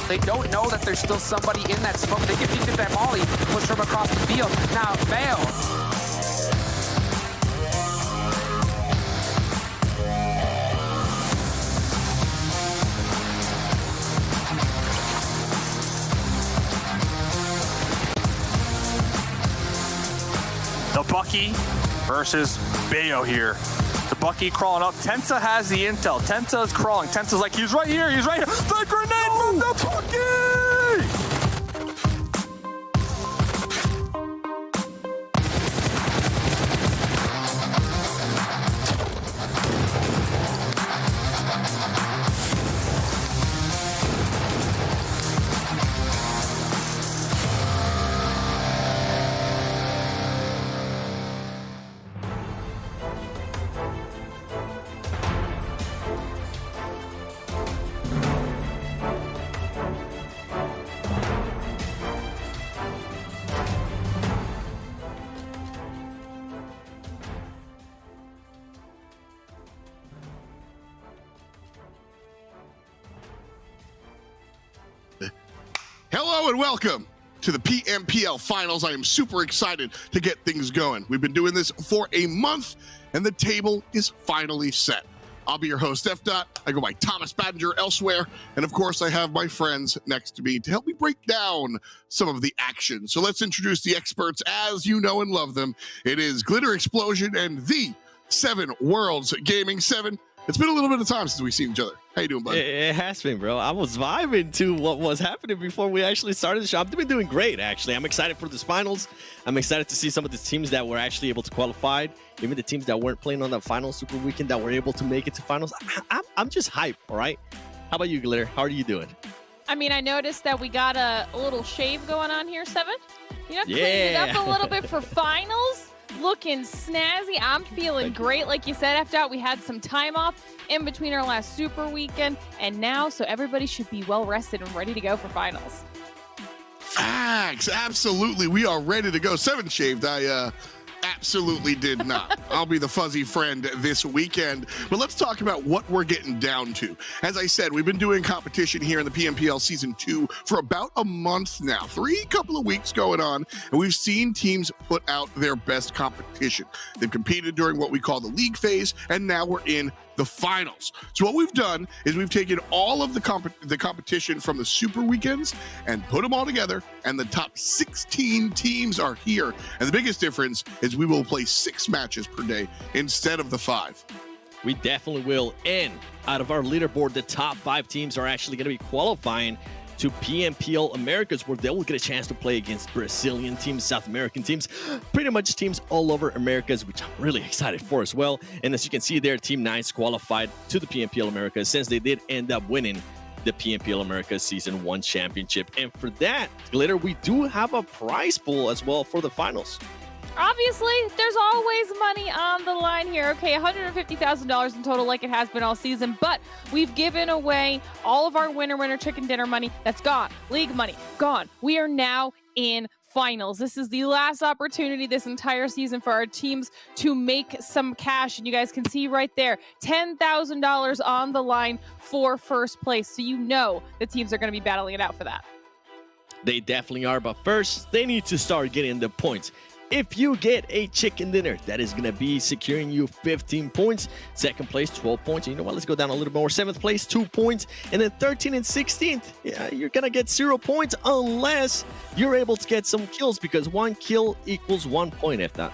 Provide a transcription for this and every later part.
They don't know that there's still somebody in that smoke. They can think that Molly push from across the field. Now, BTOWN. The Bucky versus BTOWN here. The Bucky crawling up. Tensa has the intel. Tensa is crawling. Tensa's like, he's right here, he's right here. The grenade from the Bucky! Hello and welcome to the PMPL finals. I am super excited to get things going. We've been doing this for a month and the table is finally set. I'll be your host, F. I go by Thomas Badger elsewhere. And of course, I have my friends next to me to help me break down some of the action. So let's introduce the experts as you know and love them. It is Glitter Explosion and the Seven Worlds Gaming. Seven, it's been a little bit of time since we've seen each other. How you doing, buddy? It has been, bro. I was vibing to what was happening before we actually started the show. I've been doing great, actually. I'm excited for this finals. I'm excited to see some of the teams that were actually able to qualify, even the teams that weren't playing on the final super weekend that were able to make it to finals. I'm just hyped, all right? How about you, Glitter? How are you doing? I mean, I noticed that we got a little shave going on here, Seven. You know, clean it Yeah. up a little bit for finals. Looking snazzy. I'm feeling great. Like you said, after we had some time off in between our last super weekend, and now, so everybody should be well rested and ready to go for finals. Facts, absolutely. We are ready to go. Seven shaved. I absolutely did not. I'll be the fuzzy friend this weekend. But let's talk about what we're getting down to. As I said, we've been doing competition here in the PMPL Season 2 for about a month now. Couple of weeks going on, and we've seen teams put out their best competition. They've competed during what we call the league phase, and now we're in the finals. So what we've done is we've taken all of the competition from the super weekends and put them all together, and the top 16 teams are here. And the biggest difference is we will play 6 matches per day instead of the 5. We definitely will. And out of our leaderboard, the top 5 teams are actually going to be qualifying to PMPL Americas, where they will get a chance to play against Brazilian teams, South American teams, pretty much teams all over Americas, which I'm really excited for as well. And as you can see there, Team 9's qualified to the PMPL Americas since they did end up winning the PMPL Americas Season 1 championship. And for that, Glitter, we do have a prize pool as well for the finals. Obviously, there's always money on the line here. Okay, $150,000 in total like it has been all season, but we've given away all of our winner chicken dinner money. That's gone. League money, gone. We are now in finals. This is the last opportunity this entire season for our teams to make some cash, and you guys can see right there, $10,000 on the line for first place. So you know the teams are going to be battling it out for that. They definitely are, but first, they need to start getting the points. If you get a chicken dinner, that is going to be securing you 15 points. Second place, 12 points. And you know what? Let's go down a little more. 7th place, 2 points. And then 13th and 16th, yeah, you're going to get 0 points unless you're able to get some kills, because 1 kill equals 1 point, if that.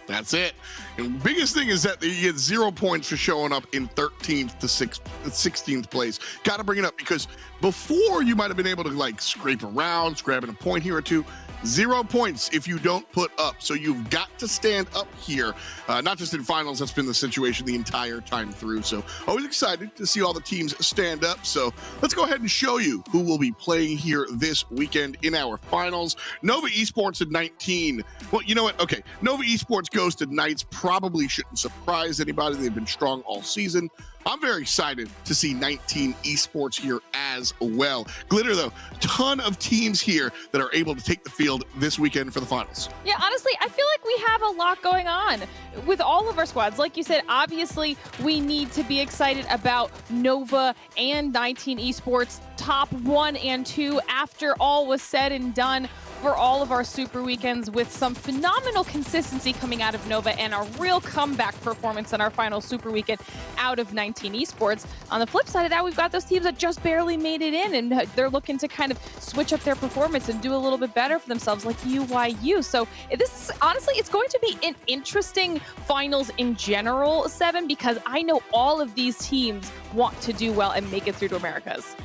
That's it. And biggest thing is that you get 0 points for showing up in 13th to 16th place. Got to bring it up, because before you might have been able to like scrape around, grabbing a point here or two. 0 points if you don't put up. So you've got to stand up here. Not just in finals, that's been the situation the entire time through. So always excited to see all the teams stand up. So let's go ahead and show you who will be playing here this weekend in our finals. Nova Esports at 19. Well, you know what? Okay, Nova Esports goes to Knights. Probably shouldn't surprise anybody. They've been strong all season. I'm very excited to see 19 esports here as well. Glitter, though, ton of teams here that are able to take the field this weekend for the finals. Yeah, honestly, I feel like we have a lot going on with all of our squads. Like you said, obviously, we need to be excited about Nova and 19 esports top 1 and 2 after all was said and done for all of our super weekends, with some phenomenal consistency coming out of Nova and a real comeback performance in our final super weekend out of 19 esports. On the flip side of that, we've got those teams that just barely made it in, and they're looking to kind of switch up their performance and do a little bit better for themselves, like UYU. So this is honestly, it's going to be an interesting finals in general, Seven, because I know all of these teams want to do well and make it through to Americas.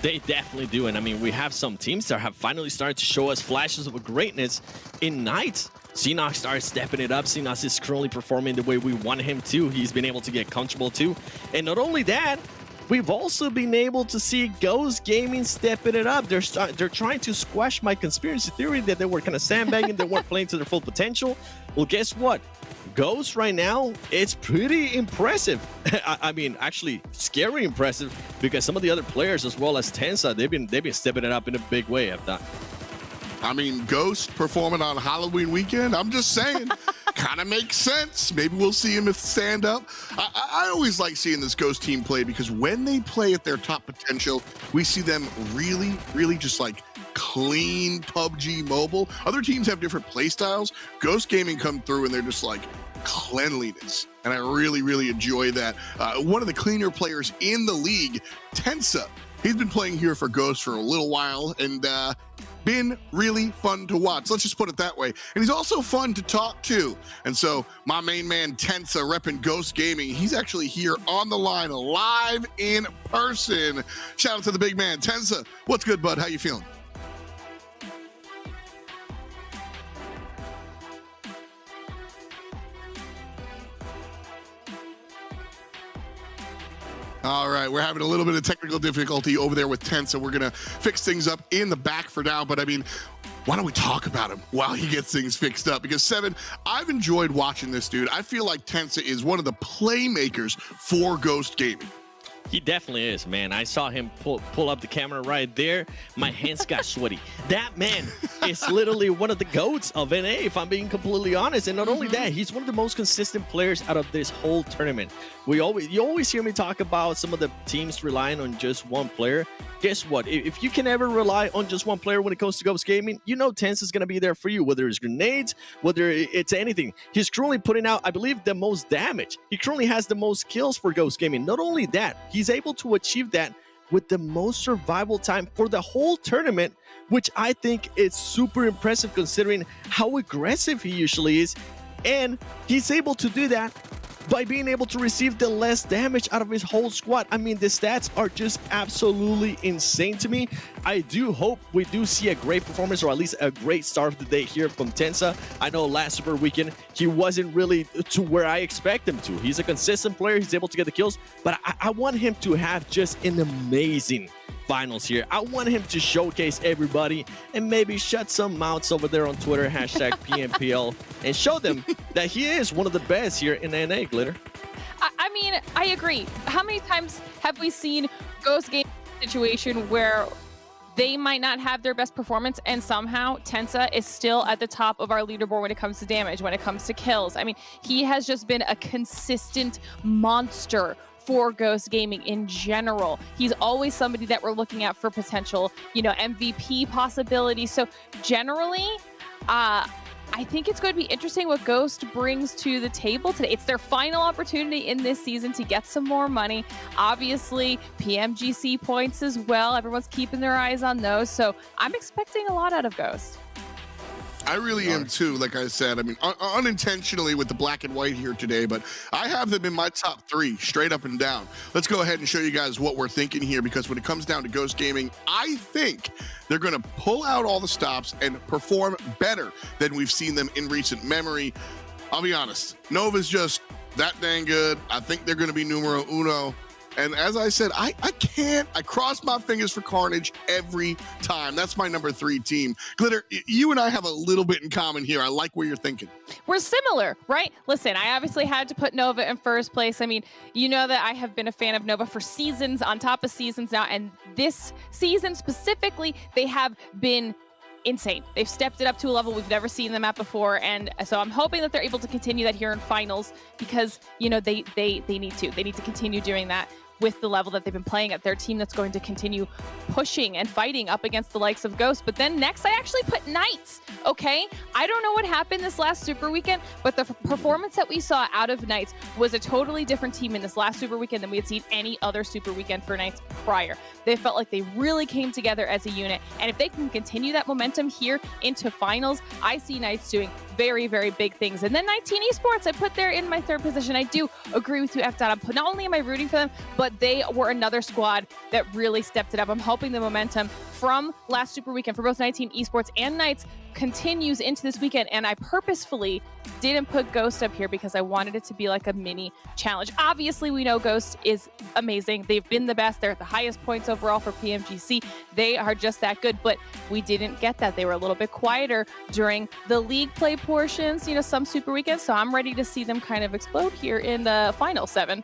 They definitely do. And I mean, we have some teams that have finally started to show us flashes of greatness in Night. Sanhok started stepping it up. Sanhok is currently performing the way we want him to. He's been able to get comfortable too. And not only that, we've also been able to see Ghost Gaming stepping it up. They're trying to squash my conspiracy theory that they were kind of sandbagging, they weren't playing to their full potential. Well, guess what? Ghost right now, it's pretty impressive. I mean, actually scary impressive, because some of the other players as well as Tensa, they've been stepping it up in a big way, I thought. I mean, Ghost performing on Halloween weekend, I'm just saying, kind of makes sense. Maybe we'll see him stand up. I always like seeing this Ghost team play, because when they play at their top potential, we see them really, really just like clean PUBG Mobile. Other teams have different play styles. Ghost Gaming come through and they're just like cleanliness, and I really, really enjoy that. One of the cleaner players in the league, Tensa, he's been playing here for Ghost for a little while, and been really fun to watch. Let's just put it that way. And he's also fun to talk to. And so my main man Tensa, repping Ghost Gaming, he's actually here on the line live in person. Shout out to the big man. Tensa, what's good, bud? How you feeling? All right, we're having a little bit of technical difficulty over there with Tensa. We're going to fix things up in the back for now, but I mean, why don't we talk about him while he gets things fixed up? Because, Seven, I've enjoyed watching this dude. I feel like Tensa is one of the playmakers for Ghost Gaming. He definitely is, man. I saw him pull up the camera right there. My hands got sweaty. That man is literally one of the GOATs of NA, if I'm being completely honest. And not only that, he's one of the most consistent players out of this whole tournament. You always hear me talk about some of the teams relying on just one player. Guess what? If you can ever rely on just one player when it comes to Ghost Gaming, you know Tensa is going to be there for you, whether it's grenades, whether it's anything. He's currently putting out, I believe, the most damage. He currently has the most kills for Ghost Gaming. Not only that, he's able to achieve that with the most survival time for the whole tournament, which I think is super impressive considering how aggressive he usually is. And he's able to do that by being able to receive the less damage out of his whole squad. I mean, the stats are just absolutely insane to me. I do hope we do see a great performance, or at least a great start of the day here from Tensa. I know last Super Weekend, he wasn't really to where I expect him to. He's a consistent player. He's able to get the kills, but I want him to have just an amazing finals here. I want him to showcase everybody and maybe shut some mouths over there on Twitter, hashtag PMPL, and show them that he is one of the best here in NA, Glitter. I mean, I agree. How many times have we seen Ghost Game situation where they might not have their best performance and somehow Tensa is still at the top of our leaderboard when it comes to damage, when it comes to kills? I mean, he has just been a consistent monster for Ghost Gaming in general. He's always somebody that we're looking at for potential, MVP possibilities. So generally, I think it's going to be interesting what Ghost brings to the table today. It's their final opportunity in this season to get some more money. Obviously, PMGC points as well. Everyone's keeping their eyes on those. So I'm expecting a lot out of Ghost. I really am too, like I said. I mean, unintentionally with the black and white here today, but I have them in my top 3, straight up and down. Let's go ahead and show you guys what we're thinking here, because when it comes down to Ghost Gaming, I think they're going to pull out all the stops and perform better than we've seen them in recent memory. I'll be honest, Nova's just that dang good. I think they're going to be numero uno. And as I said, I can't. I cross my fingers for Carnage every time. That's my number 3 team. Glitter, you and I have a little bit in common here. I like where you're thinking. We're similar, right? Listen, I obviously had to put Nova in first place. I mean, you know that I have been a fan of Nova for seasons on top of seasons now. And this season specifically, they have been insane. They've stepped it up to a level we've never seen them at before, and so I'm hoping that they're able to continue that here in finals, because you know they need to continue doing that with the level that they've been playing at. Their team that's going to continue pushing and fighting up against the likes of Ghost. But then next, I actually put Knights. Okay, I don't know what happened this last Super Weekend, but the performance that we saw out of Knights was a totally different team in this last Super Weekend than we had seen any other Super Weekend for Knights prior. They felt like they really came together as a unit, and if they can continue that momentum here into finals, I see Knights doing very, very big things. And then 19 Esports, I put there in my 3rd position. I do agree with you, FDOT. Not only am I rooting for them, but they were another squad that really stepped it up. I'm hoping the momentum from last Super Weekend for both 19 Esports and Knights continues into this weekend. And I purposefully didn't put Ghost up here because I wanted it to be like a mini challenge. Obviously, we know Ghost is amazing. They've been the best. They're at the highest points overall for PMGC. They are just that good, but we didn't get that. They were a little bit quieter during the league play portions, you know, some Super Weekends. So I'm ready to see them kind of explode here in the final 7.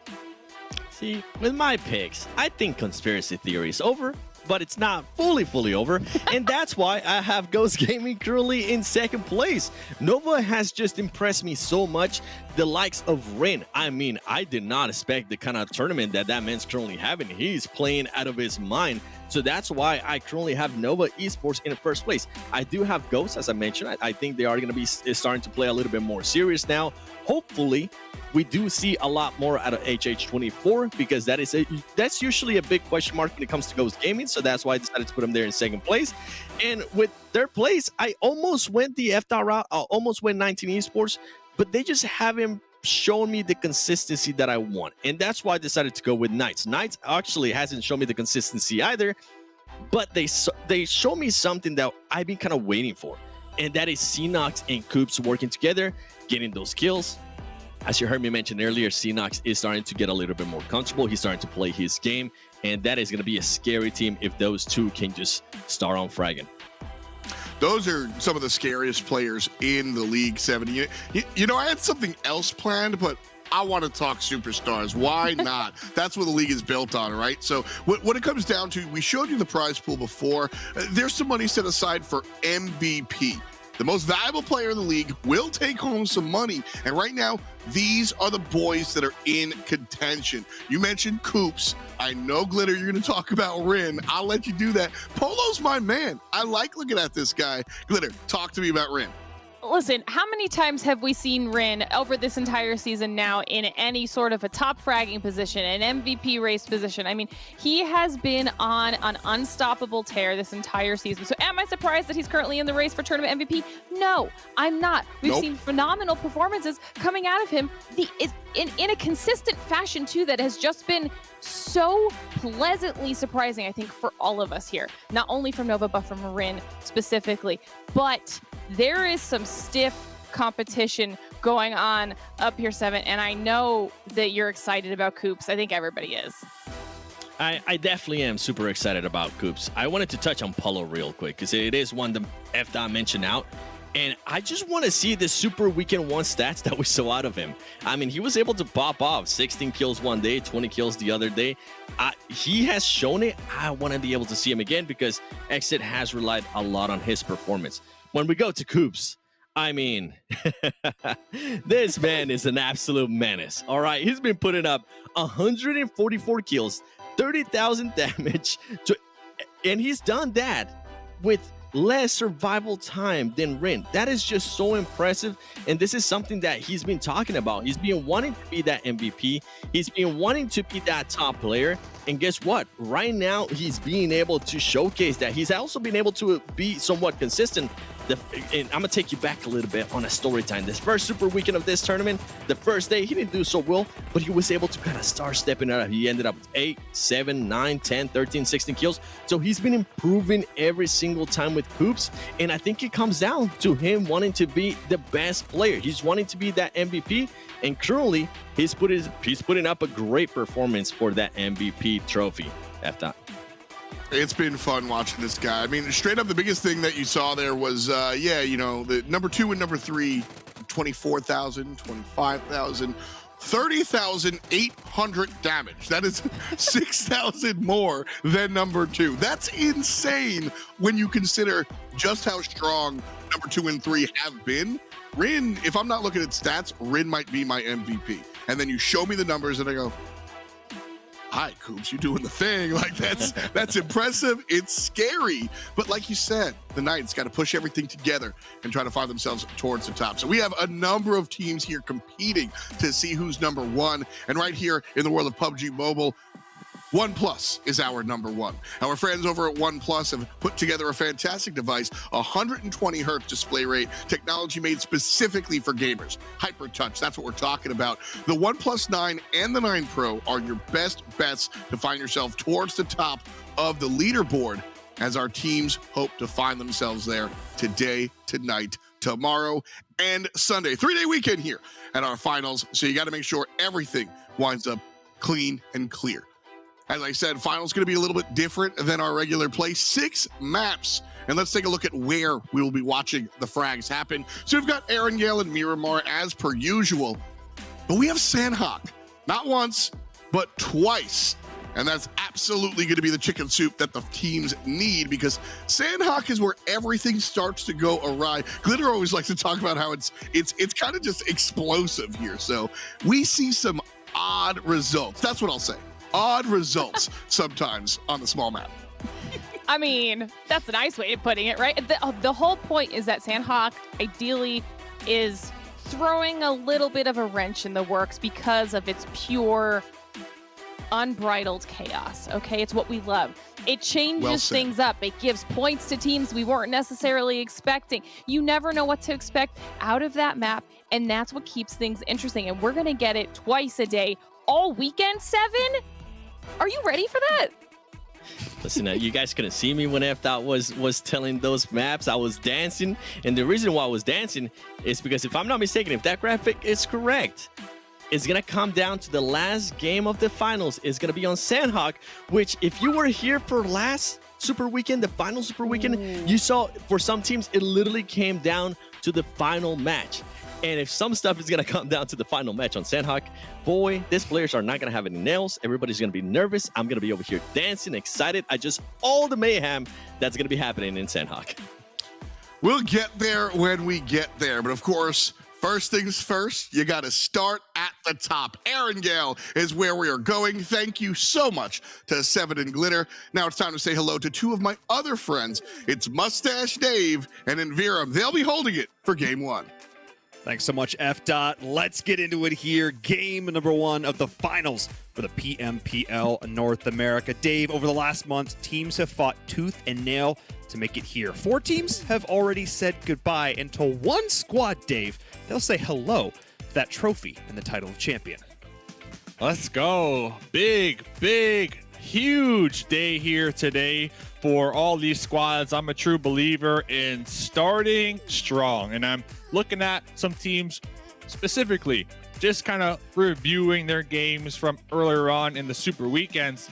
See, with my picks, I think conspiracy theory is over, but it's not fully over, and that's why I have Ghost Gaming currently in 2nd place. Nova has just impressed me so much, the likes of Rin. I mean, I did not expect the kind of tournament that man's currently having. He's playing out of his mind, so that's why I currently have Nova Esports in 1st place. I do have Ghost, as I mentioned. I think they are going to be starting to play a little bit more serious now. Hopefully, we do see a lot more out of HH24, because that's usually a big question mark when it comes to Ghost Gaming, so that's why I decided to put them there in 2nd place. And with their place, I almost went the FDOT route, I almost went 19 Esports, but they just haven't shown me the consistency that I want, and that's why I decided to go with Knights. Knights actually hasn't shown me the consistency either, but they show me something that I've been kind of waiting for, and that is Syndicate and Coops working together, getting those kills. As you heard me mention earlier, Syndicate is starting to get a little bit more comfortable. He's starting to play his game, and that is going to be a scary team if those two can just start on fragging. Those are some of the scariest players in the League 7. You know, I had something else planned, but I want to talk superstars. Why not? That's what the league is built on, right? So what it comes down to, we showed you the prize pool before. There's some money set aside for MVP. The most valuable player in the league will take home some money. And right now, these are the boys that are in contention. You mentioned Coops. I know, Glitter, you're going to talk about Rin. I'll let you do that. Polo's my man. I like looking at this guy. Glitter, talk to me about Rin. Listen, how many times have we seen Rin over this entire season now in any sort of a top fragging position, an MVP race position? I mean, he has been on an unstoppable tear this entire season. So am I surprised that he's currently in the race for tournament MVP? No, I'm not. We've seen phenomenal performances coming out of him in a consistent fashion, too, that has just been so pleasantly surprising, I think, for all of us here. Not only from Nova, but from Rin specifically. But there is some stiff competition going on up here, 7, and I know that you're excited about Coops. I think everybody is. I definitely am super excited about Coops. I wanted to touch on Polo real quick because it is one that FDOT mentioned out. And I just want to see the Super Weekend 1 stats that we saw out of him. I mean, he was able to pop off 16 kills one day, 20 kills the other day. He has shown it. I want to be able to see him again because XSET has relied a lot on his performance. When we go to Coops, I mean, this man is an absolute menace. All right, he's been putting up 144 kills, 30,000 damage, and he's done that with less survival time than Rin. That is just so impressive, and this is something that he's been talking about. He's been wanting to be that MVP. He's been wanting to be that top player, and guess what? Right now, he's being able to showcase that. He's also been able to be somewhat consistent And I'm going to take you back a little bit on a story time. This first super weekend of this tournament, the first day, he didn't do so well, but he was able to kind of start stepping out. He ended up with 8, 7, 9, 10, 13, 16 kills. So he's been improving every single time with Hoops. And I think it comes down to him wanting to be the best player. He's wanting to be that MVP. And currently, he's putting up a great performance for that MVP trophy. It's been fun watching this guy. I mean, straight up, the biggest thing that you saw there was, the number 2 and number 3, 24,000, 25,000, 30,800 damage. That is 6,000 more than number 2. That's insane when you consider just how strong number 2 and 3 have been. Rin, if I'm not looking at stats, Rin might be my MVP. And then you show me the numbers and I go, hi, Coops, you're doing the thing. Like, that's impressive. It's scary. But like you said, the Knights got to push everything together and try to find themselves towards the top. So we have a number of teams here competing to see who's number 1. And right here in the world of PUBG Mobile, OnePlus is our number 1. Our friends over at OnePlus have put together a fantastic device, 120 hertz display rate, technology made specifically for gamers. Hyper touch, that's what we're talking about. The OnePlus 9 and the 9 Pro are your best bets to find yourself towards the top of the leaderboard as our teams hope to find themselves there today, tonight, tomorrow, and Sunday. 3-day weekend here at our finals, so you got to make sure everything winds up clean and clear. As I said, finals going to be a little bit different than our regular play. 6 maps. And let's take a look at where we will be watching the frags happen. So we've got Erangel and Miramar as per usual. But we have Sanhok. Not once, but twice. And that's absolutely going to be the chicken soup that the teams need, because Sanhok is where everything starts to go awry. Glitter always likes to talk about how it's kind of just explosive here. So we see some odd results. That's what I'll say. Odd results sometimes on the small map. I mean, that's a nice way of putting it, right? The whole point is that Sanhok ideally is throwing a little bit of a wrench in the works because of its pure, unbridled chaos, okay? It's what we love. It changes things up. It gives points to teams we weren't necessarily expecting. You never know what to expect out of that map, and that's what keeps things interesting. And we're going to get it twice a day, all weekend, 7? Are you ready for that? Listen, you guys couldn't see me when FDOT was telling those maps. I was dancing, and the reason why I was dancing is because, if I'm not mistaken, if that graphic is correct, it's going to come down to the last game of the finals. It's going to be on Sanhok, which, if you were here for last Super Weekend, the final Super Weekend, you saw for some teams, it literally came down to the final match. And if some stuff is going to come down to the final match on Sanhok, boy, these players are not going to have any nails. Everybody's going to be nervous. I'm going to be over here dancing, excited. All the mayhem that's going to be happening in Sanhok. We'll get there when we get there. But of course, first things first, you got to start at the top. Erangel is where we are going. Thank you so much to Seven and Glitter. Now it's time to say hello to 2 of my other friends. It's Mustache Dave and Enviram. They'll be holding it for game 1. Thanks so much, FDOT. Let's get into it here. Game number 1 of the finals for the PMPL North America. Dave, over the last month, teams have fought tooth and nail to make it here. 4 teams have already said goodbye, and to 1 squad, Dave, they'll say hello to that trophy and the title of champion. Let's go. Big, huge day here today for all these squads. I'm a true believer in starting strong, and I'm looking at some teams specifically, just kind of reviewing their games from earlier on in the super weekends.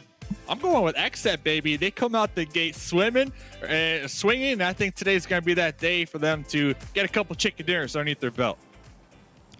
I'm going with XSET, baby. They come out the gate swinging, and I think today's going to be that day for them to get a couple chicken dinners underneath their belt.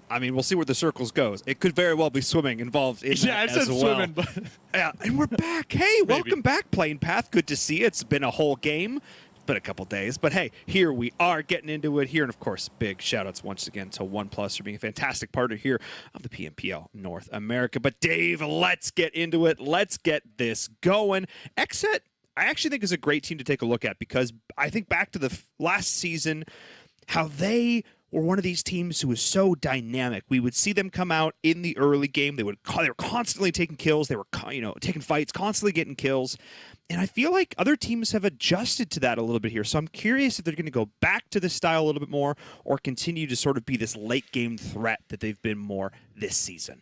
I mean, we'll see where the circles goes. It could very well be swimming involved in that as well. Swimming, but yeah, and we're back. Hey, welcome back, Playing Path. Good to see you. It's been a whole game. It's been a couple days, but hey, here we are getting into it here. And of course, big shout outs once again to OnePlus for being a fantastic partner here of the PMPL North America. But Dave, let's get into it. Let's get this going. XSET, I actually think, is a great team to take a look at, because I think back to the last season, how they were one of these teams who was so dynamic. We would see them come out in the early game. They were constantly taking kills. They were, taking fights, constantly getting kills. And I feel like other teams have adjusted to that a little bit here. So I'm curious if they're going to go back to this style a little bit more or continue to sort of be this late game threat that they've been more this season.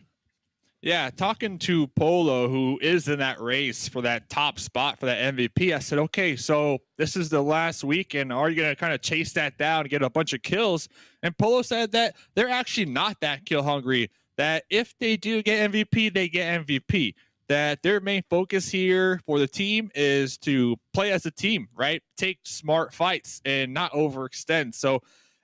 Yeah, talking to Polo, who is in that race for that top spot for that MVP, I said, okay, so this is the last weekend. Are you going to kind of chase that down and get a bunch of kills? And Polo said that they're actually not that kill hungry, that if they do get MVP, they get MVP. That their main focus here for the team is to play as a team, right? Take smart fights and not overextend. So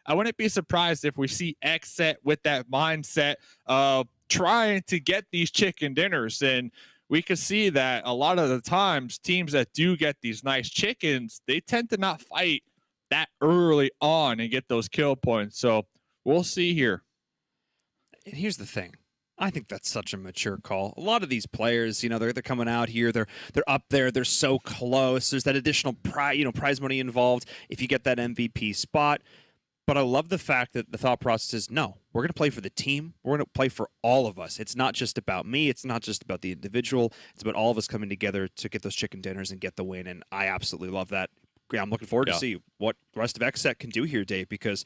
I wouldn't be surprised if we see XSET with that mindset of trying to get these chicken dinners. And we can see that a lot of the times teams that do get these nice chickens, they tend to not fight that early on and get those kill points. So we'll see here. And here's the thing. I think that's such a mature call. A lot of these players, they're coming out here, they're up there, they're so close. There's that additional prize money involved if you get that MVP spot. But I love the fact that the thought process is, no, we're going to play for the team. We're going to play for all of us. It's not just about me. It's not just about the individual. It's about all of us coming together to get those chicken dinners and get the win. And I absolutely love that. I'm looking forward to see what the rest of XSET can do here, Dave, because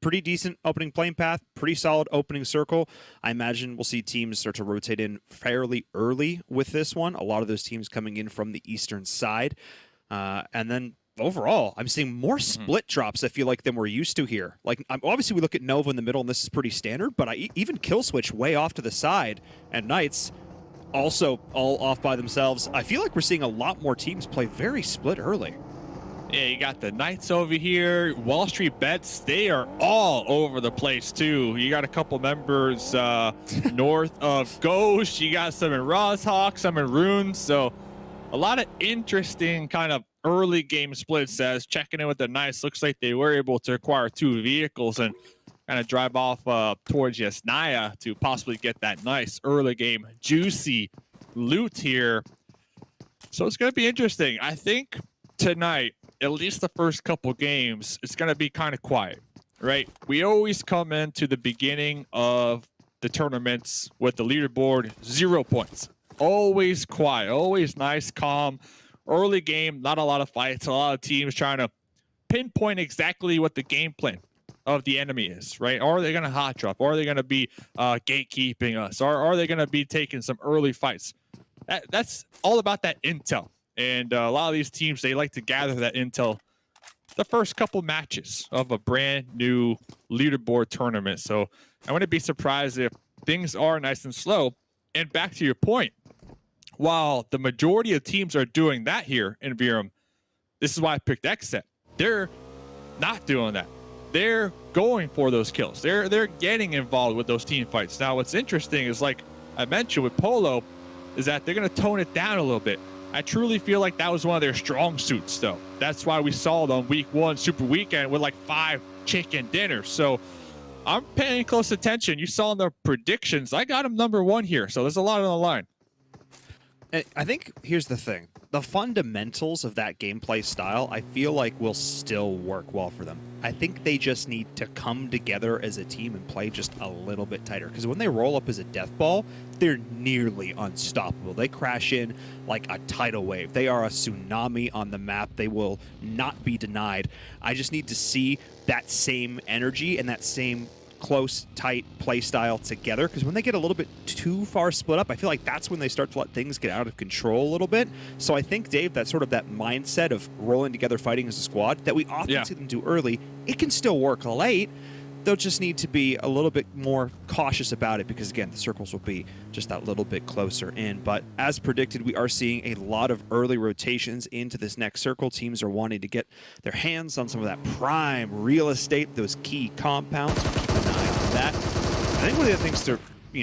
pretty decent opening playing path, pretty solid opening circle. I imagine we'll see teams start to rotate in fairly early with this one. A lot of those teams coming in from the eastern side. And then overall, I'm seeing more split drops, I feel like, than we're used to here. Like, obviously, we look at Nova in the middle, and this is pretty standard, but even Kill Switch way off to the side, and Knights also all off by themselves. I feel like we're seeing a lot more teams play very split early. Yeah, you got the Knights over here. WallStreetBets, they are all over the place, too. You got a couple members north of Ghost. You got some in Rozhawk, some in Runes. So a lot of interesting kind of early game splits as checking in with the Knights. Looks like they were able to acquire 2 vehicles and kind of drive off towards Yasnaya to possibly get that nice early game juicy loot here. So it's going to be interesting. I think tonight, at least the first couple games, it's going to be kind of quiet, right? We always come into the beginning of the tournaments with the leaderboard 0 points. Always quiet, always nice, calm. Early game, not a lot of fights, a lot of teams trying to pinpoint exactly what the game plan of the enemy is, right? Are they going to hot drop? Or are they going to be gatekeeping us? Or are they going to be taking some early fights? That's all about that intel. And a lot of these teams, they like to gather that intel the first couple matches of a brand new leaderboard tournament. So I wouldn't be surprised if things are nice and slow. And back to your point, while the majority of teams are doing that here in VRM, this is why I picked XSET. They're not doing that. They're going for those kills. They're getting involved with those team fights. Now, what's interesting is, like I mentioned with Polo, is that they're going to tone it down a little bit. I truly feel like that was one of their strong suits, though. That's why we saw them week 1 Super Weekend with like 5 chicken dinners. So I'm paying close attention. You saw in the predictions, I got them number 1 here. So there's a lot on the line. I think here's the thing. The fundamentals of that gameplay style, I feel like will still work well for them. I think they just need to come together as a team and play just a little bit tighter. Because when they roll up as a death ball, they're nearly unstoppable. They crash in like a tidal wave. They are a tsunami on the map. They will not be denied. I just need to see that same energy and that same close, tight play style together, because when they get a little bit too far split up, I feel like that's when they start to let things get out of control a little bit. So I think, Dave, that sort of that mindset of rolling together, fighting as a squad that we often see them do early, it can still work late. They'll just need to be a little bit more cautious about it because, again, the circles will be just that little bit closer in. But as predicted, we are seeing a lot of early rotations into this next circle. Teams are wanting to get their hands on some of that prime real estate, those key compounds. Keep an eye on that. I think one of the things to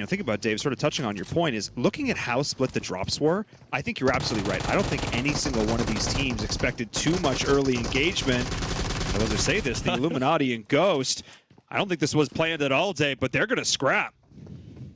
think about, Dave, sort of touching on your point, is looking at how split the drops were. I think you're absolutely right. I don't think any single one of these teams expected too much early engagement. I was to say this, the Illuminati and Ghost, I don't think this was planned at all, Dave, but they're going to scrap.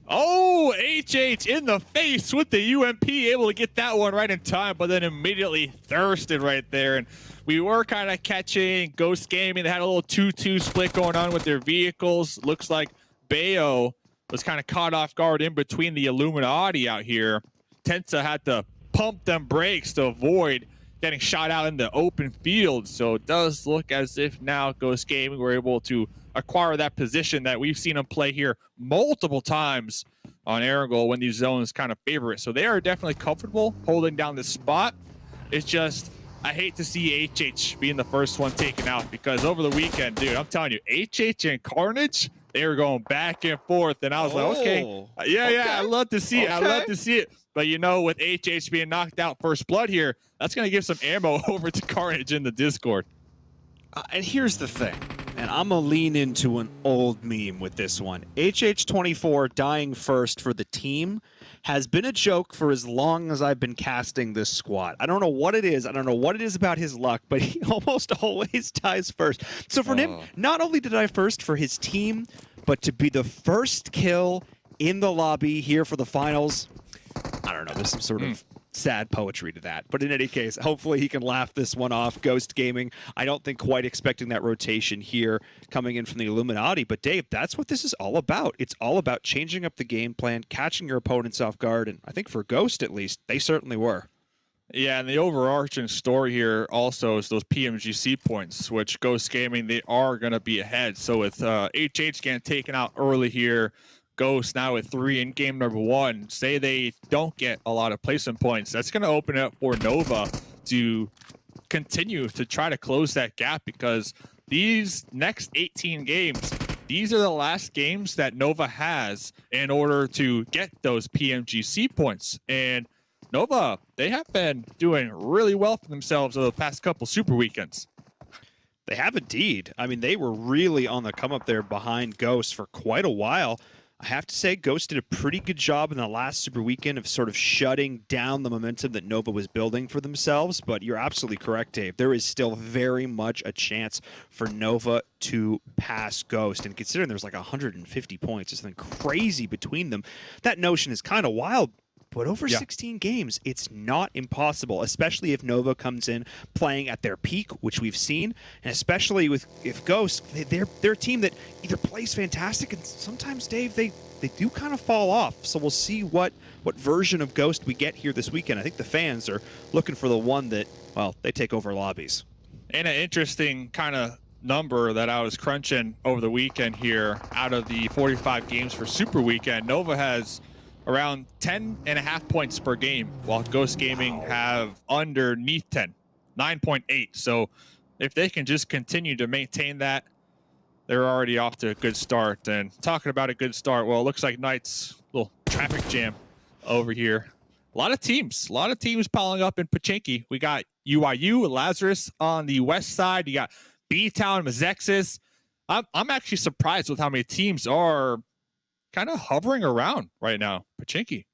Oh, HH in the face with the UMP, able to get that one right in time, but then immediately thirsted right there. And we were kind of catching Ghost Gaming. They had a little 2-2 split going on with their vehicles. Looks like Bayo was kind of caught off guard in between the Illuminati out here. Tensa had to pump them brakes to avoid getting shot out in the open field. So it does look as if now Ghost Gaming were able to acquire that position that we've seen them play here multiple times on Erangel when these zones kind of favor it. So they are definitely comfortable holding down this spot. It's just, I hate to see HH being the first one taken out, because over the weekend, dude, I'm telling you, HH and Carnage, they were going back and forth, and I was like, okay, yeah, I love to see it. I love to see it. But you know, with HH being knocked out first blood here, that's going to give some ammo over to Carnage in the Discord. And here's the thing, and I'm going to lean into an old meme with this one. HH24 dying first for the team has been a joke for as long as I've been casting this squad. I don't know what it is. I don't know what it is about his luck, but he almost always dies first. So for him, not only to die first for his team, but to be the first kill in the lobby here for the finals, I don't know. There's some sort of sad poetry to that. But in any case, hopefully he can laugh this one off. Ghost Gaming, I don't think quite expecting that rotation here coming in from the Illuminati. But Dave, that's what this is all about. It's all about changing up the game plan, catching your opponents off guard. And I think for Ghost, at least, they certainly were. Yeah, and the overarching story here also is those PMGC points, which Ghost Gaming, they are going to be ahead. So with HH getting taken out early here, Ghost now with 3 in game number 1. Say they don't get a lot of placement points, that's going to open it up for Nova to continue to try to close that gap, because these next 18 games, these are the last games that Nova has in order to get those PMGC points. And Nova, they have been doing really well for themselves over the past couple super weekends. They have indeed. I mean, they were really on the come up there behind Ghost for quite a while. I have to say, Ghost did a pretty good job in the last Super Weekend of sort of shutting down the momentum that Nova was building for themselves, but you're absolutely correct, Dave. There is still very much a chance for Nova to pass Ghost, and considering there's like 150 points, it's something crazy between them, that notion is kind of wild. But over 16 games, it's not impossible, especially if Nova comes in playing at their peak, which we've seen, and especially if Ghost, they're a team that either plays fantastic, and sometimes, Dave, they do kind of fall off. So we'll see what version of Ghost we get here this weekend. I think the fans are looking for the one that, well, they take over lobbies. And an interesting kind of number that I was crunching over the weekend here, out of the 45 games for Super Weekend, Nova has around 10.5 points per game, while Ghost Gaming have underneath 10, 9.8. So if they can just continue to maintain that, they're already off to a good start. And talking about a good start, well, it looks like Knight's little traffic jam over here. A lot of teams piling up in Pachinki. We got UIU, Lazarus on the west side. You got BTOWN, Mezexis. I'm actually surprised with how many teams are kind of hovering around right now. Pachinki.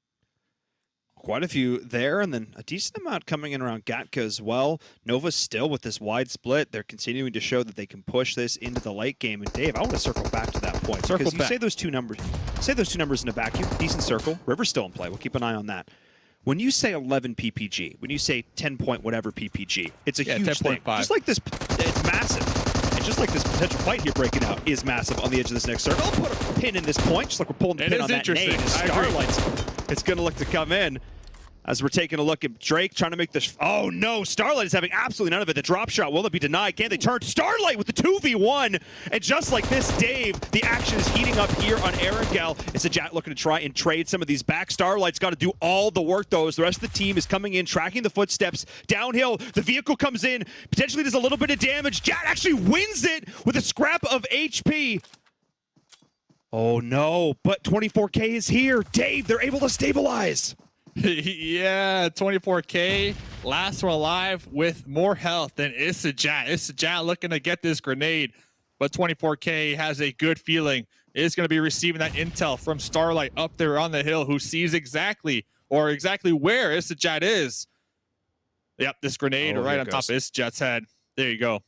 Quite a few there, and then a decent amount coming in around Gatka as well. Nova's still with this wide split. They're continuing to show that they can push this into the late game. And Dave, I want to circle back to that point. Circle because back. You say those two numbers in a vacuum. Decent circle. River's still in play. We'll keep an eye on that. When you say 11 PPG, when you say 10 point whatever PPG, it's a huge thing. Just like this, it's massive. Just like this potential fight here breaking out is massive on the edge of this next circle. I'll put a pin in this point, just like we're pulling the pin on that nade. Starlight's, it's going to look to come in as we're taking a look at Drake trying to make this. Oh no, Starlight is having absolutely none of it. The drop shot, will it be denied? Can they turn Starlight with the 2v1? And just like this, Dave, the action is heating up here on Erangel. It's a Jat looking to try and trade some of these back. Starlight's got to do all the work though, as the rest of the team is coming in, tracking the footsteps downhill. The vehicle comes in, potentially does a little bit of damage. Jat actually wins it with a scrap of HP. Oh no, but 24K is here. Dave, they're able to stabilize. Yeah, 24K, last one alive with more health than Isajat. Isajat looking to get this grenade, but 24K has a good feeling. Is going to be receiving that intel from Starlight up there on the hill, who sees exactly where Isajat is. Yep, this grenade right on top of Isajat's head. There you go.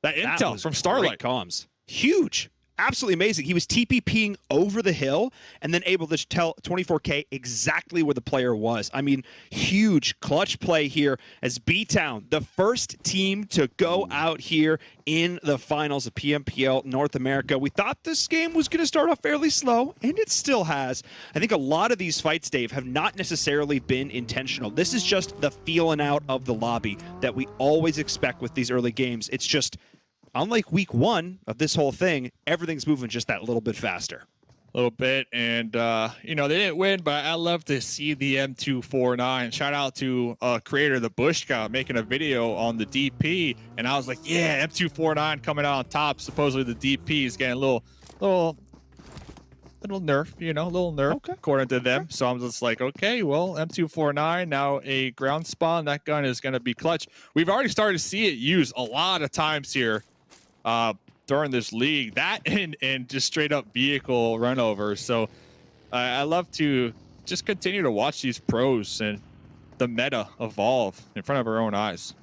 That intel from Starlight. Comms. Huge. absolutely amazing. He was TPPing over the hill and then able to tell 24K exactly where the player was. I mean, huge clutch play here as BTOWN, the first team to go out here in the finals of PMPL North America. We thought this game was going to start off fairly slow, and it still has. I think a lot of these fights, Dave, have not necessarily been intentional. This is just the feeling out of the lobby that we always expect with these early games. It's just, unlike week one of this whole thing, everything's moving just that little bit faster. A little bit, and you know, they didn't win, but I love to see the M249. Shout out to creator the Bushka making a video on the DP, and I was like, yeah, M249 coming out on top. Supposedly the DP is getting a little nerf, you know, a little nerf, okay, according to them. So I'm just like, okay, well, M249 now a ground spawn. That gun is going to be clutch. We've already started to see it used a lot of times here during this league, that and just straight up vehicle runovers. So I love to just continue to watch these pros and the meta evolve in front of our own eyes.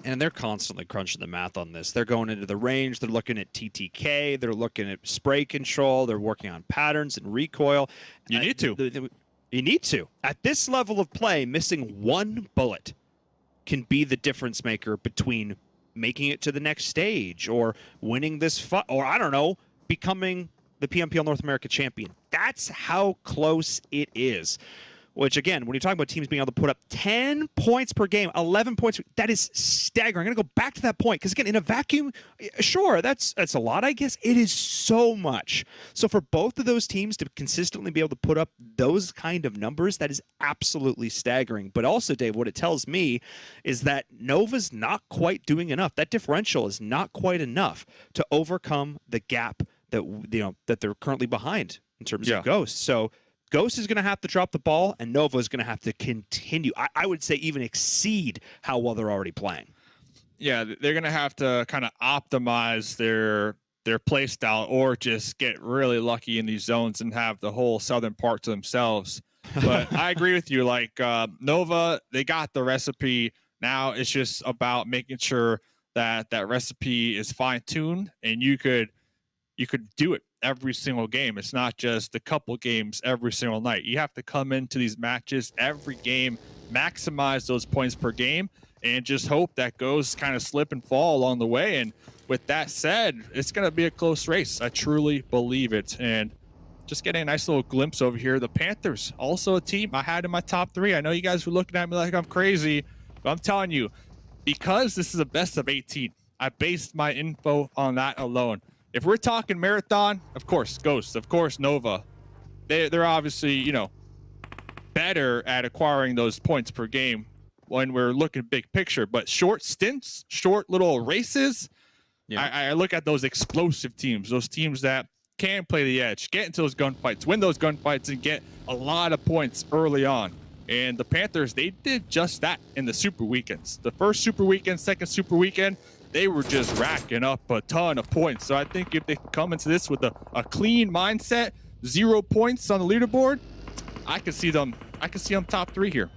And they're constantly crunching the math on this. They're going into the range. They're looking at TTK. They're looking at spray control. They're working on patterns and recoil. You need to. You need to. At this level of play, missing one bullet can be the difference maker between making it to the next stage or winning this fight, or I don't know, becoming the PMPL North America champion. That's how close it is. Which, again, when you're talking about teams being able to put up 10 points per game, 11 points, that is staggering. I'm going to go back to that point because, again, in a vacuum, sure, that's a lot, I guess. It is so much. So for both of those teams to consistently be able to put up those kind of numbers, that is absolutely staggering. But also, Dave, what it tells me is that Nova's not quite doing enough. That differential is not quite enough to overcome the gap that, you know, that they're currently behind in terms of Ghost. So Ghost is going to have to drop the ball, and Nova is going to have to continue. I would say even exceed how well they're already playing. Yeah, they're going to have to kind of optimize their play style or just get really lucky in these zones and have the whole southern part to themselves. But I agree with you. Like Nova, they got the recipe. Now it's just about making sure that that recipe is fine-tuned and you could do it every single game. It's not just a couple games every single night. You have to come into these matches every game, maximize those points per game, and just hope that goes kind of slip and fall along the way. And with that said, it's going to be a close race. I truly believe it. And just getting a nice little glimpse over here. The Panthers, also a team I had in my top 3. I know you guys were looking at me like I'm crazy, but I'm telling you, because this is a best of 18, I based my info on that alone. If we're talking marathon, of course, Ghost, of course, Nova. They're obviously, you know, better at acquiring those points per game when we're looking big picture. But short stints, short little races, I look at those explosive teams, those teams that can play the edge, get into those gunfights, win those gunfights, and get a lot of points early on. And the Panthers, they did just that in the Super Weekends. The first Super Weekend, second Super Weekend, they were just racking up a ton of points. So I think if they come into this with a clean mindset, 0 points on the leaderboard, I can see them top 3 here.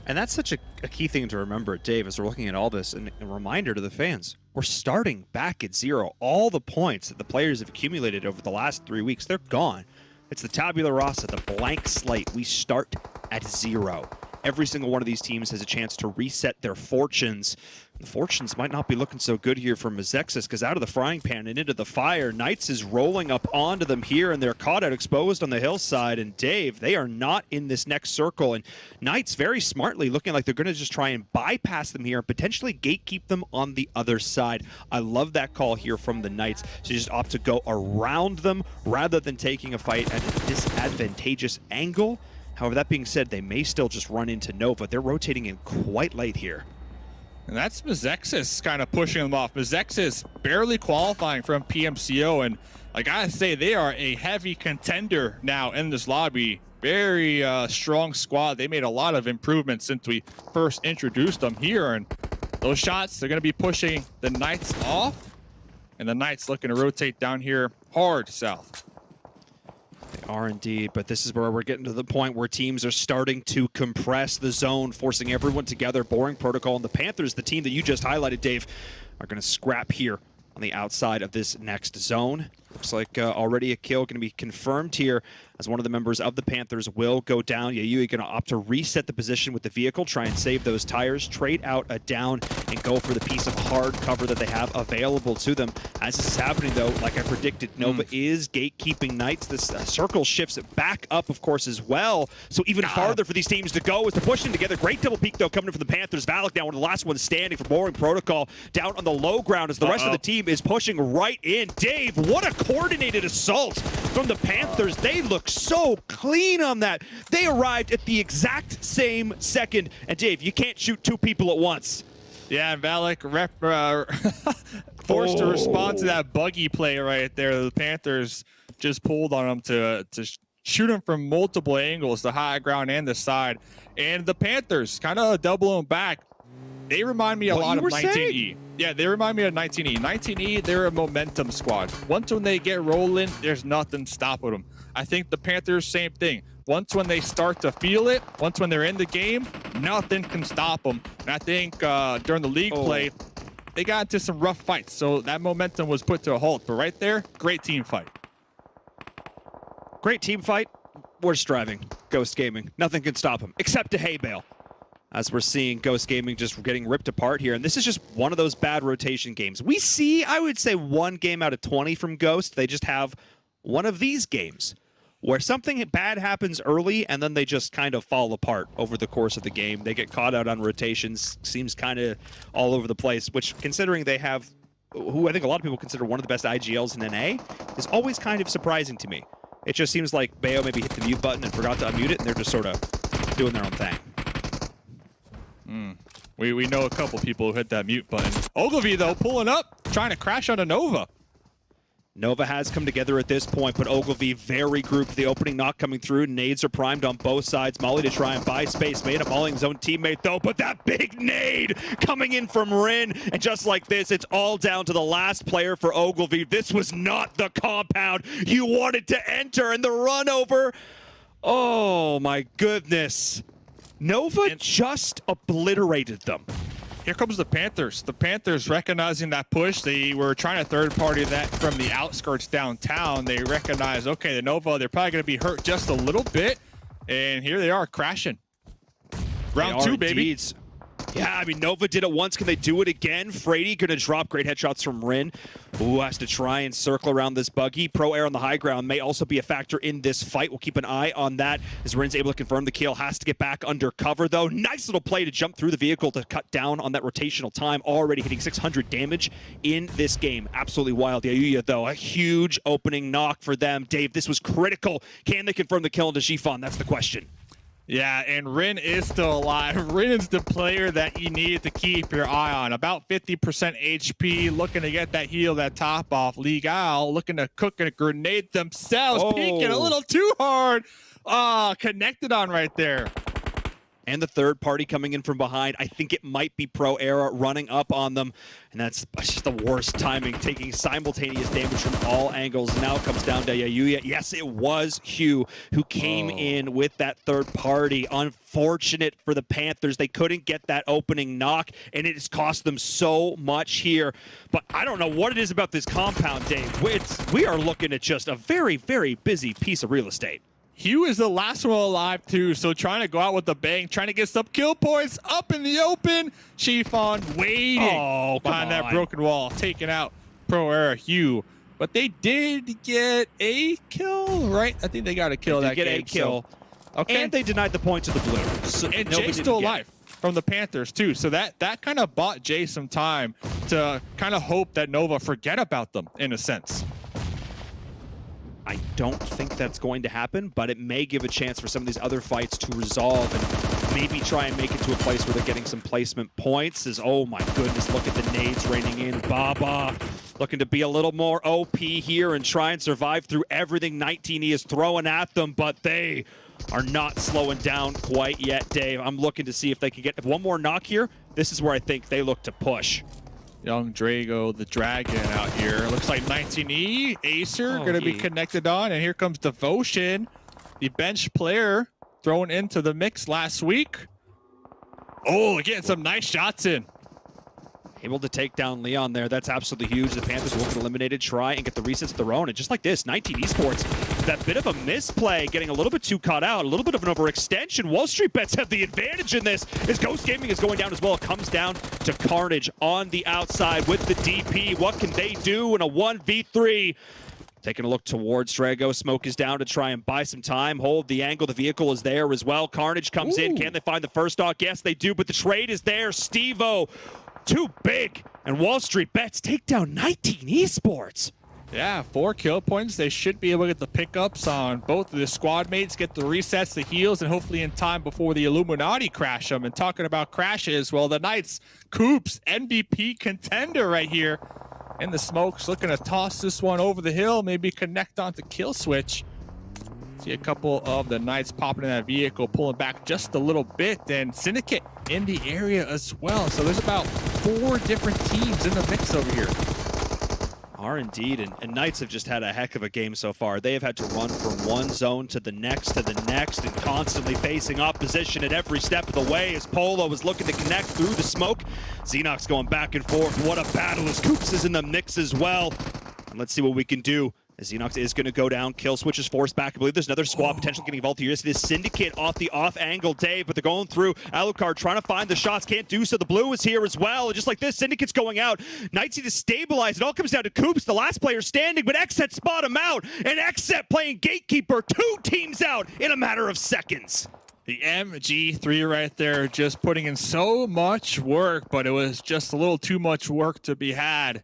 And that's such a key thing to remember, Dave, as we're looking at all this, and a reminder to the fans. We're starting back at 0. All the points that the players have accumulated over the last 3 weeks, they're gone. It's the tabula rasa, the blank slate. We start at 0. Every single one of these teams has a chance to reset their fortunes. The fortunes might not be looking so good here for Mezexis, because out of the frying pan and into the fire, Knights is rolling up onto them here, and they're caught out exposed on the hillside. And Dave, they are not in this next circle. And Knights very smartly looking like they're going to just try and bypass them here and potentially gatekeep them on the other side. I love that call here from the Knights to just opt to go around them rather than taking a fight at a disadvantageous angle. However, that being said, they may still just run into Nova. They're rotating in quite late here. And that's Mezexis kind of pushing them off. Mezexis barely qualifying from PMCO, and I gotta say, they are a heavy contender now in this lobby. Very strong squad. They made a lot of improvements since we first introduced them here, and those shots, they're gonna be pushing the Knights off, and the Knights looking to rotate down here hard south. They are indeed, but this is where we're getting to the point where teams are starting to compress the zone, forcing everyone together, boring protocol, and the Panthers, the team that you just highlighted, Dave, are going to scrap here on the outside of this next zone. Looks like already a kill going to be confirmed here as one of the members of the Panthers will go down. Yayui going to opt to reset the position with the vehicle, try and save those tires, trade out a down, and go for the piece of hard cover that they have available to them. As this is happening, though, like I predicted, Nova is gatekeeping Knights. This circle shifts it back up, of course, as well. So even farther for these teams to go as they're pushing together. Great double peek, though, coming in from the Panthers. Valak now one of the last ones standing for Boring Protocol down on the low ground as the rest of the team is pushing right in. Dave, what a coordinated assault from the Panthers. They look so clean on that. They arrived at the exact same second. And Dave, you can't shoot two people at once. Yeah, and Valak forced to respond to that buggy play right there. The Panthers just pulled on him to shoot him from multiple angles, the high ground and the side. And the Panthers kind of double him back. They remind me a lot of 19E. Yeah, they remind me of 19E. 19E, they're a momentum squad. Once when they get rolling, there's nothing stopping them. I think the Panthers, same thing. Once when they start to feel it, once when they're in the game, nothing can stop them. And I think during the league play, they got into some rough fights. So that momentum was put to a halt. But right there, great team fight. Great team fight. Worst driving. Ghost Gaming. Nothing can stop them, except a hay bale. As we're seeing Ghost Gaming just getting ripped apart here. And this is just one of those bad rotation games. We see, I would say, 1 game out of 20 from Ghost. They just have one of these games where something bad happens early and then they just kind of fall apart over the course of the game. They get caught out on rotations. Seems kind of all over the place, which considering they have, who I think a lot of people consider one of the best IGLs in NA, is always kind of surprising to me. It just seems like Bayo maybe hit the mute button and forgot to unmute it, and they're just sort of doing their own thing. We know a couple people who hit that mute button. Ogilvy, though, pulling up, trying to crash on a Nova. Nova has come together at this point, but Ogilvy very grouped. The opening knock coming through. Nades are primed on both sides. Molly to try and buy space. Made up mauling his own teammate, though. But that big nade coming in from Rin. And just like this, it's all down to the last player for Ogilvy. This was not the compound you wanted to enter. And the run over. Oh, my goodness. Nova just obliterated them. Here comes the Panthers. The Panthers recognizing that push. They were trying to third party that from the outskirts downtown. They recognize, okay, the Nova, they're probably going to be hurt just a little bit. And here they are crashing. Round 2, baby. Indeed. Yeah, I mean, Nova did it once. Can they do it again? Frady going to drop great headshots from Rin, who has to try and circle around this buggy. Pro air on the high ground may also be a factor in this fight. We'll keep an eye on that as Rin's able to confirm the kill. Has to get back under cover, though. Nice little play to jump through the vehicle to cut down on that rotational time. Already hitting 600 damage in this game. Absolutely wild. Yayuya, though, a huge opening knock for them. Dave, this was critical. Can they confirm the kill into Gifon? That's the question. Yeah, and Rin is still alive. Rin is the player that you need to keep your eye on. About 50% HP, looking to get that heal, that top off. Legal looking to cook a grenade themselves. Peeking a little too hard. Connected on right there. And the third party coming in from behind. I think it might be Pro Era running up on them. And that's just the worst timing, taking simultaneous damage from all angles. Now it comes down to Yayuya. Yes, it was Hugh who came in with that third party. Unfortunate for the Panthers. They couldn't get that opening knock, and it has cost them so much here. But I don't know what it is about this compound, Dave. We are looking at just a very, very busy piece of real estate. Hugh is the last one alive, too, so trying to go out with a bang, trying to get some kill points up in the open. Chiefon waiting behind that broken wall, taking out Pro Era Hugh. But they did get a kill, right? I think they got a kill that game. They did get a kill. So, okay. And they denied the point to the blue. So and Jay's still alive from the Panthers, too. So that kind of bought Jay some time to kind of hope that Nova forget about them, in a sense. I don't think that's going to happen, but it may give a chance for some of these other fights to resolve and maybe try and make it to a place where they're getting some placement points. Oh my goodness, look at the nades raining in. Baba looking to be a little more OP here and try and survive through everything 19E is throwing at them, but they are not slowing down quite yet, Dave. I'm looking to see if they can get one more knock here. This is where I think they look to push. Young Drago, the Dragon out here. Looks like 19E, Acer, going to be connected on. And here comes Devotion, the bench player thrown into the mix last week. Oh, getting some nice shots in. Able to take down Leon there. That's absolutely huge. The Panthers will get eliminated, try and get the resets of their own. And just like this, 19 Esports, that bit of a misplay, getting a little bit too caught out, a little bit of an overextension. WallStreetBets have the advantage in this. As Ghost Gaming is going down as well. It comes down to Carnage on the outside with the DP. What can they do in a 1v3? Taking a look towards Drago. Smoke is down to try and buy some time. Hold the angle. The vehicle is there as well. Carnage comes in. Can they find the first stock? Yes, they do, but the trade is there. Steve-O, too big. And WallStreetBets take down 19 Esports. Yeah, 4 kill points. They should be able to get the pickups on both of the squad mates, get the resets, the heals, and hopefully in time before the Illuminati crash them. And talking about crashes, well, the Knights, Coops, MVP contender right here. In the smokes, looking to toss this one over the hill, maybe connect onto kill switch. See a couple of the Knights popping in that vehicle, pulling back just a little bit, and Syndicate in the area as well. So there's about 4 different teams in the mix over here. Are indeed, and Knights have just had a heck of a game so far. They have had to run from one zone to the next, and constantly facing opposition at every step of the way as Polo is looking to connect through the smoke. Xenox going back and forth. What a battle as Coops is in the mix as well. And let's see what we can do. As Xenox is going to go down, kill switch is forced back. I believe there's another squad potentially getting involved here. This is Syndicate off the off angle, Dave, but they're going through. Alucard trying to find the shots, can't do so. The blue is here as well. And just like this, Syndicate's going out. Knights need to stabilize. It all comes down to Coops, the last player standing, but XSET spot him out. And XSET playing gatekeeper, 2 teams out in a matter of seconds. The MG3 right there just putting in so much work, but it was just a little too much work to be had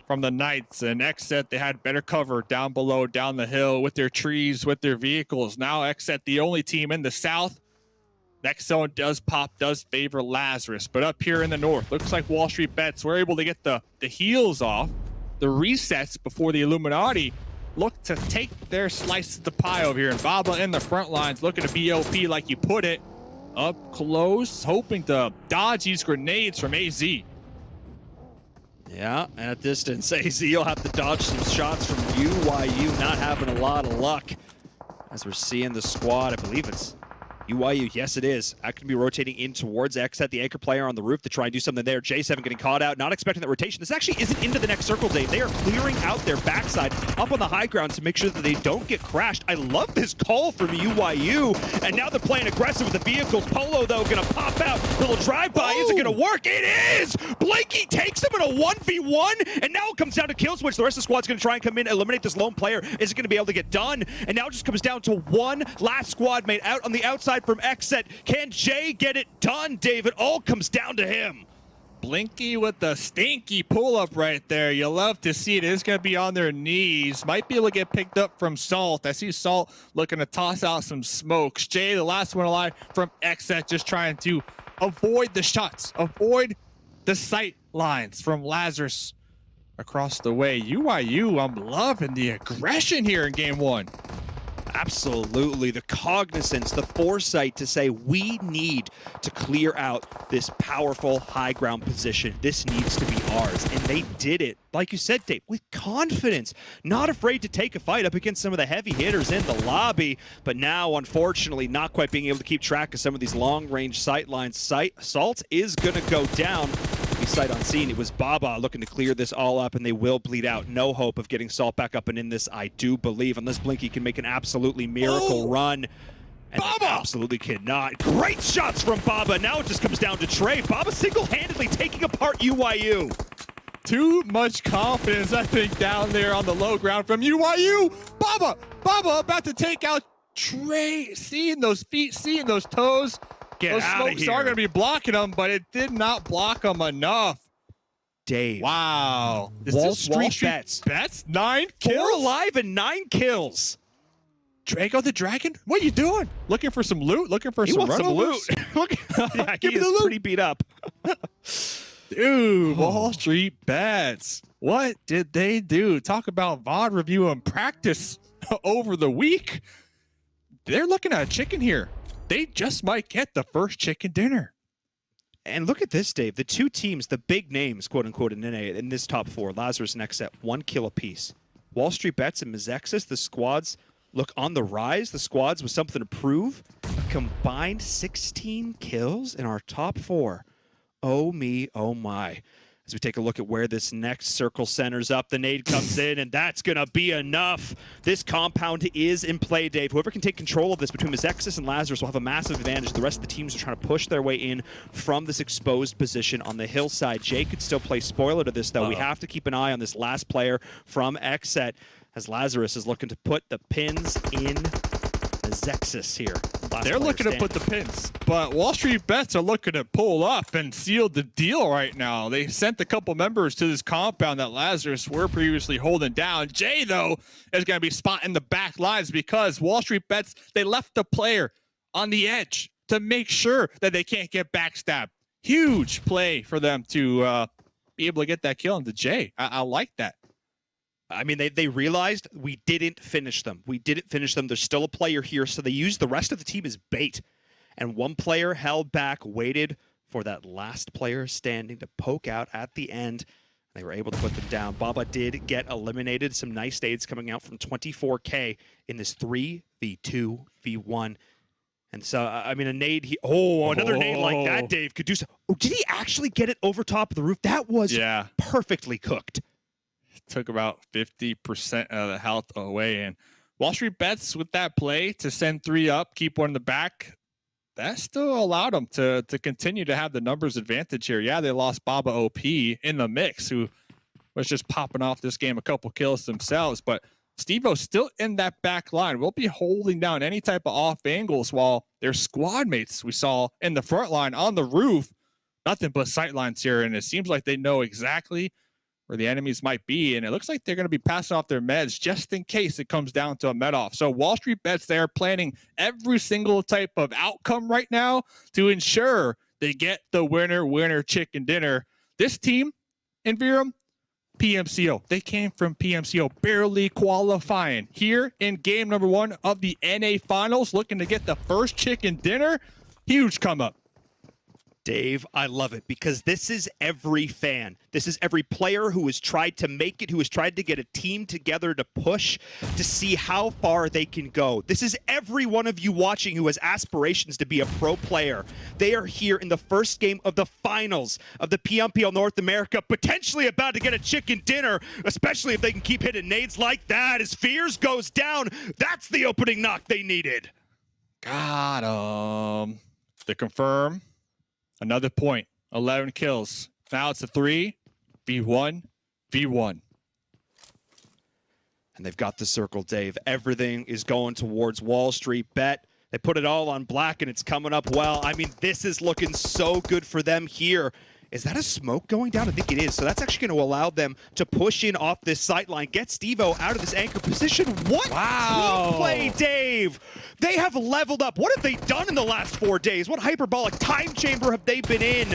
from the Knights. And XSET, they had better cover down below, down the hill with their trees, with their vehicles. Now XSET, the only team in the south. Next zone does favor Lazarus, but up here in the north, looks like WallStreetBets were able to get the heals off, the resets before the Illuminati look to take their slice of the pie over here. And Baba in the front lines looking to BOP like you put it, up close, hoping to dodge these grenades from AZ. Yeah, and at distance, AZ will have to dodge some shots from UYU, not having a lot of luck. As we're seeing the squad, I believe it's UYU, yes it is. That could be rotating in towards XSET, the anchor player on the roof to try and do something there. J7 getting caught out, not expecting that rotation. This actually isn't into the next circle, Dave. They are clearing out their backside up on the high ground to make sure that they don't get crashed. I love this call from UYU, and now they're playing aggressive with the vehicles. Polo, though, gonna pop out. Little drive-by, is it gonna work? It is! Blanky takes them in a 1v1, and now it comes down to kill switch. The rest of the squad's gonna try and come in, eliminate this lone player. Is it gonna be able to get done? And now it just comes down to one last squad mate out on the outside from XSET. Can Jay get it done, Dave? It all comes down to him. Blinky with the stinky pull-up right there. You love to see it. It's going to be on their knees. Might be able to get picked up from Salt. I see Salt looking to toss out some smokes. Jay, the last one alive from XSET, just trying to avoid the shots, avoid the sight lines from Lazarus across the way. UYU, I'm loving the aggression here in game 1. Absolutely. The cognizance, the foresight to say we need to clear out this powerful high ground position. This needs to be ours. And they did it, like you said, Dave, with confidence. Not afraid to take a fight up against some of the heavy hitters in the lobby. But now, unfortunately, not quite being able to keep track of some of these long-range sight lines. Salt is going to go down. Sight on scene. It was Baba looking to clear this all up, and they will bleed out. No hope of getting Salt back up and in this, I do believe, unless Blinky can make an absolutely miracle run. And Baba absolutely cannot. Great shots from Baba. Now it just comes down to Trey. Baba single-handedly taking apart UYU. Too much confidence, I think, down there on the low ground from UYU. Baba about to take out Trey. Seeing those feet, seeing those toes. Those smokes are going to be blocking them, but it did not block them enough. Dave. Wow. WallStreetBets. 9 kills? 4 alive and 9 kills. Drago the Dragon? What are you doing? Looking for some loot? Looking for some loot? Look, yeah, give me the loot. Pretty beat up. Dude, WallStreetBets. What did they do? Talk about VOD review and practice over the week. They're looking at a chicken here. They just might get the first chicken dinner. And look at this, Dave. The 2 teams, the big names, quote-unquote, in NA, in this top 4, Lazarus and XSET, 1 kill apiece. WallStreetBets and Mezexis, the squads look on the rise. The squads with something to prove. A combined 16 kills in our top 4. Oh me, oh my. As we take a look at where this next circle centers up, the nade comes in, and that's going to be enough. This compound is in play, Dave. Whoever can take control of this between Mezexis and Lazarus will have a massive advantage. The rest of the teams are trying to push their way in from this exposed position on the hillside. Jay could still play spoiler to this, though. We have to keep an eye on this last player from XSET as Lazarus is looking to put the pins in Mezexis here. They're looking to put the pins, but WallStreetBets are looking to pull up and seal the deal right now. They sent a couple members to this compound that Lazarus were previously holding down. Jay, though, is going to be spotting the back lines because WallStreetBets, they left the player on the edge to make sure that they can't get backstabbed. Huge play for them to be able to get that kill into Jay. I like that. I mean, they realized we didn't finish them. We didn't finish them. There's still a player here, so they used the rest of the team as bait. And one player held back, waited for that last player standing to poke out at the end. They were able to put them down. Baba did get eliminated. Some nice nades coming out from 24K in this 3v2v1. And so, I mean, a nade, another nade like that, Dave, could do so. Oh, did he actually get it over top of the roof? That was perfectly cooked. Took about 50% of the health away, and WallStreetBets with that play to send 3 up, keep 1 in the back, that still allowed them to continue to have the numbers advantage here. Yeah, they lost Baba OP in the mix, who was just popping off this game a couple kills themselves, but Steve-O's still in that back line. We'll be holding down any type of off angles while their squad mates we saw in the front line on the roof, nothing but sight lines here, and it seems like they know exactly where the enemies might be, and it looks like they're going to be passing off their meds just in case it comes down to a med off. So WallStreetBets, they are planning every single type of outcome right now to ensure they get the winner chicken dinner. This team in Virum, PMCO. They came from PMCO, barely qualifying. Here in game number 1 of the NA Finals, looking to get the first chicken dinner. Huge come up. Dave, I love it because this is every fan. This is every player who has tried to make it, who has tried to get a team together to push to see how far they can go. This is every one of you watching who has aspirations to be a pro player. They are here in the first game of the finals of the PMPL North America, potentially about to get a chicken dinner, especially if they can keep hitting nades like that. As Fears goes down, that's the opening knock they needed. Got him. To confirm. Another point, 11 kills. Now it's a 3v1v1. And they've got the circle, Dave. Everything is going towards WallStreetBet. They put it all on black, and it's coming up well. I mean, this is looking so good for them here. Is that a smoke going down? I think it is. So that's actually going to allow them to push in off this sight line, get Steve-O out of this anchor position. What team play, Dave? They have leveled up. What have they done in the last 4 days? What hyperbolic time chamber have they been in?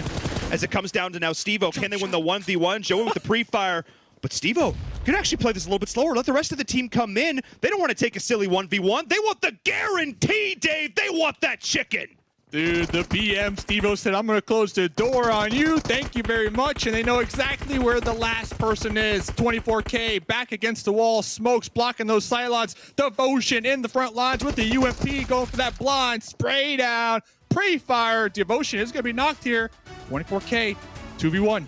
As it comes down to now Steve-O. Can they win the 1v1? Joey with the pre-fire. But Steve-O could actually play this a little bit slower. Let the rest of the team come in. They don't want to take a silly 1v1. They want the guarantee, Dave. They want that chicken. Dude, the PM, Steve-O, said, I'm going to close the door on you. Thank you very much. And they know exactly where the last person is. 24K back against the wall. Smokes blocking those sidelines. Devotion in the front lines with the UMP going for that blind. Spray down. Pre-fire. Devotion is going to be knocked here. 24K. 2v1.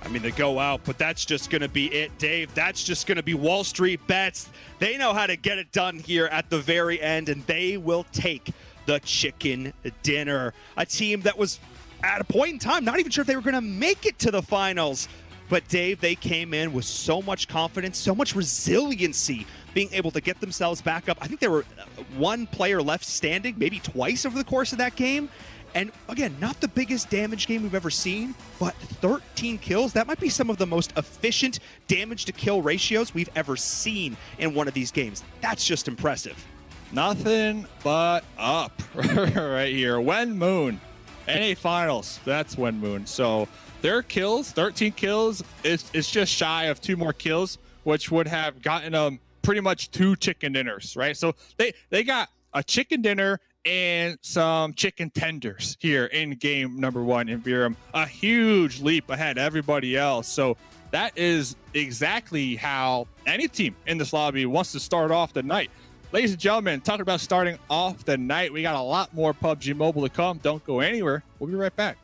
I mean, they go out, but that's just going to be it, Dave. That's just going to be WallStreetBets. They know how to get it done here at the very end, and they will take the chicken dinner. A team that was at a point in time not even sure if they were going to make it to the finals. But Dave, they came in with so much confidence, so much resiliency, being able to get themselves back up. I think there were 1 player left standing, maybe twice over the course of that game. And again, not the biggest damage game we've ever seen, but 13 kills. That might be some of the most efficient damage to kill ratios we've ever seen in one of these games. That's just impressive. Nothing but up right here. Wen Moon, NA Finals. That's Wen Moon. So their kills, 13 kills, it's just shy of 2 more kills, which would have gotten them pretty much 2 chicken dinners, right? So they got a chicken dinner and some chicken tenders here in game number 1 in Virum. A huge leap ahead of everybody else. So that is exactly how any team in this lobby wants to start off the night. Ladies and gentlemen, talking about starting off the night, we got a lot more PUBG Mobile to come. Don't go anywhere. We'll be right back.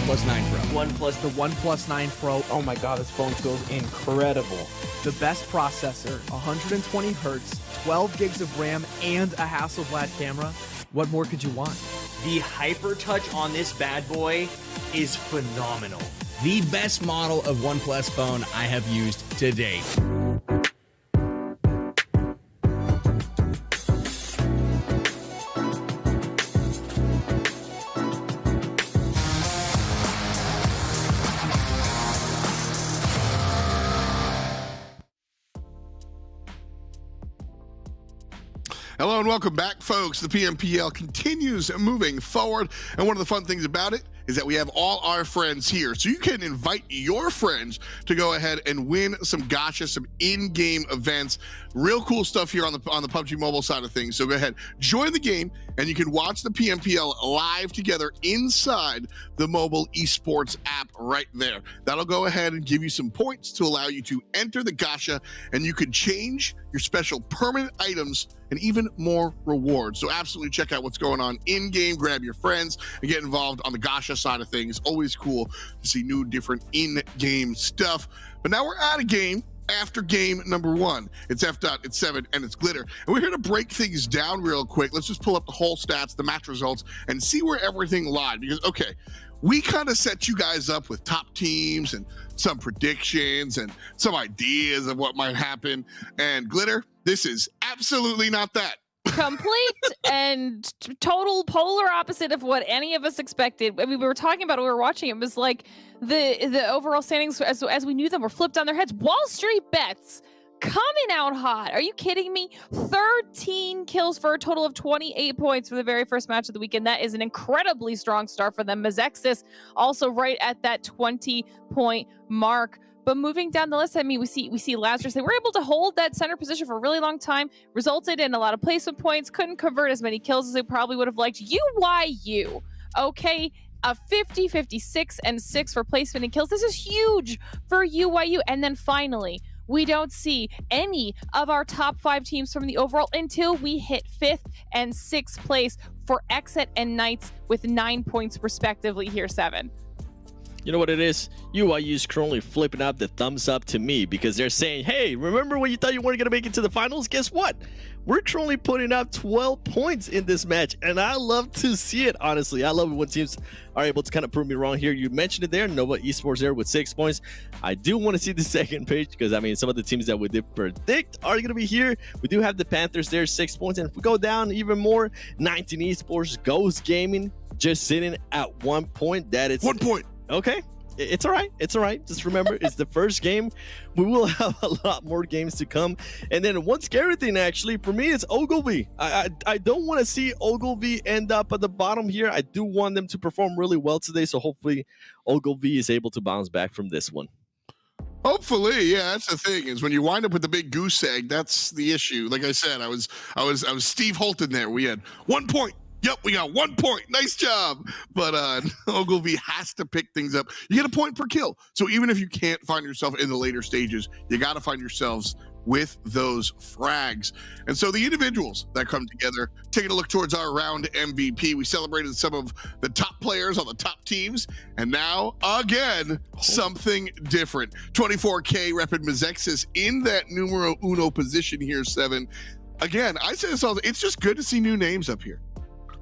OnePlus 9 Pro. The OnePlus 9 Pro. Oh my God, this phone feels incredible. The best processor, 120 hertz, 12 gigs of RAM, and a Hasselblad camera. What more could you want? The HyperTouch on this bad boy is phenomenal. The best model of OnePlus phone I have used to date. Hello and welcome back, folks. The PMPL continues moving forward, and one of the fun things about it is that we have all our friends here, so you can invite your friends to go ahead and win some gacha, some in-game events. Real cool stuff here on the PUBG Mobile side of things. So go ahead, join the game, and you can watch the PMPL live together inside the mobile esports app right there. That'll go ahead and give you some points to allow you to enter the gacha, and you could change your special permanent items and even more rewards. So absolutely check out what's going on in-game, grab your friends, and get involved on the gacha side of things. Always cool to see new, different in-game stuff. But now we're at a game after game number 1. It's F.Dot, it's 7, and it's Glitter. And we're here to break things down real quick. Let's just pull up the whole stats, the match results, and see where everything lied. Because, okay, we kind of set you guys up with top teams and some predictions and some ideas of what might happen. And Glitter, this is absolutely not that. Complete and total polar opposite of what any of us expected. I mean, we were talking about it, we were watching it. It was like the overall standings as we knew them were flipped on their heads. WallStreetBets coming out hot. Are you kidding me? 13 kills for a total of 28 points for the very first match of the weekend. That is an incredibly strong start for them. Mezexis also right at that 20-point mark. But moving down the list, I mean, we see Lazarus. They were able to hold that center position for a really long time, resulted in a lot of placement points, couldn't convert as many kills as they probably would have liked. UYU, okay, a 50, 56, and 6 for placement and kills. This is huge for UYU. And then finally, we don't see any of our top 5 teams from the overall until we hit 5th and 6th place for XSET and Knights with 9 points respectively here, 7. You know what it is? UYU is currently flipping up the thumbs up to me because they're saying, hey, remember when you thought you weren't going to make it to the finals? Guess what? We're currently putting up 12 points in this match, and I love to see it, honestly. I love it when teams are able to kind of prove me wrong here. You mentioned it there, Nova Esports there with 6 points. I do want to see the second page because, I mean, some of the teams that we did predict are going to be here. We do have the Panthers there, 6 points, and if we go down even more, 19 Esports, Ghost Gaming, just sitting at 1 point. That is 1 point. Okay, it's all right. It's all right. Just remember, it's the first game. We will have a lot more games to come. And then one scary thing, actually, for me, is Ogilvy. I don't want to see Ogilvy end up at the bottom here. I do want them to perform really well today. So hopefully Ogilvy is able to bounce back from this one. Hopefully, yeah, that's the thing, is when you wind up with the big goose egg, that's the issue. Like I said, I was Steve Holton there. We had 1 point. Yep, we got 1 point. Nice job. But Ogilvy has to pick things up. You get a point per kill. So even if you can't find yourself in the later stages, you got to find yourselves with those frags. And so the individuals that come together, taking a look towards our round MVP, we celebrated some of the top players on the top teams. And now, again, something different. 24K repping Mezexis in that numero uno position here, 7. Again, I say this all, it's just good to see new names up here.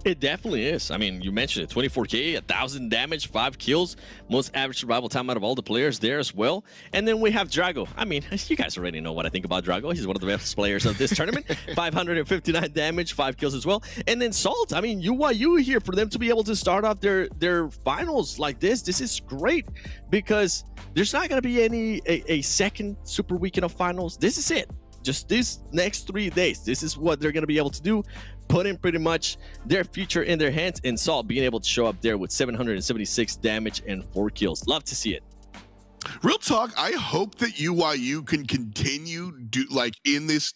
It definitely is. I mean, you mentioned it, 24K, 1,000 damage, 5 kills, most average survival time out of all the players there as well. And then we have Drago. I mean, you guys already know what I think about Drago. He's one of the best players of this tournament. 559 damage, 5 kills as well. And then Salt, I mean, UYU here, for them to be able to start off their finals like this is great because there's not going to be a second super weekend of finals. This is it. Just these next 3 days, this is what they're going to be able to do. Putting pretty much their future in their hands, and Salt being able to show up there with 776 damage and 4 kills. Love to see it. Real talk, I hope that UYU can continue in this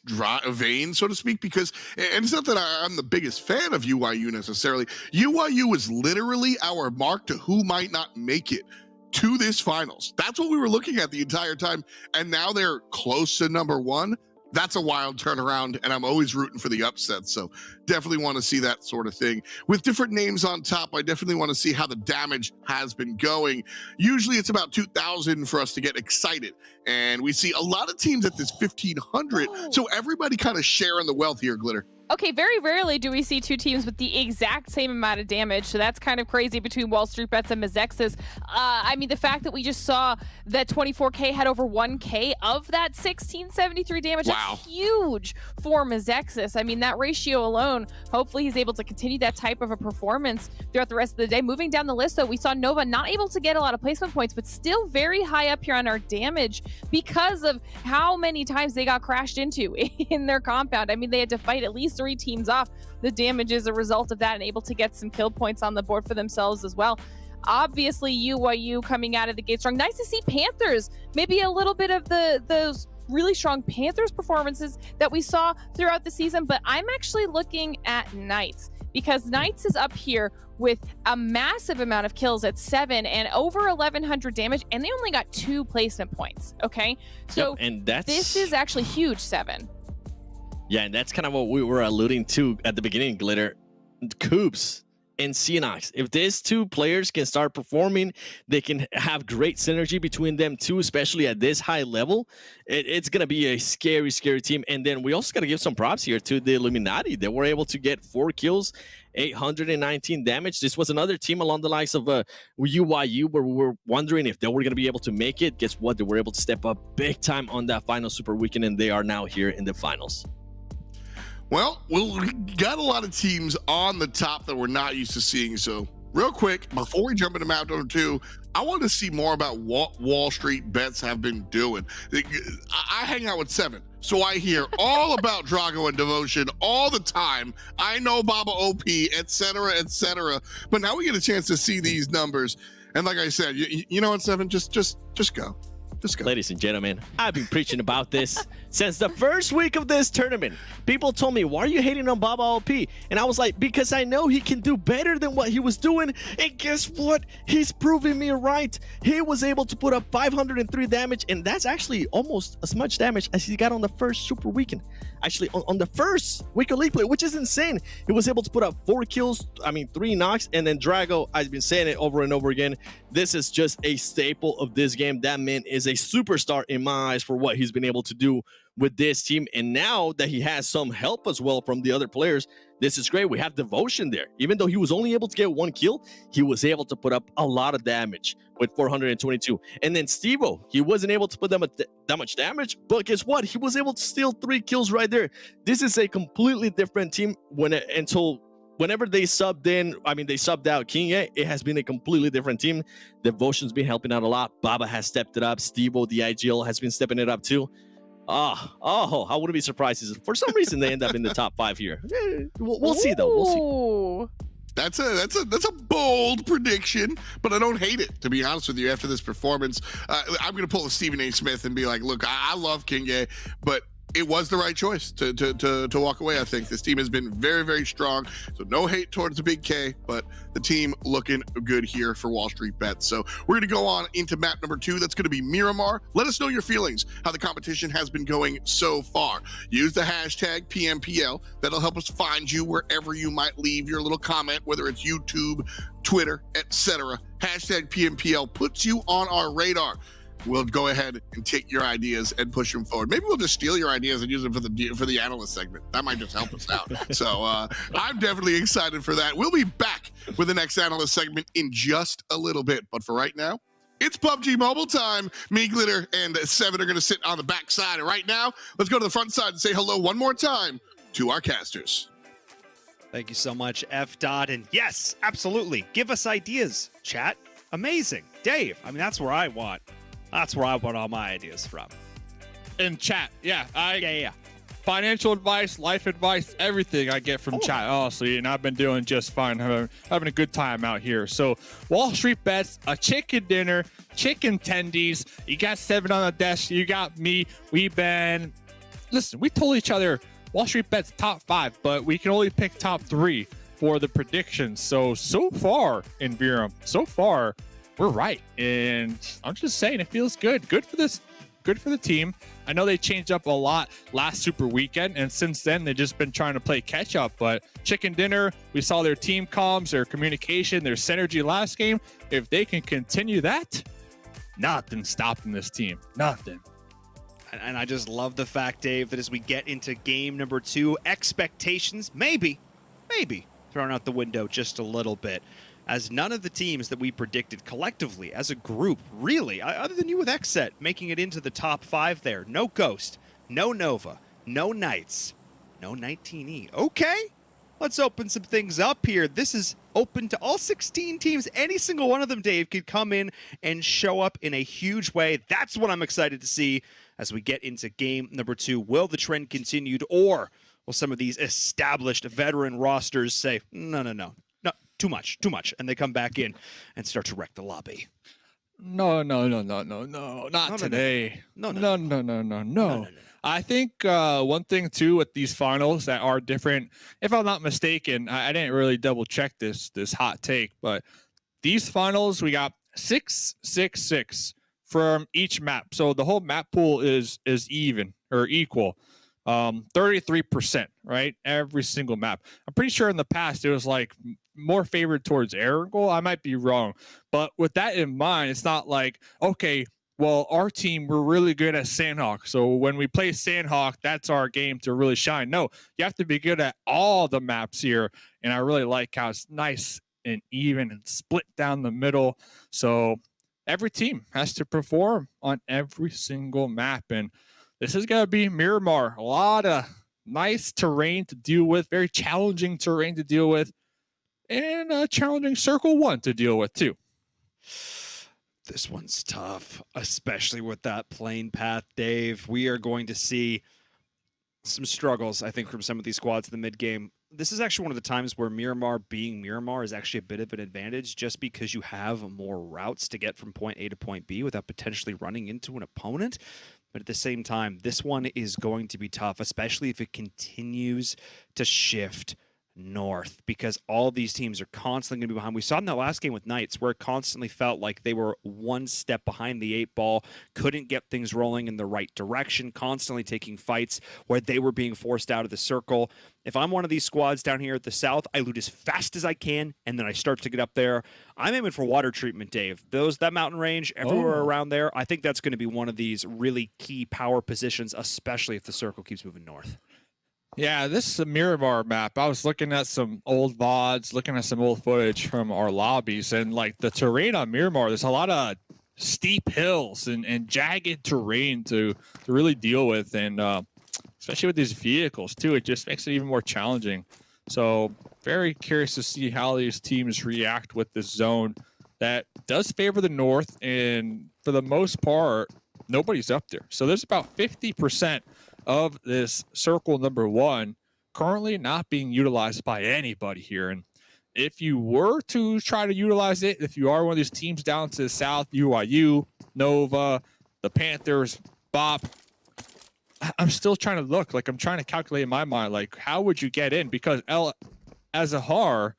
vein, so to speak, because, and it's not that I'm the biggest fan of UYU necessarily. UYU was literally our mark to who might not make it to this finals. That's what we were looking at the entire time, and now they're close to number 1. That's a wild turnaround, and I'm always rooting for the upset. So definitely want to see that sort of thing. With different names on top, I definitely want to see how the damage has been going. Usually it's about 2,000 for us to get excited. And we see a lot of teams at this 1,500. So everybody kind of sharing the wealth here, Glitter. Okay, very rarely do we see two teams with the exact same amount of damage, so that's kind of crazy between WallStreetBets and Mezexis. I mean, the fact that we just saw that 24K had over 1K of that 1673 damage, that's huge for Mezexis. I mean, that ratio alone, hopefully he's able to continue that type of a performance throughout the rest of the day. Moving down the list, though, we saw Nova not able to get a lot of placement points, but still very high up here on our damage because of how many times they got crashed into in their compound. I mean, they had to fight at least 3 teams off the damage as a result of that and able to get some kill points on the board for themselves as well. Obviously, UYU coming out of the gate strong. Nice to see Panthers, maybe a little bit of those really strong Panthers performances that we saw throughout the season, but I'm actually looking at Knights because Knights is up here with a massive amount of kills at 7 and over 1,100 damage, and they only got 2 placement points, okay? So and this is actually huge, 7. Yeah, and that's kind of what we were alluding to at the beginning, Glitter. Coops and Xenox. If these 2 players can start performing, they can have great synergy between them too, especially at this high level. It's going to be a scary, scary team. And then we also got to give some props here to the Illuminati. They were able to get 4 kills, 819 damage. This was another team along the likes of UYU where we were wondering if they were going to be able to make it. Guess what? They were able to step up big time on that final Super Weekend, and they are now here in the finals. Well, we got a lot of teams on the top that we're not used to seeing. So real quick, before we jump into map number 2, I want to see more about what WallStreetBets have been doing. I hang out with 7, so I hear all about Drago and Devotion all the time. I know Baba OP, etc., etc. But now we get a chance to see these numbers. And like I said, you know what, 7? Just go. Ladies and gentlemen, I've been preaching about this since the first week of this tournament. People told me, why are you hating on Baba OP? And I was like, because I know he can do better than what he was doing. And guess what? He's proving me right. He was able to put up 503 damage, and that's actually almost as much damage as he got on the first Super Weekend. Actually, on the first week of League Play, which is insane. He was able to put up 4 kills, 3 knocks, and then Drago, I've been saying it over and over again, this is just a staple of this game. That man is a superstar in my eyes for what he's been able to do with this team. And now that he has some help as well from the other players, this is great. We have Devotion there. Even though he was only able to get 1 kill, he was able to put up a lot of damage with 422. And then Stevo, he wasn't able to put them that much damage, but guess what? He was able to steal 3 kills right there. This is a completely different team whenever they subbed in, they subbed out King A, it has been a completely different team. Devotion's been helping out a lot. Baba has stepped it up. Stevo, the IGL, has been stepping it up too. I wouldn't be surprised if for some reason they end up in the top 5 here. We'll see though. We'll see. That's a bold prediction, but I don't hate it, to be honest with you. After this performance, I'm gonna pull a Stephen A. Smith and be like, look, I love King A, but it was the right choice to walk away. I think this team has been very, very strong. So no hate towards the big K, but the team looking good here for WallStreetBets. So we're going to go on into map number 2. That's going to be Miramar. Let us know your feelings, how the competition has been going so far. Use the hashtag PMPL. That'll help us find you wherever you might leave your little comment, whether it's YouTube, Twitter, etc. Hashtag PMPL puts you on our radar. We'll go ahead and take your ideas and push them forward. Maybe we'll just steal your ideas and use them for the analyst segment. That might just help us out. So I'm definitely excited for that. We'll be back with the next analyst segment in just a little bit. But for right now, it's PUBG Mobile time. Me, Glitter, and 7 are going to sit on the back side. And right now, let's go to the front side and say hello one more time to our casters. Thank you so much, F. And yes, absolutely. Give us ideas, chat. Amazing. Dave, that's where I want. That's where I want all my ideas from. In chat, yeah. Financial advice, life advice, everything I get from chat, honestly, and I've been doing just fine, having a good time out here. So, WallStreetBets, a chicken dinner, chicken tendies. You got 7 on the desk. You got me. We told each other WallStreetBets top 5, but we can only pick top 3 for the predictions. So far in VRAM, we're right. And I'm just saying, it feels good. Good for this good for the team. I know they changed up a lot last Super Weekend, and since then they've just been trying to play catch up. But Chicken Dinner, we saw their team comms, their communication, their synergy last game. If they can continue that, nothing stopping this team. Nothing. And I just love the fact, Dave, that as we get into game number 2, expectations maybe thrown out the window just a little bit, as none of the teams that we predicted collectively as a group, really, other than you with XSET, making it into the top 5 there. No Ghost, no Nova, no Knights, no 19E. Okay, let's open some things up here. This is open to all 16 teams. Any single one of them, Dave, could come in and show up in a huge way. That's what I'm excited to see as we get into game number 2. Will the trend continue, or will some of these established veteran rosters say, no, too much, and they come back in and start to wreck the lobby? No, not today. No. I think one thing too with these finals that are different, if I'm not mistaken, I didn't really double check this hot take, but these finals we got 6-6-6 from each map. So the whole map pool is even or equal. 33%, right? Every single map. I'm pretty sure in the past it was like more favored towards Erangel. I might be wrong, but with that in mind, it's not like, okay, well, our team, we're really good at Sanhok, so when we play Sanhok, that's our game to really shine. No, you have to be good at all the maps here, and I really like how it's nice and even and split down the middle. So every team has to perform on every single map, and this is going to be Miramar. A lot of nice terrain to deal with, very challenging terrain to deal with, and a challenging Circle 1 to deal with, too. This one's tough, especially with that plane path, Dave. We are going to see some struggles, I think, from some of these squads in the mid-game. This is actually one of the times where Miramar being Miramar is actually a bit of an advantage, just because you have more routes to get from point A to point B without potentially running into an opponent. But at the same time, this one is going to be tough, especially if it continues to shift north, because all these teams are constantly going to be behind. We saw in that last game with Knights where it constantly felt like they were one step behind the 8 ball, couldn't get things rolling in the right direction, constantly taking fights where they were being forced out of the circle. If I'm one of these squads down here at the south, I loot as fast as I can, and then I start to get up there. I'm aiming for water treatment, Dave. That mountain range, everywhere around there, I think that's going to be one of these really key power positions, especially if the circle keeps moving north. Yeah, this is a Miramar map. I was looking at some old VODs, looking at some old footage from our lobbies, and like the terrain on Miramar, there's a lot of steep hills and jagged terrain to really deal with, and especially with these vehicles too, it just makes it even more challenging. So very curious to see how these teams react with this zone that does favor the north, and for the most part, nobody's up there. So there's about 50% of this circle number 1 currently not being utilized by anybody here. And if you were to try to utilize it, if you are one of these teams down to the south, UIU, Nova, the Panthers, Bop, I'm still trying to look, like I'm trying to calculate in my mind, like how would you get in? Because El Azahar,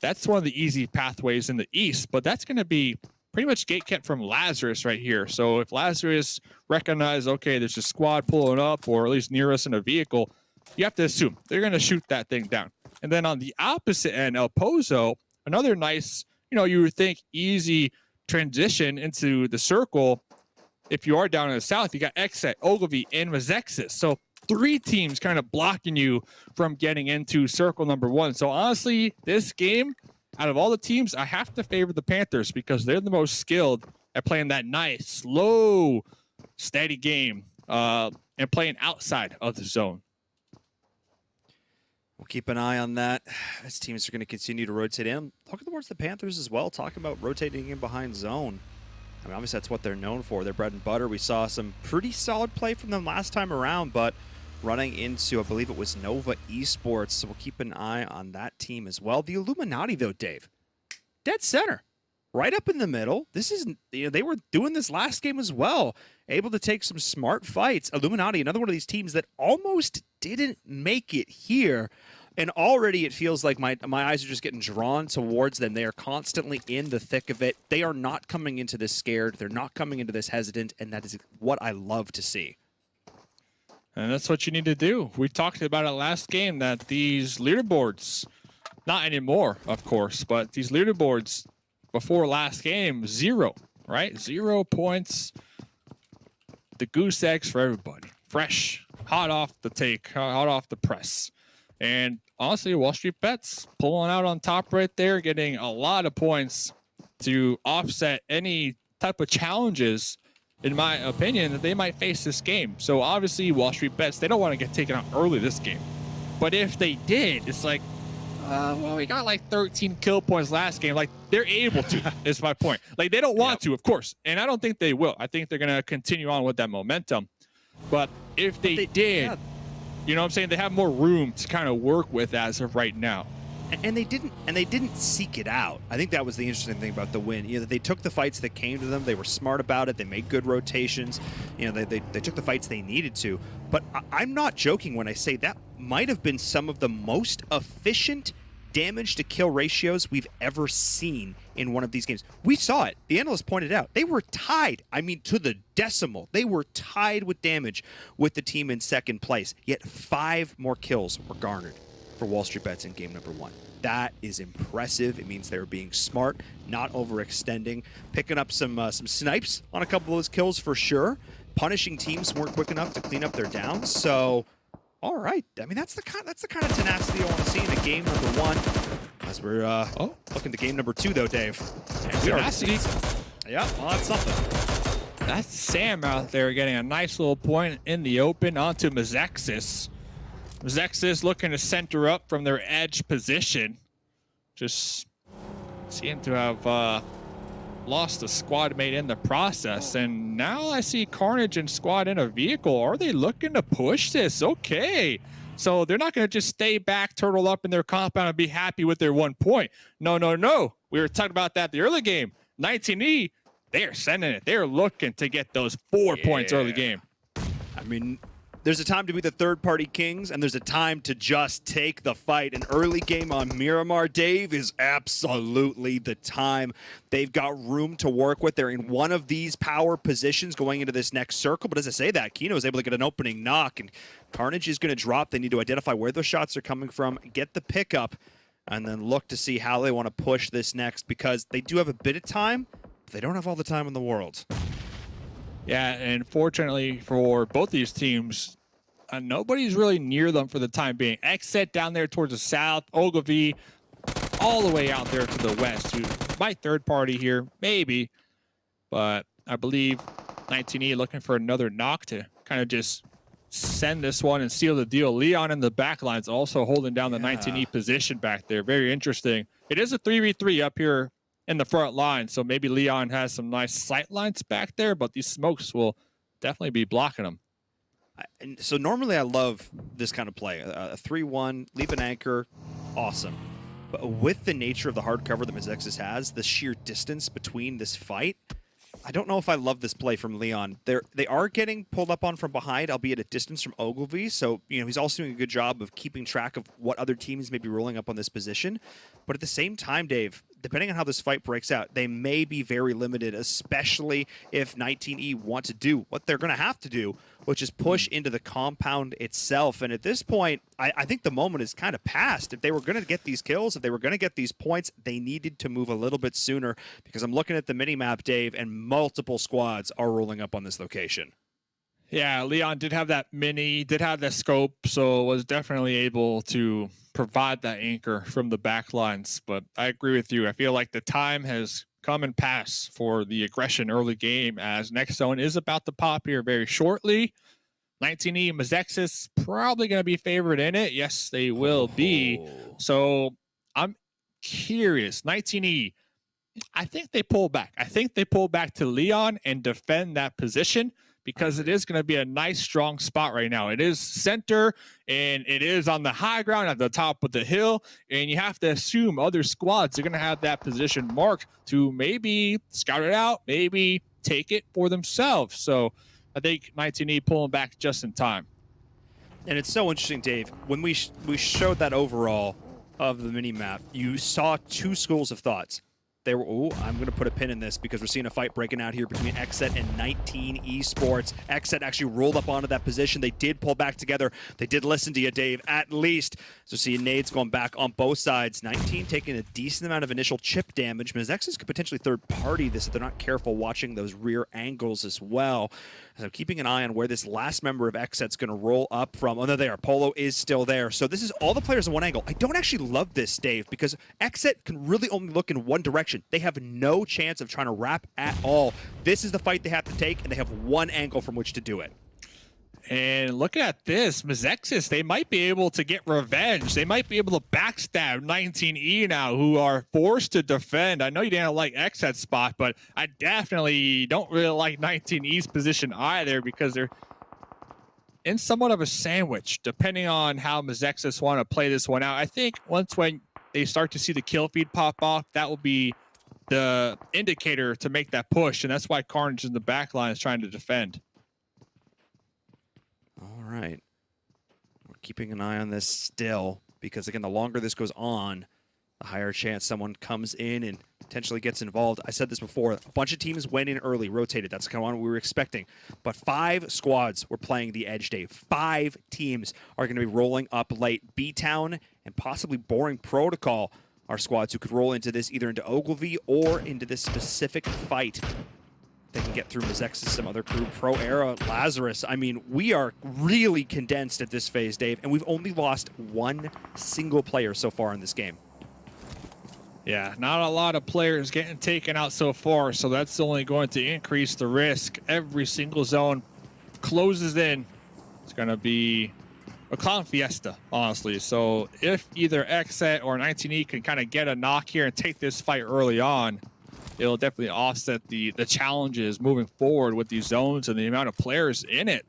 that's one of the easy pathways in the east, but that's going to be pretty much gate kept from Lazarus right here. So if Lazarus recognizes, okay, there's a squad pulling up, or at least near us in a vehicle, you have to assume they're going to shoot that thing down. And then on the opposite end, El Pozo, another nice, you would think easy transition into the circle. If you are down in the south, you got XSET, Ogilvy, and Mezexis. So 3 teams kind of blocking you from getting into circle number 1. So honestly, this game, out of all the teams, I have to favor the Panthers because they're the most skilled at playing that nice, slow, steady game and playing outside of the zone. We'll keep an eye on that as teams are going to continue to rotate in. Talking towards the Panthers as well, talking about rotating in behind zone. I mean, obviously that's what they're known for, their bread and butter. We saw some pretty solid play from them last time around, but running into, I believe it was Nova Esports, so we'll keep an eye on that team as well. The Illuminati, though, Dave, dead center, right up in the middle. This is, they were doing this last game as well, able to take some smart fights. Illuminati, another one of these teams that almost didn't make it here. And already it feels like my eyes are just getting drawn towards them. They are constantly in the thick of it. They are not coming into this scared. They're not coming into this hesitant, and that is what I love to see. And that's what you need to do. We talked about it last game that these leaderboards, not anymore, of course, but these leaderboards before last game, 0, right? 0 points. The goose eggs for everybody. Fresh, hot off the take, hot off the press. And honestly, WallStreetBets pulling out on top right there, getting a lot of points to offset any type of challenges, in my opinion, that they might face this game. So obviously, WallStreetBets, they don't want to get taken out early this game. But if they did, it's like, well, we got like 13 kill points last game. Like, they're able to, is my point. Like, they don't want to, of course. And I don't think they will. I think they're going to continue on with that momentum. But if they did, you know what I'm saying? They have more room to kind of work with as of right now. And they didn't seek it out. I think that was the interesting thing about the win. You know, they took the fights that came to them. They were smart about it. They made good rotations. You know, they took the fights they needed to. But I'm not joking when I say that might have been some of the most efficient damage to kill ratios we've ever seen in one of these games. We saw it. The analyst pointed out. They were tied. I mean, to the decimal. They were tied with damage with the team in second place. Yet 5 more kills were garnered for WallStreetBets in game number 1. That is impressive. It means they're being smart, not overextending, picking up some snipes on a couple of those kills for sure. Punishing teams weren't quick enough to clean up their downs. So, all right. I mean, that's the kind of tenacity I want to see in a game number 1. As we're looking to game number 2, though, Dave. And Tenacity. Yeah, well, that's something. That's Sam out there getting a nice little point in the open onto Mezexis. Mezexis looking to center up from their edge position. Just seem to have lost a squad mate in the process. And now I see Carnage and squad in a vehicle. Are they looking to push this? Okay. So they're not going to just stay back, turtle up in their compound and be happy with their 1 point. No, no, no. We were talking about that the early game. 19E, they're sending it. They're looking to get those 4 points early game. I mean, there's a time to be the third-party kings, and there's a time to just take the fight. An early game on Miramar, Dave, is absolutely the time. They've got room to work with. They're in one of these power positions going into this next circle. But as I say that, Kino is able to get an opening knock, and Carnage is going to drop. They need to identify where those shots are coming from, get the pickup, and then look to see how they want to push this next, because they do have a bit of time, but they don't have all the time in the world. Yeah, and fortunately for both these teams, nobody's really near them for the time being. XSET down there towards the south, Ogilvy all the way out there to the west. Who might third party here, maybe, but I believe 19E looking for another knock to kind of just send this one and seal the deal. Leon in the back lines also holding down the 19E position back there. Very interesting. It is a 3v3 up here in the front line, so maybe Leon has some nice sight lines back there, but these smokes will definitely be blocking them. And so normally I love this kind of play. A 3-1, leave an anchor, awesome. But with the nature of the hard cover that Mezexis has, the sheer distance between this fight, I don't know if I love this play from Leon. They are getting pulled up on from behind, albeit at distance from Ogilvy, so he's also doing a good job of keeping track of what other teams may be rolling up on this position. But at the same time, Dave, depending on how this fight breaks out, they may be very limited, especially if 19E want to do what they're going to have to do, which is push into the compound itself. And at this point, I think the moment is kind of past. If they were going to get these kills, if they were going to get these points, they needed to move a little bit sooner, because I'm looking at the mini-map, Dave, and multiple squads are rolling up on this location. Yeah, Leon did have that did have that scope, so was definitely able to provide that anchor from the back lines. But I agree with you. I feel like the time has come and passed for the aggression early game, as next zone is about to pop here very shortly. 19E Mezexis probably going to be favored in it. Yes, they will be. So I'm curious. 19E, I think they pull back. I think they pull back to Leon and defend that position, because it is going to be a nice, strong spot right now. It is center, and it is on the high ground at the top of the hill, and you have to assume other squads are going to have that position marked to maybe scout it out, maybe take it for themselves. So I think 19E pulling back just in time. And it's so interesting, Dave. When we showed that overall of the mini map, you saw two schools of thoughts. They were, ooh, I'm going to put a pin in this because we're seeing a fight breaking out here between XSET and 19 Esports. XSET actually rolled up onto that position. They did pull back together. They did listen to you, Dave, at least. So seeing nades going back on both sides. 19 taking a decent amount of initial chip damage. Mezexis could potentially third party this if they're not careful watching those rear angles as well. So keeping an eye on where this last member of XSET's going to roll up from. Oh, no, there. Polo is still there. So this is all the players in one angle. I don't actually love this, Dave, because XSET can really only look in one direction. They have no chance of trying to wrap at all. This is the fight they have to take, and they have one angle from which to do it. And look at this, Mezexis, they might be able to get revenge. They might be able to backstab 19E now, who are forced to defend. I know you didn't like XSET's spot, but I definitely don't really like 19E's position either because they're in somewhat of a sandwich, depending on how Mezexis want to play this one out. I think when they start to see the kill feed pop off, that will be the indicator to make that push, and that's why Carnage in the back line is trying to defend. All right. We're keeping an eye on this still because, again, the longer this goes on, the higher chance someone comes in and potentially gets involved. I said this before. A bunch of teams went in early, rotated. That's kind of what we were expecting. But 5 squads were playing the Edge Day. 5 teams are going to be rolling up late. BTOWN and possibly Boring Protocol are squads who could roll into this, either into Ogilvy or into this specific fight. They can get through Mezexis, some other crew, Pro Era, Lazarus. I mean, we are really condensed at this phase, Dave, and we've only lost one single player so far in this game. Yeah, not a lot of players getting taken out so far, so that's only going to increase the risk. Every single zone closes in. It's going to be a clown fiesta, honestly. So if either XSET or 19E can kind of get a knock here and take this fight early on, it'll definitely offset the challenges moving forward with these zones and the amount of players in it.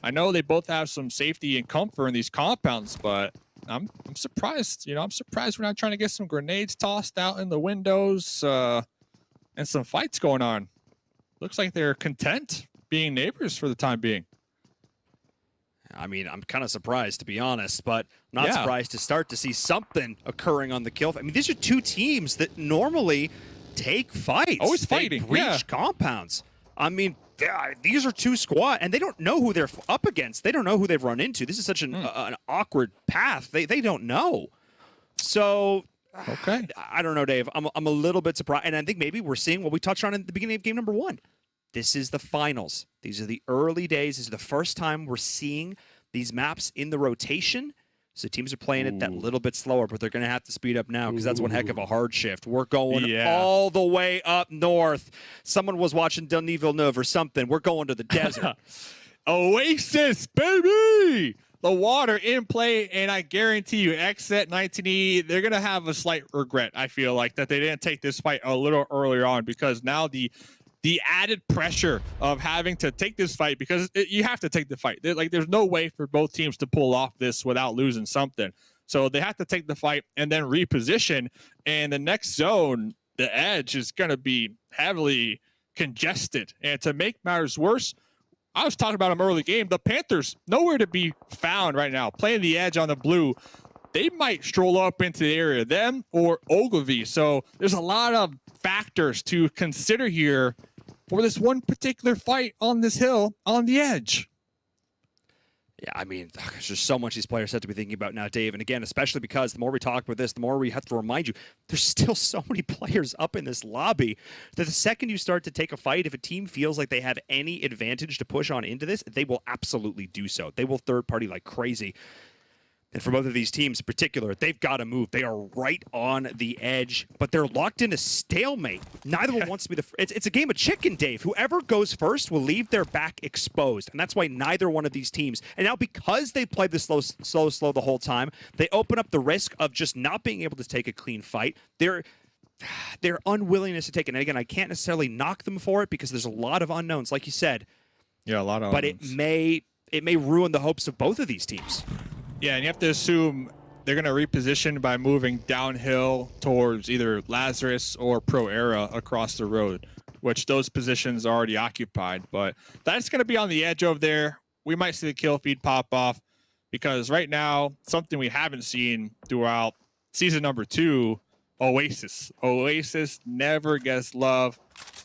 I know they both have some safety and comfort in these compounds, but I'm surprised. You know, I'm surprised we're not trying to get some grenades tossed out in the windows and some fights going on. Looks like they're content being neighbors for the time being. I mean, I'm kind of surprised, to be honest, but not surprised to start to see something occurring on the kill. I mean, these are two teams that normally take fights. Always fighting. They breach compounds. I mean, these are two squads, and they don't know who they're up against. They don't know who they've run into. This is such an awkward path. They don't know. So, okay. I don't know, Dave. I'm a little bit surprised, and I think maybe we're seeing what we touched on in the beginning of game number 1. This is the finals. These are the early days. This is the first time we're seeing these maps in the rotation. So teams are playing it that little bit slower, but they're going to have to speed up now because that's one heck of a hard shift. We're going all the way up north. Someone was watching Denis Villeneuve or something. We're going to the desert. Oasis, baby! The water in play, and I guarantee you, XSET 19E, they're going to have a slight regret, I feel like, that they didn't take this fight a little earlier on because now the added pressure of having to take this fight, because you have to take the fight. There's no way for both teams to pull off this without losing something. So they have to take the fight and then reposition. And the next zone, the edge, is going to be heavily congested. And to make matters worse, I was talking about them early game. The Panthers, nowhere to be found right now, playing the edge on the blue. They might stroll up into the area, them or Ogilvy. So there's a lot of factors to consider here for this one particular fight on this hill on the edge. Yeah, I mean, there's just so much these players have to be thinking about now, Dave. And again, especially because the more we talk about this, the more we have to remind you, there's still so many players up in this lobby that the second you start to take a fight, if a team feels like they have any advantage to push on into this, they will absolutely do so. They will third party like crazy. And for both of these teams in particular, they've got to move. They are right on the edge, but they're locked in a stalemate. Neither one wants to be the... It's a game of chicken, Dave. Whoever goes first will leave their back exposed, and that's why neither one of these teams... And now because they played this slow the whole time, they open up the risk of just not being able to take a clean fight. Their unwillingness to take it. And again, I can't necessarily knock them for it because there's a lot of unknowns, like you said. Yeah, a lot of But unknowns. it may ruin the hopes of both of these teams. Yeah, and you have to assume they're going to reposition by moving downhill towards either Lazarus or Pro Era across the road, which those positions are already occupied. But that's going to be on the edge over there. We might see the kill feed pop off. because right now, something we haven't seen throughout season number 2, Oasis. Oasis never gets love.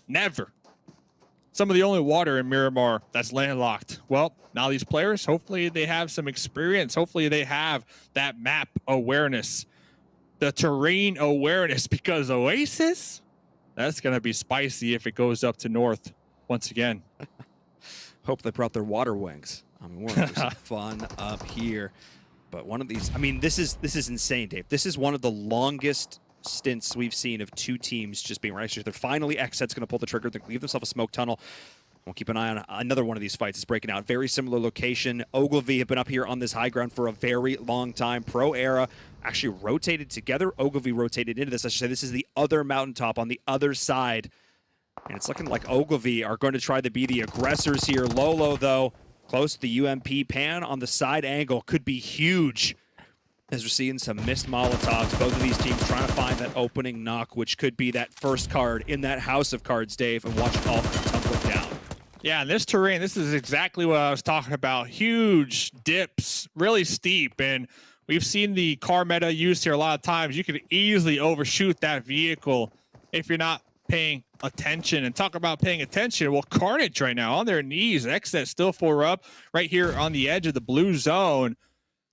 Never. Some of the only water in Miramar that's landlocked. Well, now these players, hopefully they have some experience. Hopefully they have that map awareness, the terrain awareness, because Oasis, that's going to be spicy if it goes up to north once again. Hope they brought their water wings. I mean, we're having some fun up here. But one of these, I mean, this is insane, Dave. This is one of the longest stints we've seen of 2 teams just being right here. They're finally, XSET's going to pull the trigger. They're going to give themselves a smoke tunnel. We'll keep an eye on another one of these fights. It's breaking out. Very similar location. Ogilvy have been up here on this high ground for a very long time. Pro Era actually rotated together. Ogilvy rotated into this. I should say this is the other mountaintop on the other side. And it's looking like Ogilvy are going to try to be the aggressors here. Lolo, though, close to the UMP. Pan on the side angle could be huge, as we're seeing some missed Molotovs. Both of these teams trying to find that opening knock, which could be that first card in that house of cards, Dave, and watch it all tumble down. Yeah, this terrain, this is exactly what I was talking about. Huge dips, really steep, and we've seen the car meta used here a lot of times. You could easily overshoot that vehicle if you're not paying attention. And talk about paying attention. Well, Carnage right now on their knees. XSET still 4 up right here on the edge of the blue zone.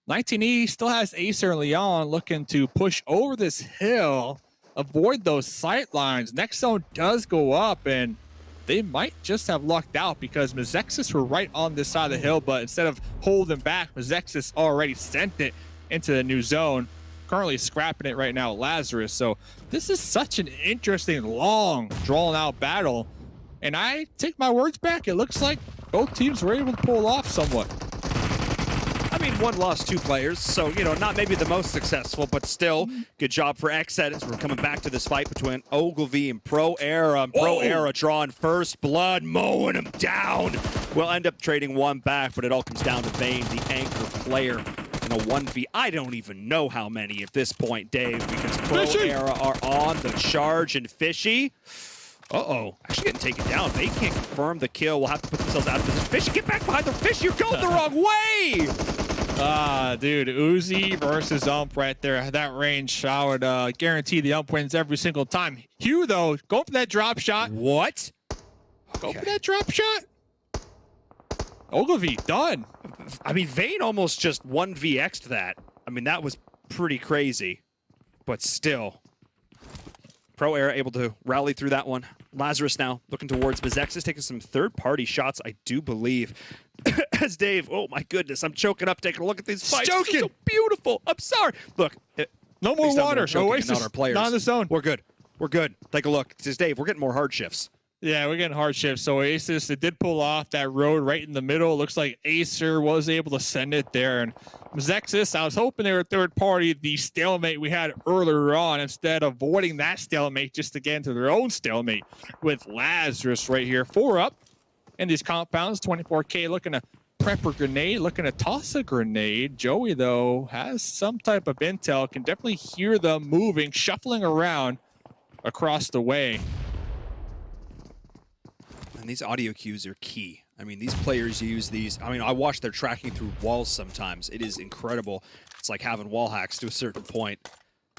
19E still has Acer and Leon looking to push over this hill, avoid those sight lines. Next zone does go up, and they might just have lucked out because Mezexis were right on this side of the hill, but instead of holding back, Mezexis already sent it into the new zone. Currently scrapping it right now, Lazarus. So this is such an interesting, long, drawn-out battle. And I take my words back. It looks like both teams were able to pull off somewhat. I mean, one lost 2 players, so, you know, not maybe the most successful, but still, good job for XSET as we're coming back to this fight between Ogilvy and Pro Era. Pro Era drawing first blood, mowing him down. We'll end up trading 1 back, but it all comes down to Vayne, the anchor player, in a 1v. I don't even know how many at this point, Dave, because Pro Era are on the charge, and Fishy, actually getting taken down. They can't confirm the kill. We'll have to put themselves out of position. Fishy, get back behind the Fish. You're going the wrong way. Dude, Uzi versus Ump right there. That range, I would guarantee the Ump wins every single time. Hugh, though, go for that drop shot. What? Go for that drop shot. Ogilvy, done. I mean, Vayne almost just 1vx'd that. I mean, that was pretty crazy. But still, Pro Era able to rally through that one. Lazarus now looking towards Mezexis, taking some third-party shots, I do believe. As Dave, oh my goodness, I'm choking up taking a look at these fights. Choking. So beautiful. I'm sorry. Look, no more water. Oasis, not our players. Not in the zone. We're good. We're good. Take a look. Says Dave, we're getting more hard shifts. Yeah, we're getting hard shifts. So Oasis, it did pull off that road right in the middle. It looks like Acer was able to send it there. And Mezexis, I was hoping they were third party, the stalemate we had earlier on, instead of avoiding that stalemate just to get into their own stalemate with Lazarus right here. 4 up in these compounds. 24K looking to prep a grenade, looking to toss a grenade. Joey, though, has some type of intel, can definitely hear them moving, shuffling around across the way. And these audio cues are key. I mean, these players use these. I mean, I watch their tracking through walls sometimes. It is incredible. It's like having wall hacks to a certain point.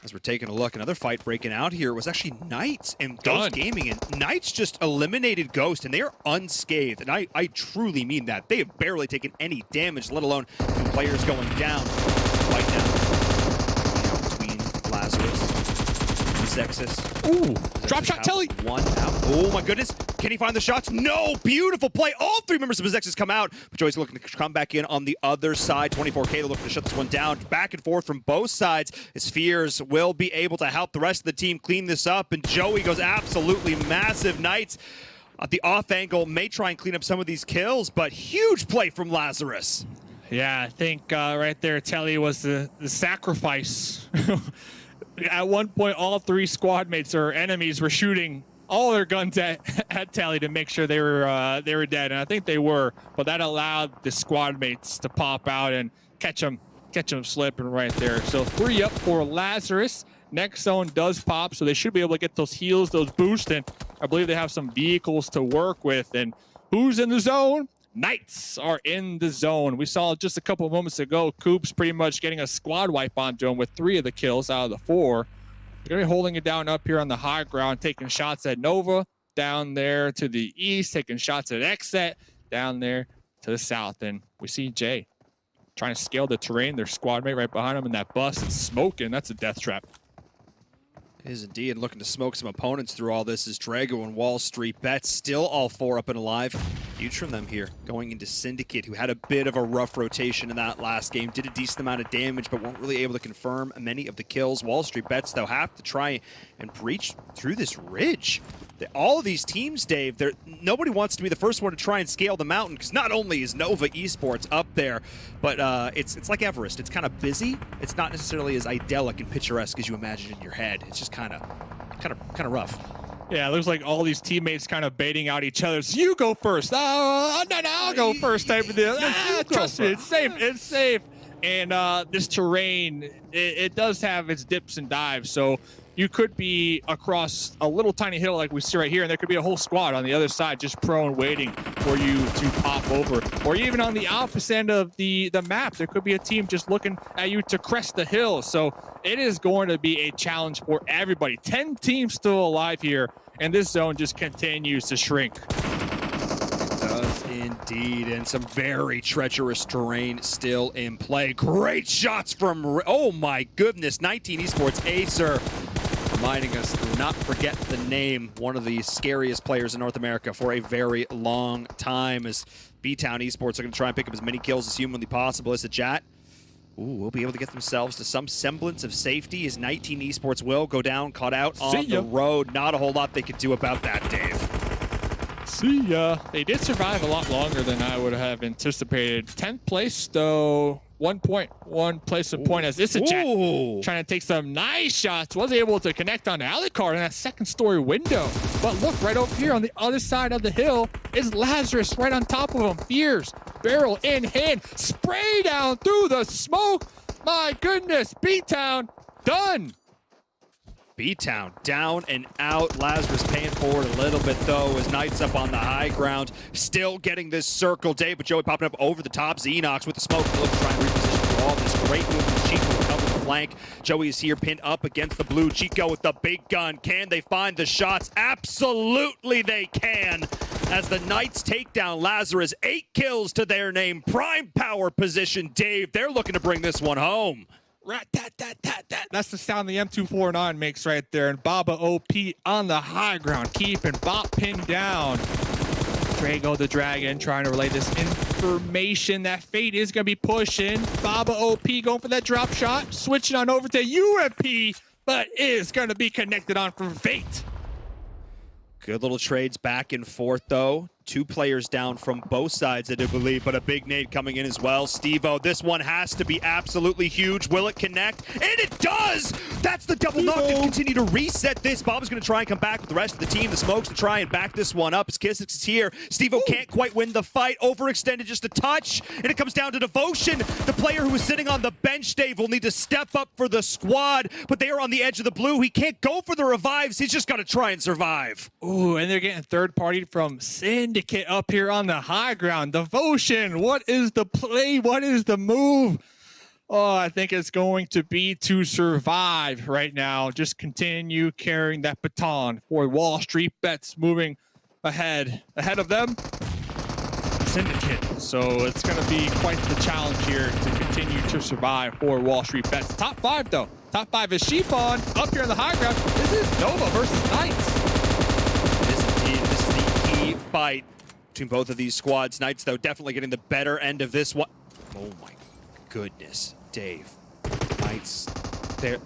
As we're taking a look, another fight breaking out here was actually Knights and Ghost Gaming. And Knights just eliminated Ghost, and they are unscathed. And I truly mean that. They have barely taken any damage, let alone players going down right now. Between Lazarus, Mezexis. Ooh, drop shot, Telly. 1 out. Oh my goodness. Can he find the shots? No! Beautiful play. All 3 members of Mezexis come out. But Joey's looking to come back in on the other side. 24K, they're looking to shut this one down. Back and forth from both sides. His Fears will be able to help the rest of the team clean this up. And Joey goes absolutely massive. Knights at the off angle may try and clean up some of these kills, but huge play from Lazarus. Yeah, I think right there, Telly was the sacrifice. At one point, all 3 squad mates or enemies were shooting all their guns at Telly to make sure they were dead, and I think they were. But that allowed the squad mates to pop out and catch them slipping right there. So 3 up for Lazarus. Next zone does pop, so they should be able to get those heals, those boosts, and I believe they have some vehicles to work with. And who's in the zone? Knights are in the zone. We saw just a couple of moments ago, Coops pretty much getting a squad wipe onto him with 3 of the kills out of the 4. They're going to be holding it down up here on the high ground, taking shots at Nova, down there to the east, taking shots at XSET, down there to the south. And we see Jay trying to scale the terrain. Their squad mate right behind him in that bus is smoking. That's a death trap. It is indeed looking to smoke some opponents through all this. Is Drago and WallStreetBets still all 4 up and alive. Huge from them here, going into Syndicate, who had a bit of a rough rotation in that last game. Did a decent amount of damage, but weren't really able to confirm many of the kills. WallStreetBets, though, have to try and breach through this ridge. All of these teams, Dave, nobody wants to be the first one to try and scale the mountain, because not only is Nova Esports up there, but it's like Everest. It's kind of busy. It's not necessarily as idyllic and picturesque as you imagine in your head. It's just kind of rough. Yeah, it looks like all these teammates kind of baiting out each other. So you go first. Oh, no, I'll go first type of deal. Trust me, it's safe. It's safe. And this terrain, it does have its dips and dives. So you could be across a little tiny hill like we see right here, and there could be a whole squad on the other side just prone waiting for you to pop over. Or even on the opposite end of the map, there could be a team just looking at you to crest the hill. So it is going to be a challenge for everybody. 10 teams still alive here, and this zone just continues to shrink. Does indeed, and some very treacherous terrain still in play. Great shots from, oh my goodness, 19 Esports Acer, reminding us to not forget the name, one of the scariest players in North America for a very long time, as BTOWN Esports are going to try and pick up as many kills as humanly possible. As a Jat will be able to get themselves to some semblance of safety, as 19 Esports will go down, caught out on the road. Not a whole lot they could do about that, Dave. See ya. They did survive a lot longer than I would have anticipated. 10th place, though. 1 point. 1 place of point as Isachat trying to take some nice shots. Was able to connect on Alucard in that second-story window. But look, right over here on the other side of the hill is Lazarus right on top of him. Fierce, barrel in hand, spray down through the smoke. My goodness, BTOWN done. BTOWN down and out. Lazarus paying forward a little bit, though, as Knights up on the high ground. Still getting this circle, Dave, but Joey popping up over the top. Xenox with the smoke. Look, trying to reposition through all this great movement. Chico will cover the flank. Joey is here pinned up against the blue. Chico with the big gun. Can they find the shots? Absolutely they can. As the Knights take down Lazarus, 8 kills to their name. Prime power position, Dave. They're looking to bring this one home. That's the sound the M249 makes right there. And Baba OP on the high ground, keeping Bop pinned down. Drago the Dragon trying to relay this information that Fate is going to be pushing. Baba OP going for that drop shot, switching on over to UMP, but is going to be connected on from Fate. Good little trades back and forth, though. 2 players down from both sides, I do believe, but a big nade coming in as well. Steve-O, this one has to be absolutely huge. Will it connect? And it does! That's the double knock to continue to reset this. Bob is going to try and come back with the rest of the team. The Smokes to try and back this one up as Kissix is here. Steve-O can't quite win the fight. Overextended just a touch, and it comes down to Devotion. The player who is sitting on the bench, Dave, will need to step up for the squad, but they are on the edge of the blue. He can't go for the revives. He's just got to try and survive. Ooh, and they're getting third-party from Syndicate up here on the high ground. Devotion, what is the play? What is the move? Oh, I think it's going to be to survive right now. Just continue carrying that baton for WallStreetBets, moving ahead of them. Syndicate. So it's going to be quite the challenge here to continue to survive for WallStreetBets. Top 5, though. Top 5 is Chiffon up here on the high ground. This is Nova versus Knights. This is the key fight between both of these squads. Knights, though, definitely getting the better end of this one. Oh my goodness, Dave. Knights,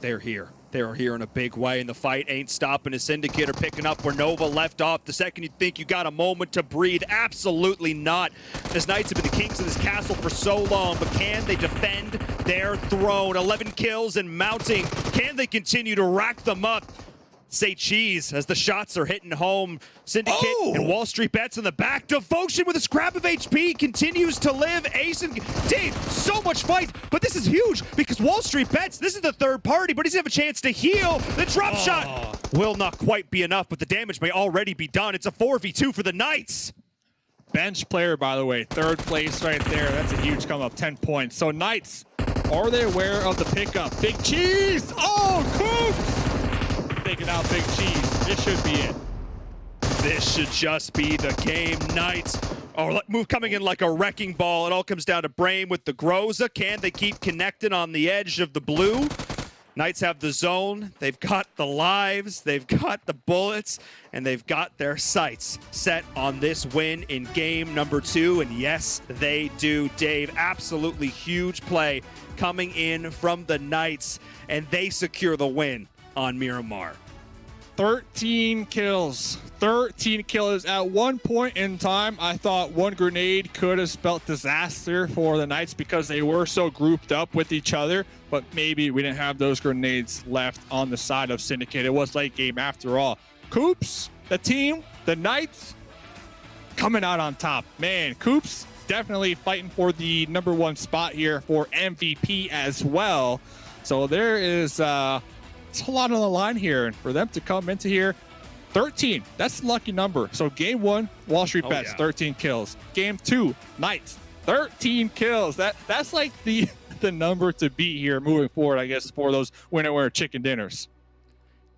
they're here. They're here in a big way, and the fight ain't stopping. A Syndicate are picking up where Nova left off. The second you think you got a moment to breathe, absolutely not. As Knights have been the kings of this castle for so long, but can they defend their throne? 11 kills and mounting. Can they continue to rack them up? Say cheese as the shots are hitting home. Syndicate and WallStreetBets in the back. Devotion with a scrap of HP continues to live. Ace and Dave, so much fight, but this is huge because WallStreetBets, this is the third party, but he's gonna have a chance to heal. The drop shot will not quite be enough, but the damage may already be done. It's a 4v2 for the Knights. bench player, by the way. 3rd place right there. That's a huge come up, 10 points. So Knights, are they aware of the pickup? Big Cheese! Oh, Coops! Taking out Big Cheese. This should be it. This should just be the game. Knights are move coming in like a wrecking ball. It all comes down to Brain with the Groza. Can they keep connected on the edge of the blue? Knights have the zone, they've got the lives, they've got the bullets, and they've got their sights set on this win in game number 2. And yes, they do, Dave. Absolutely huge play coming in from the Knights, and they secure the win on Miramar. 13 kills. 13 kills. At one point in time, I thought one grenade could have spelled disaster for the Knights because they were so grouped up with each other, but maybe we didn't have those grenades left on the side of Syndicate. It was late game after all. Coops, the team, the Knights, coming out on top. Man, Coops definitely fighting for the #1 spot here for MVP as well. So there is it's a lot on the line here, and for them to come into here, 13, that's a lucky number. So game 1, WallStreetBets, 13 kills. Game 2, Knights, 13 kills. That's like the number to beat here moving forward, I guess, for those winner chicken dinners.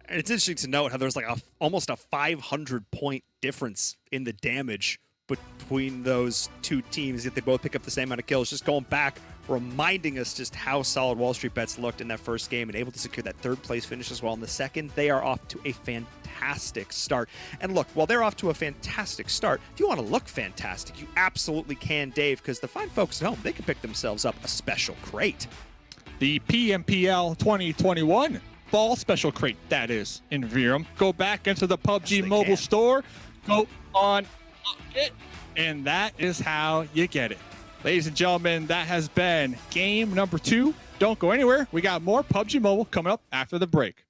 And it's interesting to note how there's like almost a 500-point difference in the damage between those two teams, yet they both pick up the same amount of kills. Just going back, reminding us just how solid WallStreetBets looked in that first game and able to secure that 3rd place finish as well in the second. They are off to a fantastic start. And look, while they're off to a fantastic start, if you want to look fantastic, you absolutely can, Dave, because the fine folks at home, they can pick themselves up a special crate. The PMPL 2021 Fall Special Crate, that is, in Virum. Go back into the PUBG Mobile store, go on it, and that is how you get it. Ladies and gentlemen, that has been game number 2. Don't go anywhere. We got more PUBG Mobile coming up after the break.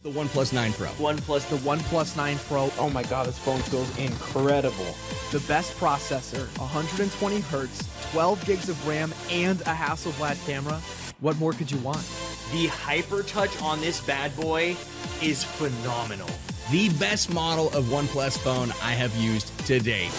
The OnePlus 9 Pro. The OnePlus 9 Pro. Oh my god, this phone feels incredible. The best processor, 120 hertz, 12 gigs of RAM, and a Hasselblad camera. What more could you want? The hyper touch on this bad boy is phenomenal. The best model of OnePlus phone I have used to date.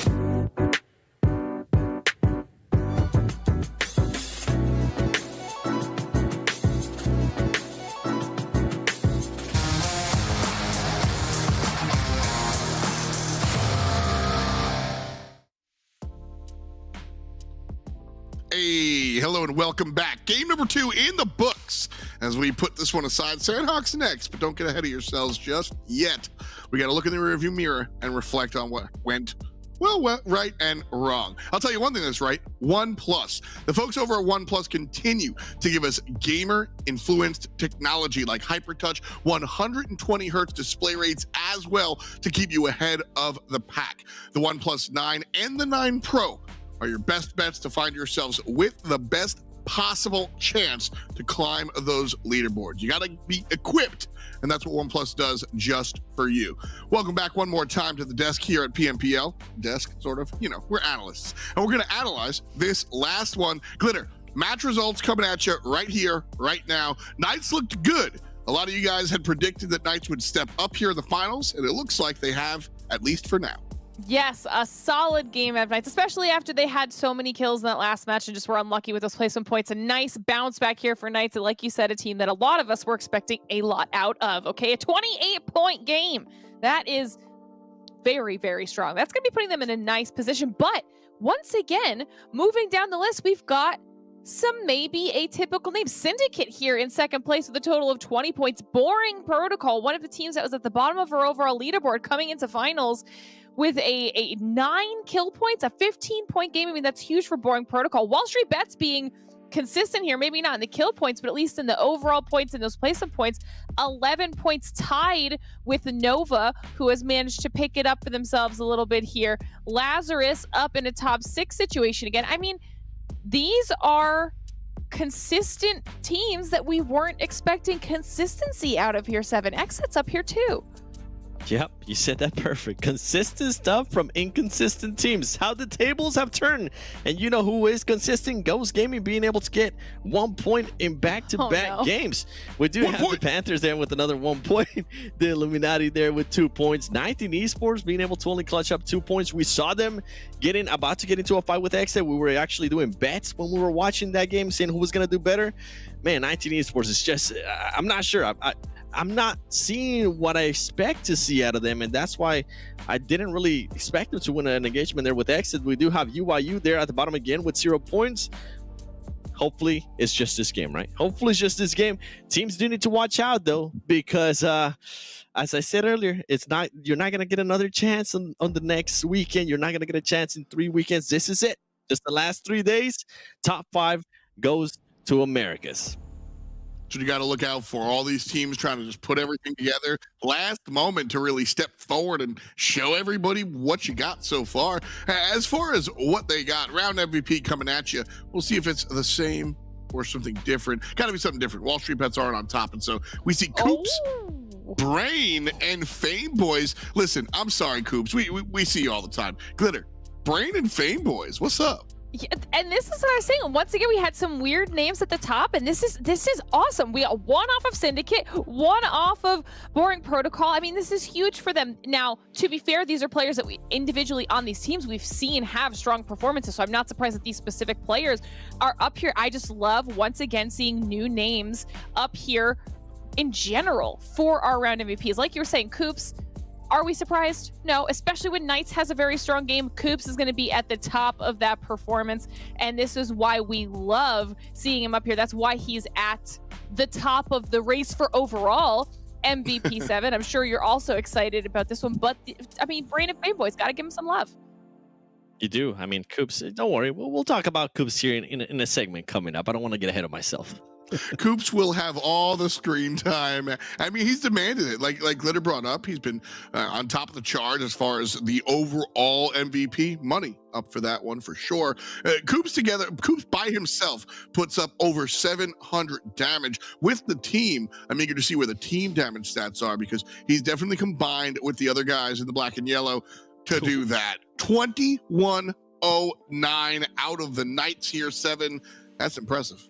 Hey, hello and welcome back. Game number 2 in the books. As we put this one aside, Sanhok's next, but don't get ahead of yourselves just yet. We got to look in the rearview mirror and reflect on what went well, right and wrong. I'll tell you one thing that's right, OnePlus. The folks over at OnePlus continue to give us gamer-influenced technology like HyperTouch, 120 hertz display rates as well to keep you ahead of the pack. The OnePlus 9 and the 9 Pro are your best bets to find yourselves with the best possible chance to climb those leaderboards. You got to be equipped, and that's what OnePlus does just for you. Welcome back one more time to the desk here at PMPL. Desk, sort of. You know, we're analysts. And we're going to analyze this last one. Glitter, match results coming at you right here, right now. Knights looked good. A lot of you guys had predicted that Knights would step up here in the finals, and it looks like they have, at least for now. Yes, a solid game of Knights, especially after they had so many kills in that last match and just were unlucky with those placement points. A nice bounce back here for Knights, and like you said, a team that a lot of us were expecting a lot out of. Okay, a 28-point game. That is very, very strong. That's going to be putting them in a nice position. But once again, moving down the list, we've got some maybe atypical names. Syndicate here in second place with a total of 20 points. Boring Protocol, one of the teams that was at the bottom of our overall leaderboard coming into finals with a 9 kill points, a 15-point game. I mean, that's huge for Boring Protocol. WallStreetBets being consistent here, maybe not in the kill points, but at least in the overall points and those placement points. 11 points tied with Nova, who has managed to pick it up for themselves a little bit here. Lazarus up in a top 6 situation again. I mean, these are consistent teams that we weren't expecting consistency out of here. 7 XSET's up here too. Yep, you said that perfect. Consistent stuff from inconsistent teams. How the tables have turned. And you know who is consistent? Ghost Gaming being able to get 1 point in back-to-back games. We do have the Panthers there with another 1 point. The Illuminati there with 2 points. 19 Esports being able to only clutch up 2 points. We saw them about to get into a fight with XSET. We were actually doing bets when we were watching that game, saying who was going to do better. Man, 19 Esports is just, I'm not sure. I'm not seeing what I expect to see out of them, and that's why I didn't really expect them to win an engagement there with XSET. We do have UIU there at the bottom again with 0 points. Hopefully, it's just this game, right? Hopefully, it's just this game. Teams do need to watch out, though, because as I said earlier, you're not going to get another chance on the next weekend. You're not going to get a chance in 3 weekends. This is it. Just the last 3 days. Top 5 goes to Americas. So you got to look out for all these teams trying to just put everything together last moment to really step forward and show everybody what you got so far. As far as what they got, round MVP coming at you. We'll see if it's the same or something different. Got to be something different. WallStreetBets aren't on top, and so we see Coops, Brain, and Fame Boys. Listen, I'm sorry, Coops. We see you all the time. Glitter, Brain, and Fame Boys. What's up? Yeah, and this is what I was saying. Once again, we had some weird names at the top, and this is awesome. We got 1 off of Syndicate, 1 off of Boring Protocol. I mean, this is huge for them. Now, to be fair, these are players that we individually on these teams we've seen have strong performances, so I'm not surprised that these specific players are up here. I just love, once again, seeing new names up here in general for our round MVPs. Like you were saying, Coops, are we surprised? No, especially when Knights has a very strong game. Coops is going to be at the top of that performance, and this is why we love seeing him up here. That's why he's at the top of the race for overall MVP 7. I'm sure you're also excited about this one, but I mean, Brain and Fame Boys, got to give him some love. You do. I mean, Coops, don't worry. We'll talk about Coops here in a segment coming up. I don't want to get ahead of myself. Coops will have all the screen time. I mean, he's demanded it. Like Glitter brought up, he's been on top of the chart as far as the overall MVP. Money up for that one for sure. Coops by himself puts up over 700 damage. With the team, I'm eager to see where the team damage stats are, because he's definitely combined with the other guys in the black and yellow to do that. 2109 out of the Knights here, 7. That's impressive.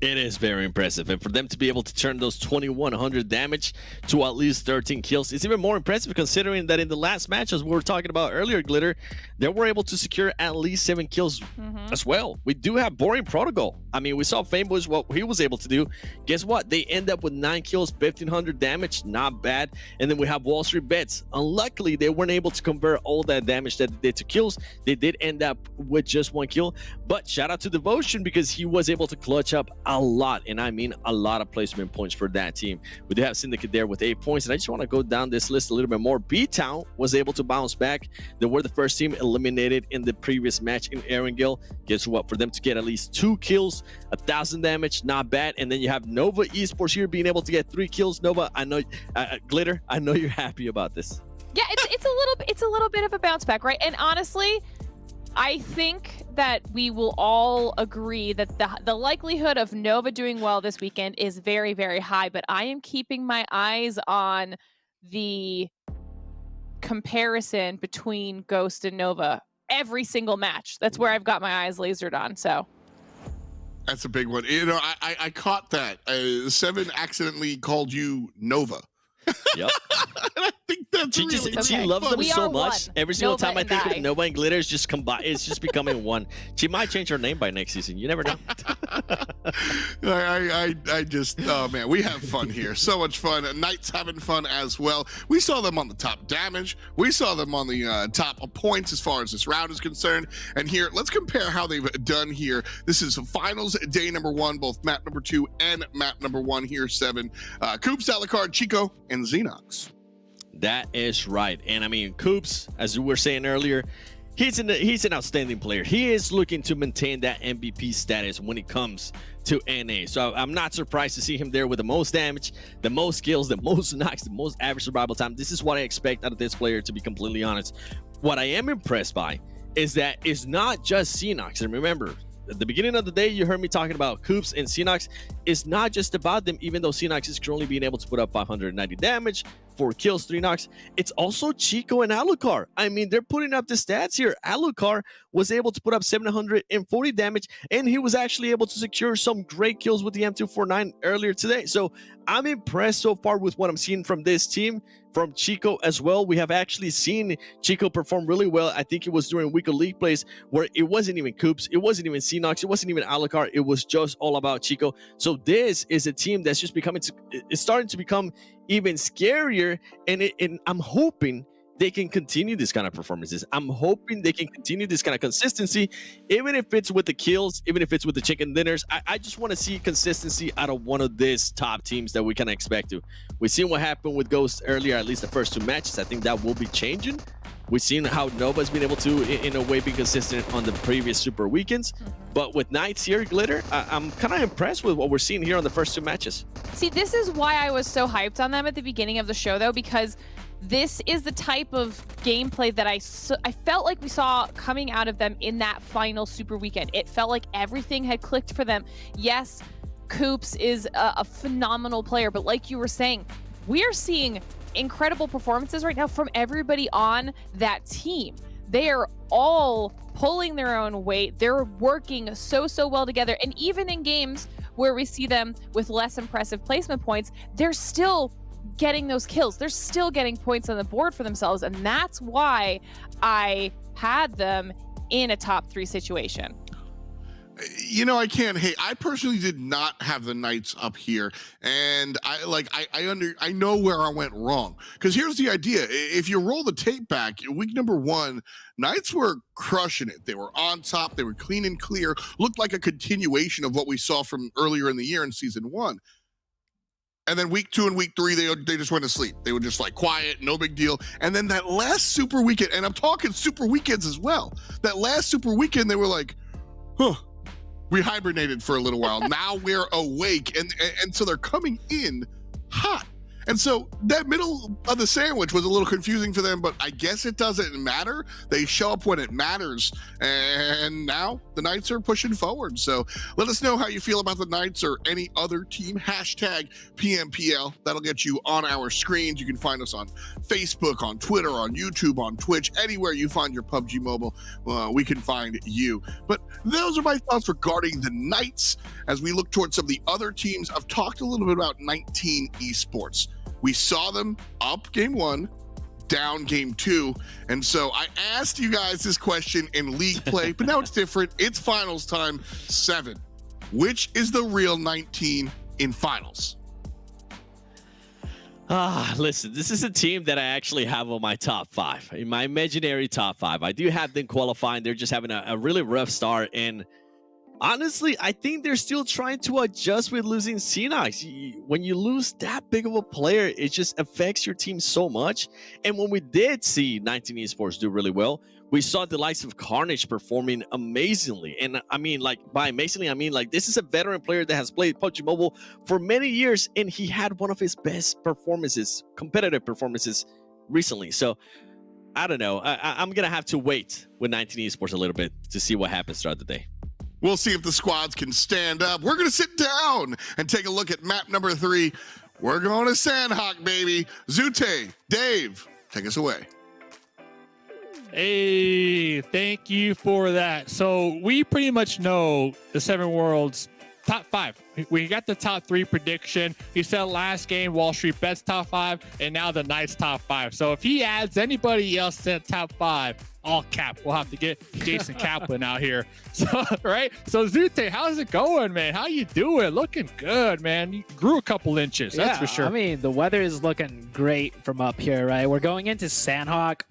It is very impressive, and for them to be able to turn those 2100 damage to at least 13 kills, it's even more impressive considering that in the last match, as we were talking about earlier, Glitter, they were able to secure at least 7 kills as well. We do have Boring Protocol. I mean, we saw Fameboys, what he was able to do. Guess what? They end up with 9 kills, 1500 damage, not bad. And then we have WallStreetBets. Unluckily, they weren't able to convert all that damage that they did to kills. They did end up with just 1 kill, but shout out to Devotion, because he was able to clutch up a lot, and I mean a lot of placement points for that team. We do have Syndicate there with 8 points, and I just want to go down this list a little bit more. BTOWN was able to bounce back. They were the first team eliminated in the previous match in Erangel. Guess what? For them to get at least 2 kills, 1000 damage, not bad. And then you have Nova Esports here being able to get 3 kills. Nova, I know, Glitter, I know you're happy about this. Yeah, it's a little bit of a bounce back, right? And honestly, I think that we will all agree that the likelihood of Nova doing well this weekend is very, very high, but I am keeping my eyes on the comparison between Ghost and Nova every single match. That's where I've got my eyes lasered on, so. That's a big one. You know, I caught that. 7 accidentally called you Nova. Yep. I think that's she loves them so much. One. Every single Nova time I and think I. of Nova and Glitter, it's just combined. It's just becoming one. She might change her name by next season. You never know. I just, oh man, we have fun here. So much fun. Knights having fun as well. We saw them on the top damage. We saw them on the top of points as far as this round is concerned. And here, let's compare how they've done here. This is finals day number 1, both map number 2 and map number 1 here, 7. Coops, Alucard, Chico, and Xenox. That is right. And I mean, Coops, as we were saying earlier, he's an outstanding player. He is looking to maintain that MVP status when it comes to NA. So I'm not surprised to see him there with the most damage, the most kills, the most knocks, the most average survival time. This is what I expect out of this player, to be completely honest. What I am impressed by is that it's not just Xenox. And remember, at the beginning of the day, you heard me talking about Coops and Xenox. It's not just about them, even though Xenox is currently being able to put up 590 damage, 4 kills, 3 knocks. It's also Chico and Alucard. I mean, they're putting up the stats here. Alucard was able to put up 740 damage, and he was actually able to secure some great kills with the M249 earlier today. So I'm impressed so far with what I'm seeing from this team, from Chico as well. We have actually seen Chico perform really well. I think it was during week of league plays where it wasn't even Coops, it wasn't even Xenox, it wasn't even Alucard. It was just all about Chico. So this is a team that's just it's starting to become even scarier, and I'm hoping they can continue this kind of performances. I'm hoping they can continue this kind of consistency, even if it's with the kills, even if it's with the chicken dinners. I just want to see consistency out of one of these top teams that we can expect to. We've seen what happened with Ghost earlier, at least the first 2 matches. I think that will be changing. We've seen how Nova's been able to, in a way, be consistent on the previous Super Weekends. But with Knights here, Glitter, I'm kind of impressed with what we're seeing here on the first 2 matches. See, this is why I was so hyped on them at the beginning of the show, though, because this is the type of gameplay that I felt like we saw coming out of them in that final Super Weekend. It felt like everything had clicked for them. Yes, Coops is a phenomenal player, but like you were saying, we are seeing incredible performances right now from everybody on that team. They are all pulling their own weight. They're working so well together. And even in games where we see them with less impressive placement points, they're still getting those kills. They're still getting points on the board for themselves. And that's why I had them in a top 3 situation. You know, I can't hate. I personally did not have the Knights up here, and I know where I went wrong. Because here's the idea: if you roll the tape back, week number 1, Knights were crushing it. They were on top. They were clean and clear. Looked like a continuation of what we saw from earlier in the year in season 1. And then week 2 and week 3, they just went to sleep. They were just like quiet, no big deal. And then that last Super Weekend, and I'm talking Super Weekends as well. That last Super Weekend, they were like, huh. We hibernated for a little while. Now we're awake, and so they're coming in hot. And so that middle of the sandwich was a little confusing for them, but I guess it doesn't matter. They show up when it matters. And now the Knights are pushing forward. So let us know how you feel about the Knights or any other team. Hashtag PMPL. That'll get you on our screens. You can find us on Facebook, on Twitter, on YouTube, on Twitch, anywhere you find your PUBG Mobile, we can find you. But those are my thoughts regarding the Knights. As we look towards some of the other teams, I've talked a little bit about 19 Esports. We saw them up game 1, down game 2. And so I asked you guys this question in league play, but now it's different. It's finals time. 7. Which is the real 19 in finals? Listen, this is a team that I actually have on my top 5, in my imaginary top 5. I do have them qualifying. They're just having a really rough start. And honestly, I think they're still trying to adjust with losing Syndicate. When you lose that big of a player, it just affects your team so much. And when we did see 19 Esports do really well, we saw the likes of Carnage performing amazingly. And I mean, like, by amazingly, I mean, like, this is a veteran player that has played PUBG Mobile for many years, and he had one of his best performances, competitive performances, recently. So I don't know. I'm going to have to wait with 19 Esports a little bit to see what happens throughout the day. We'll see if the squads can stand up. We're going to sit down and take a look at map number 3. We're going to Sanhok, baby. Zute, Dave, take us away. Hey, thank you for that. So we pretty much know the 7 Worlds top 5. We got the top 3 prediction. He said last game WallStreetBets top 5, and now the Knights top 5. So if he adds anybody else to the top 5, all cap. We'll have to get Jason Kaplan out here. So, right? So Zute, how's it going, man? How you doing? Looking good, man. You grew a couple inches, that's for sure. I mean, the weather is looking great from up here, right? We're going into Sanhok.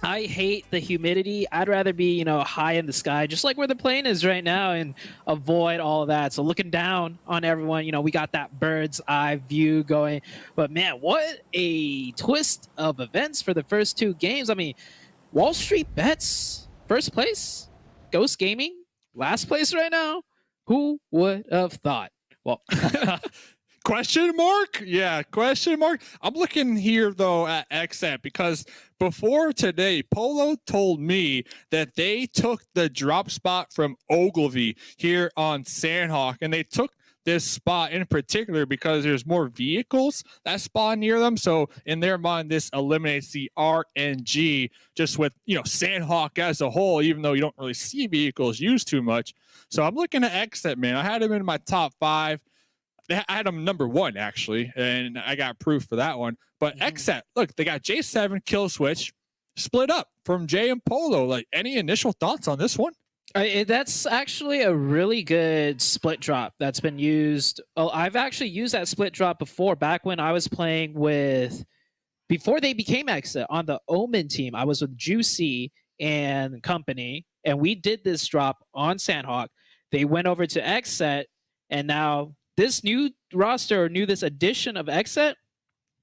I hate the humidity. I'd rather be, you know, high in the sky, just like where the plane is right now, and avoid all of that. So looking down on everyone, you know, we got that bird's eye view going. But man, what a twist of events for the first 2 games. I mean, WallStreetBets, first place. Ghost Gaming, last place right now. Who would have thought? Well, Question mark? Yeah, question mark. I'm looking here, though, at XSET, because before today, Polo told me that they took the drop spot from Ogilvy here on Sanhok, and they took this spot in particular because there's more vehicles that spawn near them. So in their mind, this eliminates the RNG just with, you know, Sanhok as a whole, even though you don't really see vehicles used too much. So I'm looking at XSET, man. I had him in my top 5. I had him number 1, actually, and I got proof for that one. But XSET, look, they got J7 kill switch split up from Jay and Polo. Like, any initial thoughts on this one? That's actually a really good split drop that's been used. Oh, I've actually used that split drop before, back when I was playing with, before they became XSET, on the Omen team. I was with Juicy and company, and we did this drop on Sanhok. They went over to XSET, and now this new roster, or this addition of XSET,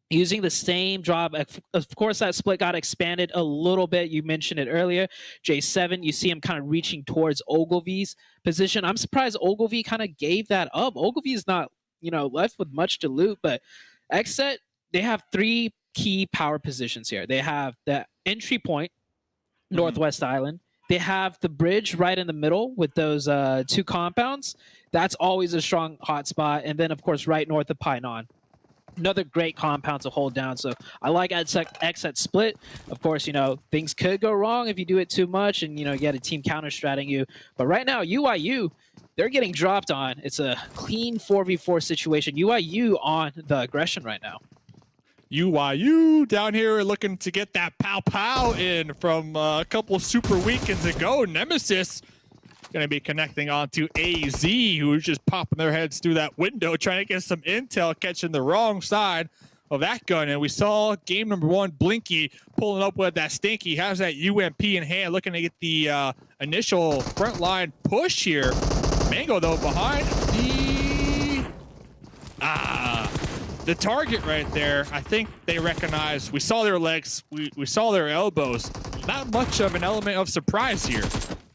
using the same drop. Of course, that split got expanded a little bit. You mentioned it earlier. J7, you see him kind of reaching towards Ogilvy's position. I'm surprised Ogilvy kind of gave that up. Ogilvy is not, you know, left with much to loot, but XSET, they have 3 key power positions here. They have the entry point, Northwest Island. They have the bridge right in the middle with those 2 compounds. That's always a strong hotspot. And then, of course, right north of Painan. Another great compound to hold down. So I like XSET split. Of course, you know, things could go wrong if you do it too much and, you know, you get a team counter-stratting you. But right now, UIU, they're getting dropped on. It's a clean 4v4 situation. UIU on the aggression right now. UIU down here looking to get that pow-pow in from a couple super weekends ago. Nemesis going to be connecting on to AZ, who's just popping their heads through that window, trying to get some intel, catching the wrong side of that gun. And we saw game number 1, Blinky pulling up with that stinky. Has that UMP in hand, looking to get the initial front line push here. Mango, though, behind the target right there. I think they recognize, we saw their legs, we saw their elbows. Not much of an element of surprise here.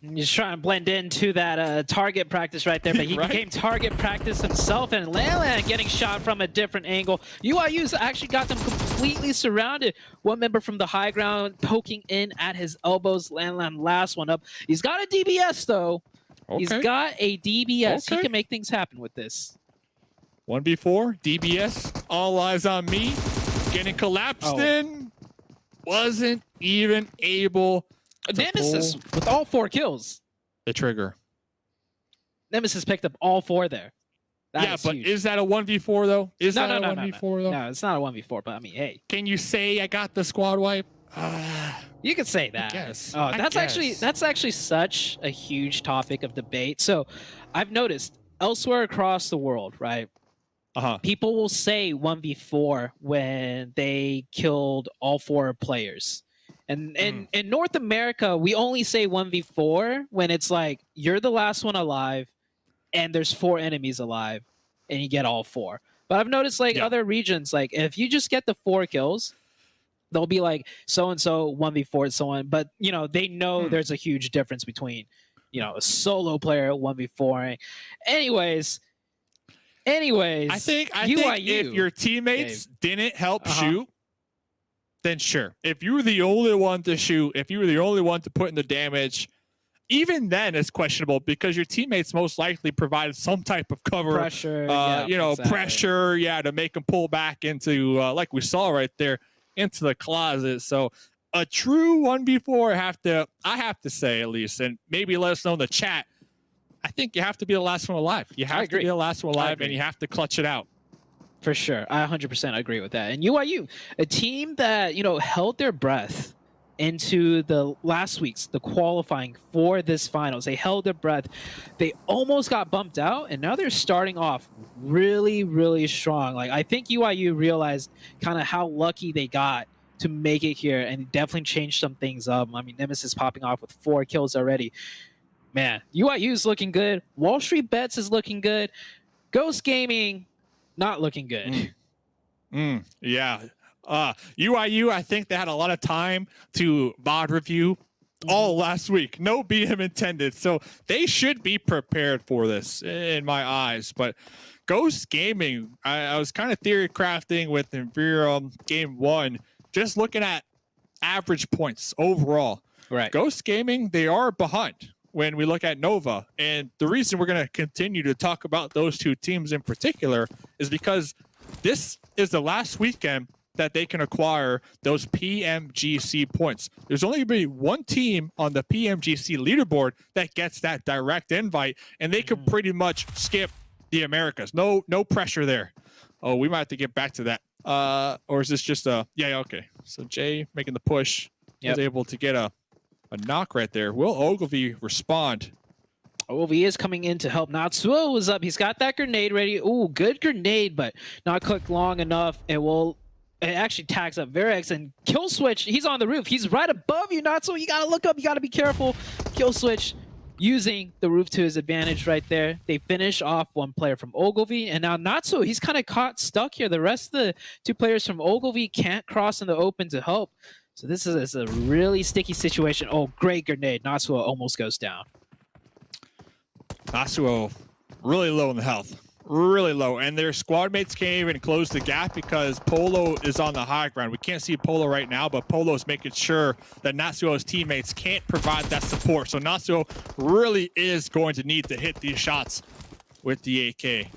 He's trying to blend into that target practice right there, but he Right? became target practice himself, and Lanlan getting shot from a different angle. UIU's actually got them completely surrounded. One member from the high ground poking in at his elbows. Lanlan last one up. He's got a DBS though. He's got a DBS. He can make things happen with this. 1v4, DBS, all eyes on me. Getting collapsed in. Wasn't even able to Nemesis pull with all 4 kills. the trigger. Nemesis picked up all 4 there. That But huge. is that a 1v4 though? Is No, that no, a no, 1v4 though? No, it's not a 1v4, but I mean, hey. Can you say I got the squad wipe? You could say that. guess. Oh, I that's guess. actually such a huge topic of debate. So, I've noticed elsewhere across the world, right? People will say 1v4 when they killed all 4 players. And in North America, we only say 1v4 when it's like you're the last one alive and there's 4 enemies alive and you get all 4. But I've noticed like other regions, like if you just get the 4 kills, they'll be like so-and-so 1v4 and so on. But, you know, they know there's a huge difference between, you know, a solo player 1v4. Anyways, I think if your teammates didn't help shoot, then sure. If you were the only one to shoot, if you were the only one to put in the damage, even then it's questionable because your teammates most likely provided some type of cover, pressure, pressure, to make them pull back into, like we saw right there, into the closet. So a true 1v4, I have to say at least, and maybe let us know in the chat, I think you have to be the last one alive. You have to be the last one alive, and you have to clutch it out. For sure. I 100% agree with that. And UIU, a team that, you know, held their breath into the last week's, the qualifying for this finals. They held their breath. They almost got bumped out, and now they're starting off really, really strong. Like, I think UIU realized kind of how lucky they got to make it here, and definitely changed some things up. I mean, Nemesis popping off with 4 kills already. Man, UIU is looking good. WallStreetBets is looking good. Ghost Gaming, not looking good. UIU, I think they had a lot of time to VOD review all last week. No BM intended. So they should be prepared for this in my eyes. But Ghost Gaming, I was kind of theory crafting with Imperium Game 1, just looking at average points overall. Right. Ghost Gaming, they are behind when we look at Nova. And the reason we're going to continue to talk about those 2 teams in particular is because this is the last weekend that they can acquire those PMGC points. There's only going to be one team on the PMGC leaderboard that gets that direct invite, and they could pretty much skip the Americas. No pressure there. Oh, we might have to get back to that. Or is this just a... Yeah, okay. So Jay making the push. Was able to get a knock right there. Will Ogilvy respond? Ogilvy is coming in to help. Natsuo is up. He's got that grenade ready. Ooh, good grenade, but not cooked long enough. It actually tags up Verex, and Kill Switch, he's on the roof. He's right above you, Natsuo. You gotta look up. You gotta be careful. Kill Switch using the roof to his advantage right there. They finish off one player from Ogilvy, and now Natsuo, he's kind of caught stuck here. The rest of the 2 players from Ogilvy can't cross in the open to help. So this is a really sticky situation. Oh, great grenade. Natsuo almost goes down. Natsuo really low in the health. Really low. And their squad mates can't even close the gap because Polo is on the high ground. We can't see Polo right now, but Polo is making sure that Natsuo's teammates can't provide that support. So Natsuo really is going to need to hit these shots with the AK.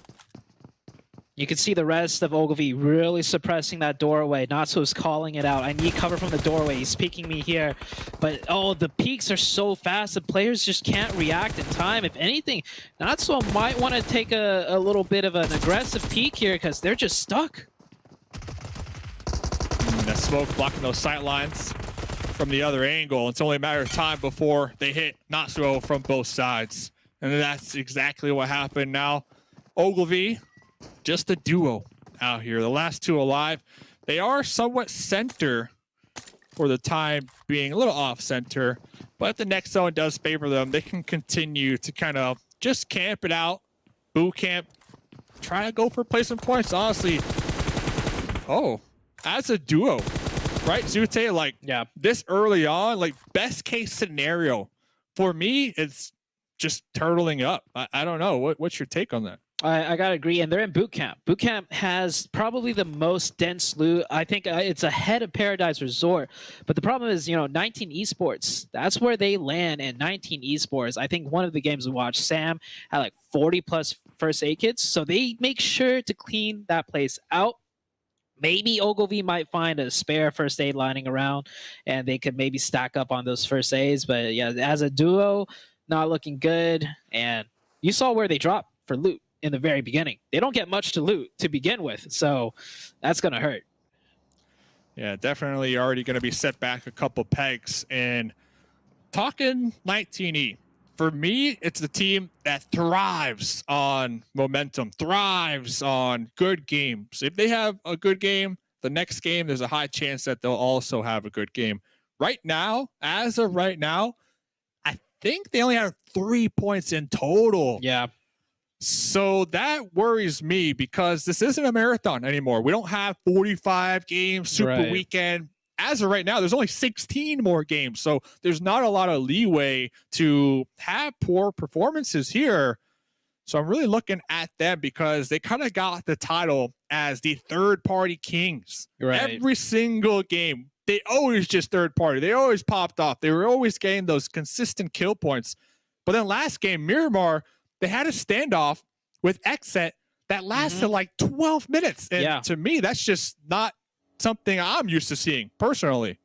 You can see the rest of Ogilvy really suppressing that doorway. Natsuo's calling it out. I need cover from the doorway. He's peeking me here. But, oh, the peaks are so fast. The players just can't react in time. If anything, Natsuo might want to take a little bit of an aggressive peek here because they're just stuck. That smoke blocking those sight lines from the other angle. It's only a matter of time before they hit Natsuo from both sides. And that's exactly what happened now. Ogilvy, just a duo out here. The last 2 alive. They are somewhat center for the time being, a little off center, but if the next zone does favor them, they can continue to kind of just camp it out, boot camp, try to go for placement points, honestly. Oh, as a duo, right, Zute, like this early on, like best case scenario, for me, it's just turtling up. I don't know. What's your take on that? I gotta agree, and they're in boot camp. Boot camp has probably the most dense loot. I think it's ahead of Paradise Resort. But the problem is, 19 Esports. That's where they land. And 19 Esports. I think one of the games we watched, Sam had like 40 plus first aid kits. So they make sure to clean that place out. Maybe Ogilvy might find a spare first aid lying around, and they could maybe stack up on those first aids. But yeah, as a duo, not looking good. And you saw where they dropped for loot in the very beginning. They don't get much to loot to begin with, so that's going to hurt. Yeah, definitely already going to be set back a couple pegs. And talking 19E, for me, it's the team that thrives on momentum, thrives on good games. If they have a good game, the next game, there's a high chance that they'll also have a good game. Right now, as of right now, I think they only have 3 points in total. Yeah. So that worries me because this isn't a marathon anymore. We don't have 45 games, super weekend. As of right now, there's only 16 more games. So there's not a lot of leeway to have poor performances here. So I'm really looking at them because they kind of got the title as the third-party kings. Every single game, they always just third-party. They always popped off. They were always getting those consistent kill points. But then last game, Miramar, they had a standoff with XSET that lasted like 12 minutes. And to me, that's just not something I'm used to seeing personally.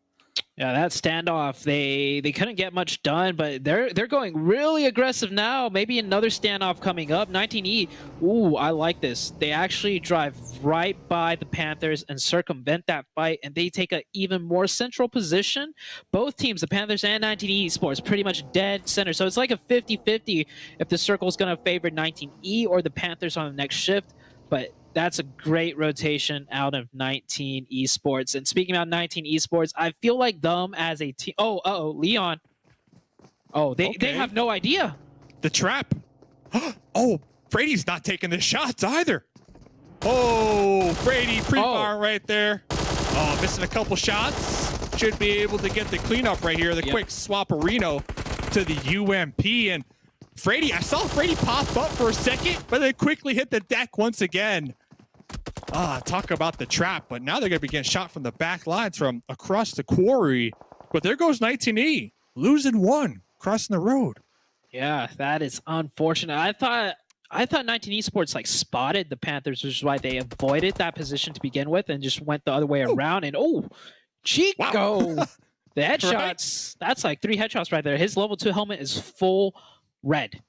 Yeah, that standoff, they couldn't get much done, but they're going really aggressive now. Maybe another standoff coming up. 19E, ooh, I like this. They actually drive right by the Panthers and circumvent that fight, and they take an even more central position. Both teams, the Panthers and 19E Esports, pretty much dead center. So it's like a 50-50 if the circle's going to favor 19E or the Panthers on the next shift. But that's a great rotation out of 19 Esports. And speaking about 19 Esports, I feel like them as a team. Oh, Leon. Oh, they have no idea. The trap. Oh, Brady's not taking the shots either. Oh, Brady pre-fire right there. Oh, missing a couple shots. Should be able to get the cleanup right here. The quick swap-a-reno to the UMP. And Frady, I saw Frady pop up for a second, but then quickly hit the deck once again. Talk about the trap, but now they're going to be getting shot from the back lines from across the quarry. But there goes 19E, losing one, crossing the road. Yeah, that is unfortunate. I thought 19 Esports like spotted the Panthers, which is why they avoided that position to begin with and just went the other way around. And Chico, the headshots, that's like 3 headshots right there. His level 2 helmet is full red.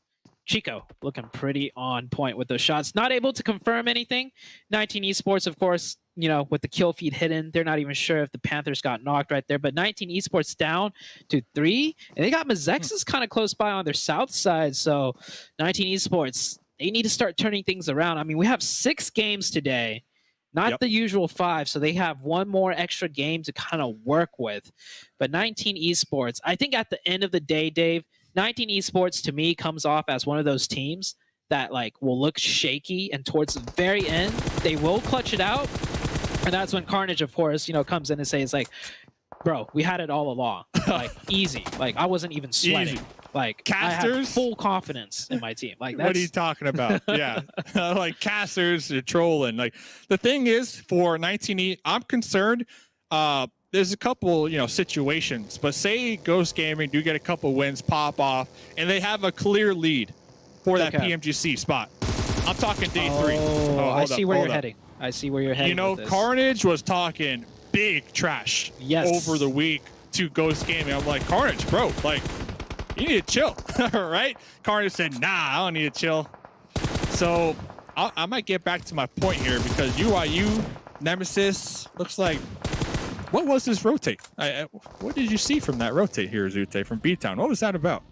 Chico looking pretty on point with those shots. Not able to confirm anything. 19 Esports, of course, with the kill feed hidden, they're not even sure if the Panthers got knocked right there. But 19 Esports down to 3. And they got Mezexis kind of close by on their south side. So 19 Esports, they need to start turning things around. I mean, we have 6 games today. Not the usual 5, so they have one more extra game to kind of work with. But 19 Esports, I think at the end of the day, Dave, 19 Esports to me comes off as one of those teams that like will look shaky, and towards the very end they will clutch it out, and that's when Carnage, of course, comes in and says like, "Bro, we had it all along, like easy, like I wasn't even sweating." Easy. Like Casters, I have full confidence in my team. Like, what are you talking about? Yeah, like Casters, you're trolling. Like the thing is, for 19E, I'm concerned. There's a couple, situations, but say Ghost Gaming do get a couple wins pop off, and they have a clear lead for that PMGC spot. I'm talking day 3. I see where you're heading. I see where you're heading. With this. Carnage was talking big trash over the week to Ghost Gaming. I'm like, Carnage, bro, like, you need to chill, right? Carnage said, nah, I don't need to chill. So I might get back to my point here because UIU, Nemesis, looks like, what was this rotate? What did you see from that rotate here, Zute, from BTOWN? What was that about?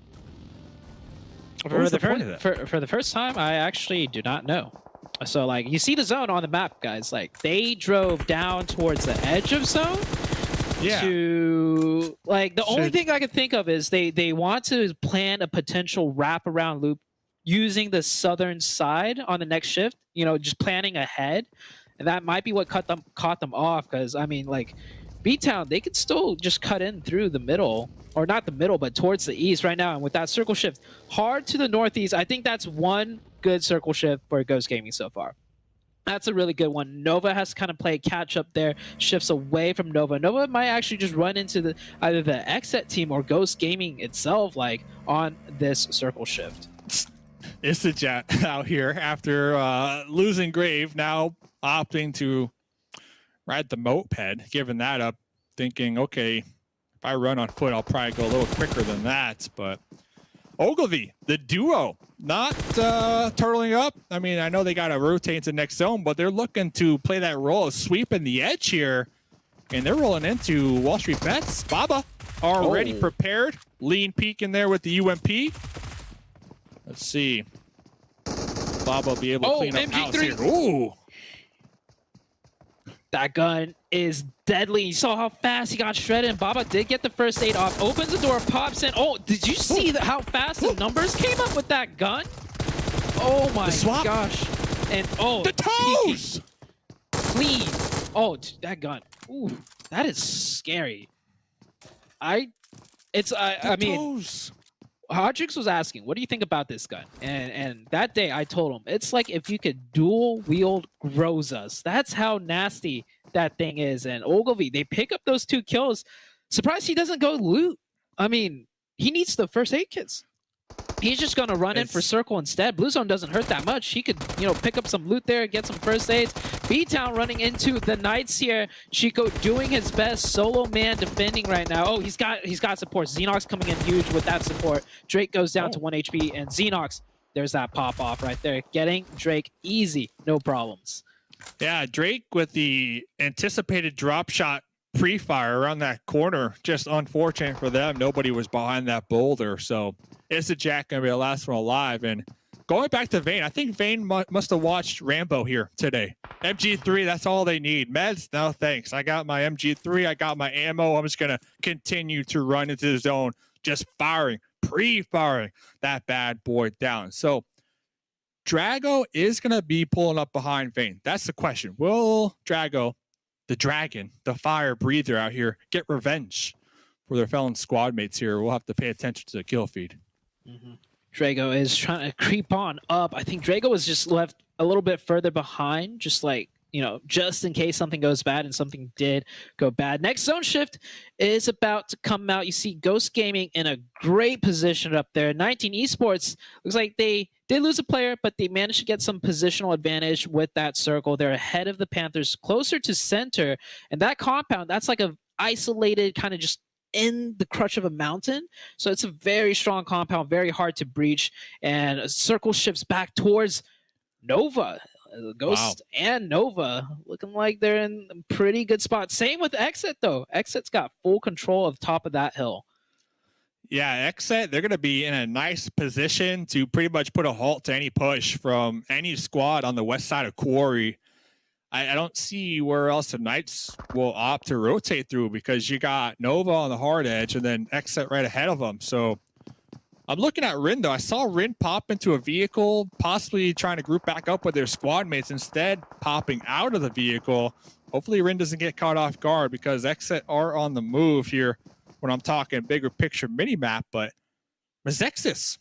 For the first time, I actually do not know. So, like, you see the zone on the map, guys. Like, they drove down towards the edge of zone. Yeah. To, like, the only thing I can think of is they want to plan a potential wraparound loop using the southern side on the next shift. Just planning ahead, and that might be what caught them off. Because I mean, like, BTOWN, they could still just cut in through the middle, or not the middle, but towards the east right now. And with that circle shift hard to the northeast, I think that's one good circle shift for Ghost Gaming so far. That's a really good one. Nova has to kind of play catch up there, shifts away from Nova. Nova might actually just run into either the XSET team or Ghost Gaming itself, like on this circle shift. Issajat out here after losing Grave, now opting to ride the moped, giving that up, thinking, okay, if I run on foot, I'll probably go a little quicker than that. But Ogilvy, the duo, not turtling up. I mean, I know they got to rotate to the next zone, but they're looking to play that role of sweeping the edge here. And they're rolling into WallStreetBets. Baba already prepared. Lean peek in there with the UMP. Let's see. Baba will be able to clean up house here. Ooh. That gun is deadly. You saw how fast he got shredded, and Baba did get the first aid off. Opens the door, pops in. Oh, did you see how fast the numbers came up with that gun? Oh my gosh. And the toes! Clean. Oh, that gun. Ooh, that is scary. I mean, Hodrix was asking, what do you think about this gun? And that day I told him, it's like if you could dual wield Grozas. That's how nasty that thing is. And Ogilvy, they pick up those 2 kills. Surprised he doesn't go loot. I mean, he needs the first aid kits. He's just going to run in for circle instead. Blue zone doesn't hurt that much. He could, pick up some loot there, get some first aids. BTOWN running into the Knights here. Chico doing his best. Solo man defending right now. Oh, he's got support. Xenox coming in huge with that support. Drake goes down to 1 HP, and Xenox, there's that pop off right there. Getting Drake easy, no problems. Yeah, Drake with the anticipated drop shot pre-fire around that corner. Just unfortunate for them. Nobody was behind that boulder, so Issajat going to be the last one alive. And going back to Vayne, I think Vayne must have watched Rambo here today. MG3, that's all they need. Meds, no thanks. I got my MG3. I got my ammo. I'm just going to continue to run into the zone, just firing, pre-firing that bad boy down. So Drago is going to be pulling up behind Vayne. That's the question. Will Drago, the dragon, the fire breather out here, get revenge for their felon squad mates here? We'll have to pay attention to the kill feed. Drago is trying to creep on up. I think Drago was just left a little bit further behind, just like, just in case something goes bad, and something did go bad. Next zone shift is about to come out. You see Ghost Gaming in a great position up there. 19 Esports, looks like they did lose a player, but they managed to get some positional advantage with that circle. They're ahead of the Panthers, closer to center. And that compound, that's like a isolated kind of just in the crutch of a mountain. So it's a very strong compound, very hard to breach. And a circle shifts back towards Nova. Ghost and Nova looking like they're in a pretty good spot. Same with XSET though. XSET's got full control of top of that hill. Yeah, XSET, they're going to be in a nice position to pretty much put a halt to any push from any squad on the west side of Quarry. I don't see where else the Knights will opt to rotate through, because you got Nova on the hard edge and then XSET right ahead of them. So I'm looking at Rin, though. I saw Rin pop into a vehicle, possibly trying to group back up with their squad mates, instead popping out of the vehicle. Hopefully Rin doesn't get caught off guard, because XSET are on the move here when I'm talking bigger picture mini-map. But Mezexis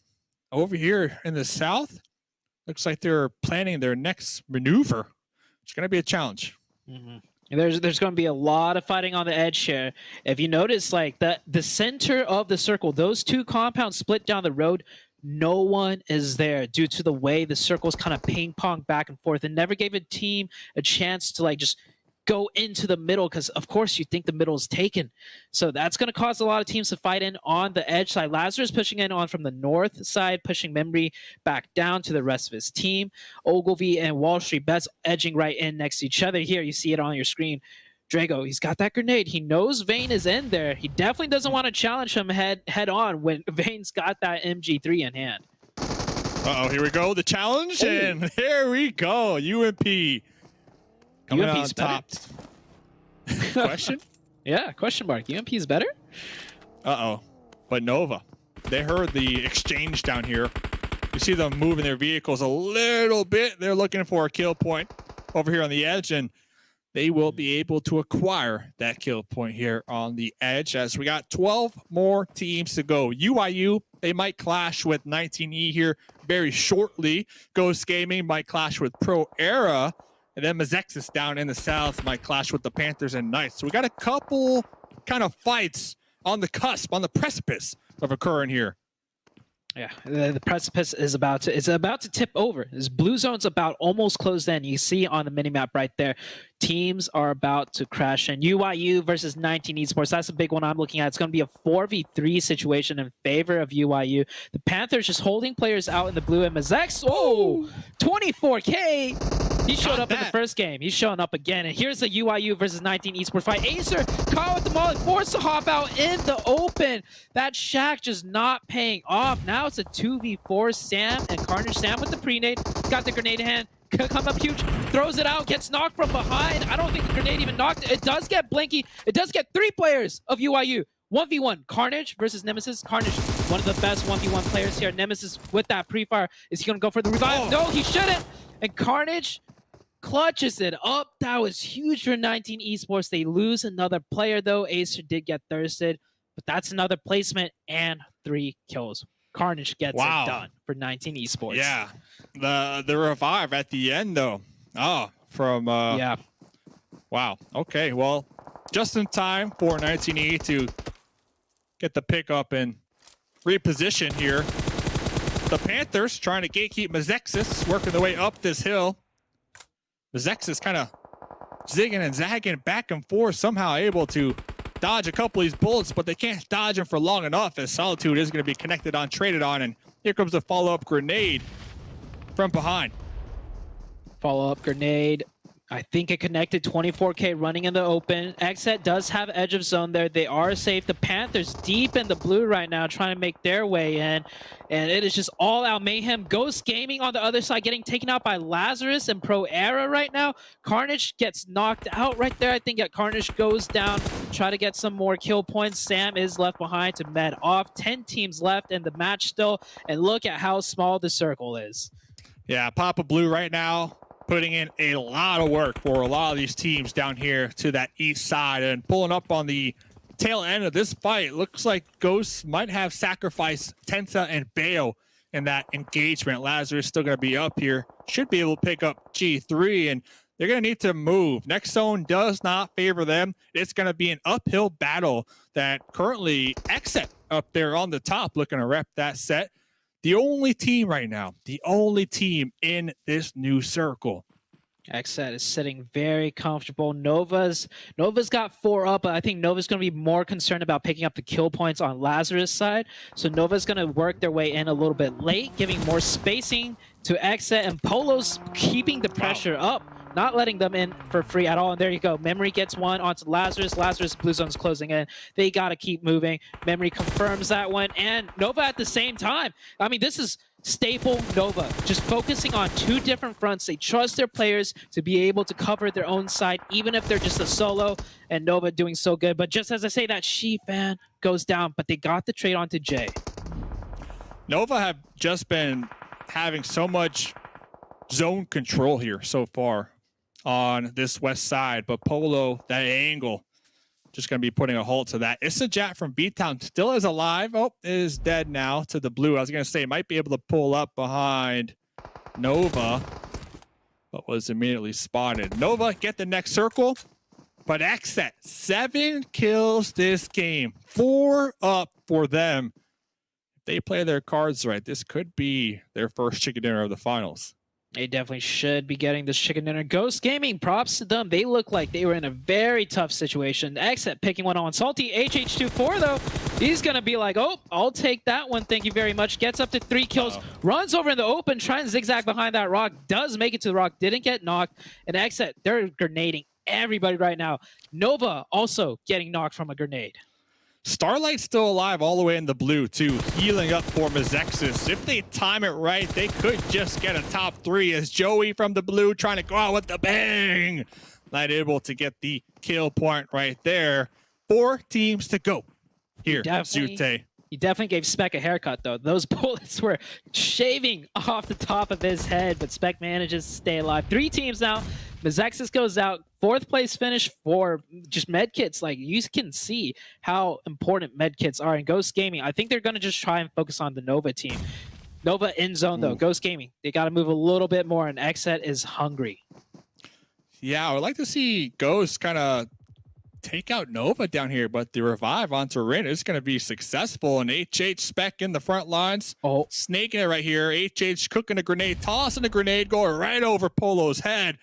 over here in the south, looks like they're planning their next maneuver. It's going to be a challenge. And there's going to be a lot of fighting on the edge here. If you notice, like the center of the circle, those 2 compounds split down the road, no one is there due to the way the circles kind of ping pong back and forth, and never gave a team a chance to like just go into the middle, because of course you think the middle is taken. So that's going to cause a lot of teams to fight in on the edge side. Lazarus pushing in on from the north side, pushing Memory back down to the rest of his team. Ogilvy and WallStreetBets edging right in next to each other. Here you see it on your screen. Drago, he's got that grenade. He knows Vayne is in there. He definitely doesn't want to challenge him head on when Vayne's got that MG3 in hand. Uh-oh, here we go. The challenge, and here we go. UMP. Coming out on top. Question? Yeah, question mark. UMP is better? Uh-oh. But Nova, they heard the exchange down here. You see them moving their vehicles a little bit. They're looking for a kill point over here on the edge, and they will be able to acquire that kill point here on the edge, as we got 12 more teams to go. UIU, they might clash with 19E here very shortly. Ghost Gaming might clash with Pro Era, and then Mezexis down in the south might clash with the Panthers and Knights. So we got a couple kind of fights on the cusp, on the precipice of occurring here. Yeah, the precipice is about to tip over. This blue zone's about almost closed in. You see on the minimap right there, teams are about to crash in. UIU versus 19 Esports. That's a big one I'm looking at. It's going to be a 4v3 situation in favor of UIU. The Panthers just holding players out in the blue, and Mezexis, 24K. He showed up in the first game. He's showing up again. And here's the UIU versus 19 Esports fight. Acer caught with the molly, forced to hop out in the open. That shack just not paying off. Now it's a 2v4. Sam and Carnage. Sam with the pre-nade. He's got the grenade in hand. Come up huge. Throws it out. Gets knocked from behind. I don't think the grenade even knocked. It does get Blinky. It does get 3 players of UIU. 1v1. Carnage versus Nemesis. Carnage, one of the best 1v1 players here. Nemesis with that pre-fire. Is he going to go for the revive? No, he shouldn't. And Carnage clutches it up. That was huge for 19 Esports. They lose another player, though. Acer did get thirsted, but that's another placement and 3 kills. Carnage gets it done for 19 Esports. Yeah. The revive at the end, though. Oh, from... yeah. Wow. Okay, well, just in time for 19E to get the pickup and reposition here. The Panthers trying to gatekeep Mezexis, working their way up this hill. Mezexis kind of zigging and zagging back and forth, somehow able to dodge a couple of these bullets, but they can't dodge them for long enough, as Solitude is going to be connected on, traded on, and here comes a follow-up grenade from behind. Follow-up grenade. I think it connected. 24K running in the open. XSET does have edge of zone there. They are safe. The Panthers deep in the blue right now, trying to make their way in. And it is just all out mayhem. Ghost Gaming on the other side getting taken out by Lazarus and Pro Era right now. Carnage gets knocked out right there. I think that Carnage goes down. Try to get some more kill points. Sam is left behind to med off. 10 teams left in the match still. And look at how small the circle is. Yeah, Papa Blue right now putting in a lot of work for a lot of these teams down here to that east side, and pulling up on the tail end of this fight. Looks like Ghosts might have sacrificed Tensa and Bayo in that engagement. Lazarus still going to be up here. Should be able to pick up G3, and they're going to need to move. Next zone does not favor them. It's going to be an uphill battle that currently XSET up there on the top looking to rep that set. The only team right now, the only team in this new circle. XSET is sitting very comfortable. Nova's got 4 up, but I think Nova's going to be more concerned about picking up the kill points on Lazarus' side. So Nova's going to work their way in a little bit late, giving more spacing to XSET, and Polo's keeping the pressure up, not letting them in for free at all. And there you go. Memory gets one onto Lazarus. Lazarus blue zone's closing in. They got to keep moving. Memory confirms that one. And Nova at the same time. I mean, this is staple Nova. Just focusing on 2 different fronts. They trust their players to be able to cover their own side, even if they're just a solo. And Nova doing so good. But just as I say that, She Fan goes down. But they got the trade onto Jay. Nova have just been having so much zone control here so far on this west side, but Polo, that angle, just going to be putting a halt to that. Issajat from BTOWN still is alive. Oh, is dead now to the blue. I was going to say, might be able to pull up behind Nova, but was immediately spotted. Nova get the next circle, but XSET, 7 kills this game. 4 up for them. If they play their cards right, this could be their first chicken dinner of the finals. They definitely should be getting this chicken dinner. Ghost Gaming, props to them. They look like they were in a very tough situation. XSET picking one on Salty. HH24, though, he's going to be like, oh, I'll take that one. Thank you very much. Gets up to 3 kills. Runs over in the open, trying to zigzag behind that rock. Does make it to the rock. Didn't get knocked. And XSET, they're grenading everybody right now. Nova also getting knocked from a grenade. Starlight's still alive all the way in the blue, too, healing up for Mezexis. If they time it right, they could just get a top 3 as Joey from the blue trying to go out with the bang. Not able to get the kill point right there. 4 teams to go here, Zute. He definitely gave Spec a haircut, though. Those bullets were shaving off the top of his head, but Spec manages to stay alive. 3 teams now. Mezexis goes out, 4th place finish for just medkits. Like, you can see how important medkits are in Ghost Gaming. I think they're going to just try and focus on the Nova team. Nova in zone, though. Ghost Gaming, they got to move a little bit more, and XSET is hungry. Yeah, I would like to see Ghost kind of take out Nova down here, but the revive onto Rin is going to be successful. And HH Spec in the front lines. Oh, snaking it right here. HH cooking a grenade, tossing a grenade, going right over Polo's head.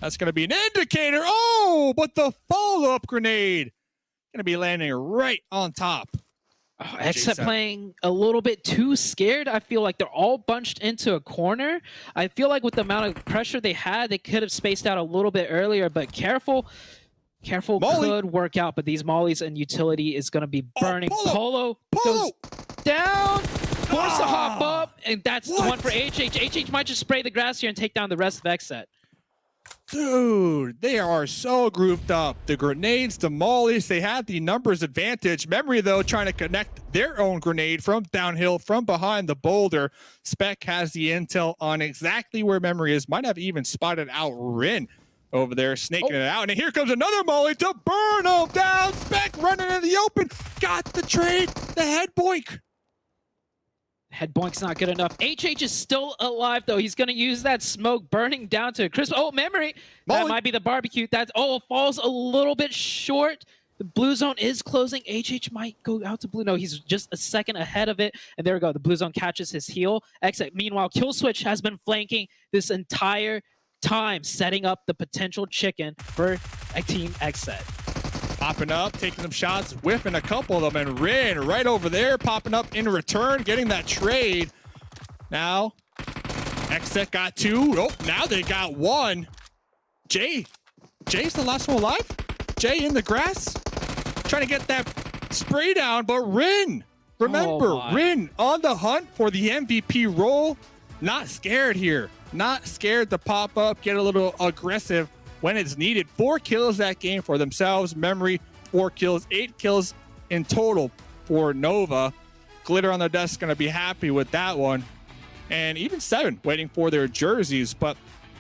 That's going to be an indicator. Oh, but the follow-up grenade going to be landing right on top. Oh, XSET playing a little bit too scared. I feel like they're all bunched into a corner. I feel like with the amount of pressure they had, they could have spaced out a little bit earlier, but careful could work out, but these mollies and utility is going to be burning. Polo goes down, forced to hop up, and that's the one for HH. HH might just spray the grass here and take down the rest of XSET. Dude, they are so grouped up. The grenades, the mollies, they had the numbers advantage. Memory, though, trying to connect their own grenade from downhill, from behind the boulder. Spec has the intel on exactly where Memory is. Might have even spotted out Rin over there, snaking it out. And here comes another molly to burn him down. Spec running in the open. Got the trade. The head boink. Head boink's not good enough. HH is still alive, though. He's going to use that smoke burning down to a crisp. Oh, Memory. That might be the barbecue. That's, falls a little bit short. The blue zone is closing. HH might go out to blue. No, he's just a second ahead of it. And there we go. The blue zone catches his heel. XSET, meanwhile, Killswitch has been flanking this entire time, setting up the potential chicken for Team XSET. Popping up, taking some shots, whiffing a couple of them, and Rin right over there, popping up in return, getting that trade. Now, XSET got 2. Oh, now they got 1. Jay's the last one alive? Jay in the grass, trying to get that spray down, but Rin, remember, Rin on the hunt for the MVP role. Not scared here. Not scared to pop up, get a little aggressive when it's needed. 4 kills that game for themselves. Memory, 4 kills, 8 kills in total for Nova. Glitter on the desk going to be happy with that one. And even 7 waiting for their jerseys. But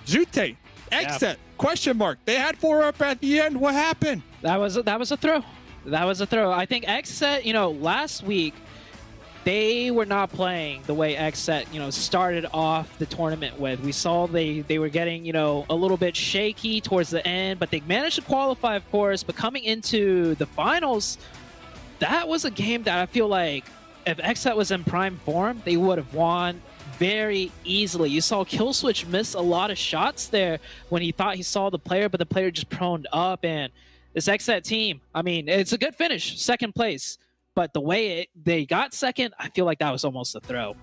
Zute, XSET, question mark. They had 4 up at the end. What happened? That was a throw. That was a throw. I think XSET, last week, they were not playing the way XSET, started off the tournament with. We saw they were getting, a little bit shaky towards the end, but they managed to qualify, of course. But coming into the finals, that was a game that I feel like if XSET was in prime form, they would have won very easily. You saw Killswitch miss a lot of shots there when he thought he saw the player, but the player just proned up. And this XSET team, it's a good finish, 2nd place. But the way they got 2nd, I feel like that was almost a throw.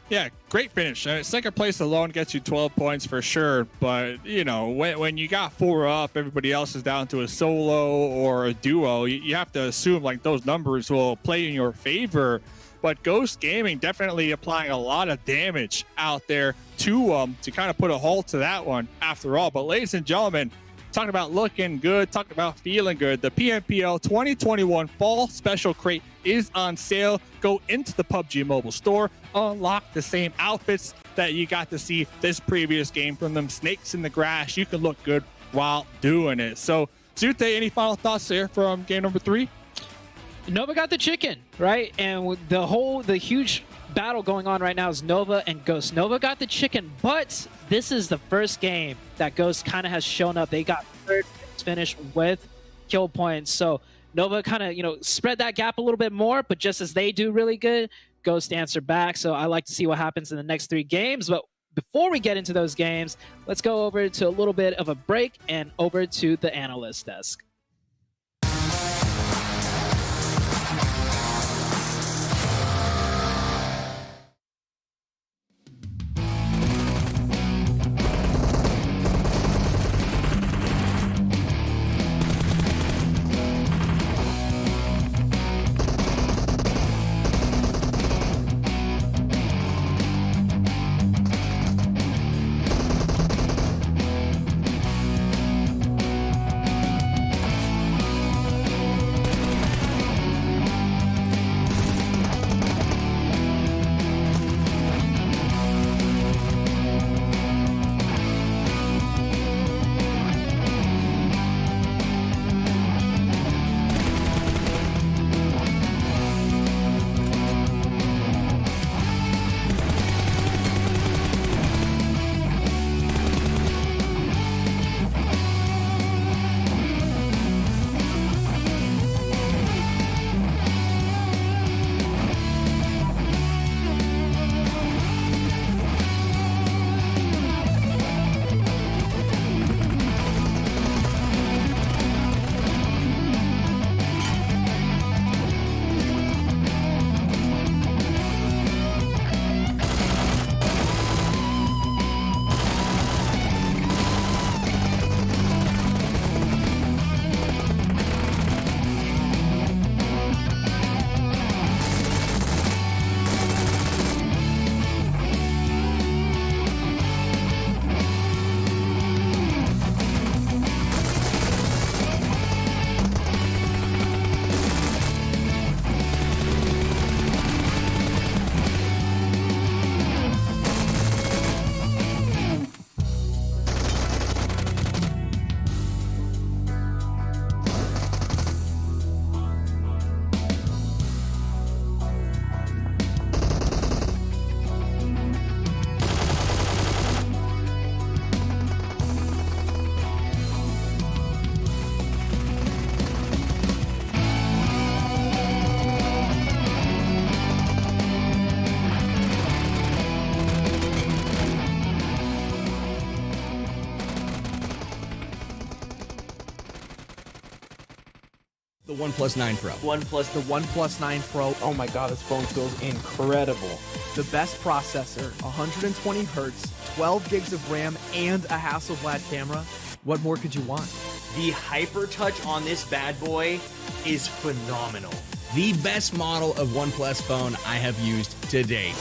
Yeah, great finish. 2nd place alone gets you 12 points for sure. But, when you got 4 up, everybody else is down to a solo or a duo. You have to assume like those numbers will play in your favor. But Ghost Gaming definitely applying a lot of damage out there to kind of put a halt to that one after all. But ladies and gentlemen, talking about looking good, talking about feeling good, the PMPL 2021 Fall Special Crate is on sale. Go into the PUBG Mobile store, unlock the same outfits that you got to see this previous game from them snakes in the grass. You can look good while doing it. So, Zute, any final thoughts there from game number 3? Nova got the chicken, right? And with the huge battle going on right now is Nova and Ghost. Nova got the chicken, but this is the first game that Ghost kind of has shown up. They got 3rd finish with kill points. So Nova kind of, spread that gap a little bit more, but just as they do really good, Ghost answer back. So I like to see what happens in the next 3 games. But before we get into those games, let's go over to a little bit of a break and over to the analyst desk. The OnePlus 9 Pro. The OnePlus 9 Pro. Oh my god, this phone feels incredible. The best processor, 120 hertz, 12 gigs of RAM, and a Hasselblad camera. What more could you want? The hyper touch on this bad boy is phenomenal. The best model of OnePlus phone I have used to date.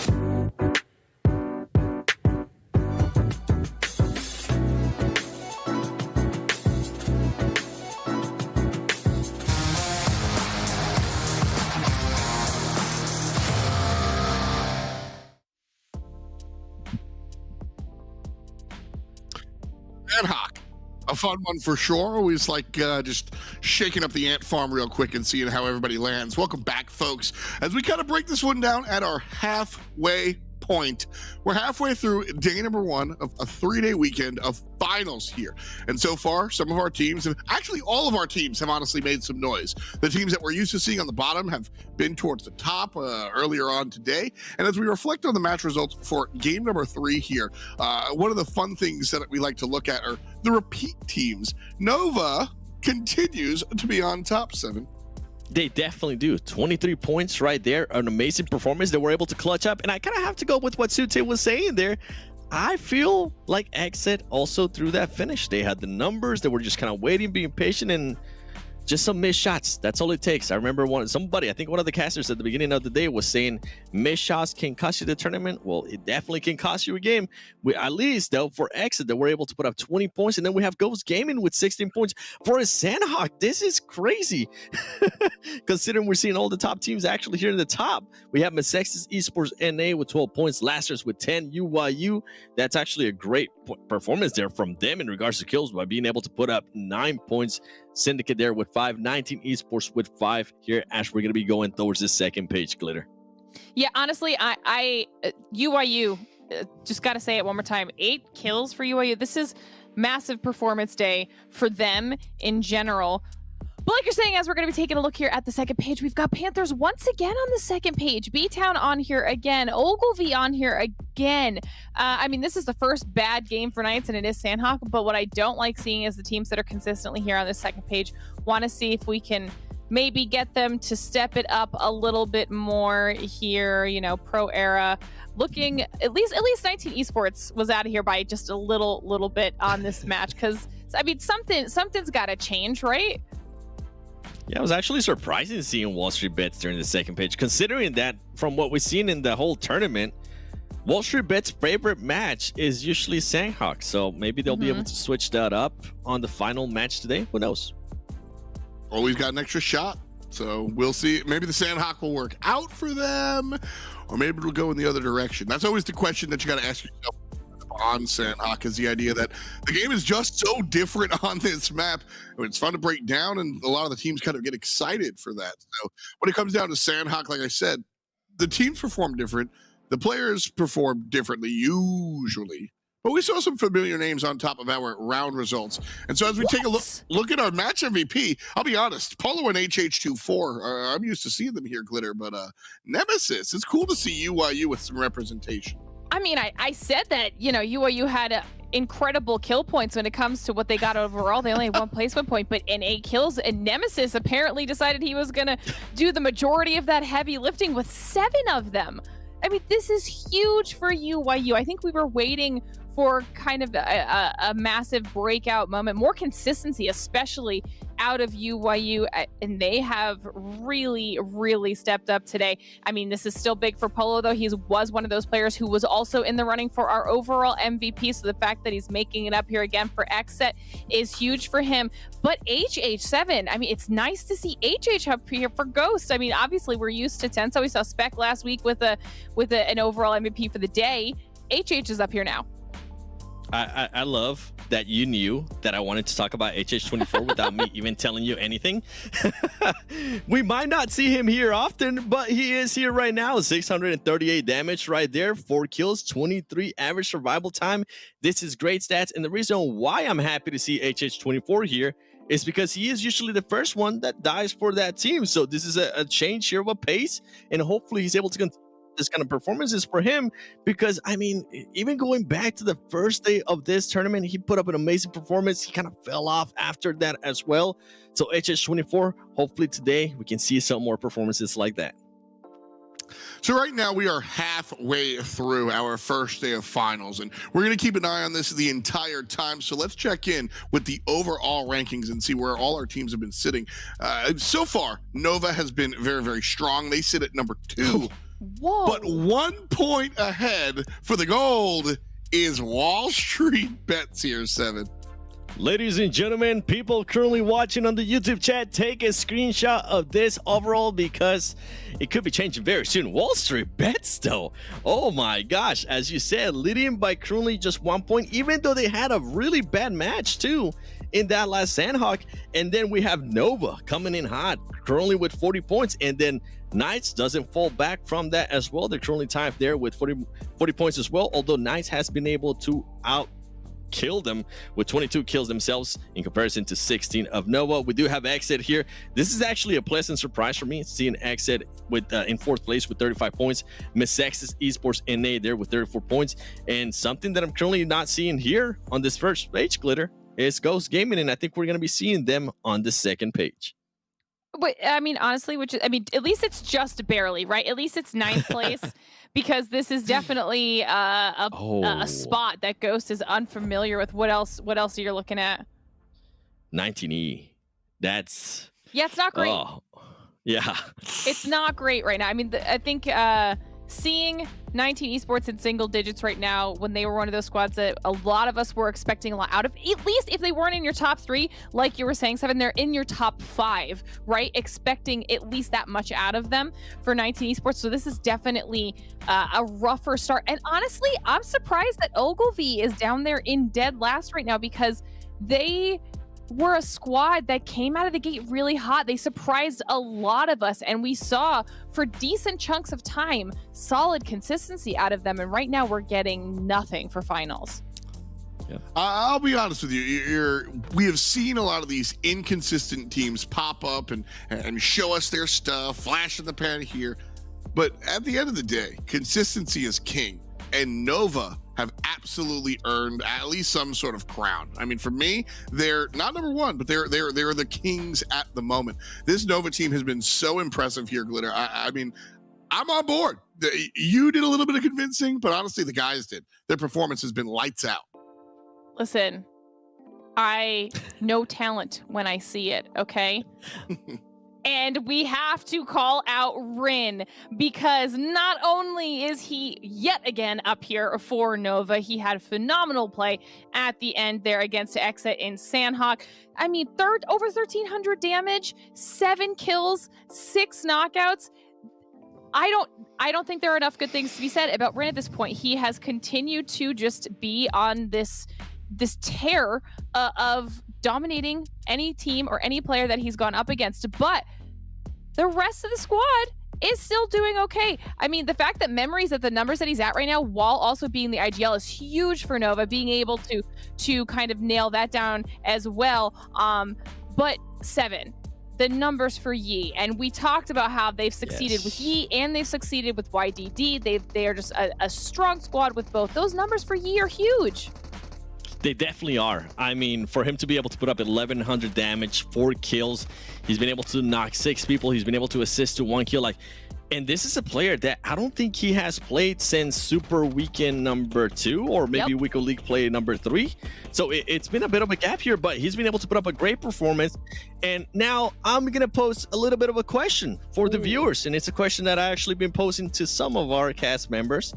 Sanhok, a fun one for sure. Always like just shaking up the ant farm real quick and seeing how everybody lands. Welcome back, folks. As we kind of break this one down at our halfway point, we're halfway through day number 1 of a 3-day weekend of finals here. And so far, some of our teams have, actually all of our teams have honestly made some noise. The teams that we're used to seeing on the bottom have been towards the top earlier on today. And as we reflect on the match results for game number 3 here, one of the fun things that we like to look at are the repeat teams. Nova continues to be on top, 7. They definitely do. 23 points right there. An amazing performance that we're able to clutch up. And I kind of have to go with what Sute was saying there. I feel like XSET also threw that finish. They had the numbers. They were just kind of waiting, being patient, and just some missed shots. That's all it takes. I remember somebody, I think one of the casters at the beginning of the day was saying missed shots can cost you the tournament. Well, it definitely can cost you a game. At least though for XSET, that we're able to put up 20 points, and then we have Ghost Gaming with 16 points for a Sanhok. This is crazy. Considering we're seeing all the top teams actually here in the top. We have Mezexis Esports NA with 12 points, Lazarus with 10, UYU. That's actually a great performance there from them in regards to kills by being able to put up 9 points. Syndicate there with 5, 19 Esports with 5 here as we're going to be going towards the second page, Glitter. Yeah, honestly, UYU, just got to say it one more time, 8 kills for UYU. This is massive performance day for them in general. But like you're saying, as we're going to be taking a look here at the second page, we've got Panthers once again on the second page. BTOWN on here again. Ogilvy on here again. I mean, this is the first bad game for Knights, and it is Sanhok. But what I don't like seeing is the teams that are consistently here on the second page. Want to see if we can maybe get them to step it up a little bit more here. You know, pro era. Looking at least 19 Esports was out of here by just a little bit on this match, because I mean something's got to change, right? Yeah, it was actually surprising seeing WallStreetBets during the second page, considering that from what we've seen in the whole tournament, WallStreetBets' favorite match is usually Sanhok. So maybe they'll be able to switch that up on the final match today. Who knows? Always got an extra shot. So we'll see. Maybe the Sanhok will work out for them, or maybe it'll go in the other direction. That's always the question that you got to ask yourself on Sanhok, is the idea that the game is just so different on this map. It's fun to break down, and a lot of the teams kind of get excited for that. So when it comes down to Sanhok, like I said, the teams perform different. The players perform differently usually. But we saw some familiar names on top of our round results. And so as we take a look at our match MVP, I'll be honest, Polo and HH24, I'm used to seeing them here, Glitter, but Nemesis, it's cool to see UYU with some representation. I mean, I said that, you know, UYU had incredible kill points when it comes to what they got overall. They only had 1 placement point, but in 8 kills. And Nemesis apparently decided he was going to do the majority of that heavy lifting with 7 of them. I mean, this is huge for UYU. I think we were waiting for kind of a massive breakout moment, more consistency, especially out of UYU, and they have really stepped up today. I mean, this is still big for Polo, though. He was one of those players who was also in the running for our overall MVP, so the fact that he's making it up here again for XSET is huge for him. But HH7, I mean, it's nice to see HH up here for Ghost. I mean, obviously we're used to 10, so we saw Spec last week with an overall MVP for the day. HH is up here now. I love that you knew that I wanted to talk about HH24 without me even telling you anything. We might not see him here often, but he is here right now. 638 damage right there, 4 kills, 23 average survival time. This is great stats, and the reason why I'm happy to see HH24 here is because he is usually the first one that dies for that team. So this is a change here of a pace, and hopefully he's able to continue this kind of performances for him, because I mean, even going back to the first day of this tournament, he put up an amazing performance. He kind of fell off after that as well. So HS24, hopefully today we can see some more performances like that. So right now we are halfway through our first day of finals, and we're going to keep an eye on this the entire time. So let's check in with the overall rankings and see where all our teams have been sitting. So far, Nova has been very, very strong. They sit at number 2. Whoa. But 1 point ahead for the gold is WallStreetBets here, 7. Ladies and gentlemen, people currently watching on the YouTube chat, take a screenshot of this overall because it could be changing very soon. WallStreetBets though, oh my gosh, as you said, leading by currently just 1 point, even though they had a really bad match too in that last Sanhok. And then we have Nova coming in hot, currently with 40 points, and then Knights doesn't fall back from that as well. They're currently tied there with 40 points as well, although Knights has been able to kill them with 22 kills themselves in comparison to 16 of Nova. We do have XSET here. This is actually a pleasant surprise for me, seeing XSET with in 4th place with 35 points. Mezexis Esports NA there with 34 points. And something that I'm currently not seeing here on this first page, Glitter, is Ghost Gaming, and I think we're going to be seeing them on the second page. But I mean, honestly, at least it's just barely, right? At least it's 9th place, because this is definitely a spot that Ghost is unfamiliar with. What else are you looking at? 19E. That's... Yeah, it's not great. Oh, yeah. It's not great right now. I mean, I think seeing 19 Esports in single digits right now, when they were one of those squads that a lot of us were expecting a lot out of, at least if they weren't in your top 3, like you were saying, 7, they're in your top 5, right? Expecting at least that much out of them for 19 Esports. So this is definitely a rougher start. And honestly, I'm surprised that Ogilvy is down there in dead last right now, because they were a squad that came out of the gate really hot. They surprised a lot of us, and we saw for decent chunks of time solid consistency out of them, and right now we're getting nothing for finals. Yeah. I'll be honest with you, we have seen a lot of these inconsistent teams pop up and show us their stuff, flash in the pan here, but at the end of the day, consistency is king, and Nova have absolutely earned at least some sort of crown. I mean, for me, they're not number 1, but they're the kings at the moment. This Nova team has been so impressive here, Glitter. I mean, I'm on board. You did a little bit of convincing, but honestly, the guys did. Their performance has been lights out. Listen, I know talent when I see it, okay? And we have to call out Rin, because not only is he yet again up here for Nova, he had phenomenal play at the end there against XSET in Sanhok. I mean, over 1,300 damage, 7 kills, 6 knockouts. I don't think there are enough good things to be said about Rin at this point. He has continued to just be on this tear of dominating any team or any player that he's gone up against, but the rest of the squad is still doing okay. I mean, the fact that Memories at the numbers that he's at right now, while also being the IGL, is huge for Nova, being able to kind of nail that down as well. But 7, the numbers for Yi, and we talked about how they've succeeded with Yi and they've succeeded with YDD. They are just a strong squad with both. Those numbers for Yi are huge. They definitely are. I mean, for him to be able to put up 1,100 damage, 4 kills, he's been able to knock 6 people, he's been able to assist to 1 kill. And this is a player that I don't think he has played since Super Weekend number 2, or maybe Weekend League play number 3. So it's been a bit of a gap here, but he's been able to put up a great performance. And now I'm going to pose a little bit of a question for the viewers. And it's a question that I actually been posing to some of our cast members.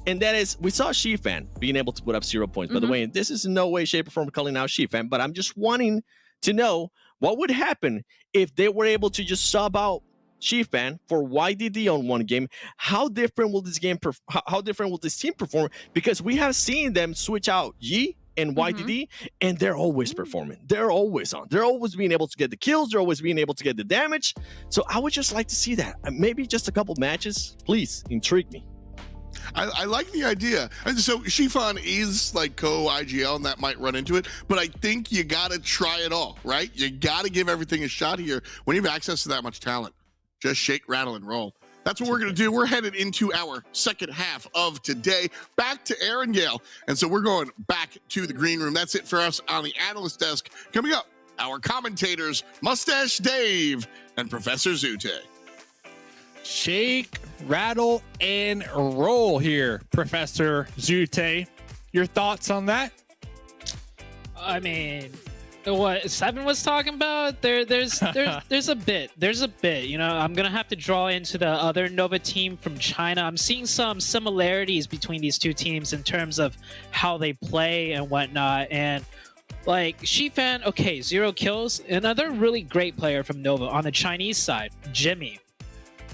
And that is, we saw Shifan being able to put up 0 points. By the way, this is in no way, shape, or form calling out Shifan, but I'm just wanting to know what would happen if they were able to just sub out Shifan for YDD on one game. How different will this game? How different will this team perform? Because we have seen them switch out Yi and YDD, and they're always performing. They're always on. They're always being able to get the kills. They're always being able to get the damage. So I would just like to see that. Maybe just a couple matches, please intrigue me. I like the idea. And so Shifan is like co-IGL, and that might run into it, but I think you got to try it all, right? You got to give everything a shot here when you have access to that much talent. Just shake, rattle, and roll. That's what we're going to do. We're headed into our second half of today. Back to Erangel. And so we're going back to the green room. That's it for us on the analyst desk. Coming up, our commentators, Mustache Dave and Professor Zute. Shake, rattle, and roll here, Professor Zute. Your thoughts on that? I mean, what Seven was talking about, there's a bit. You know, I'm gonna have to draw into the other Nova team from China. I'm seeing some similarities between these two teams in terms of how they play and whatnot. And like Shifan, okay, 0 kills. Another really great player from Nova on the Chinese side, Jimmy.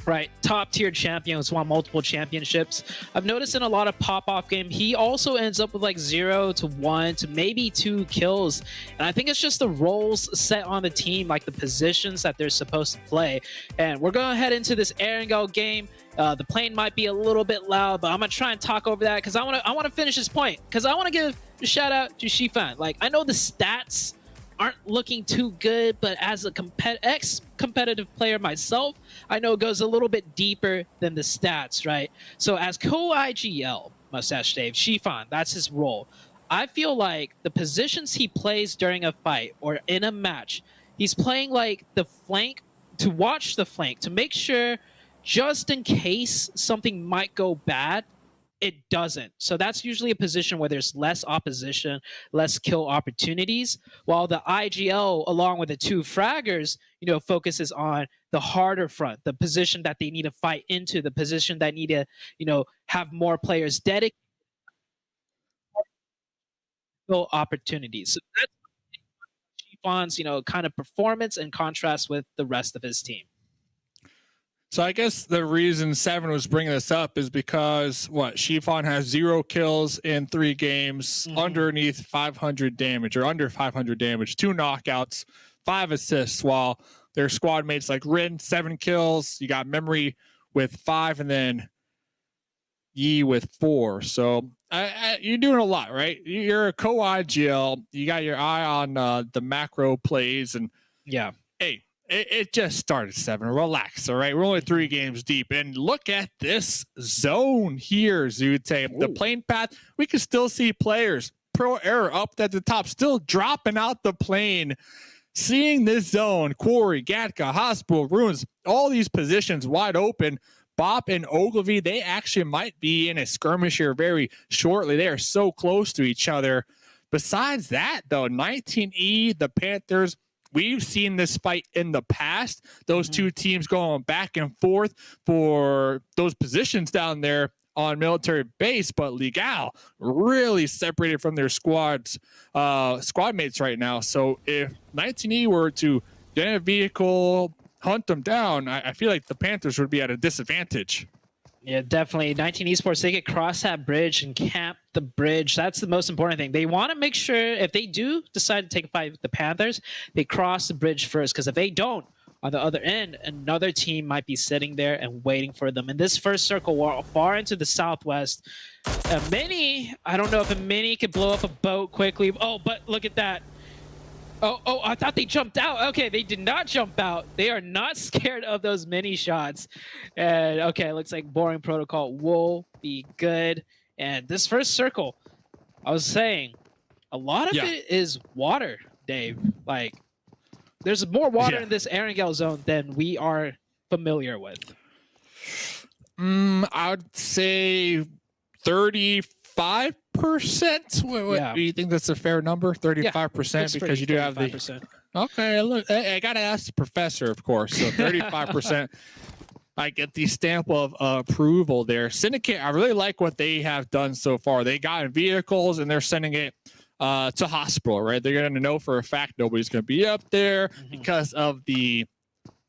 Right, top tier champion who's won multiple championships. I've noticed in a lot of pop-off game, he also ends up with like 0 to 1 to maybe 2 kills. And I think it's just the roles set on the team, like the positions that they're supposed to play. And we're going to head into this Erangel game. The plane might be a little bit loud, but I'm going to try and talk over that because I want to finish this point. Because I want to give a shout out to Shifan. Like, I know the stats aren't looking too good, but as a ex-competitive player myself, I know it goes a little bit deeper than the stats, right? So as co-IGL, Mustache Dave, Shifan, that's his role. I feel like the positions he plays during a fight or in a match, he's playing like the flank, to watch the flank, to make sure just in case something might go bad, it doesn't. So that's usually a position where there's less opposition, less kill opportunities, while the IGL, along with the 2 fraggers, you know, focuses on the harder front, the position that they need to fight into, the position that need to, you know, have more players dedicated to opportunities. So that's Shifan's, you know, kind of performance in contrast with the rest of his team. So I guess the reason Seven was bringing this up is because Shifan has 0 kills in 3 games, underneath 500 damage or under 500 damage, 2 knockouts, 5 assists, while their squad mates like Rin, 7 kills. You got Memory with 5, and then Yi with 4. So you're doing a lot, right? You're a co-IGL. You got your eye on the macro plays, and yeah, hey. It just started, Seven. Relax, all right? We're only 3 games deep. And look at this zone here, Zute. The plane path, we can still see players. Pro Error up at the top, still dropping out the plane. Seeing this zone, Quarry, Gatka, Hospital, Ruins, all these positions wide open. Bop and Ogilvy, they actually might be in a skirmish here very shortly. They are so close to each other. Besides that, though, 19E, the Panthers, we've seen this fight in the past. Those 2 teams going back and forth for those positions down there on military base, but Legal really separated from their squad mates right now. So if 19E were to get in a vehicle, hunt them down, I feel like the Panthers would be at a disadvantage. Yeah, definitely. 19 Esports, they could cross that bridge and camp the bridge. That's the most important thing. They want to make sure if they do decide to take a fight with the Panthers, they cross the bridge first. Because if they don't, on the other end, another team might be sitting there and waiting for them. In this first circle, we're far into the southwest. A Mini, I don't know if a Mini could blow up a boat quickly. Oh, but look at that. Oh, I thought they jumped out. Okay, they did not jump out. They are not scared of those mini shots. And okay, looks like boring protocol will be good. And this first circle, I was saying, a lot of it is water, Dave. Like, there's more water in this Erangel zone than we are familiar with. I'd say 35%. Do you think that's a fair number? 35%, because you do have the. Okay, look, I gotta ask the professor, of course. So 35%. I get the stamp of approval there. Syndicate, I really like what they have done so far. They got in vehicles and they're sending it to hospital, right? They're going to know for a fact nobody's going to be up there because of the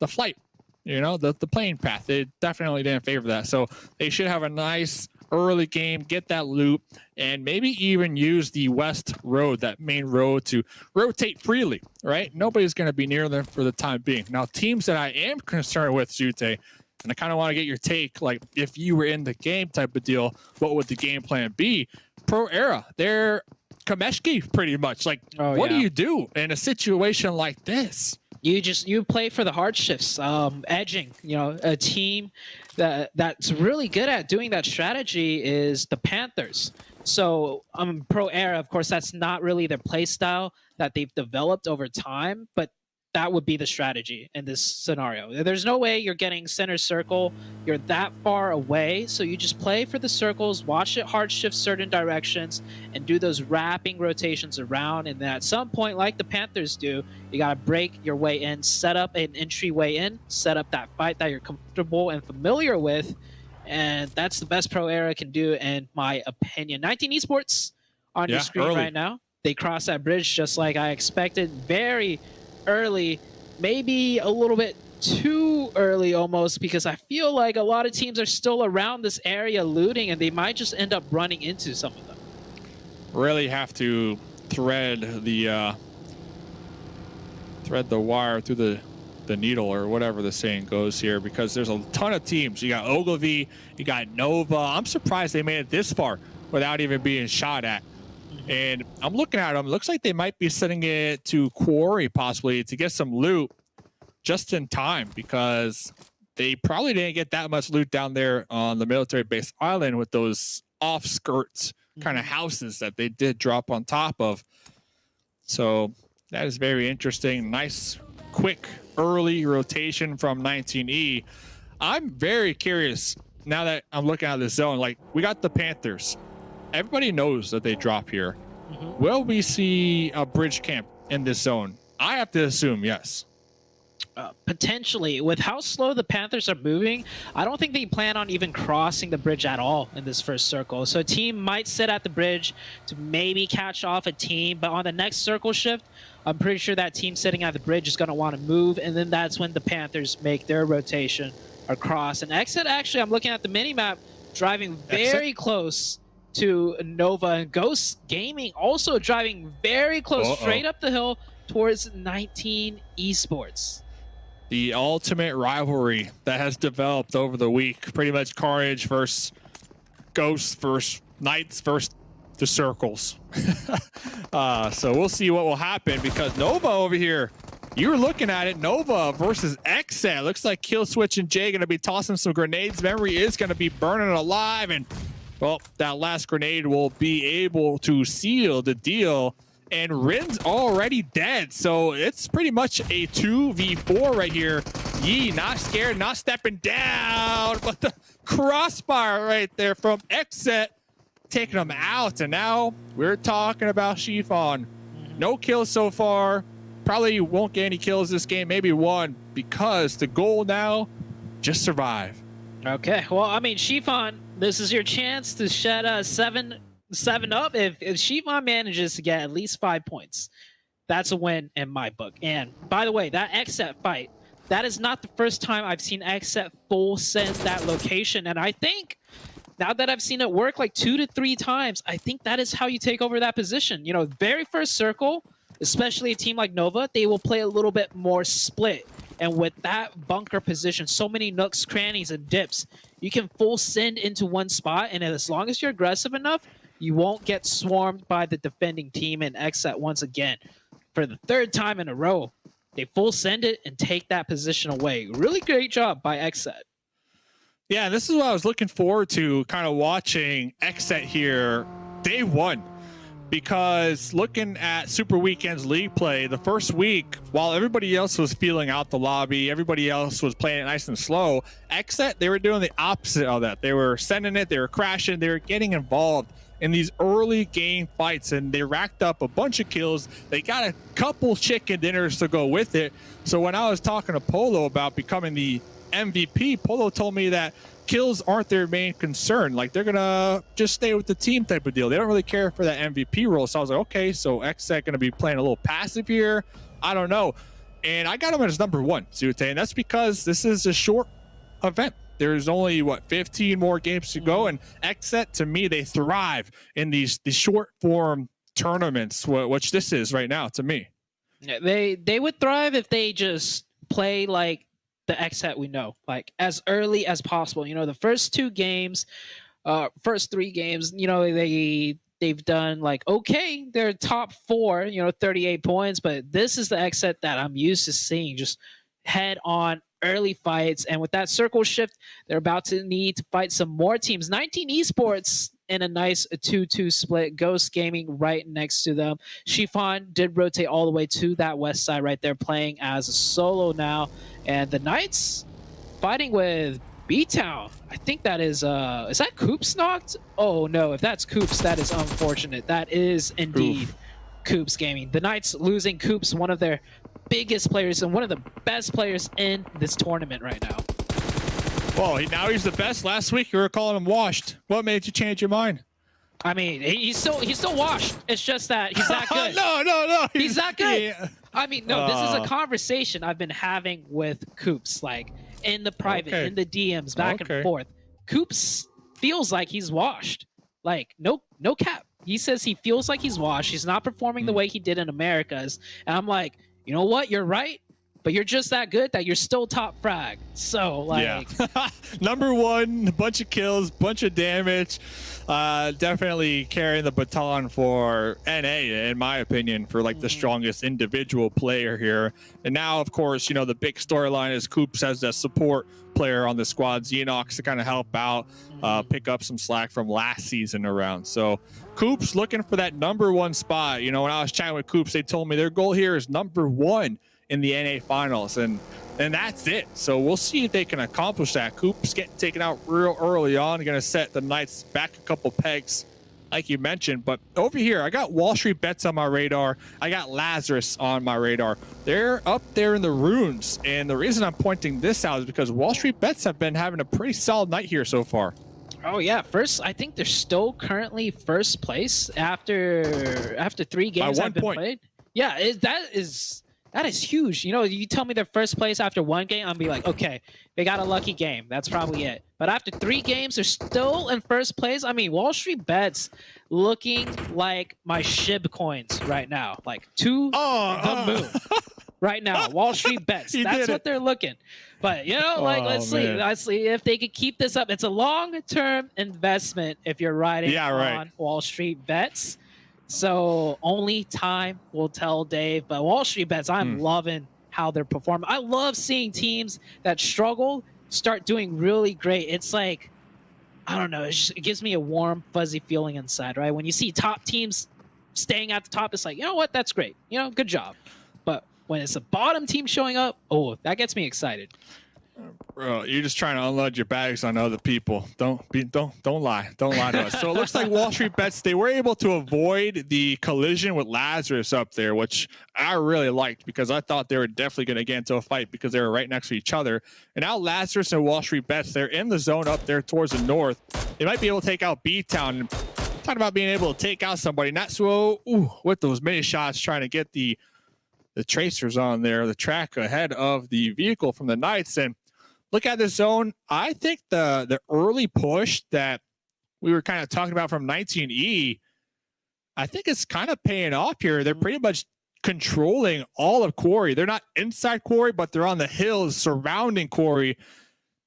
flight, you know, the plane path. They definitely didn't favor that. So they should have a nice early game, get that loot, and maybe even use the west road, that main road, to rotate freely, right? Nobody's going to be near them for the time being. Now, teams that I am concerned with, Zute, and I kind of want to get your take, like, if you were in the game type of deal, what would the game plan be? Pro Era, they're Kameshki pretty much. Like, what do you do in a situation like this? You play for the hardships, edging. A team that's really good at doing that strategy is the Panthers. So Pro Era, of course, that's not really their play style that they've developed over time, but that would be the strategy in this scenario. There's no way you're getting center circle. You're that far away, so you just play for the circles, watch it hard shift certain directions, and do those wrapping rotations around. And then at some point, like the Panthers do, you got to break your way in, set up an entryway in, set up that fight that you're comfortable and familiar with, and that's the best Pro Era can do, in my opinion. 19 Esports on your screen right now. They cross that bridge just like I expected. Very early, maybe a little bit too early almost, because I feel like a lot of teams are still around this area looting, and they might just end up running into some of them. Really have to thread the wire through the needle, or whatever the saying goes here, because there's a ton of teams. You got Ogilvy, you got Nova. I'm surprised they made it this far without even being shot at. And I'm looking at them. Looks like they might be sending it to Quarry possibly to get some loot just in time, because they probably didn't get that much loot down there on the military base island with those off-skirts kind of houses that they did drop on top of. So that is very interesting. Nice, quick, early rotation from 19E. I'm very curious now that I'm looking at the zone. Like, we got the Panthers. Everybody knows that they drop here. Will we see a bridge camp in this zone? I have to assume yes. Potentially. With how slow the Panthers are moving, I don't think they plan on even crossing the bridge at all in this first circle. So a team might sit at the bridge to maybe catch off a team, but on the next circle shift, I'm pretty sure that team sitting at the bridge is going to want to move, and then that's when the Panthers make their rotation across. And XSET, actually, I'm looking at the minimap, driving very close to Nova, and Ghost Gaming also driving very close straight up the hill towards 19 Esports. The ultimate rivalry that has developed over the week. Pretty much Carnage versus Ghosts versus Knights versus the Circles. So we'll see what will happen, because Nova over here, you were looking at it, Nova versus XSET. Looks like Killswitch and Jay going to be tossing some grenades. Memory is going to be burning alive, and well, that last grenade will be able to seal the deal. And Rin's already dead, so it's pretty much a 2v4 right here. Yee, not scared, not stepping down, but the crossfire right there from XSET taking him out. And now we're talking about Chiffon. No kills so far. Probably won't get any kills this game, maybe one, because the goal now, just survive. Okay, well, I mean, Chiffon, this is your chance to shed 7 up. If Chiffon manages to get at least 5 points, that's a win in my book. And by the way, that XSET fight, that is not the first time I've seen XSET full send that location. And I think now that I've seen it work like 2 to 3 times, I think that is how you take over that position. You know, very first circle, especially a team like Nova, they will play a little bit more split. And with that bunker position, so many nooks, crannies, and dips, you can full send into one spot. And as long as you're aggressive enough, you won't get swarmed by the defending team. And XSET, once again, for the 3rd time in a row, they full send it and take that position away. Really great job by XSET. Yeah, this is what I was looking forward to, kind of watching XSET here day one. Because looking at Super Weekend's league play, the first week, while everybody else was feeling out the lobby, everybody else was playing it nice and slow, XSET, they were doing the opposite of that. They were sending it, they were crashing, they were getting involved in these early game fights, and they racked up a bunch of kills. They got a couple chicken dinners to go with it. So when I was talking to Polo about becoming the MVP, Polo told me that kills aren't their main concern. Like, they're gonna just stay with the team type of deal. They don't really care for that MVP role. So I was like, okay, so XSET gonna be playing a little passive here. I don't know. And I got him as number 1, Zute, and that's because this is a short event. There's only, what, 15 more games to go, and XSET, to me, they thrive in these short form tournaments, which this is right now to me. Yeah, they would thrive if they just play like the XSET we know, like as early as possible. You know, the first 2 games, first 3 games, you know, they They've done like okay, they're top 4, 38 points, but this is the XSET that I'm used to seeing, just head on early fights. And with that circle shift, they're about to need to fight some more teams. 19 Esports in a nice 2-2 split. Ghost Gaming right next to them. Chiffon did rotate all the way to that west side right there, playing as a solo now. And the Knights fighting with BTOWN. I think that is that Coops knocked? Oh no, if that's Coops, that is unfortunate. That is indeed Coops Gaming. The Knights losing Coops, one of their biggest players and one of the best players in this tournament right now. Well, now he's the best. Last week you were calling him washed. What made you change your mind? I mean, he's still washed. It's just that he's that good. No. He's that good. Yeah. I mean, no, this is a conversation I've been having with Coops, like in the private, in the DMs, back and forth. Coops feels like he's washed. Like, no cap. He says he feels like he's washed. He's not performing the way he did in Americas. And I'm like, you know what? You're right. But you're just that good that you're still top frag. So, like... Yeah. Number 1, bunch of kills, bunch of damage. Definitely carrying the baton for NA, in my opinion, for like the strongest individual player here. And now, of course, the big storyline is Coops as the support player on the squad, Xenox, to kind of help out, pick up some slack from last season around. So Coops looking for that number 1 spot. When I was chatting with Coops, they told me their goal here is number 1 in the NA finals, and that's it. So we'll see if they can accomplish that. Coops getting taken out real early on, going to set the Knights back a couple pegs, like you mentioned. But over here, I got WallStreetBets on my radar. I got Lazarus on my radar. They're up there in the runes, and the reason I'm pointing this out is because WallStreetBets have been having a pretty solid night here so far. Oh yeah, I think they're still currently first place after 3 games have been played. Yeah, that is huge. You tell me they're first place after 1 game, I'll be like, okay, they got a lucky game. That's probably it. But after 3 games, they're still in first place. I mean, WallStreetBets looking like my SHIB coins right now, like to the moon right now. WallStreetBets, that's what they're looking. But let's see if they can keep this up. It's a long-term investment if you're riding on WallStreetBets. So only time will tell, Dave. But WallStreetBets, I'm loving how they're performing. I love seeing teams that struggle start doing really great. It's like, I don't know, it gives me a warm, fuzzy feeling inside, right? When you see top teams staying at the top, it's like, you know what, that's great. Good job. But when it's a bottom team showing up, that gets me excited. Bro, you're just trying to unload your bags on other people. Don't lie. Don't lie to us. So it looks like WallStreetBets, they were able to avoid the collision with Lazarus up there, which I really liked because I thought they were definitely going to get into a fight because they were right next to each other. And now Lazarus and WallStreetBets, they're in the zone up there towards the north. They might be able to take out BTOWN. Talking about being able to take out somebody, not so with those mini shots, trying to get the tracers on there, the track ahead of the vehicle from the Knights. And look at this zone. I think the early push that we were kind of talking about from 19E, I think it's kind of paying off here. They're pretty much controlling all of Quarry. They're not inside Quarry, but they're on the hills surrounding Quarry.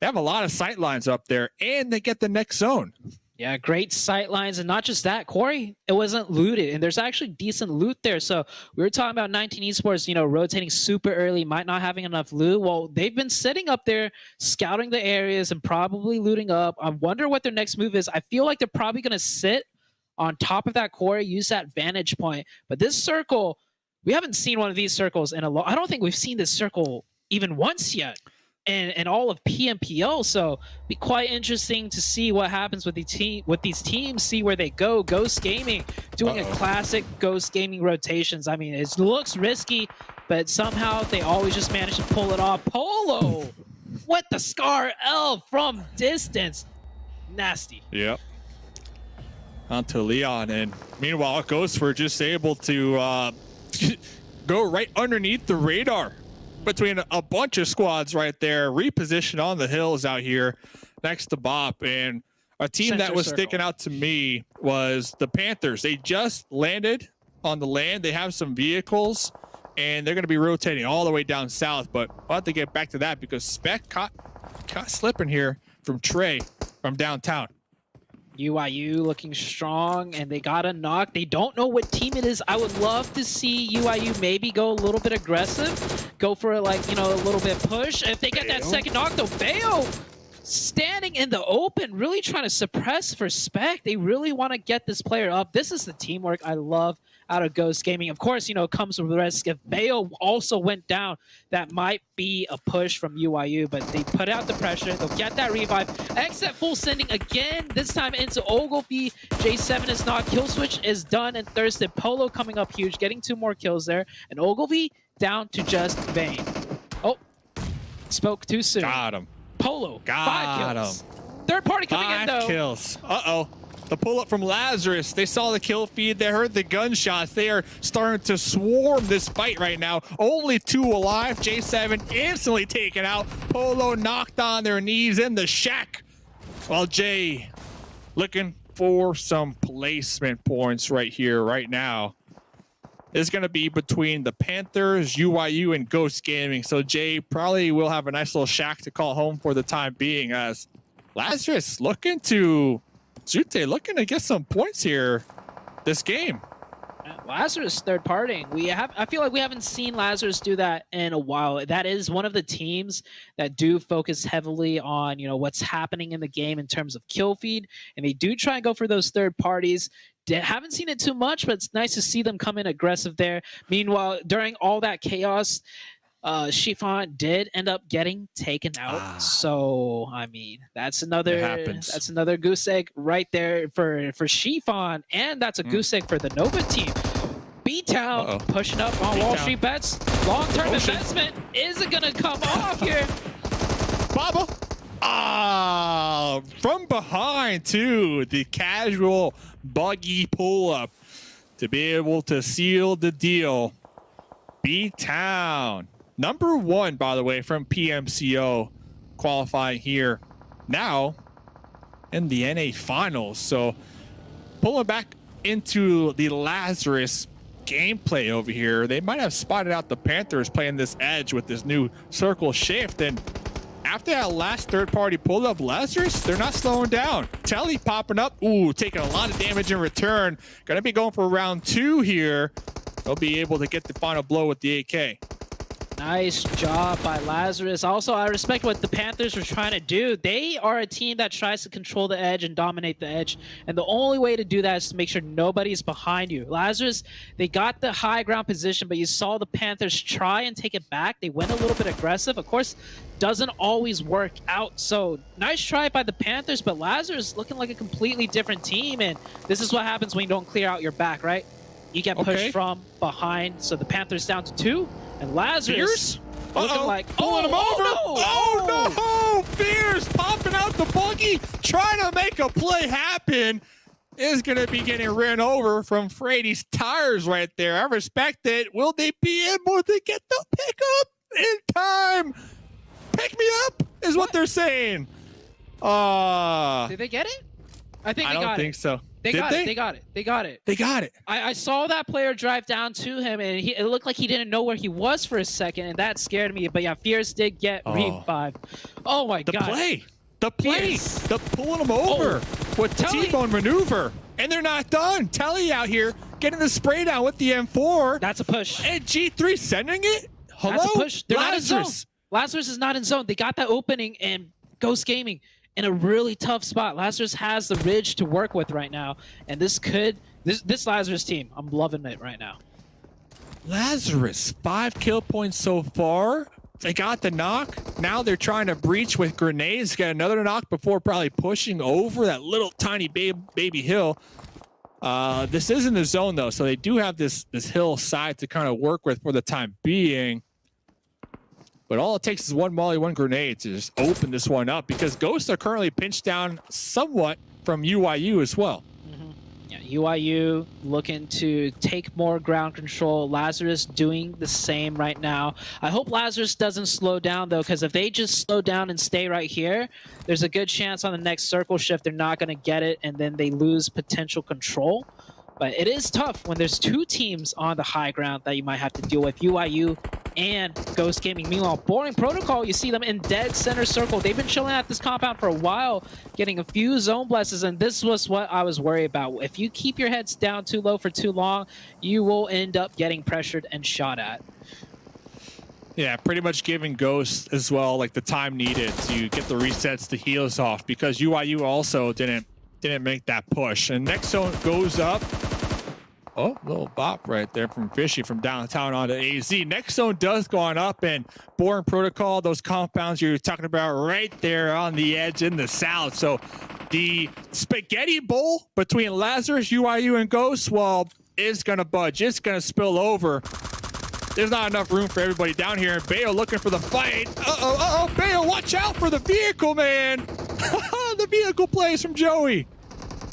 They have a lot of sight lines up there, and they get the next zone. Yeah, great sight lines. And not just that, Quarry, it wasn't looted. And there's actually decent loot there. So we were talking about 19 Esports, rotating super early, might not having enough loot. Well, they've been sitting up there, scouting the areas and probably looting up. I wonder what their next move is. I feel like they're probably going to sit on top of that Quarry, use that vantage point. But this circle, we haven't seen one of these circles in a long... I don't think we've seen this circle even once yet. And all of PMPL, so be quite interesting to see what happens with these teams, see where they go. Ghost Gaming doing a classic Ghost Gaming rotations. I mean, it looks risky, but somehow they always just manage to pull it off. Polo with the Scar L from distance. Nasty. Yep. Onto Leon, and meanwhile, Ghosts were just able to go right underneath the radar between a bunch of squads right there, repositioned on the hills out here next to Bop. And a team that was sticking out to me was the Panthers. They just landed on the land. They have some vehicles, and they're going to be rotating all the way down south. But we'll have to get back to that because Spec caught slipping here from Trey from downtown. UIU looking strong, and they got a knock. They don't know what team it is. I would love to see UIU maybe go a little bit aggressive, go for like, you know, a little bit push. If they get that second knock, though, Bayo standing in the open, really trying to suppress for Spec. They really want to get this player up. This is the teamwork I love out of Ghost Gaming. Of course, you know, it comes with the risk. If Bayo also went down, that might be a push from UIU, but they put out the pressure. They'll get that revive. XSET full sending again, this time into Ogilvy. J7 is not. Kill switch is done, and Thursday Polo coming up huge, getting 2 more kills there. And Ogilvy down to just Vayne. Oh, spoke too soon. Got him. Polo, Got 5 kills. Third party coming in, though. 5 kills. Uh-oh. The pull-up from Lazarus. They saw the kill feed. They heard the gunshots. They are starting to swarm this fight right now. Only 2 alive. J7 instantly taken out. Polo knocked on their knees in the shack. While Jay looking for some placement points right here, right now. It's going to be between the Panthers, UIU, and Ghost Gaming. So Jay probably will have a nice little shack to call home for the time being, as Lazarus looking to looking to get some points here this game. Lazarus third partying. I feel like we haven't seen Lazarus do that in a while. That is one of the teams that do focus heavily on, you know, what's happening in the game in terms of kill feed, and they do try and go for those third parties. Haven't seen it too much, but it's nice to see them come in aggressive there. Meanwhile, during all that chaos, Chiffon did end up getting taken out. So I mean, that's another goose egg right there for Chiffon, and that's a goose egg for the Nova team. BTOWN pushing up on WallStreetBets. Long-term investment isn't gonna come off here. Baba. From behind too, the casual buggy pull-up to be able to seal the deal. BTOWN. Number 1, by the way, from PMCO, qualifying here now in the NA finals. So pulling back into the Lazarus gameplay over here, they might have spotted out the Panthers playing this edge with this new circle shift. And after that last third-party pull-up, Lazarus, they're not slowing down. Telly popping up. Ooh, taking a lot of damage in return. Going to be going for round 2 here. They'll be able to get the final blow with the AK. Nice job by Lazarus. Also, I respect what the Panthers are trying to do. They are a team that tries to control the edge and dominate the edge. And the only way to do that is to make sure nobody's behind you. Lazarus, they got the high ground position, but you saw the Panthers try and take it back. They went a little bit aggressive. Of course, doesn't always work out. So nice try by the Panthers, but Lazarus looking like a completely different team. And this is what happens when you don't clear out your back, right? You get pushed from behind. So the Panthers down to 2. And Lazarus looking like pulling him over. Oh no! Fierce popping out the buggy, trying to make a play happen. Is going to be getting ran over from Frady's tires right there. I respect it. Will they be able to get the pickup in time? Pick me up is what they're saying. Did they get it? I think I don't think so. They got it. I saw that player drive down to him, and it looked like he didn't know where he was for a second, and that scared me. But yeah, Fierce did get revived. Oh my god. The play. The pulling him over with T-bone maneuver. And they're not done. Telly out here getting the spray down with the M4. That's a push. And G3 sending it? Hello? That's a push. They're not in zone. Lazarus. Lazarus is not in zone. They got that opening, and Ghost Gaming in a really tough spot. Lazarus has the ridge to work with right now, and this Lazarus team, I'm loving it right now. Lazarus, 5 kill points so far. They got the knock. Now they're trying to breach with grenades, get another knock before probably pushing over that little tiny baby hill. This is in the zone though, so they do have this hillside to kind of work with for the time being. But all it takes is 1 molly, 1 grenade to just open this one up, because Ghosts are currently pinched down somewhat from UIU as well. Yeah, UIU looking to take more ground control. Lazarus doing the same right now. I hope Lazarus doesn't slow down, though, because if they just slow down and stay right here, there's a good chance on the next circle shift they're not going to get it, and then they lose potential control. But it is tough when there's 2 teams on the high ground that you might have to deal with. UIU and Ghost Gaming. Meanwhile, Boring Protocol, you see them in dead center circle. They've been chilling at this compound for a while, getting a few zone blesses, and this was what I was worried about. If you keep your heads down too low for too long, you will end up getting pressured and shot at. Yeah, pretty much giving Ghost as well, like the time needed to get the resets, the heals off, because UIU also didn't make that push. And next zone goes up. Oh, little bop right there from Fishy from downtown onto AZ. Next zone does go on up, and Boring Protocol, those compounds you're talking about right there on the edge in the south. So the spaghetti bowl between Lazarus, UIU, and Ghost, well, is going to budge. It's going to spill over. There's not enough room for everybody down here, and Bayo looking for the fight. Uh-oh, Bayo, watch out for the vehicle, man. The vehicle plays from Joey.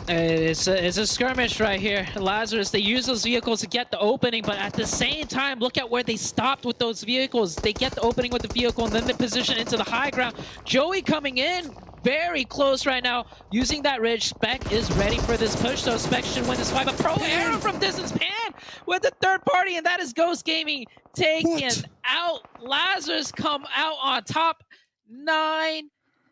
It's a skirmish right here. Lazarus, they use those vehicles to get the opening, but at the same time, look at where they stopped with those vehicles. They get the opening with the vehicle, and then they position into the high ground. Joey coming in very close right now, using that ridge. Spec is ready for this push, so Spec should win this fight. But pro arrow from distance, Pan with the third party, and that is Ghost Gaming taken out. Lazarus come out on top. 9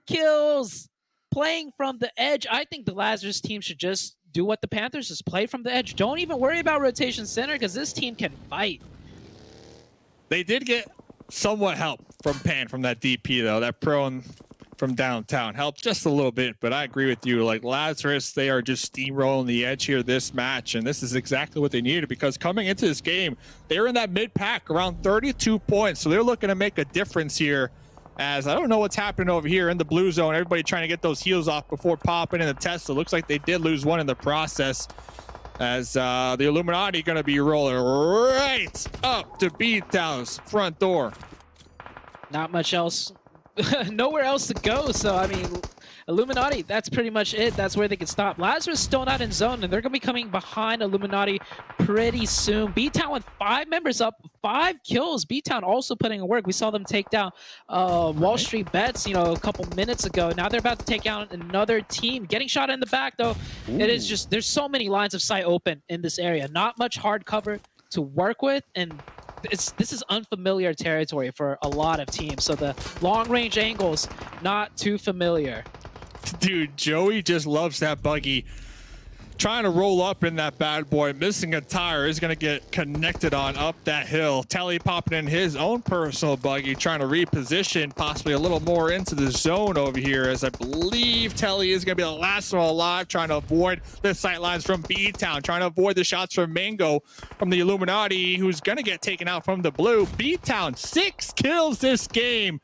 kills. Playing from the edge. I think the Lazarus team should just do what the Panthers just play from the edge. Don't even worry about rotation center because this team can fight. They did get somewhat help from Pan from that DP though. That prone from downtown helped just a little bit, but I agree with you. Like Lazarus, they are just steamrolling the edge here this match, and this is exactly what they needed because coming into this game, they're in that mid-pack around 32 points, so they're looking to make a difference here. As I don't know what's happening over here in the blue zone. Everybody trying to get those heals off before popping in the test. It looks like they did lose one in the process. As the Illuminati going to be rolling right up to BTOWN's front door. Not much else. Nowhere else to go. So, I mean, Illuminati, that's pretty much it. That's where they can stop. Lazarus still not in zone, and they're going to be coming behind Illuminati pretty soon. BTOWN with 5 members up, 5 kills. BTOWN also putting in work. We saw them take down WallStreetBets, a couple minutes ago. Now they're about to take out another team. Getting shot in the back, though. Ooh. It is just, there's so many lines of sight open in this area. Not much hard cover to work with, and this is unfamiliar territory for a lot of teams. So the long-range angles, not too familiar. Dude, Joey just loves that buggy. Trying to roll up in that bad boy, missing a tire, is going to get connected on up that hill. Telly popping in his own personal buggy, trying to reposition possibly a little more into the zone over here, as I believe Telly is going to be the last one alive, trying to avoid the sightlines from B-Town, trying to avoid the shots from Mango from the Illuminati, who's going to get taken out from the blue. B-Town, 6 kills this game.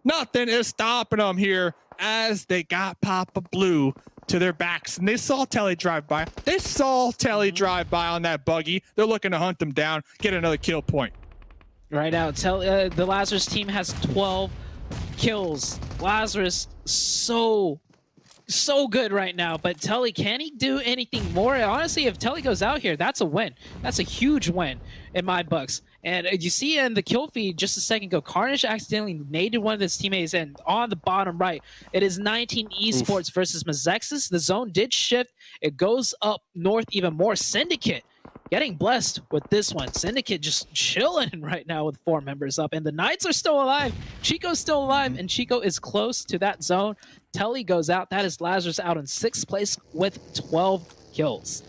Nothing is stopping them here, as they got Papa Blue to their backs, and they saw Telly drive by. They saw Telly drive by on that buggy. They're looking to hunt them down, get another kill point. Right now, the Lazarus team has 12 kills. Lazarus, so good right now, but Telly, can he do anything more? Honestly, if Telly goes out here, that's a win. That's a huge win in my books. And you see in the kill feed just a second ago, Carnage accidentally naded one of his teammates, and on the bottom right, it is 19 Esports versus Mezexis. The zone did shift. It goes up north even more. Syndicate getting blessed with this one. Syndicate just chilling right now with 4 members up, and the Knights are still alive. Chico's still alive, and Chico is close to that zone. Telly goes out. That is Lazarus out in 6th place with 12 kills.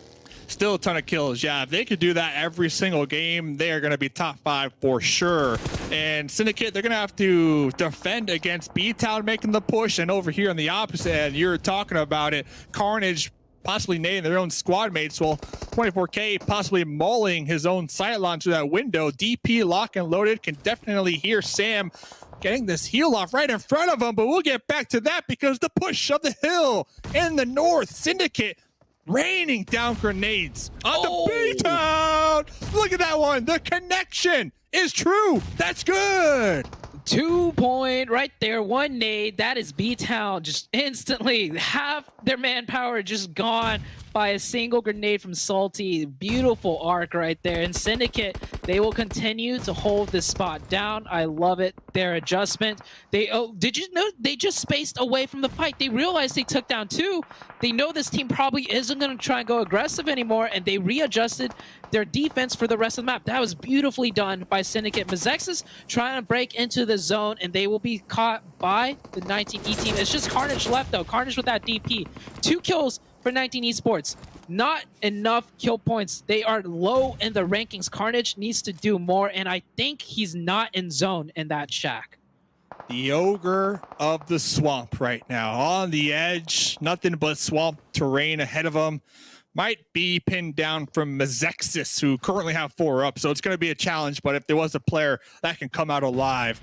Still a ton of kills. Yeah, if they could do that every single game, they are going to be top 5 for sure. And Syndicate, they're going to have to defend against B-Town making the push. And over here on the opposite end, you're talking about it. Carnage possibly nading their own squad mates. Well, 24K possibly mauling his own sideline through that window. DP lock and loaded. Can definitely hear Sam getting this heal off right in front of him. But we'll get back to that because the push of the hill in the north. Syndicate raining down grenades on the B-Town. Look at that one. The connection is true. That's good. 2 point right there. 1 nade. That is B-Town just instantly half their manpower just gone. by a single grenade from Salty. Beautiful arc right there. And Syndicate, they will continue to hold this spot down. I love it. Their adjustment. Did you know they just spaced away from the fight? They realized they took down 2. They know this team probably isn't going to try and go aggressive anymore, and they readjusted their defense for the rest of the map. That was beautifully done by Syndicate. Mezexis trying to break into the zone, and they will be caught by the 19E team. It's just Carnage left, though. Carnage with that DP. 2 kills for 19 Esports. Not enough kill points. They are low in the rankings. Carnage needs to do more, and I think he's not in zone in that shack. The ogre of the swamp right now on the edge. Nothing but swamp terrain ahead of him. Might be pinned down from Mezexis, who currently have 4 up. So it's going to be a challenge. But if there was a player that can come out alive,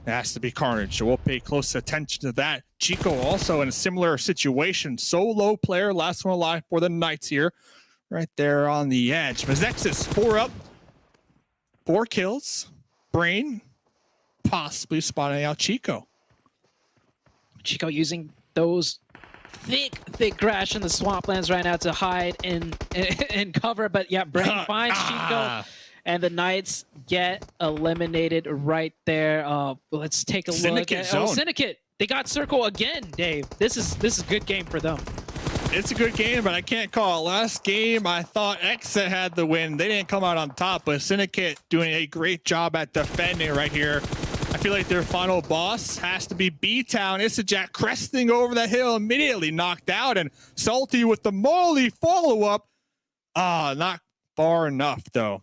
it has to be Carnage. So we'll pay close attention to that. Chico also in a similar situation. Solo player, last one alive for the Knights here. Right there on the edge. Mezexis, 4 up. 4 kills. Brain possibly spotting out Chico. Chico using those thick grass in the swamplands right now to hide in cover. But yeah, Brain finds Chico, and the Knights get eliminated right there. Let's take a Syndicate look at zone. Syndicate. They got Circle again, Dave. This is a good game for them. It's a good game, but I can't call it. Last game, I thought XSET had the win. They didn't come out on top, but Syndicate doing a great job at defending right here. I feel like their final boss has to be BTOWN. Issajack cresting over the hill, immediately knocked out, and Salty with the molly follow-up. Not far enough, though.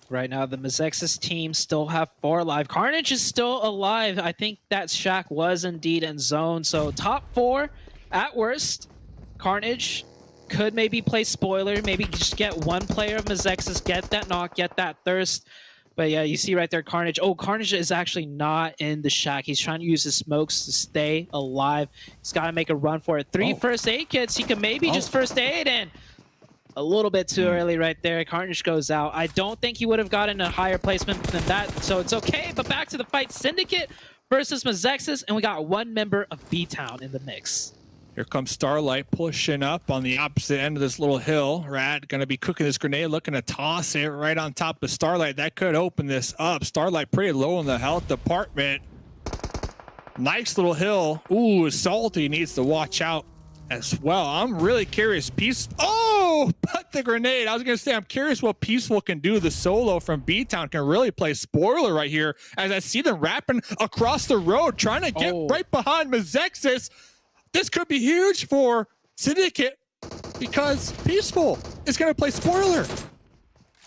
Right now, the Mezexis team still have 4 alive. Carnage is still alive. I think that shack was indeed in zone. So top 4 at worst. Carnage could maybe play spoiler, maybe just get 1 player of Mezexis, get that knock, get that thirst. But yeah, you see right there, Carnage. Oh, Carnage is actually not in the shack. He's trying to use his smokes to stay alive. He's got to make a run for it. 3 first aid kits. He can maybe just first aid, and a little bit too early right there. Carnage goes out. I don't think he would have gotten a higher placement than that, so it's okay. But back to the fight. Syndicate versus Mezexis, and we got 1 member of BTOWN in the mix. Here comes Starlight pushing up on the opposite end of this little hill. Rat going to be cooking this grenade, looking to toss it right on top of Starlight. That could open this up. Starlight pretty low in the health department. Nice little hill. Ooh, Salty needs to watch out as well. I'm really curious. But the grenade. I was going to say, I'm curious what Peaceful can do. The solo from BTOWN can really play spoiler right here, as I see them wrapping across the road, trying to get right behind Mezexis. This could be huge for Syndicate because Peaceful is going to play spoiler.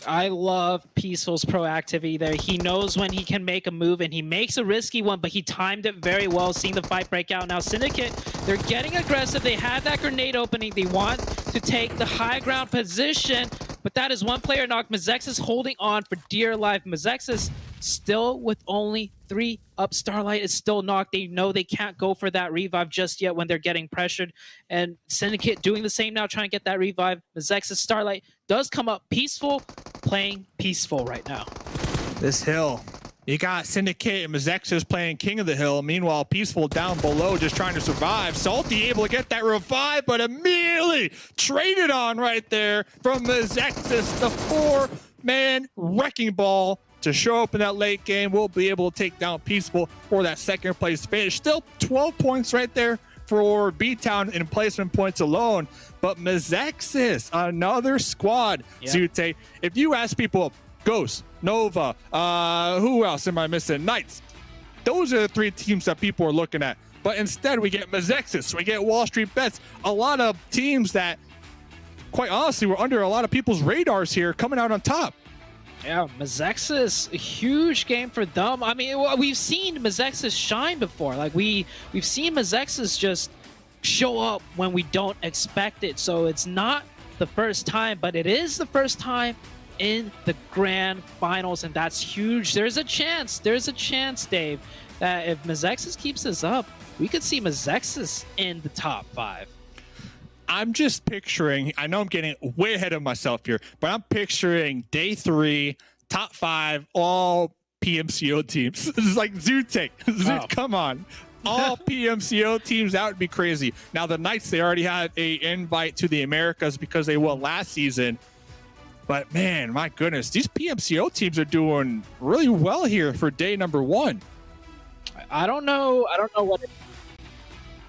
I love Peaceful's proactivity there. He knows when he can make a move, and he makes a risky one, but he timed it very well, seeing the fight break out. Now Syndicate, they're getting aggressive. They had that grenade opening. They want to take the high ground position, but that is 1 player knocked. Mezexis holding on for dear life. Mezexis still with only 3 up. Starlight is still knocked. They know they can't go for that revive just yet when they're getting pressured. And Syndicate doing the same now, trying to get that revive. Mezexis, Starlight does come up. Peaceful, playing peaceful right now. This hill. You got Syndicate and Mezexis playing King of the Hill. Meanwhile, Peaceful down below just trying to survive. Salty able to get that revive, but immediately traded on right there from Mezexis. The 4-man wrecking ball to show up in that late game. We'll be able to take down Peaceful for that 2nd place finish. Still 12 points right there for BTOWN in placement points alone. But Mezexis, another squad. Zute, if you ask people, Ghost, Nova, who else am I missing? Knights. Those are the 3 teams that people are looking at. But instead, we get Mezexis, we get WallStreetBets, a lot of teams that, quite honestly, were under a lot of people's radars here, coming out on top. Yeah, Mezexis, a huge game for them. I mean, we've seen Mezexis shine before. Like, we've seen Mezexis just show up when we don't expect it. So it's not the first time, but it is the first time in the grand finals, and that's huge. There's a chance, Dave, that if Mezexis keeps this up, we could see Mezexis in the top 5. I'm just picturing, I know I'm getting way ahead of myself here, but I'm picturing day 3, top 5, all PMCO teams. This is like Zute. Come on. all PMCO teams, that would be crazy. Now the Knights, they already had a invite to the Americas because they won last season. But man, my goodness, these PMCO teams are doing really well here for day number 1. I don't know what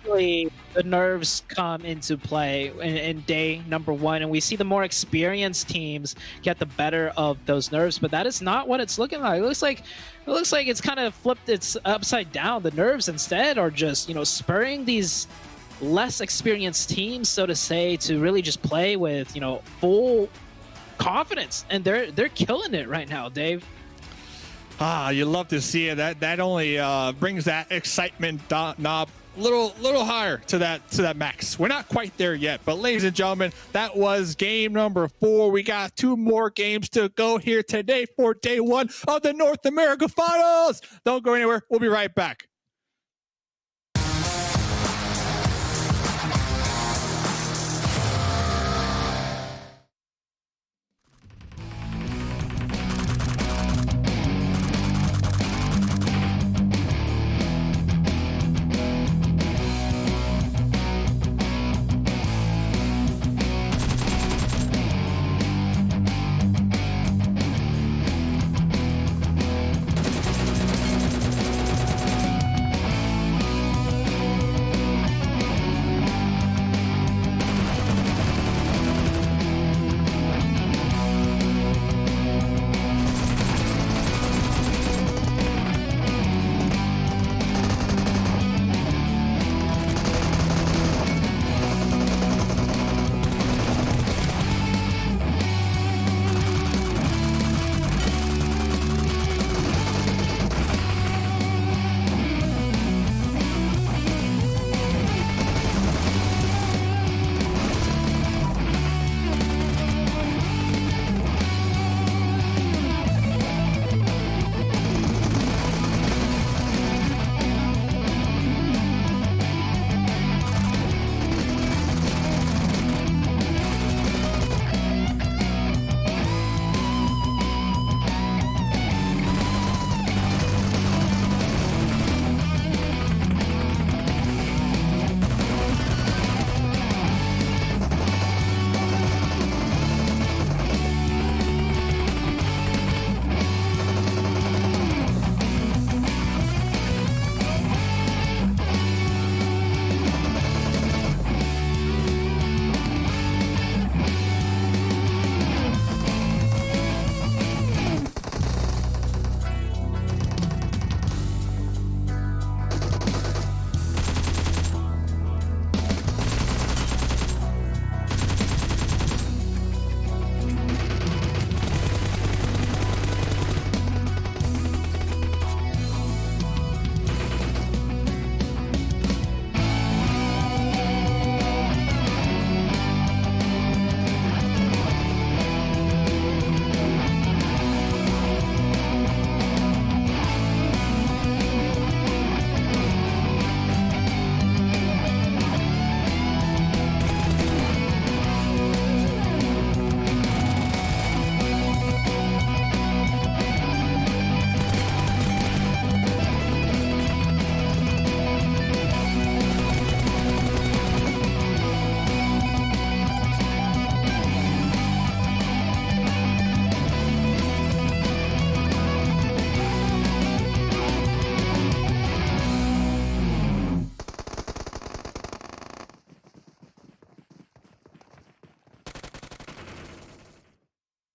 really the nerves come into play in day number 1, and we see the more experienced teams get the better of those nerves, but that is not what it's looking like. It looks like it's kind of flipped, it's upside down. The nerves instead are just, spurring these less experienced teams, so to say, to really just play with, full confidence, and they're killing it right now, Dave. You love to see it. That only brings that excitement knob a little higher to that max. We're not quite there yet, but ladies and gentlemen, that was game number 4. We got 2 more games to go here today for day 1 of the North America Finals. Don't go anywhere. We'll be right back.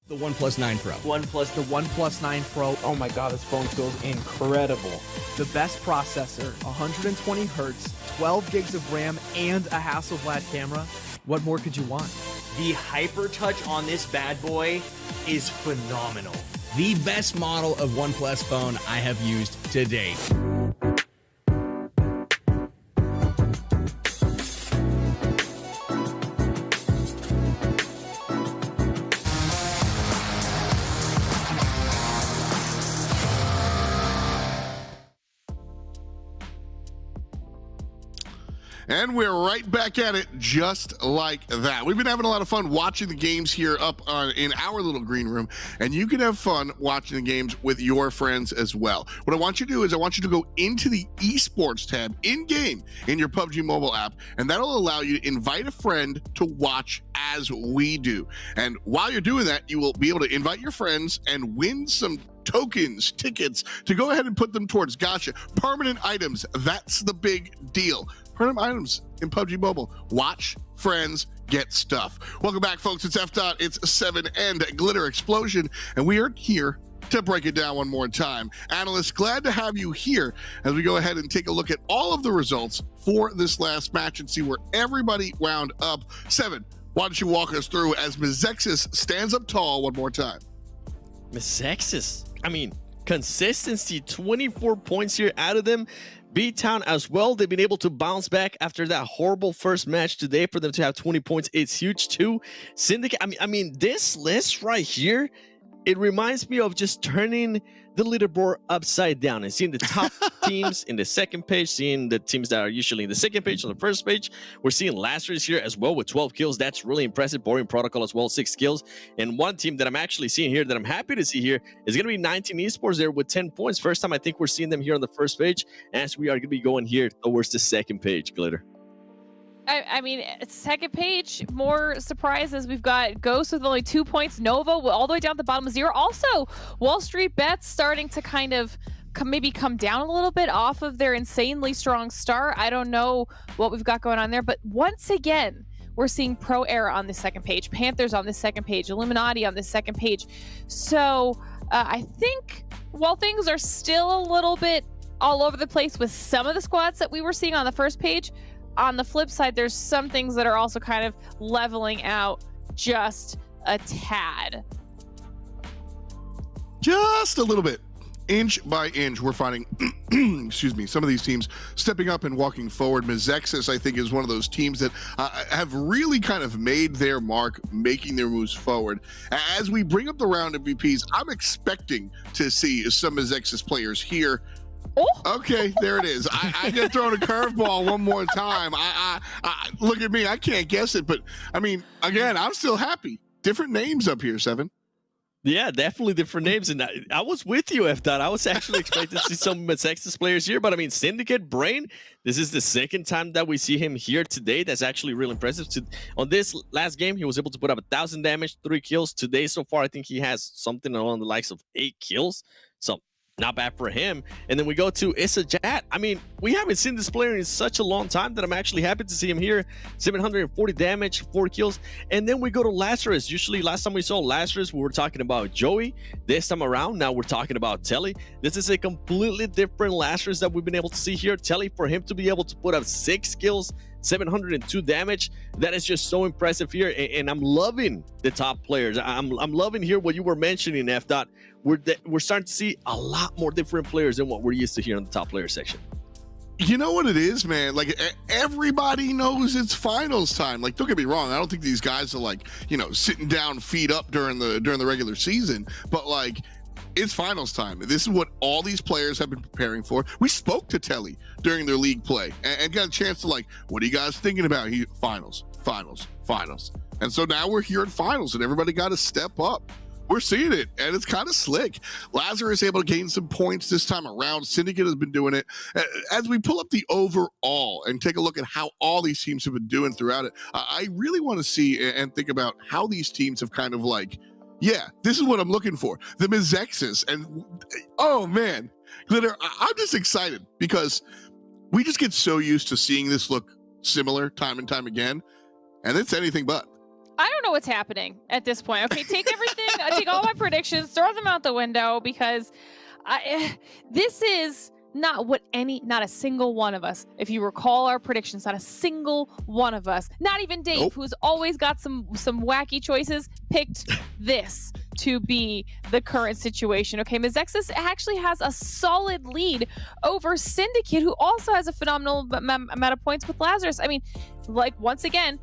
The OnePlus 9 Pro. The OnePlus 9 Pro. Oh my god, this phone feels incredible. The best processor, 120 hertz, 12 gigs of RAM, and a Hasselblad camera. What more could you want? The hyper touch on this bad boy is phenomenal. The best model of OnePlus phone I have used to date. And we're right back at it just like that. We've been having a lot of fun watching the games here up in our little green room, and you can have fun watching the games with your friends as well. What I want you to do is I want you to go into the esports tab in-game in your PUBG Mobile app, and that'll allow you to invite a friend to watch as we do. And while you're doing that, you will be able to invite your friends and win some tokens, tickets to go ahead and put them towards gotcha. Permanent items, that's the big deal. Permanent items in PUBG Mobile. Watch, friends, get stuff. Welcome back, folks. It's F. It's 7 and Glitter Explosion, and we are here to break it down one more time. Analysts, glad to have you here as we go ahead and take a look at all of the results for this last match and see where everybody wound up. 7, why don't you walk us through as Mezexis stands up tall one more time? Mezexis, I mean, consistency, 24 points here out of them. BTOWN as well, they've been able to bounce back after that horrible first match today. For them to have 20 points, it's huge too. Syndicate, I mean, this list right here, it reminds me of just turning the leaderboard upside down and seeing the top teams in the second page, seeing the teams that are usually in the second page on the first page. We're seeing Lazarus here as well with 12 kills. That's really impressive. Boring Protocol as well, 6 kills. And one team that I'm actually seeing here that I'm happy to see here is going to be 19 Esports there with 10 points. First time I think we're seeing them here on the first page, as we are going to be going here towards the second page, Glitter. I mean, second page, more surprises. We've got Ghost with only 2 points, Nova all the way down at the bottom of 0. Also, WallStreetBets starting to kind of maybe come down a little bit off of their insanely strong start. I don't know what we've got going on there, but once again, we're seeing Pro Era on the second page, Panthers on the second page, Illuminati on the second page. So I think while things are still a little bit all over the place with some of the squads that we were seeing on the first page, on the flip side, there's some things that are also kind of leveling out just a tad. Just a little bit. Inch by inch, we're finding, excuse me, some of these teams stepping up and walking forward. Mezexis, I think, is one of those teams that have really kind of made their mark, making their moves forward. As we bring up the round MVPs, I'm expecting to see some Mezexis players here. Oh. Okay, there it is. I get thrown a curveball one more time. I look at me. I can't guess it, but I mean, again, I'm still happy. Different names up here, 7. Yeah, definitely different names. And I was with you, F. I was actually expecting to see some Mezexis players here, but I mean, Syndicate, Brain, this is the second time that we see him here today. That's actually really impressive. On this last game, he was able to put up 1,000 damage, 3 kills. Today, so far, I think he has something along the likes of 8 kills. So not bad for him. And then we go to Isajat. I mean, we haven't seen this player in such a long time that I'm actually happy to see him here. 740 damage, 4 kills. And then we go to Lazarus. Usually last time we saw Lazarus, we were talking about Joey. This time around, now we're talking about Telly. This is a completely different Lazarus that we've been able to see here. Telly, for him to be able to put up 6 kills, 702 damage, that is just so impressive here. And I'm loving the top players. I'm loving here what you were mentioning, F. We're starting to see a lot more different players than what we're used to here in the top player section. You know what it is, man? Like, everybody knows it's finals time. Like, don't get me wrong, I don't think these guys are like, you know, sitting down feet up during the regular season, but like, it's finals time. This is what all these players have been preparing for. We spoke to Telly during their league play and got a chance to, like, what are you guys thinking about? Finals. And so now we're here at finals and everybody got to step up. We're seeing it, and it's kind of slick. Lazarus able to gain some points this time around. Syndicate has been doing it. As we pull up the overall and take a look at how all these teams have been doing throughout it, I really want to see and think about how these teams have kind of like, yeah, this is what I'm looking for. The Mezexis, and oh man, Glitter, I'm just excited because we just get so used to seeing this look similar time and time again, and it's anything but. I don't know what's happening at this point. Okay, take everything, take all my predictions, throw them out the window, because this is not what not a single one of us, if you recall our predictions, not a single one of us, not even Dave, who's always got some wacky choices, picked this to be the current situation. Okay, Mezexis actually has a solid lead over Syndicate, who also has a phenomenal amount of points with Lazarus. I mean, like, once again,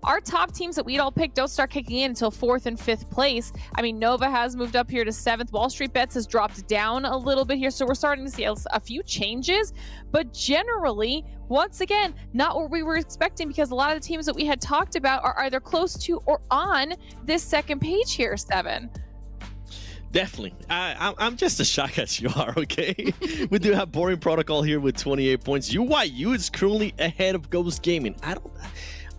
our top teams that we'd all picked don't start kicking in until 4th and 5th place. I mean, Nova has moved up here to 7th. WallStreetBets has dropped down a little bit here. So we're starting to see a few changes. But generally, once again, not what we were expecting, because a lot of the teams that we had talked about are either close to or on this second page here, Seven. Definitely. I'm just as shocked as you are, okay? We do have Boring Protocol here with 28 points. UYU is currently ahead of Ghost Gaming.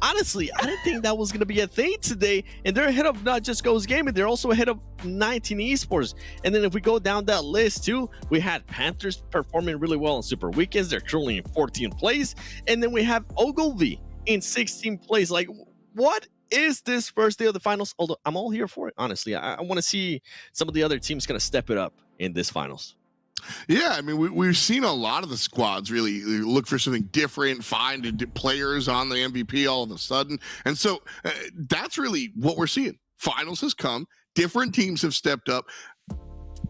Honestly, I didn't think that was going to be a thing today. And they're ahead of not just Ghost Gaming, they're also ahead of 19 Esports. And then if we go down that list too, we had Panthers performing really well on Super Weekends. They're currently in 14th place. And then we have Ogilvy in 16th place. Like, what is this first day of the finals? Although I'm all here for it, honestly. I want to see some of the other teams kind of step it up in this finals. Yeah, I mean, we've seen a lot of the squads really look for something different, find players on the MVP all of a sudden. And so that's really what we're seeing. Finals has come. Different teams have stepped up.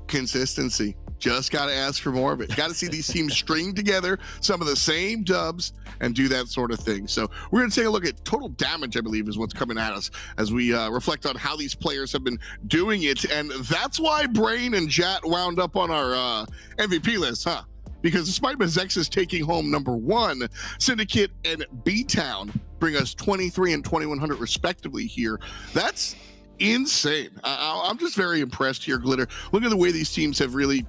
Consistency. Just got to ask for more of it. Got to see these teams string together some of the same dubs and do that sort of thing. So we're going to take a look at total damage, I believe, is what's coming at us as we reflect on how these players have been doing it. And that's why Brain and Jat wound up on our MVP list, huh? Because despite Mezexis taking home #1, Syndicate and BTOWN bring us 23 and 2100 respectively here. That's insane. I'm just very impressed here, Glitter. Look at the way these teams have really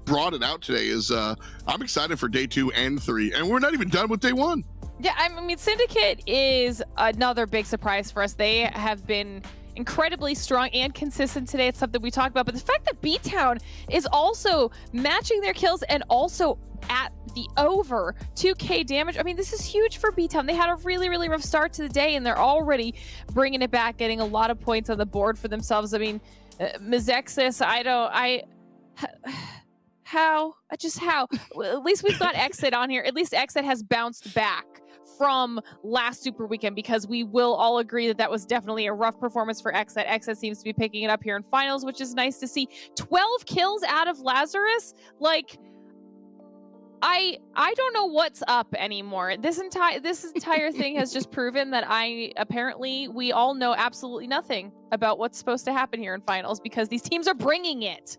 brought it out today. I'm excited for day 2 and 3, and we're not even done with day 1. Yeah, I mean, Syndicate is another big surprise for us. They have been incredibly strong and consistent today. It's something we talked about, but the fact that BTOWN is also matching their kills and also at the over 2K damage. I mean, this is huge for BTOWN. They had a really, really rough start to the day, and they're already bringing it back, getting a lot of points on the board for themselves. I mean, Mezexis, how? Well, at least we've got XSET on here. At least XSET has bounced back from last Super Weekend, because we will all agree that that was definitely a rough performance for XSET. XSET seems to be picking it up here in finals, which is nice to see. 12 kills out of Lazarus. Like, I don't know what's up anymore. This entire thing has just proven that we all know absolutely nothing about what's supposed to happen here in finals, because these teams are bringing it.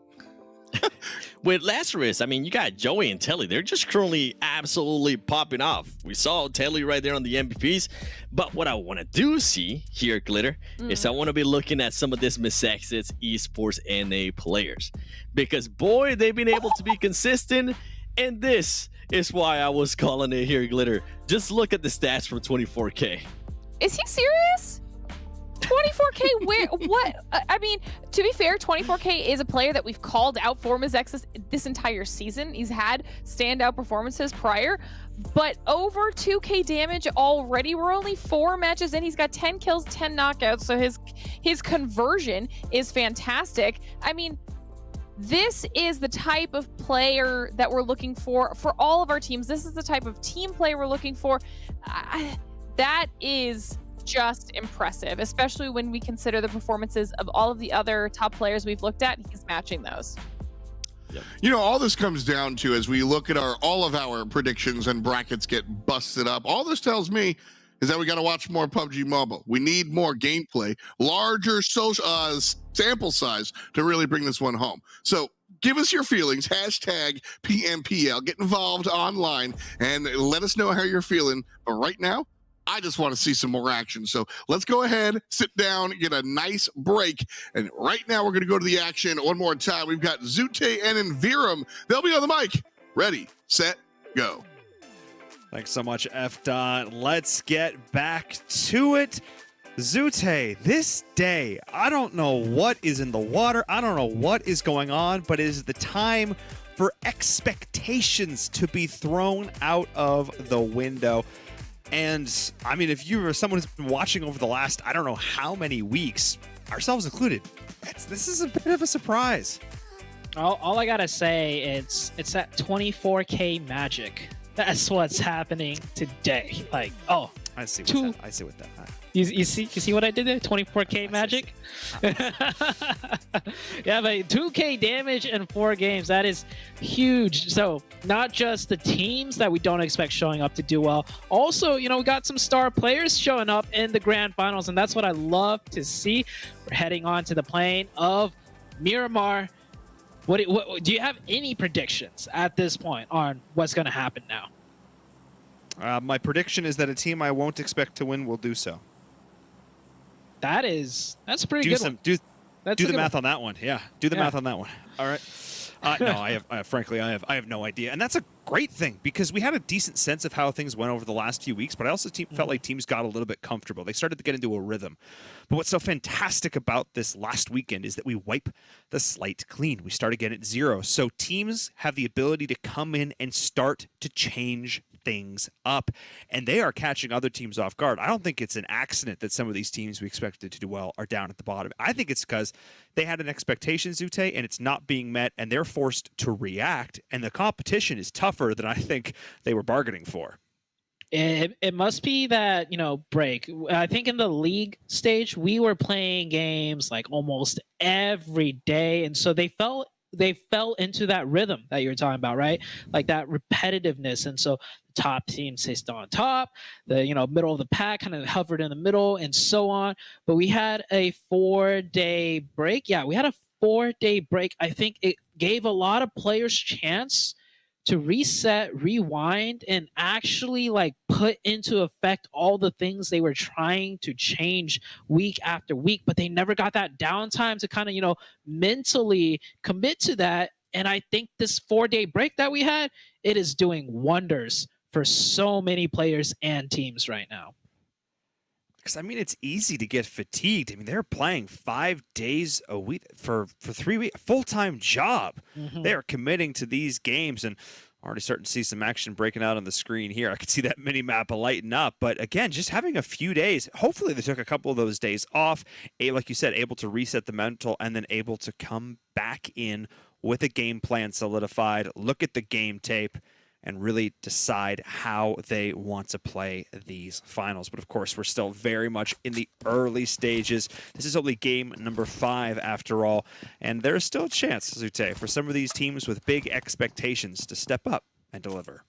With Lazarus, I mean, you got Joey and Telly. They're just currently absolutely popping off. We saw Telly right there on the MVPs. But what I want to see here, Glitter, is I want to be looking at some of this Mezexis Esports NA players. Because, boy, they've been able to be consistent. And this is why I was calling it here, Glitter. Just look at the stats from 24K. Is he serious? 24K, what? I mean, to be fair, 24K is a player that we've called out for Mezexis this entire season. He's had standout performances prior, but over 2K damage already. We're only 4 matches in. He's got 10 kills, 10 knockouts, so his conversion is fantastic. I mean, this is the type of player that we're looking for all of our teams. This is the type of team play we're looking for. That is just impressive, especially when we consider the performances of all of the other top players we've looked at. He's matching those. Yep. All this comes down to, as we look at all of our predictions and brackets get busted up, all this tells me is that we got to watch more PUBG Mobile. We need more gameplay, larger sample size to really bring this one home. So give us your feelings, hashtag PMPL, get involved online, and let us know how you're feeling. But right now, I just want to see some more action. So let's go ahead, sit down, get a nice break. And right now we're going to go to the action one more time. We've got Zute and Envirum. They'll be on the mic. Ready, set, go. Thanks so much, F. Let's get back to it. Zute, this day, I don't know what is in the water. I don't know what is going on, but it is the time for expectations to be thrown out of the window. And I mean, if you are someone who's been watching over the last, I don't know how many weeks, ourselves included, this is a bit of a surprise. All I gotta say, it's that 24K magic. That's what's happening today. Like, oh, I see Two. what that. I see what that. You see what I did there? 24K magic. Yeah, but 2K damage in 4 games. That is huge. So not just the teams that we don't expect showing up to do well. Also, we got some star players showing up in the grand finals, and that's what I love to see. We're heading on to the plane of Miramar. What do you have any predictions at this point on what's going to happen now? My prediction is that a team I won't expect to win will do so. That's a pretty good one. Do That's the math on that one. Yeah, do the math on that one. All right. No, I have no idea, and that's a great thing because we had a decent sense of how things went over the last few weeks, but I also felt like teams got a little bit comfortable. They started to get into a rhythm. But what's so fantastic about this last weekend is that we wipe the slate clean. We start again at 0, so teams have the ability to come in and start to change things up, and they are catching other teams off guard. I don't think it's an accident that some of these teams we expected to do well are down at the bottom. I think it's because they had an expectation, Zute, and it's not being met, and they're forced to react, and the competition is tougher than I think they were bargaining for. It must be that, break. I think in the league stage, we were playing games like almost every day, and so they fell into that rhythm that you were talking about, right? Like that repetitiveness. And so the top team stays on top, the middle of the pack kind of hovered in the middle and so on. But we had a 4-day break. Yeah, we had a 4-day break. I think it gave a lot of players chance to reset, rewind, and actually put into effect all the things they were trying to change week after week, but they never got that downtime to kind of, mentally commit to that. And I think this 4-day break that we had, it is doing wonders for so many players and teams right now. Because, it's easy to get fatigued. They're playing 5 days a week for 3 weeks, full-time job. Mm-hmm. They are committing to these games, and already starting to see some action breaking out on the screen here. I could see that mini-map lighten up. But again, just having a few days, hopefully they took a couple of those days off, like you said, able to reset the mental, and then able to come back in with a game plan solidified, look at the game tape, and really decide how they want to play these finals. But of course, we're still very much in the early stages. This is only game number 5 after all, and there's still a chance, Zute, for some of these teams with big expectations to step up and deliver.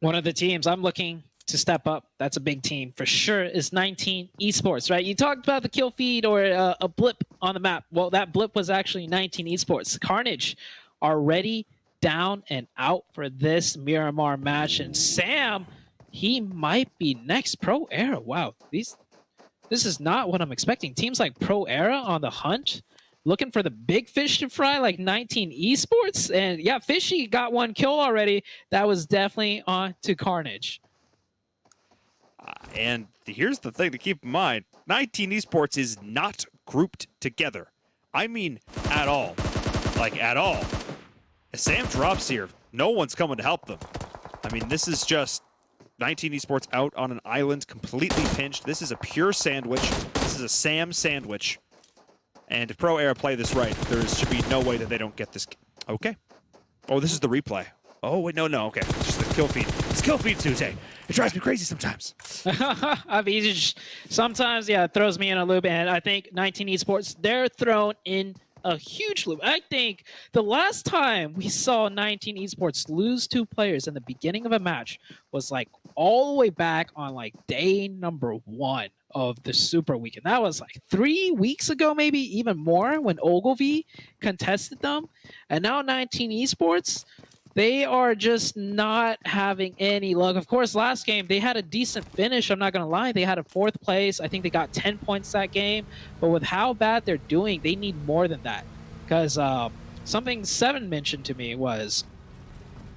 One of the teams I'm looking to step up, that's a big team for sure, is 19 Esports, right? You talked about the kill feed or a blip on the map. Well, that blip was actually 19 Esports. Carnage already down and out for this Miramar match, and Sam, he might be next. Pro Era, wow, this is not what I'm expecting. Teams like Pro Era on the hunt, looking for the big fish to fry, like 19 Esports, and yeah, Fishy got 1 kill already. That was definitely on to Carnage. And here's the thing to keep in mind: 19 Esports is not grouped together. At all, at all. If Sam drops here, no one's coming to help them. This is just 19 Esports out on an island, completely pinched. This is a pure sandwich. This is a Sam sandwich. And if Pro Air play this right, there should be no way that they don't get this. Okay. Oh, this is the replay. Oh, wait, no, okay. It's just the kill feed. It's kill feed, Sute. It drives me crazy sometimes. Sometimes, yeah, it throws me in a loop. And I think 19 Esports, they're thrown in a huge loop. I think the last time we saw 19 Esports lose 2 players in the beginning of a match was all the way back on day number 1 of the Super Weekend. That was 3 weeks ago, maybe even more, when Ogilvy contested them. And now 19 Esports, they are just not having any luck. Of course, last game, they had a decent finish. I'm not going to lie. They had a 4th place. I think they got 10 points that game. But with how bad they're doing, they need more than that. Because something Seven mentioned to me was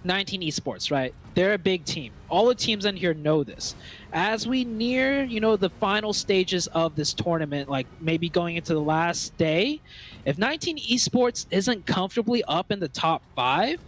19 Esports, right? They're a big team. All the teams in here know this. As we near, the final stages of this tournament, maybe going into the last day, if 19 Esports isn't comfortably up in the top 5,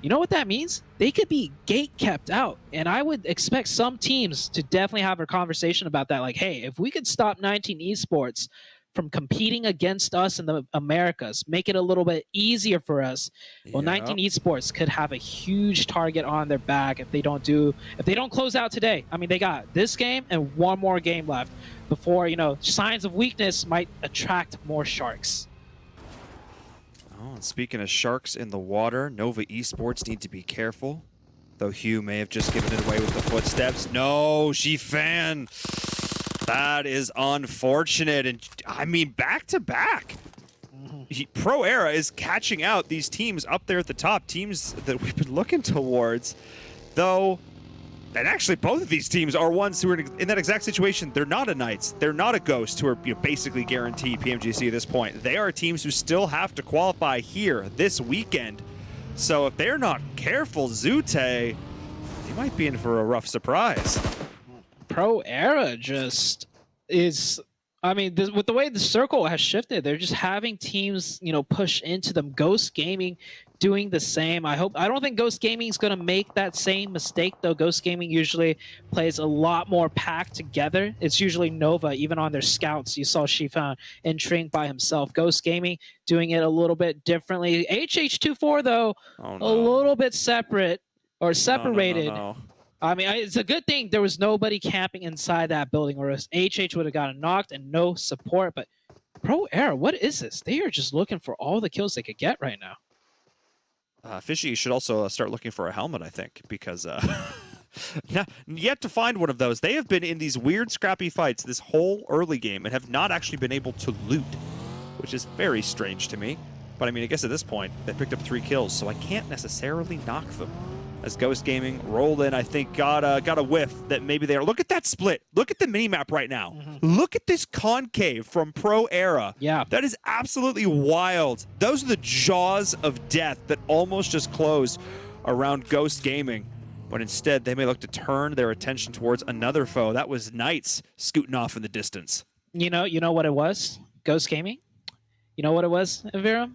you know what that means? They could be gate kept out. And I would expect some teams to definitely have a conversation about that. Hey, if we could stop 19 Esports from competing against us in the Americas, make it a little bit easier for us. Well, 19 Esports could have a huge target on their back if they don't close out today. I mean, they got this game and one more game left before, signs of weakness might attract more sharks. Oh, and speaking of sharks in the water, Nova Esports need to be careful. Though Hugh may have just given it away with the footsteps. No, Shifan. That is unfortunate. And I mean, back to back. Pro Era is catching out these teams up there at the top, teams that we've been looking towards. Though, and actually both of these teams are ones who are in that exact situation. They're not a Knights. They're not a Ghost, who are basically guaranteed PMGC at this point. They are teams who still have to qualify here this weekend. So if they're not careful, Zute, they might be in for a rough surprise. Pro Era just is, I mean, with the way the circle has shifted, they're just having teams, push into them. Ghost Gaming doing the same. I don't think Ghost Gaming is going to make that same mistake, though. Ghost Gaming usually plays a lot more packed together. It's usually Nova, even on their scouts. You saw Shifan entering by himself. Ghost Gaming doing it a little bit differently. HH24, though, a little bit separate or separated. No. I mean, it's a good thing there was nobody camping inside that building, or else HH would have gotten knocked and no support. But Pro Era, what is this? They are just looking for all the kills they could get right now. Fishy should also start looking for a helmet, I think, because yet to find one of those. They have been in these weird, scrappy fights this whole early game and have not actually been able to loot, which is very strange to me. But I mean, I guess at this point, they picked up 3 kills, so I can't necessarily knock them. As Ghost Gaming rolled in, I think got a whiff that maybe they are. Look at that split. Look at the minimap right now. Look at this concave from Pro Era. Yeah. That is absolutely wild. Those are the jaws of death that almost just closed around Ghost Gaming, when instead they may look to turn their attention towards another foe. That was Knights scooting off in the distance. You know what it was? Ghost Gaming? You know what it was, Vera?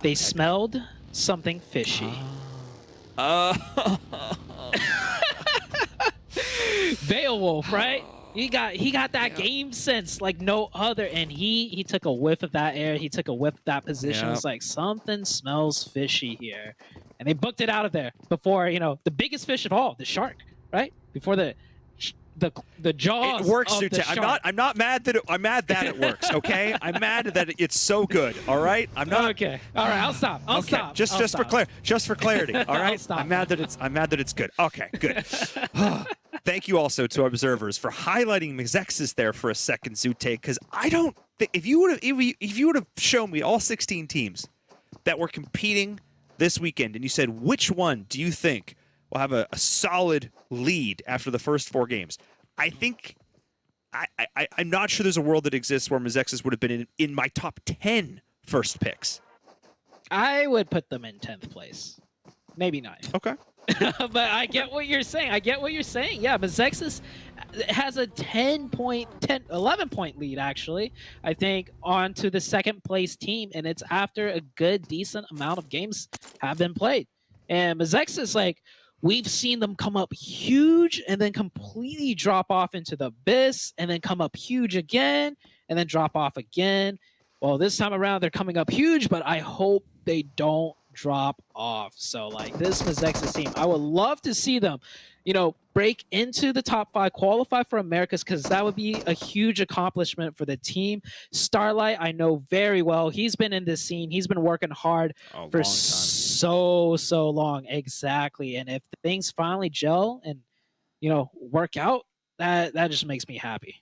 They smelled something fishy. Beowulf, right? He got that game sense like no other, and he took a whiff of that air. He took a whiff of that position. It's like something smells fishy here, and they booked it out of there before the biggest fish of all, the shark, right? Before the jaws. It works, of the Sute. shark. I'm not mad that I'm mad that it works. Okay, I'm mad that it's so good. All right, I'm not. Okay, all right, I'll stop. I'll stop. Just for clarity. All right, stop. I'm mad that it's good. Okay, good. Thank you also to observers for highlighting Mezexis there for a second, Zute, because I don't think if you would have shown me all 16 teams that were competing this weekend, and you said which one do you think will have a solid lead after the first 4 games, I think I'm not sure there's a world that exists where Mezexis would have been in my top 10 first picks. I would put them in 10th place, maybe 9th. Okay. But I get what you're saying. Yeah, Mezexis has a 11-point lead, actually, I think, onto the second place team, and it's after a good, decent amount of games have been played. And Mezexis, we've seen them come up huge and then completely drop off into the abyss and then come up huge again and then drop off again. Well, this time around, they're coming up huge, but I hope they don't drop off. So this Mezexis team, I would love to see them, break into the top 5, qualify for Americas, because that would be a huge accomplishment for the team. Starlight, I know very well. He's been in this scene. He's been working hard for so long. Exactly. And if things finally gel and, work out, that just makes me happy.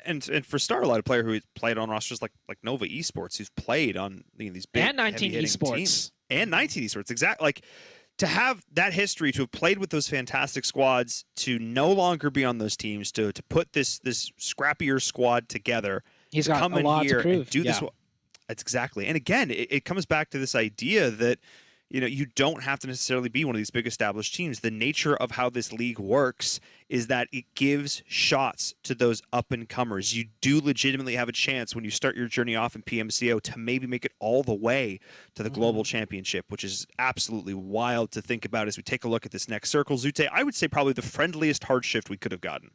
And for Starlight, a player who played on rosters like Nova Esports, who's played on these big and 19 Esports teams, and 19 Esports, exactly. To have that history, to have played with those fantastic squads, to no longer be on those teams, to put this scrappier squad together, he's to got come a in lot here to prove. and do this. That's exactly. And again, it comes back to this idea that you don't have to necessarily be one of these big established teams. The nature of how this league works is that it gives shots to those up-and-comers. You do legitimately have a chance when you start your journey off in PMCO to maybe make it all the way to the Global Championship, which is absolutely wild to think about as we take a look at this next circle. Zute, I would say probably the friendliest hard shift we could have gotten.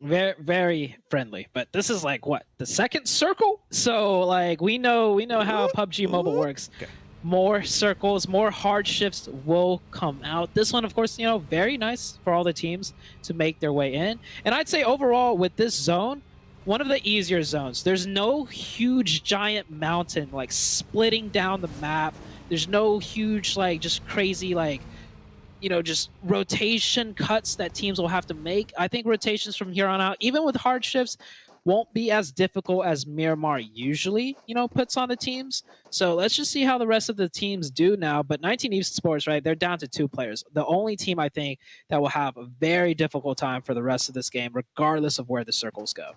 Very, very friendly. But this is like what, the second circle? So like we know how PUBG Mobile works. Okay. More circles, more hard shifts will come out. This one, of course, very nice for all the teams to make their way in. And I'd say overall with this zone, one of the easier zones. There's no huge giant mountain like splitting down the map. There's no huge like just crazy like just rotation cuts that teams will have to make. I think rotations from here on out, even with hard shifts, won't be as difficult as Miramar usually, puts on the teams. So let's just see how the rest of the teams do now. But 19 Esports, right, they're down to 2 players. The only team I think that will have a very difficult time for the rest of this game, regardless of where the circles go.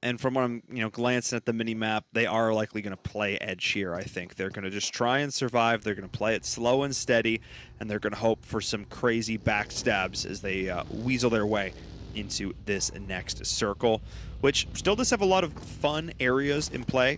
And from what I'm, glancing at the mini map, they are likely going to play edge here. I think they're going to just try and survive. They're going to play it slow and steady, and they're going to hope for some crazy backstabs as they weasel their way into this next circle, which still does have a lot of fun areas in play.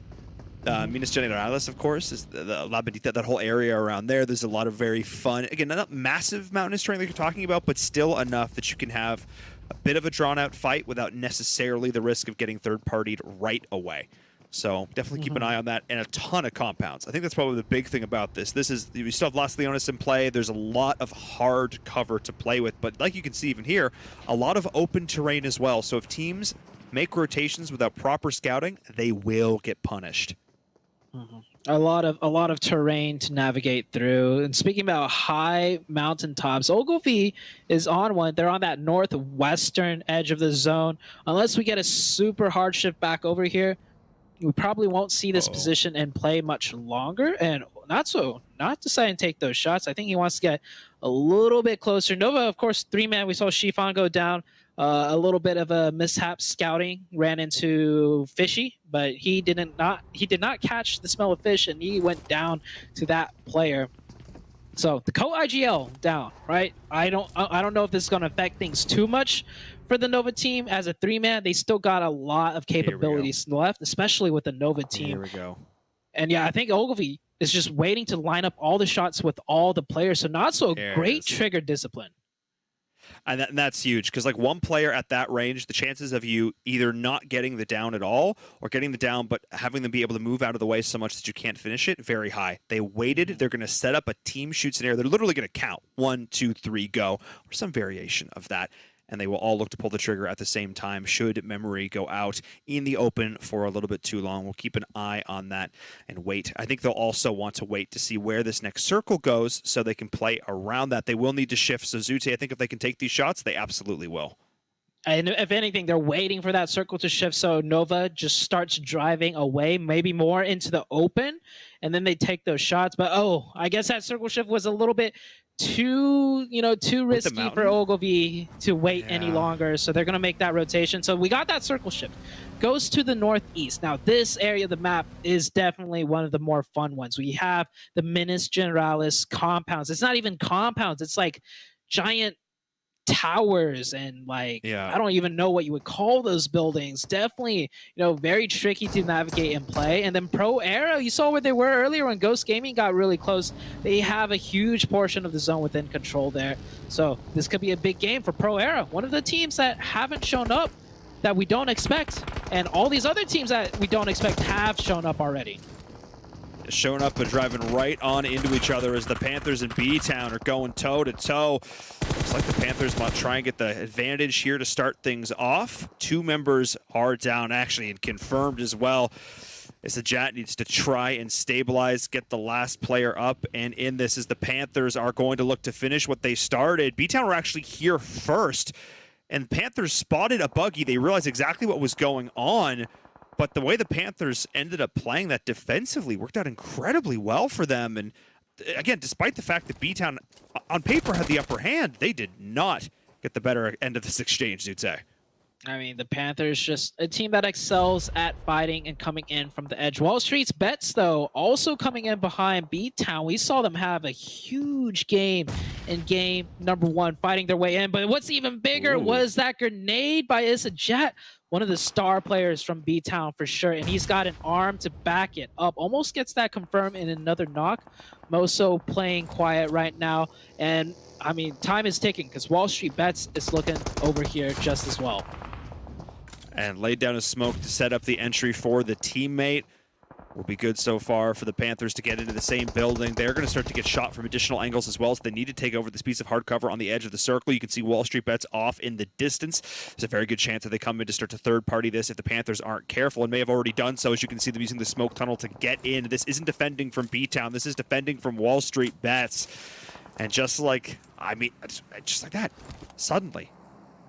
Minas Generales, of course, is the La Bendita, that whole area around there. There's a lot of very fun, again, not massive mountainous terrain that you're talking about, but still enough that you can have a bit of a drawn-out fight without necessarily the risk of getting third-partied right away. So definitely keep an eye on that, and a ton of compounds. I think that's probably the big thing about this. We still have Las Leonas in play. There's a lot of hard cover to play with, but like you can see even here, a lot of open terrain as well. So if teams make rotations without proper scouting, they will get punished. A lot of terrain to navigate through. And speaking about high mountaintops, Ogilvy is on one. They're on that northwestern edge of the zone. Unless we get a super hard shift back over here, we probably won't see this position and play much longer. And not deciding to take those shots. I think he wants to get a little bit closer. Nova, of course, 3-man. We saw Shifan go down. A little bit of a mishap scouting, ran into Fishy, but he did not catch the smell of fish, and he went down to that player. So the co-IGL down, right? I don't know if this is going to affect things too much for the Nova team. As a 3-man, they still got a lot of capabilities left, especially with the Nova team. Here we go. And yeah, I think Ogilvy is just waiting to line up all the shots with all the players. So not so great trigger discipline. And that's huge, because like one player at that range, the chances of you either not getting the down at all or getting the down but having them be able to move out of the way so much that you can't finish it, very high. They waited. They're going to set up a team shoot scenario. They're literally going to count 1, 2, 3, go, or some variation of that. And they will all look to pull the trigger at the same time should memory go out in the open for a little bit too long. We'll keep an eye on that and wait. I think they'll also want to wait to see where this next circle goes so they can play around that. They will need to shift. So Zute, I think if they can take these shots, they absolutely will. And if anything, they're waiting for that circle to shift so Nova just starts driving away, maybe more into the open, and then they take those shots. But I guess that circle shift was a little bit too risky for Ogilvy to wait any longer. So they're going to make that rotation. So we got that circle shift. Goes to the northeast. Now, this area of the map is definitely one of the more fun ones. We have the Minas Generalis compounds. It's not even compounds. It's like giant towers and I don't even know what you would call those buildings. Definitely, very tricky to navigate and play. And then Pro Era, you saw where they were earlier when Ghost Gaming got really close. They have a huge portion of the zone within control there. So this could be a big game for Pro Era, one of the teams that haven't shown up that we don't expect. And all these other teams that we don't expect have shown up already. Showing up and driving right on into each other as the Panthers and BTOWN are going toe-to-toe. Looks like the Panthers might try and get the advantage here to start things off. 2 members are down, actually, and confirmed as well, as the Jat needs to try and stabilize, get the last player up, and in this is the Panthers are going to look to finish what they started. BTOWN were actually here first, and Panthers spotted a buggy. They realized exactly what was going on. But the way the Panthers ended up playing that defensively worked out incredibly well for them. And again, despite the fact that BTOWN on paper had the upper hand, they did not get the better end of this exchange, you'd say. I mean, the Panthers just a team that excels at fighting and coming in from the edge. WallStreetBets, though, also coming in behind BTOWN. We saw them have a huge game in game number 1, fighting their way in. But what's even bigger was that grenade by Jet. one of the star players from BTOWN for sure, and he's got an arm to back it up. Almost gets that confirmed in another knock. Moso playing quiet right now, and I mean, time is ticking because WallStreetBets is looking over here just as well. And laid down a smoke to set up the entry for the teammate. Will be good so far for the Panthers to get into the same building. They're going to start to get shot from additional angles as well, so they need to take over this piece of hard cover on the edge of the circle. You can see WallStreetBets off in the distance. There's a very good chance that they come in to start to third-party this if the Panthers aren't careful, and may have already done so, as you can see them using the smoke tunnel to get in. This isn't defending from BTOWN. This is defending from WallStreetBets. And just like, I mean, just like that, suddenly,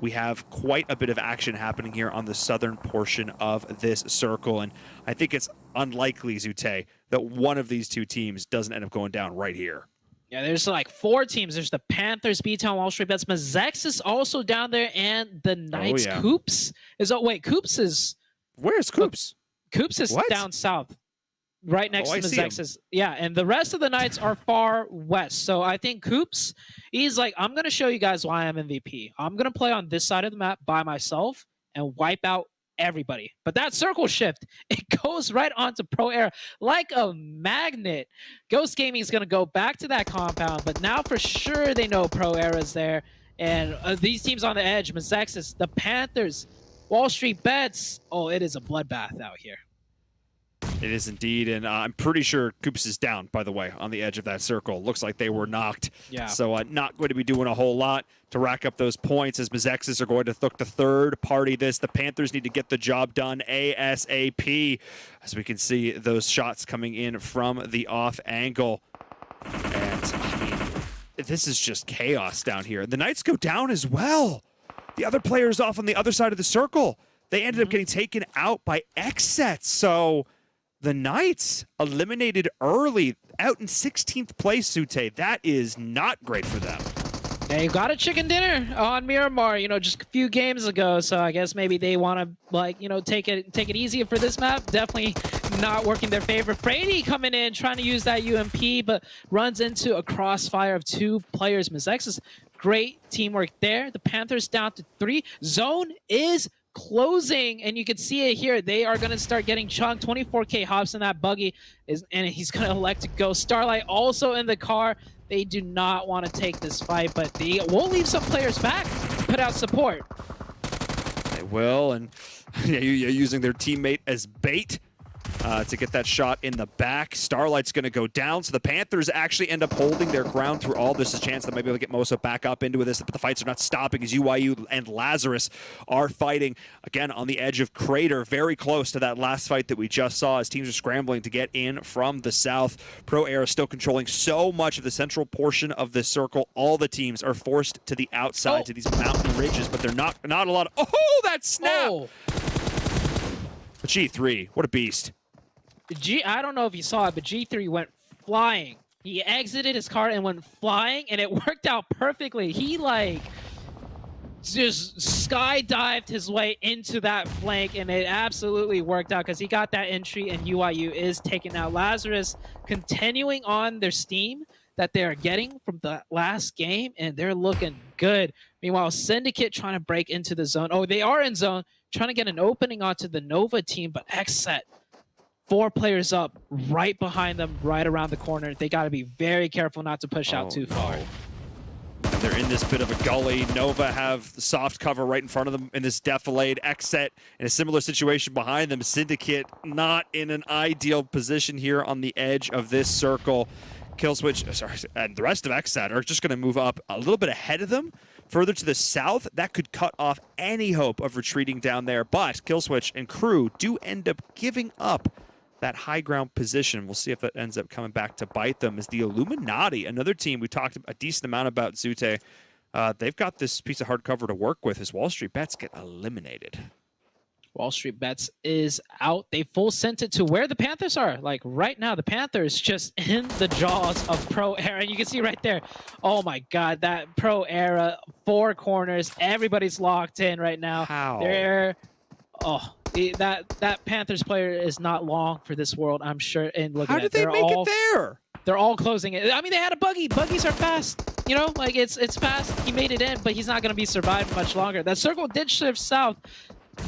we have quite a bit of action happening here on the southern portion of this circle. And I think it's unlikely, Zute, that one of these two teams doesn't end up going down right here. Yeah, there's like 4 teams. There's the Panthers, BTOWN, WallStreetBets. Mezexis also down there, and the Knights. yeah. Coops is, oh wait, Coops is... Where's Coops? Coops is What? down south, right next I to see him. Mezexis. Yeah, and the rest of the Knights are far west. So I think Coops, he's like, I'm going to show you guys why I'm MVP. I'm going to play on this side of the map by myself and wipe out everybody. But that circle shift, it goes right onto Pro Era like a magnet. Ghost Gaming is going to go back to that compound, but now for sure they know Pro Era's there. And these teams on the edge, Mezexis, the Panthers, WallStreetBets. Oh, it is a bloodbath out here. It is indeed, and I'm pretty sure Coops is down, by the way, on the edge of that circle. Looks like they were knocked. Yeah. So not going to be doing a whole lot to rack up those points as Mezexis are going to look to third party this. The Panthers need to get the job done ASAP, as we can see those shots coming in from the off angle. And I mean, this is just chaos down here. The Knights go down as well. The other players off on the other side of the circle, they ended up getting taken out by XSET. So the Knights eliminated early, out in 16th place, Sute. That is not great for them. They got a chicken dinner on Miramar, you know, just a few games ago. So I guess maybe they want to, like, you know, take it easier for this map. Definitely not working their favor. Frady coming in, trying to use that UMP, but runs into a crossfire of 2 players. Mezexis, great teamwork there. The Panthers down to 3. Zone is closing, and you can see it here. They are going to start getting chunked. 24K hops in that buggy, and he's going to elect to go. Starlight also in the car. They do not want to take this fight, but they will leave some players back to put out support. They will, and yeah, you're using their teammate as bait to get that shot in the back. Starlight's going to go down, so the Panthers actually end up holding their ground through all this. A chance that maybe they'll get Moso back up into this, but the fights are not stopping as UYU and Lazarus are fighting again on the edge of Crater, very close to that last fight that we just saw as teams are scrambling to get in from the south. Pro Era still controlling so much of the central portion of this circle. All the teams are forced to the outside, to these mountain ridges, but they're not a lot of... Oh, that snap! Oh. But G3, what a beast. I don't know if you saw it, but G3 went flying. He exited his car and went flying, and it worked out perfectly. He, like, just skydived his way into that flank, and it absolutely worked out because he got that entry, and UYU is taking out. Lazarus continuing on their steam that they're getting from the last game, and they're looking good. Meanwhile, Syndicate trying to break into the zone. Oh, they are in zone, trying to get an opening onto the Nova team, but XSET, 4 players up, right behind them, right around the corner. They got to be very careful not to push out too far. And they're in this bit of a gully. Nova have the soft cover right in front of them in this defilade. XSET in a similar situation behind them. Syndicate not in an ideal position here on the edge of this circle. Killswitch, and the rest of XSET are just going to move up a little bit ahead of them. Further to the south, that could cut off any hope of retreating down there. But Killswitch and crew do end up giving up that high ground position. We'll see if that ends up coming back to bite them. As the Illuminati, another team we talked a decent amount about, Zute, they've got this piece of hard cover to work with as WallStreetBets get eliminated. WallStreetBets is out. They full sent it to where the Panthers are. Like right now, the Panthers just in the jaws of Pro Era. And you can see right there, oh my God, that Pro Era, 4 corners. Everybody's locked in right now. How? That Panthers player is not long for this world, I'm sure. And look How at did it. they make it there? They're all closing it. I mean, they had a buggy. Buggies are fast. You know, like it's fast. He made it in, but he's not going to be surviving much longer. That circle did shift south.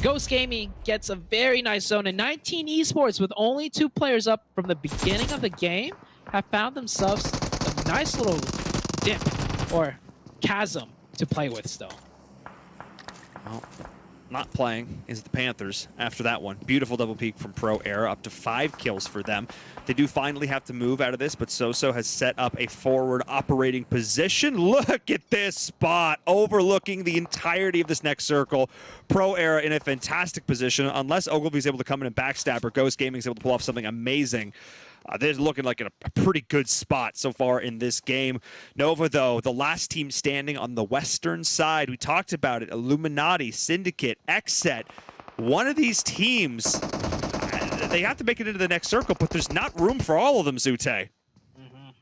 Ghost Gaming gets a very nice zone, and 19 Esports, with only 2 players up from the beginning of the game, have found themselves a nice little dip or chasm to play with still. Well, not playing is the Panthers after that one. Beautiful double peek from Pro Era, up to 5 kills for them. They do finally have to move out of this, but Soso has set up a forward operating position. Look at this spot, overlooking the entirety of this next circle. Pro Era in a fantastic position. Unless Ogilvy's able to come in and backstab, or Ghost Gaming's able to pull off something amazing. They're looking like a pretty good spot so far in this game. Nova, though, the last team standing on the western side. We talked about it. Illuminati, Syndicate, XSET. One of these teams, they have to make it into the next circle, but there's not room for all of them, Zute.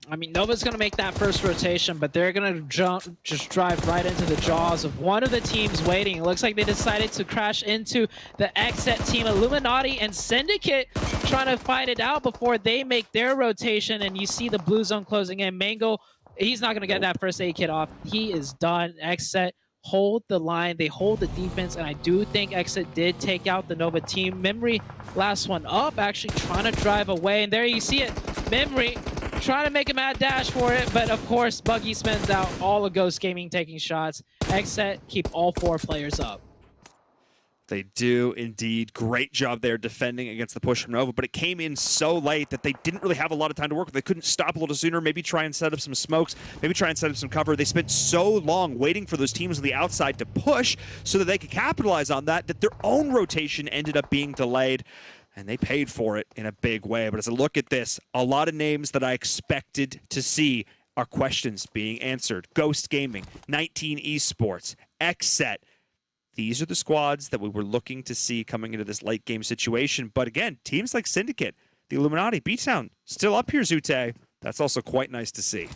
I mean, Nova's going to make that first rotation, but they're going to just drive right into the jaws of one of the teams waiting. It looks like they decided to crash into the XSET team. Illuminati and Syndicate trying to fight it out before they make their rotation, and you see the blue zone closing in. Mango, he's not going to get that first aid kit off. He is done. XSET hold the line. They hold the defense, and I do think XSET did take out the Nova team. Memory, last one up, actually trying to drive away, and there you see it. Memory trying to make a mad dash for it, but of course, Buggy spins out. All of Ghost Gaming taking shots. XSET keep all 4 players up. They do indeed. Great job there defending against the push from Nova, but it came in so late that they didn't really have a lot of time to work with. They couldn't stop a little sooner, maybe try and set up some smokes, maybe try and set up some cover. They spent so long waiting for those teams on the outside to push so that they could capitalize on that their own rotation ended up being delayed. And they paid for it in a big way. But as I look at this, a lot of names that I expected to see are questions being answered. Ghost Gaming, 19 Esports, XSET. These are the squads that we were looking to see coming into this late game situation. But again, teams like Syndicate, the Illuminati, BTOWN, still up here, Zute. That's also quite nice to see.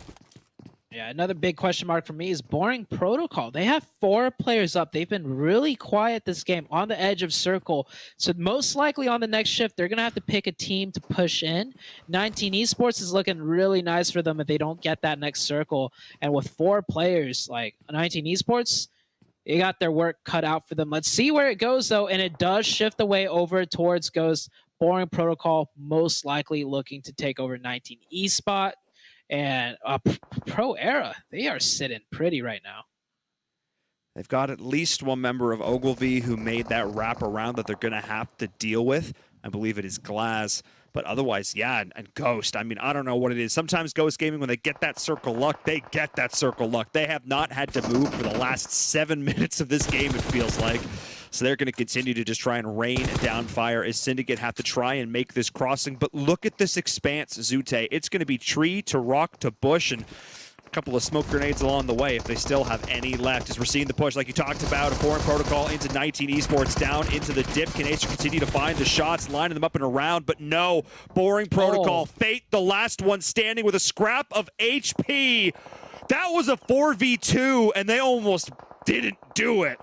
Yeah, another big question mark for me is Boring Protocol. They have 4 players up. They've been really quiet this game on the edge of circle. So most likely on the next shift, they're going to have to pick a team to push in. 19 Esports is looking really nice for them if they don't get that next circle. And with 4 players, like 19 Esports, they got their work cut out for them. Let's see where it goes, though. And it does shift away over towards Ghost. Boring Protocol most likely looking to take over 19 Espot. And Pro Era, they are sitting pretty right now. They've got at least one member of Ogilvy who made that wrap around that they're going to have to deal with. I believe it is Glass. But otherwise, yeah, and Ghost. I mean, I don't know what it is. Sometimes Ghost Gaming, when they get that circle luck, they get that circle luck. They have not had to move for the last 7 minutes of this game, it feels like. So they're going to continue to just try and rain down fire as Syndicate have to try and make this crossing. But look at this expanse, Zute. It's going to be tree to rock to bush, and a couple of smoke grenades along the way if they still have any left. As we're seeing the push, like you talked about, a Boring Protocol into 19 Esports, down into the dip. Can Acer continue to find the shots, lining them up and around? But no, Boring Protocol, Fate, the last one standing with a scrap of HP. That was a 4v2, and they almost didn't do it.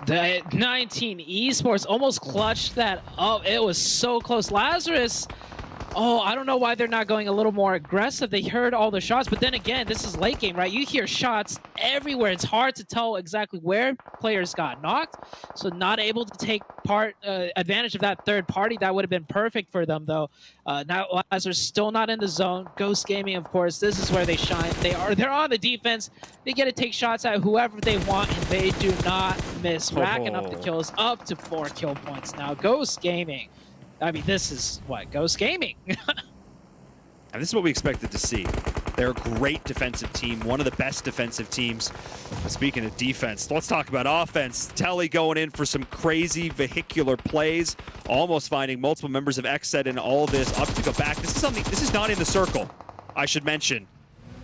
The 19 Esports almost clutched that up. It was so close. Lazarus, oh, I don't know why they're not going a little more aggressive. They heard all the shots, but then again, this is late game, right? You hear shots everywhere. It's hard to tell exactly where players got knocked, so not able to take advantage of that third party. That would have been perfect for them, though. Now Lazarus still not in the zone. Ghost Gaming, of course, this is where they shine. They're on the defense. They get to take shots at whoever they want, and they do not miss, racking up the kills up to 4 kill points now. Ghost Gaming. I mean, this is what? Ghost Gaming. And this is what we expected to see. They're a great defensive team, one of the best defensive teams. But speaking of defense, let's talk about offense. Telly going in for some crazy vehicular plays, almost finding multiple members of XSET in all of this. Up to go back. This is not in the circle, I should mention.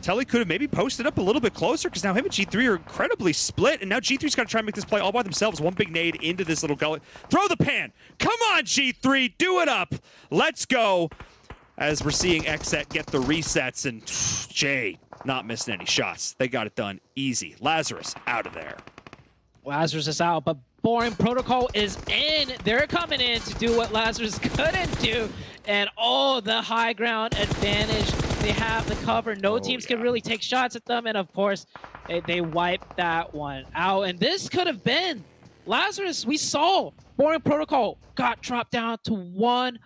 Telly could have maybe posted up a little bit closer because now him and G3 are incredibly split, and now G3's got to try and make this play all by themselves. One big nade into this little gullet. Throw the pan. Come on, G3. Do it up. Let's go. As we're seeing XSET get the resets, and Jay not missing any shots. They got it done easy. Lazarus out of there. Lazarus is out, but Boring Protocol is in. They're coming in to do what Lazarus couldn't do. And oh, the high ground advantage. They have the cover. No teams can really take shots at them. And of course, they wipe that one out. And this could have been Lazarus, we saw Boring Protocol got dropped down to one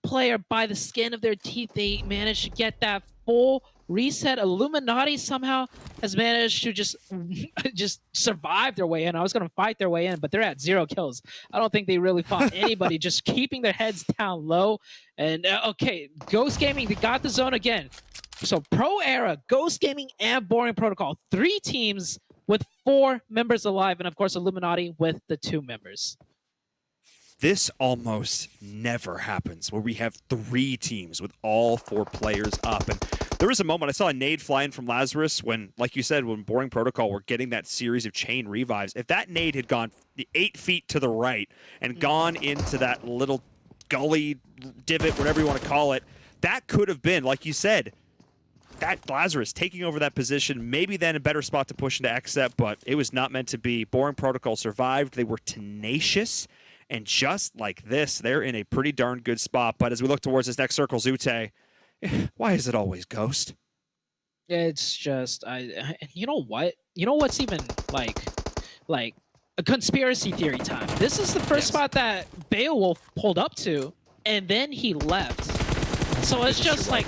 player by the skin of their teeth. They managed to get that full reset. Illuminati somehow has managed to just survive their way in. I was going to fight their way in, but they're at 0 kills. I don't think they really fought anybody, just keeping their heads down low. And okay, Ghost Gaming, they got the zone again. So Pro Era, Ghost Gaming, and Boring Protocol, 3 teams with 4 members alive, and of course Illuminati with the 2 members. This almost never happens where we have 3 teams with all 4 players up. And there was a moment I saw a nade fly in from Lazarus when, like you said, when Boring Protocol were getting that series of chain revives. If that nade had gone 8 feet to the right and gone into that little gully, divot, whatever you want to call it, that could have been, like you said, that Lazarus taking over that position, maybe then a better spot to push into XSET, but it was not meant to be. Boring Protocol survived. They were tenacious. And just like this, they're in a pretty darn good spot. But as we look towards this next circle, Zute, why is it always Ghost? It's just, you know what? You know what's even like a conspiracy theory time? This is the first spot that Beowulf pulled up to, and then he left. So it's just like,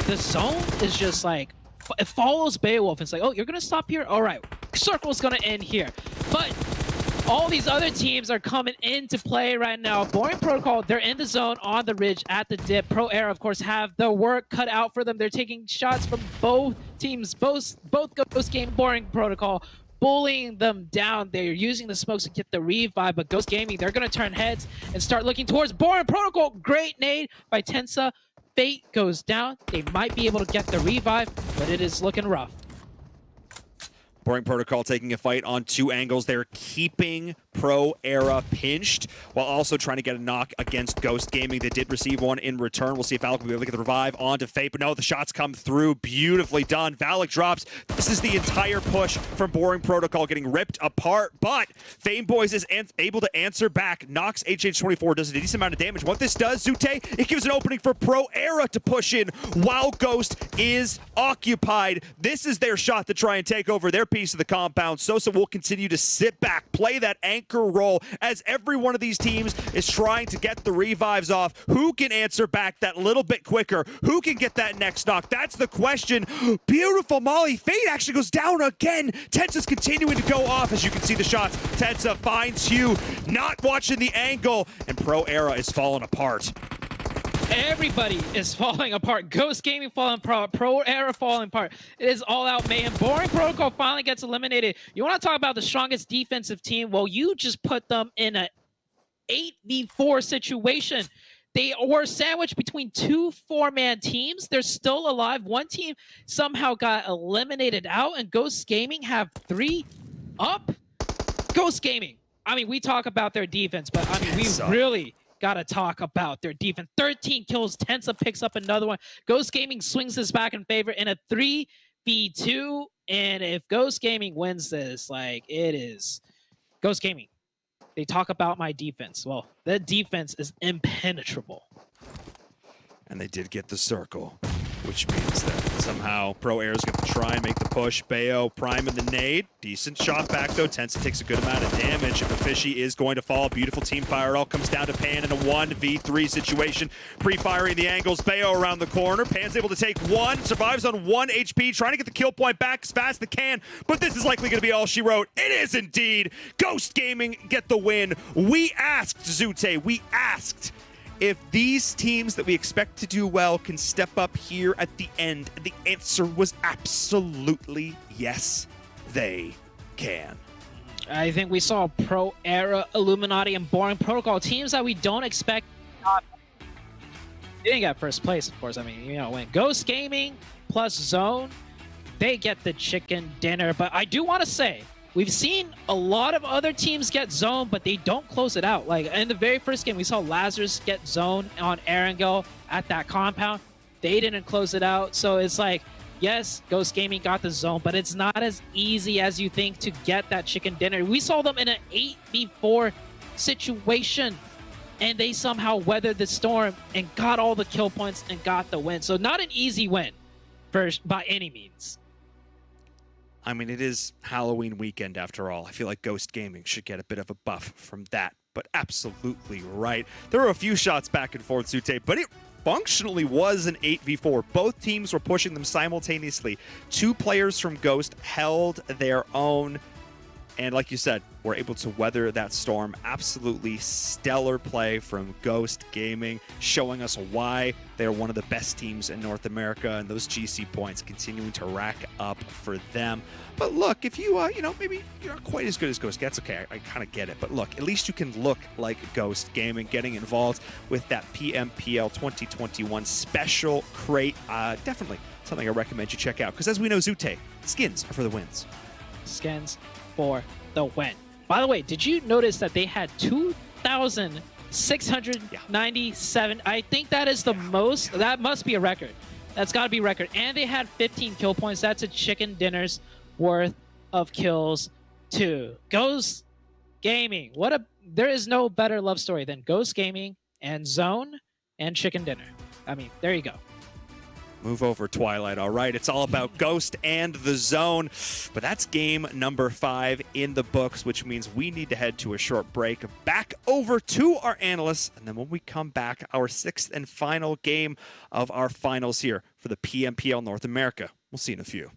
the zone is just like, it follows Beowulf. It's like, oh, you're going to stop here? All right, circle's going to end here. But all these other teams are coming into play right now. Boring Protocol, they're in the zone on the ridge at the dip. Pro Era, of course, have the work cut out for them. They're taking shots from both teams, both Ghost Game, Boring Protocol, bullying them down. They're using the smokes to get the revive, but Ghost Gaming, they're going to turn heads and start looking towards Boring Protocol. Great nade by Tensa. Fate goes down. They might be able to get the revive, but it is looking rough. Boring Protocol taking a fight on 2 angles. They're keeping Pro Era pinched while also trying to get a knock against Ghost Gaming. They did receive one in return. We'll see if Valak will be able to get the revive onto Fate, but no, the shots come through. Beautifully done. Valak drops. This is the entire push from Boring Protocol getting ripped apart, but Fame Boys is able to answer back. Knocks HH24, does a decent amount of damage. What this does, Zute, it gives an opening for Pro Era to push in while Ghost is occupied. This is their shot to try and take over their piece of the compound. Sosa will continue to sit back, play that anchor role as every one of these teams is trying to get the revives off. Who can answer back that little bit quicker? Who can get that next knock? That's the question. Beautiful Molly. Fate actually goes down again. Tensa's continuing to go off as you can see the shots. Tensa finds Hugh, not watching the angle, and Pro Era is falling apart. Everybody is falling apart. Ghost Gaming falling apart. Pro Era falling apart. It is all out mayhem. Boring Protocol finally gets eliminated. You want to talk about the strongest defensive team? Well, you just put them in an 8v4 situation. They were sandwiched between 2 4-man teams. They're still alive. One team somehow got eliminated out, and Ghost Gaming have 3 up. Ghost Gaming. I mean, we talk about their defense, but I mean, we really gotta talk about their defense. 13 kills, Tensa picks up another one. Ghost Gaming swings this back in favor in a 3v2, and if Ghost Gaming wins this, like, it is Ghost Gaming. They talk about my defense. Well, that defense is impenetrable. And they did get the circle, which means that somehow Pro Air is going to try and make the push. Bayo priming the nade. Decent shot back, though. Tensa takes a good amount of damage. The Fishy is going to fall. Beautiful team fire. It all comes down to Pan in a 1v3 situation. Pre-firing the angles. Bayo around the corner. Pan's able to take 1. Survives on 1 HP. Trying to get the kill point back as fast as they can. But this is likely going to be all she wrote. It is indeed. Ghost Gaming get the win. We asked, Zute. We asked if these teams that we expect to do well can step up here at the end. And the answer was absolutely yes, they can. I think we saw Pro Era, Illuminati, and Boring Protocol, teams that we don't expect. They didn't get first place, of course. I mean, you know, when Ghost Gaming plus Zone, they get the chicken dinner. But I do want to say, we've seen a lot of other teams get zone, but they don't close it out. Like in the very first game, we saw Lazarus get zone on Erangel at that compound. They didn't close it out. So it's like, yes, Ghost Gaming got the zone, but it's not as easy as you think to get that chicken dinner. We saw them in an 8v4 situation, and they somehow weathered the storm and got all the kill points and got the win. So not an easy win first by any means. I mean, it is Halloween weekend after all. I feel like Ghost Gaming should get a bit of a buff from that, but absolutely right. There were a few shots back and forth, Sute, but it functionally was an 8v4. Both teams were pushing them simultaneously. 2 players from Ghost held their own, and like you said, were able to weather that storm. Absolutely stellar play from Ghost Gaming, showing us why they're one of the best teams in North America, and those GC points continuing to rack up for them. But look, if you, maybe you're not quite as good as Ghost, that's okay. I kind of get it. But look, at least you can look like Ghost Gaming, getting involved with that PMPL 2021 special crate. Definitely something I recommend you check out, because as we know, Zute, skins are for the wins. Skins for the win. By the way, did you notice that they had 2,697? I think that is the most. That must be a record. That's got to be a record. And they had 15 kill points. That's a chicken dinner's worth of kills too. Ghost Gaming. There is no better love story than Ghost Gaming and Zone and chicken dinner. I mean, there you go. Move over, Twilight. All right, it's all about Ghost and the Zone. But that's game number 5 in the books, which means we need to head to a short break. Back over to our analysts, and then when we come back, our 6th and final game of our finals here for the PMPL North America. We'll see you in a few.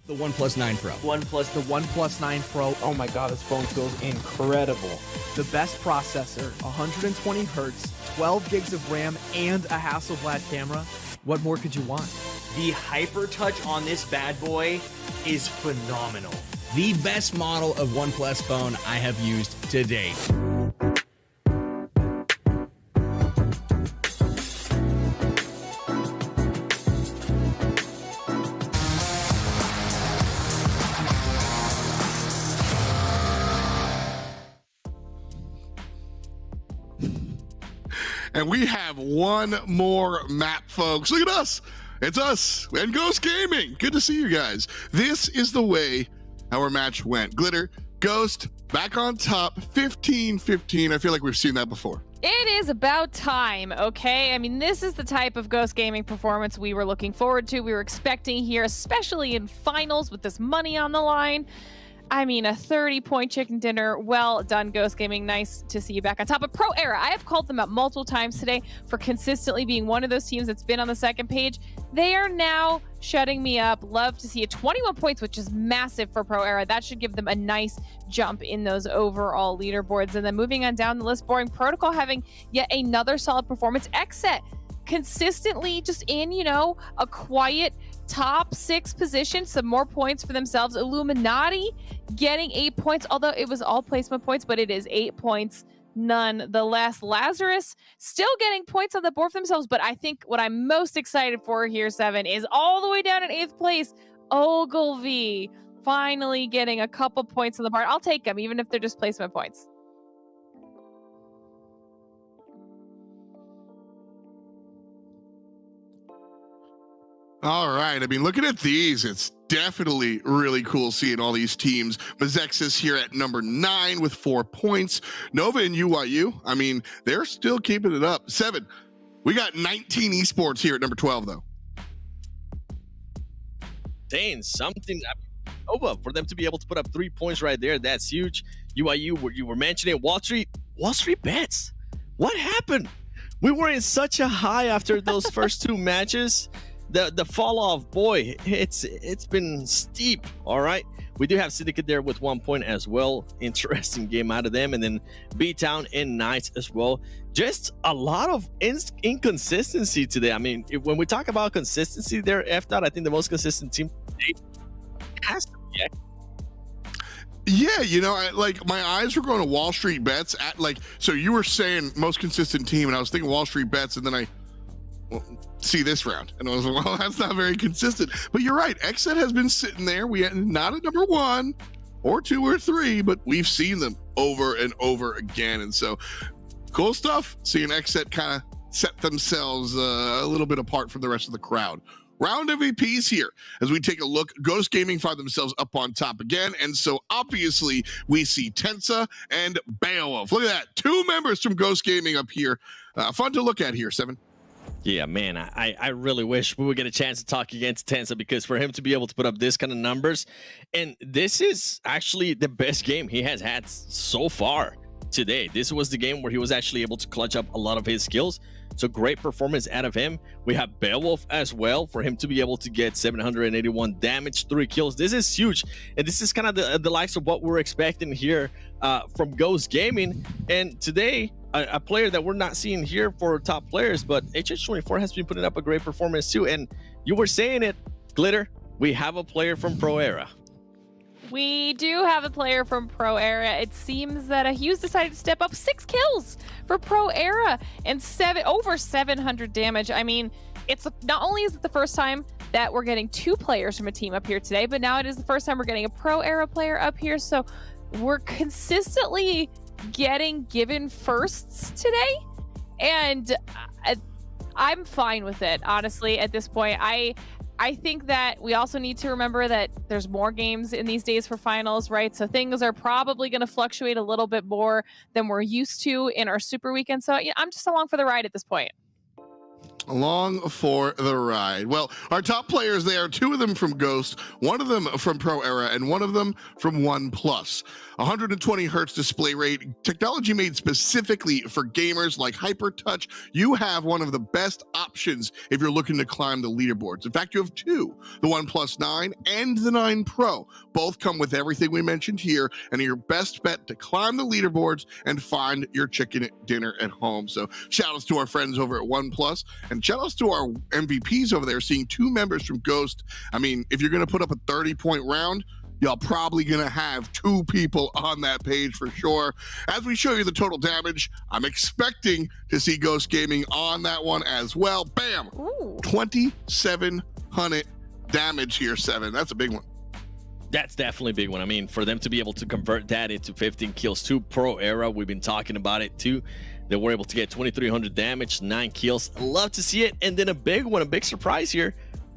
The OnePlus 9 Pro. The OnePlus 9 Pro. Oh my god, this phone feels incredible. The best processor, 120 hertz, 12 gigs of RAM, and a Hasselblad camera. What more could you want? The hyper touch on this bad boy is phenomenal. The best model of OnePlus phone I have used to date. And we have one more map, folks. Look at us. It's us and Ghost Gaming. Good to see you guys. This is the way our match went. Glitter, Ghost, back on top, 15-15. I feel like we've seen that before. It is about time, okay? I mean, this is the type of Ghost Gaming performance we were looking forward to. We were expecting here, especially in finals with this money on the line. I mean, a 30-point chicken dinner. Well done, Ghost Gaming. Nice to see you back on top. But Pro Era, I have called them out multiple times today for consistently being one of those teams that's been on the second page. They are now shutting me up. Love to see it. 21 points, which is massive for Pro Era. That should give them a nice jump in those overall leaderboards. And then moving on down the list, Boring Protocol having yet another solid performance. XSET consistently just in, you know, a quiet top 6 position, some more points for themselves. Illuminati getting 8 points, although it was all placement points, but it is 8 points nonetheless. Lazarus still getting points on the board for themselves, but I think what I'm most excited for here, 7, is all the way down in 8th place, Ogilvy finally getting a couple points on the board. I'll take them, even if they're just placement points. All right. I mean, looking at these, it's definitely really cool seeing all these teams. Mezexis here at number 9 with 4 points. Nova and UYU, I mean, they're still keeping it up. 7. We got 19 esports here at number 12, though. Saying something over for them to be able to put up 3 points right there. That's huge. UYU, you were mentioning WallStreetBets. What happened? We were in such a high after those first 2 matches. The fall off, boy, it's been steep. All right, we do have Syndicate there with 1 point as well. Interesting game out of them, and then BTOWN and Knights as well. Just a lot of inconsistency today. I mean, when we talk about consistency there, I think the most consistent team has to be. Yeah, you know, my eyes were going to WallStreetBets at so you were saying most consistent team, and I was thinking WallStreetBets, and then I see this round, and I was like, well, that's not very consistent. But you're right, XSET has been sitting there. We had not at number 1 or 2 or 3, but we've seen them over and over again. And so cool stuff seeing XSET kind of set themselves a little bit apart from the rest of the crowd. Round MVPs here as we take a look. Ghost Gaming find themselves up on top again, and so obviously we see Tensa and Beowulf. Look at that, 2 members from Ghost Gaming up here. Fun to look at here, 7. Yeah, man, I really wish we would get a chance to talk against Tensa, because for him to be able to put up this kind of numbers, and this is actually the best game he has had so far today. This was the game where he was actually able to clutch up a lot of his skills. So great performance out of him. We have Beowulf as well, for him to be able to get 781 damage, 3 kills. This is huge, and this is kind of the likes of what we're expecting here from Ghost Gaming. And today, a player that we're not seeing here for top players, but HH24 has been putting up a great performance too. And you were saying it, Glitter, we have a player from Pro Era. We do have a player from Pro Era. It seems that Hughes decided to step up. 6 kills for Pro Era and over 700 damage. I mean, not only is it the first time that we're getting 2 players from a team up here today, but now it is the first time we're getting a Pro Era player up here. So we're consistently given firsts today, and I'm fine with it, honestly. At this point, I think that we also need to remember that there's more games in these days for finals, right? So things are probably going to fluctuate a little bit more than we're used to in our super weekend. So yeah, I'm just along for the ride at this point. Along for the ride. Well, our top players there, 2 of them from Ghost, 1 of them from Pro Era, and 1 of them from OnePlus. 120 hertz display rate, technology made specifically for gamers like HyperTouch. You have one of the best options if you're looking to climb the leaderboards. In fact, you have 2, the OnePlus 9 and the 9 Pro. Both come with everything we mentioned here, and are your best bet to climb the leaderboards and find your chicken dinner at home. So shout outs to our friends over at OnePlus, and shout outs to our MVPs over there, seeing 2 members from Ghost. I mean, if you're going to put up a 30-point round, y'all probably going to have 2 people on that page for sure. As we show you the total damage, I'm expecting to see Ghost Gaming on that one as well. Bam! Ooh. 2,700 damage here, 7. That's a big one. That's definitely a big one. I mean, for them to be able to convert that into 15 kills to Pro Era, we've been talking about it too. They were able to get 2,300 damage, 9 kills. I love to see it. And then a big one, a big surprise here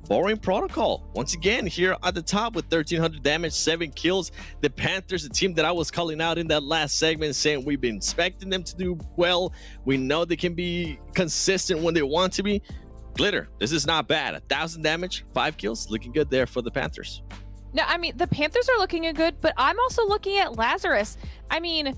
Boring Protocol, once again, here at the top with 1,300 damage, 7 kills. The Panthers, the team that I was calling out in that last segment, saying we've been expecting them to do well. We know they can be consistent when they want to be. Glitter, this is not bad. 1,000 damage, 5 kills, looking good there for the Panthers. No, I mean, the Panthers are looking good, but I'm also looking at Lazarus. I mean,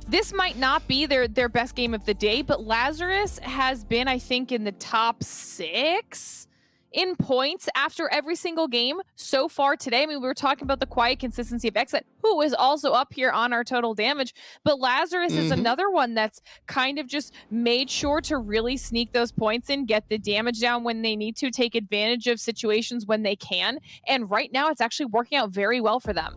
this might not be their best game of the day, but Lazarus has been, I think, in the top 6 in points after every single game so far today. I mean, we were talking about the quiet consistency of XSET, who is also up here on our total damage, but Lazarus is another one that's kind of just made sure to really sneak those points in, get the damage down when they need to, take advantage of situations when they can, and right now it's actually working out very well for them.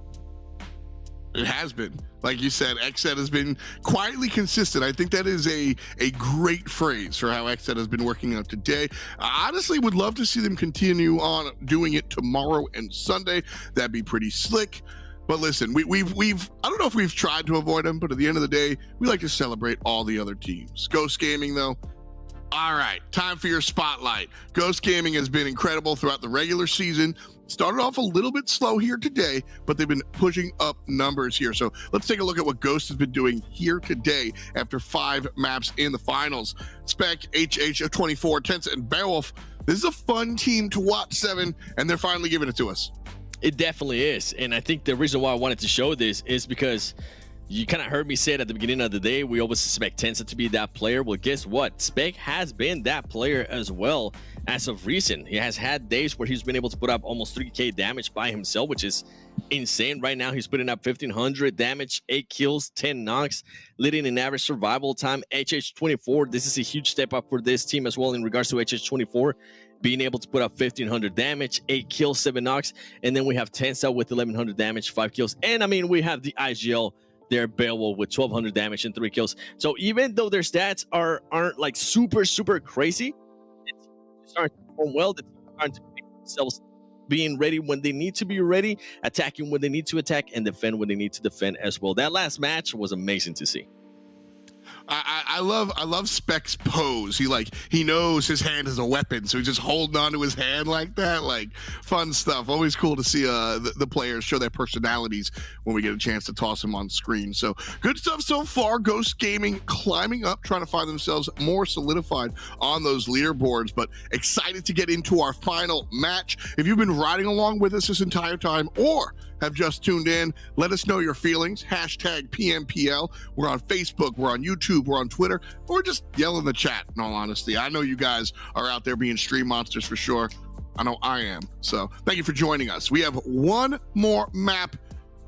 It has been. Like you said, XSET has been quietly consistent. I think that is a great phrase for how XSET has been working out today. I honestly would love to see them continue on doing it tomorrow and Sunday. That'd be pretty slick. But listen, we've I don't know if we've tried to avoid them, but at the end of the day, we like to celebrate all the other teams. Ghost Gaming, though, all right, time for your spotlight. Ghost Gaming has been incredible throughout the regular season. Started off a little bit slow here today, but they've been pushing up numbers here. So let's take a look at what Ghost has been doing here today after 5 maps in the finals. Spec, HH24, Tensa, and Beowulf. This is a fun team to watch, 7, and they're finally giving it to us. It definitely is. And I think the reason why I wanted to show this is because you kind of heard me say it at the beginning of the day. We always expect Tensa to be that player. Well, guess what? Spec has been that player as well as of recent. He has had days where he's been able to put up almost 3k damage by himself, which is insane. Right now, he's putting up 1,500 damage, 8 kills, 10 knocks, leading in average survival time. HH24, this is a huge step up for this team as well in regards to HH24. Being able to put up 1,500 damage, 8 kills, 7 knocks. And then we have Tensa with 1,100 damage, 5 kills. And I mean, we have the IGL there, Beowulf with 1,200 damage and 3 kills. So even though their stats aren't like super crazy, it's starting to perform well. The team is starting to make themselves being ready when they need to be ready, attacking when they need to attack, and defend when they need to defend as well. That last match was amazing to see. I love Spec's pose. He knows his hand is a weapon, so he's just holding on to his hand like that. Like, fun stuff. Always cool to see the players show their personalities when we get a chance to toss them on screen. So good stuff so far. Ghost Gaming climbing up, trying to find themselves more solidified on those leaderboards, but excited to get into our final match. If you've been riding along with us this entire time or have just tuned in, let us know your feelings. Hashtag PMPL. We're on Facebook, we're on YouTube, we're on Twitter, or just yell in the chat, in all honesty. I know you guys are out there being stream monsters for sure. I know I am. So thank you for joining us. We have one more map,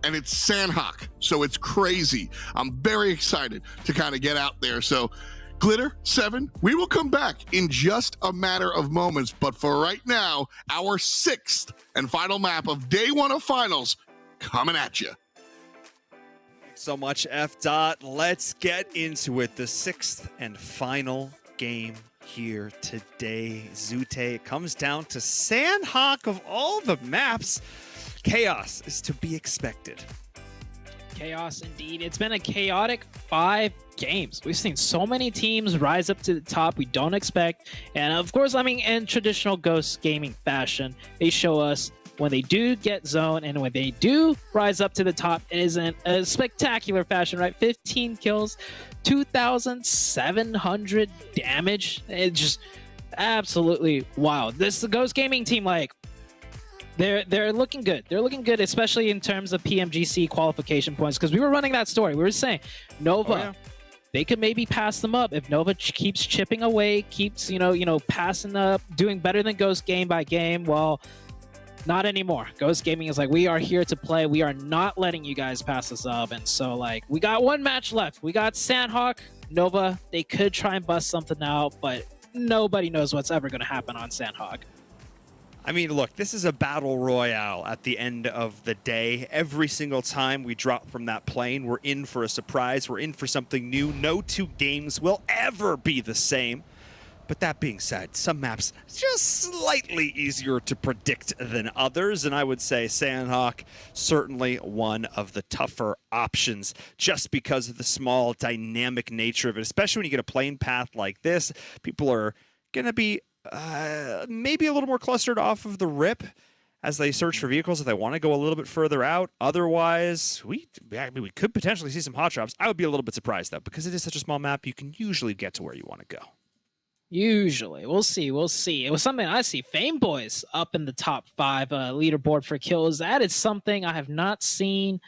and it's Sanhok. So it's crazy. I'm very excited to kind of get out there. So Glitter, 7, we will come back in just a matter of moments. But for right now, our 6th and final map of day 1 of finals coming at you. Thanks so much, F. Dot. Let's get into it. The 6th and final game here today. Zute, it comes down to Sanhok. Of all the maps, chaos is to be expected. Chaos indeed. It's been a chaotic 5 games. We've seen so many teams rise up to the top we don't expect. And of course, I mean, in traditional Ghost Gaming fashion, they show us when they do get zone and when they do rise up to the top, it is in a spectacular fashion, right? 15 kills, 2,700 damage. It's just absolutely wild. This the Ghost Gaming team, like, They're looking good. They're looking good, especially in terms of PMGC qualification points, because we were running that story. We were saying Nova, they could maybe pass them up if Nova keeps chipping away, keeps passing up, doing better than Ghost game by game. Well, not anymore. Ghost Gaming is like, we are here to play. We are not letting you guys pass us up. And so, like, we got one match left. We got Sanhok, Nova. They could try and bust something out, but nobody knows what's ever going to happen on Sanhok. I mean, look, this is a battle royale at the end of the day. Every single time we drop from that plane, we're in for a surprise. We're in for something new. No 2 games will ever be the same. But that being said, some maps just slightly easier to predict than others. And I would say Sanhok, certainly one of the tougher options just because of the small dynamic nature of it, especially when you get a plane path like this. People are going to be maybe a little more clustered off of the rip as they search for vehicles if they want to go a little bit further out. Otherwise, we could potentially see some hot drops. I would be a little bit surprised, though, because it is such a small map, you can usually get to where you want to go. Usually. We'll see. We'll see. It was something I see. Fame Boys up in the top 5 leaderboard for kills. That is something I have not seen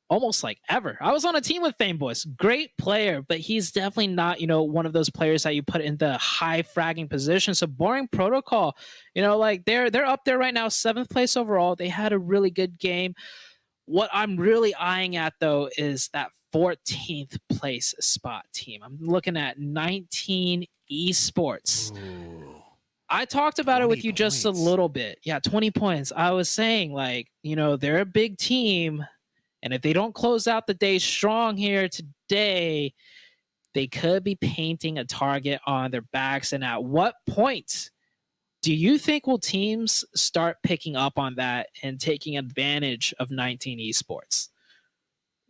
almost like ever. I was on a team with Fame Boys. Great player, but he's definitely not, one of those players that you put in the high fragging position. So Boring Protocol, like they're up there right now, 7th place overall. They had a really good game. What I'm really eyeing at, though, is that 14th place spot team. I'm looking at 19 Esports. Ooh. I talked about it with you just a little bit. Yeah, 20 points. I was saying, they're a big team. And if they don't close out the day strong here today, they could be painting a target on their backs. And at what point do you think will teams start picking up on that and taking advantage of 19 Esports?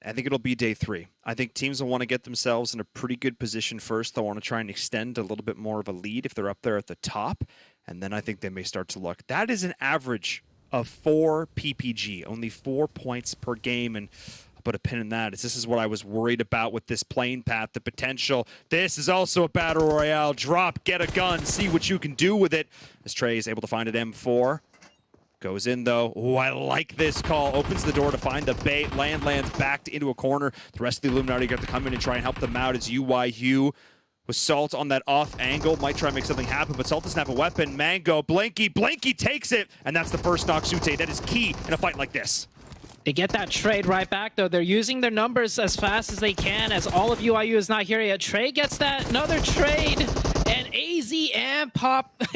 I think it'll be day 3. I think teams will want to get themselves in a pretty good position first. They'll want to try and extend a little bit more of a lead if they're up there at the top. And then I think they may start to look. That is an average of 4 PPG, only 4 points per game, and I'll put a pin in that. This is what I was worried about with this plane path, the potential. This is also a battle royale. Drop, get a gun, see what you can do with it. As Trey is able to find an M4. Goes in, though. Oh, I like this call. Opens the door to find the bait. Lands backed into a corner. The rest of the Illuminati got to come in and try and help them out as UYU with Salt on that off angle. Might try and make something happen, but Salt doesn't have a weapon. Mango, Blanky takes it, and that's the first knock. Sute, that is key in a fight like this. They get that trade right back, though. They're using their numbers as fast as they can, as all of UIU is not here yet. Trey gets that, another trade, and AZ and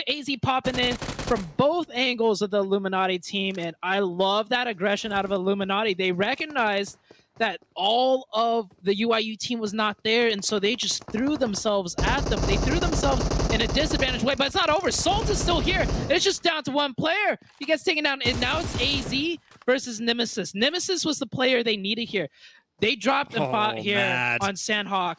AZ popping in from both angles of the Illuminati team, and I love that aggression out of Illuminati. They recognized that all of the UIU team was not there, and so they just threw themselves at them. They threw themselves in a disadvantaged way, but it's not over. Salt is still here. It's just down to one player. He gets taken down, and now it's AZ versus Nemesis. Nemesis was the player they needed here. They dropped and fought here on Sanhok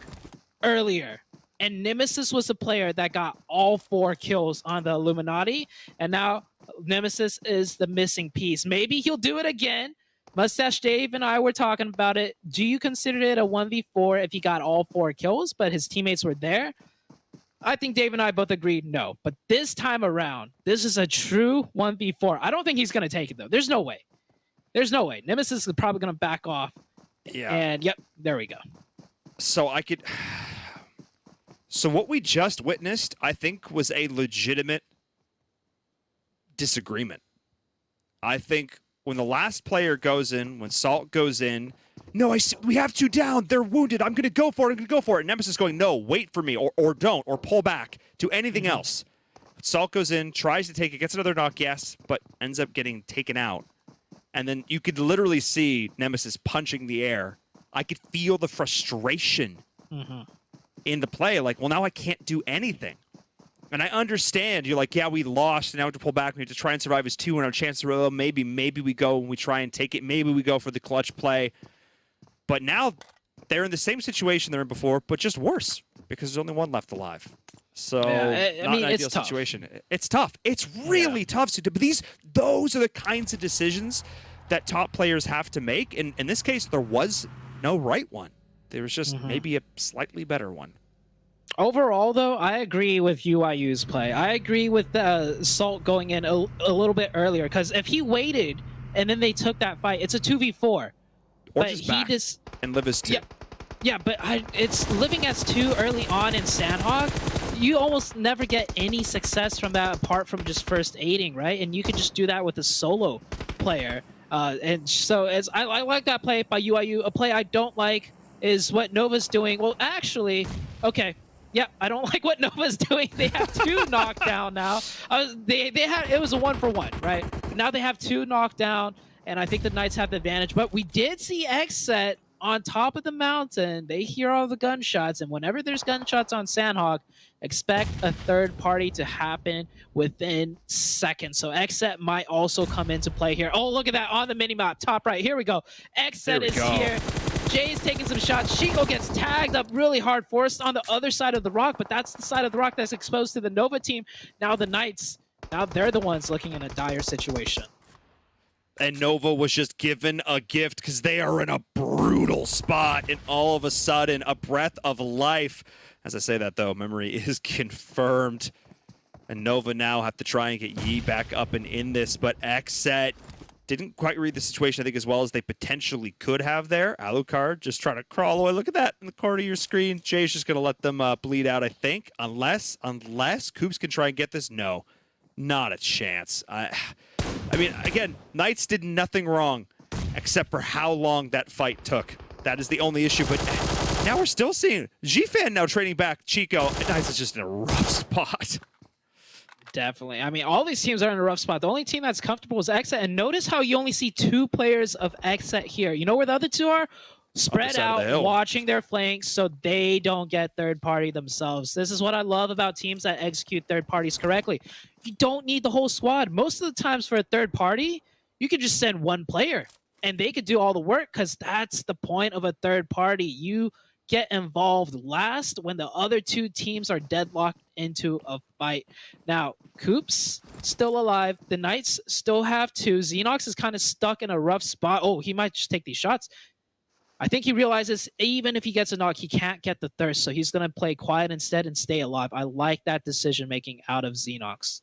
earlier, and Nemesis was the player that got all 4 kills on the Illuminati, and now Nemesis is the missing piece. Maybe he'll do it again. Mustache Dave and I were talking about it. Do you consider it a 1v4 if he got all 4 kills, but his teammates were there? I think Dave and I both agreed no. But this time around, this is a true 1v4. I don't think he's going to take it, though. There's no way. There's no way. Nemesis is probably going to back off. Yeah. And, yep, there we go. So what we just witnessed, I think, was a legitimate disagreement. I think when the last player goes in, when Salt goes in, no, we have 2 down. They're wounded. I'm going to go for it. I'm going to go for it. And Nemesis going, no, wait for me, or don't, or pull back, do anything else. Salt goes in, tries to take it, gets another knock, yes, but ends up getting taken out. And then you could literally see Nemesis punching the air. I could feel the frustration in the play. Like, well, now I can't do anything. And I understand. You're like, yeah, we lost. And now we have to pull back. We have to try and survive as 2 and our chance to roll. Maybe we go and we try and take it. Maybe we go for the clutch play. But now they're in the same situation they're in before, but just worse because there's only 1 left alive. So I not mean, an ideal it's tough. situation. It's tough. It's really tough to do. But those are the kinds of decisions that top players have to make. And in this case, there was no right one. There was just maybe a slightly better one. Overall, though, I agree with UIU's play. I agree with Salt going in a little bit earlier, because if he waited and then they took that fight, it's a 2v4. Or but just back and live as 2. Yeah, but it's living as 2 early on in Sanhok. You almost never get any success from that apart from just first aiding, right? And you can just do that with a solo player. And so I like that play by UIU. A play I don't like is what Nova's doing. Well, actually, okay. Yeah, I don't like what Nova's doing. They have 2 knockdown now. It was a 1-for-1, right? Now they have 2 knockdown, and I think the Knights have the advantage. But we did see XSET on top of the mountain. They hear all the gunshots, and whenever there's gunshots on Sanhok, expect a third party to happen within seconds. So XSET might also come into play here. Oh, look at that on the minimap, top right. Here we go. XSET is here. Jay's taking some shots. Chico gets tagged up really hard, forced on the other side of the rock, but that's the side of the rock that's exposed to the Nova team. Now the Knights, now they're the ones looking in a dire situation. And Nova was just given a gift because they are in a brutal spot, and all of a sudden, a breath of life. As I say that, though, memory is confirmed. And Nova now have to try and get Yi back up and in this, but XSET didn't quite read the situation, I think, as well as they potentially could have there. Alucard just trying to crawl away. Look at that in the corner of your screen. Jay's just going to let them bleed out, I think, unless Coops can try and get this. No, not a chance. I mean, again, Knights did nothing wrong except for how long that fight took. That is the only issue, but now we're still seeing G-Fan now trading back Chico. Knights is just in a rough spot. Definitely. I mean, all these teams are in a rough spot. The only team that's comfortable is XSET, and notice how you only see 2 players of XSET here. You know where the other 2 are? Spread out, watching their flanks so they don't get third party themselves. This is what I love about teams that execute third parties correctly. You don't need the whole squad. Most of the times for a third party, you could just send 1 player and they could do all the work, because that's the point of a third party. You get involved last when the other 2 teams are deadlocked into a fight. Now, Coops still alive. The Knights still have 2. Xenox is kind of stuck in a rough spot. Oh, he might just take these shots. I think he realizes even if he gets a knock, he can't get the thirst, so he's going to play quiet instead and stay alive. I like that decision-making out of Xenox.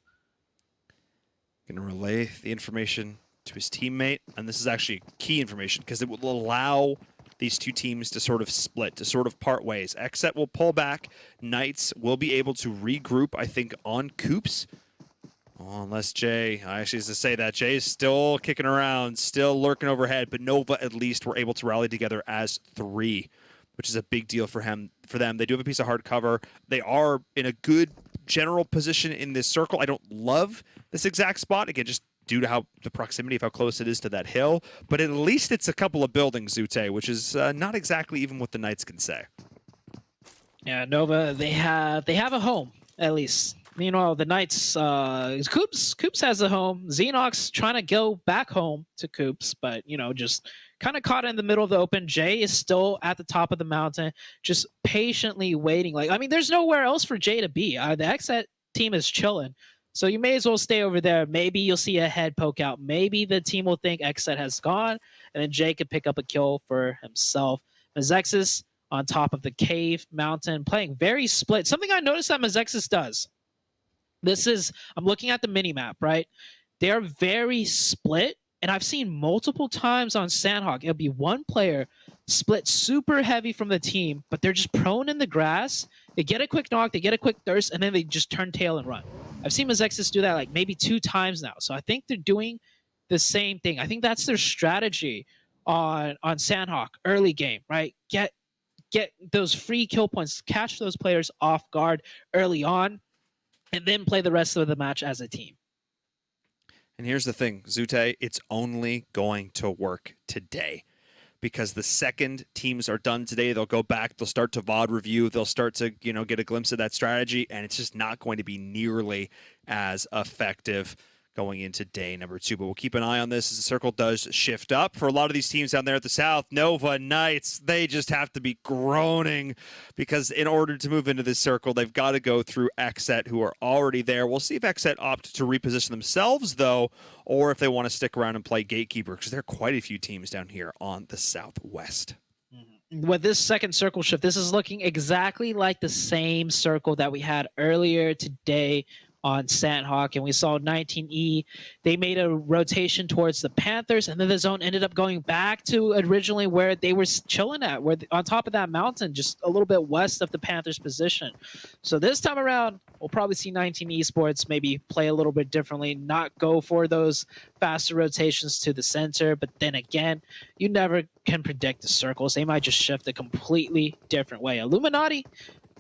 Going to relay the information to his teammate, and this is actually key information because it will allow these 2 teams to sort of split, to sort of part ways. XSET will pull back. Knights will be able to regroup, I think, on Coops. Oh, unless Jay, I actually used to say that. Jay is still kicking around, still lurking overhead, but Nova at least were able to rally together as 3, which is a big deal for them. They do have a piece of hard cover. They are in a good general position in this circle. I don't love this exact spot, again, just due to how the proximity of how close it is to that hill, but at least it's a couple of buildings, Zute, which is not exactly even what the Knights can say. Yeah, Nova, they have a home, at least. Meanwhile, the Knights, Coops has a home. Xenox trying to go back home to Coops, but, you know, just kind of caught in the middle of the open. Jay is still at the top of the mountain, just patiently waiting. Like, I mean, there's nowhere else for Jay to be. The XSET team is chilling, so you may as well stay over there. Maybe you'll see a head poke out. Maybe the team will think XSET has gone, and then Jay could pick up a kill for himself. Mezexis on top of the cave mountain, playing very split. Something I noticed that Mezexis does. I'm looking at the mini-map, right? They're very split, and I've seen multiple times on Sanhok, it'll be 1 player split super heavy from the team, but they're just prone in the grass. They get a quick knock, they get a quick thirst, and then they just turn tail and run. I've seen Mezexis do that like maybe 2 times now, so I think they're doing the same thing. I think that's their strategy on Sanhok early game, right? Get those free kill points, catch those players off guard early on, and then play the rest of the match as a team. And here's the thing, Zute, it's only going to work today. Because the second teams are done today, they'll go back, they'll start to VOD review, they'll start to, you know, get a glimpse of that strategy, and it's just not going to be nearly as effective going into day number 2. But we'll keep an eye on this as the circle does shift up. For a lot of these teams down there at the south, Nova, Knights, they just have to be groaning because in order to move into this circle, they've got to go through XSET, who are already there. We'll see if XSET opt to reposition themselves, though, or if they want to stick around and play Gatekeeper, because there are quite a few teams down here on the southwest. With this second circle shift, this is looking exactly like the same circle that we had earlier today on Sanhok, and we saw 19E. They made a rotation towards the Panthers, and then the zone ended up going back to originally where they were chilling at, where on top of that mountain, just a little bit west of the Panthers' position. So this time around, we'll probably see 19 Esports maybe play a little bit differently, not go for those faster rotations to the center, but then again, you never can predict the circles. They might just shift a completely different way. Illuminati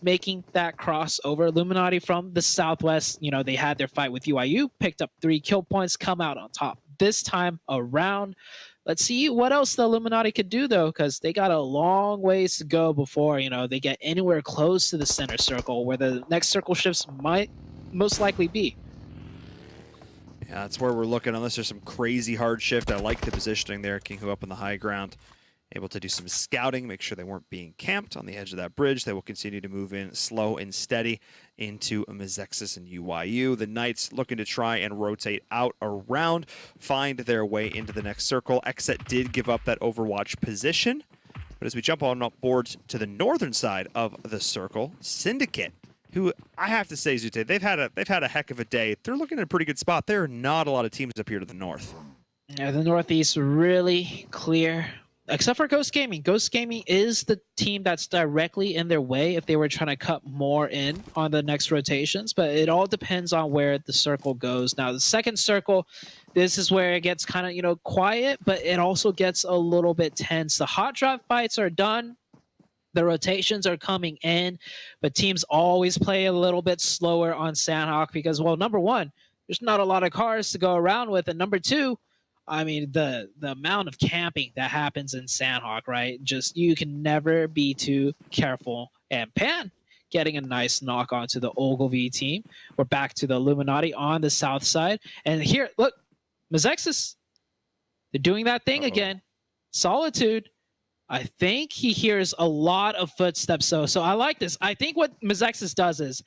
making that crossover. Illuminati from the southwest, you know, they had their fight with UIU, picked up 3 kill points, come out on top this time around. Let's see what else the Illuminati could do, though, because they got a long ways to go before, you know, they get anywhere close to the center circle, where the next circle shifts might most likely be. Yeah, that's where we're looking, unless there's some crazy hard shift. I like the positioning there, King Hu up on the high ground. able to do some scouting, make sure they weren't being camped on the edge of that bridge. They will continue to move in slow and steady into Mezexis and UYU. The Knights looking to try and rotate out around, find their way into the next circle. XSET did give up that Overwatch position, but as we jump on up board to the northern side of the circle, Syndicate, who I have to say, Zute, they've had a heck of a day. They're looking at a pretty good spot. There are not a lot of teams up here to the north. Yeah, the Northeast really clear, except for Ghost Gaming. Ghost Gaming is the team that's directly in their way if they were trying to cut more in on the next rotations, but it all depends on where the circle goes. Now, the second circle, this is where it gets kind of, quiet, but it also gets a little bit tense. The hot drop fights are done. The rotations are coming in, but teams always play a little bit slower on Sanhok because, well, number one, there's not a lot of cars to go around with, and number two, I mean, the amount of camping that happens in Sanhok, right? Just, you can never be too careful. And Pan getting a nice knock onto the Ogilvy team. We're back to the Illuminati on the south side. And here, look, Mezexis, they're doing that thing again. Solitude. I think he hears a lot of footsteps. So I like this. I think what Mezexis does is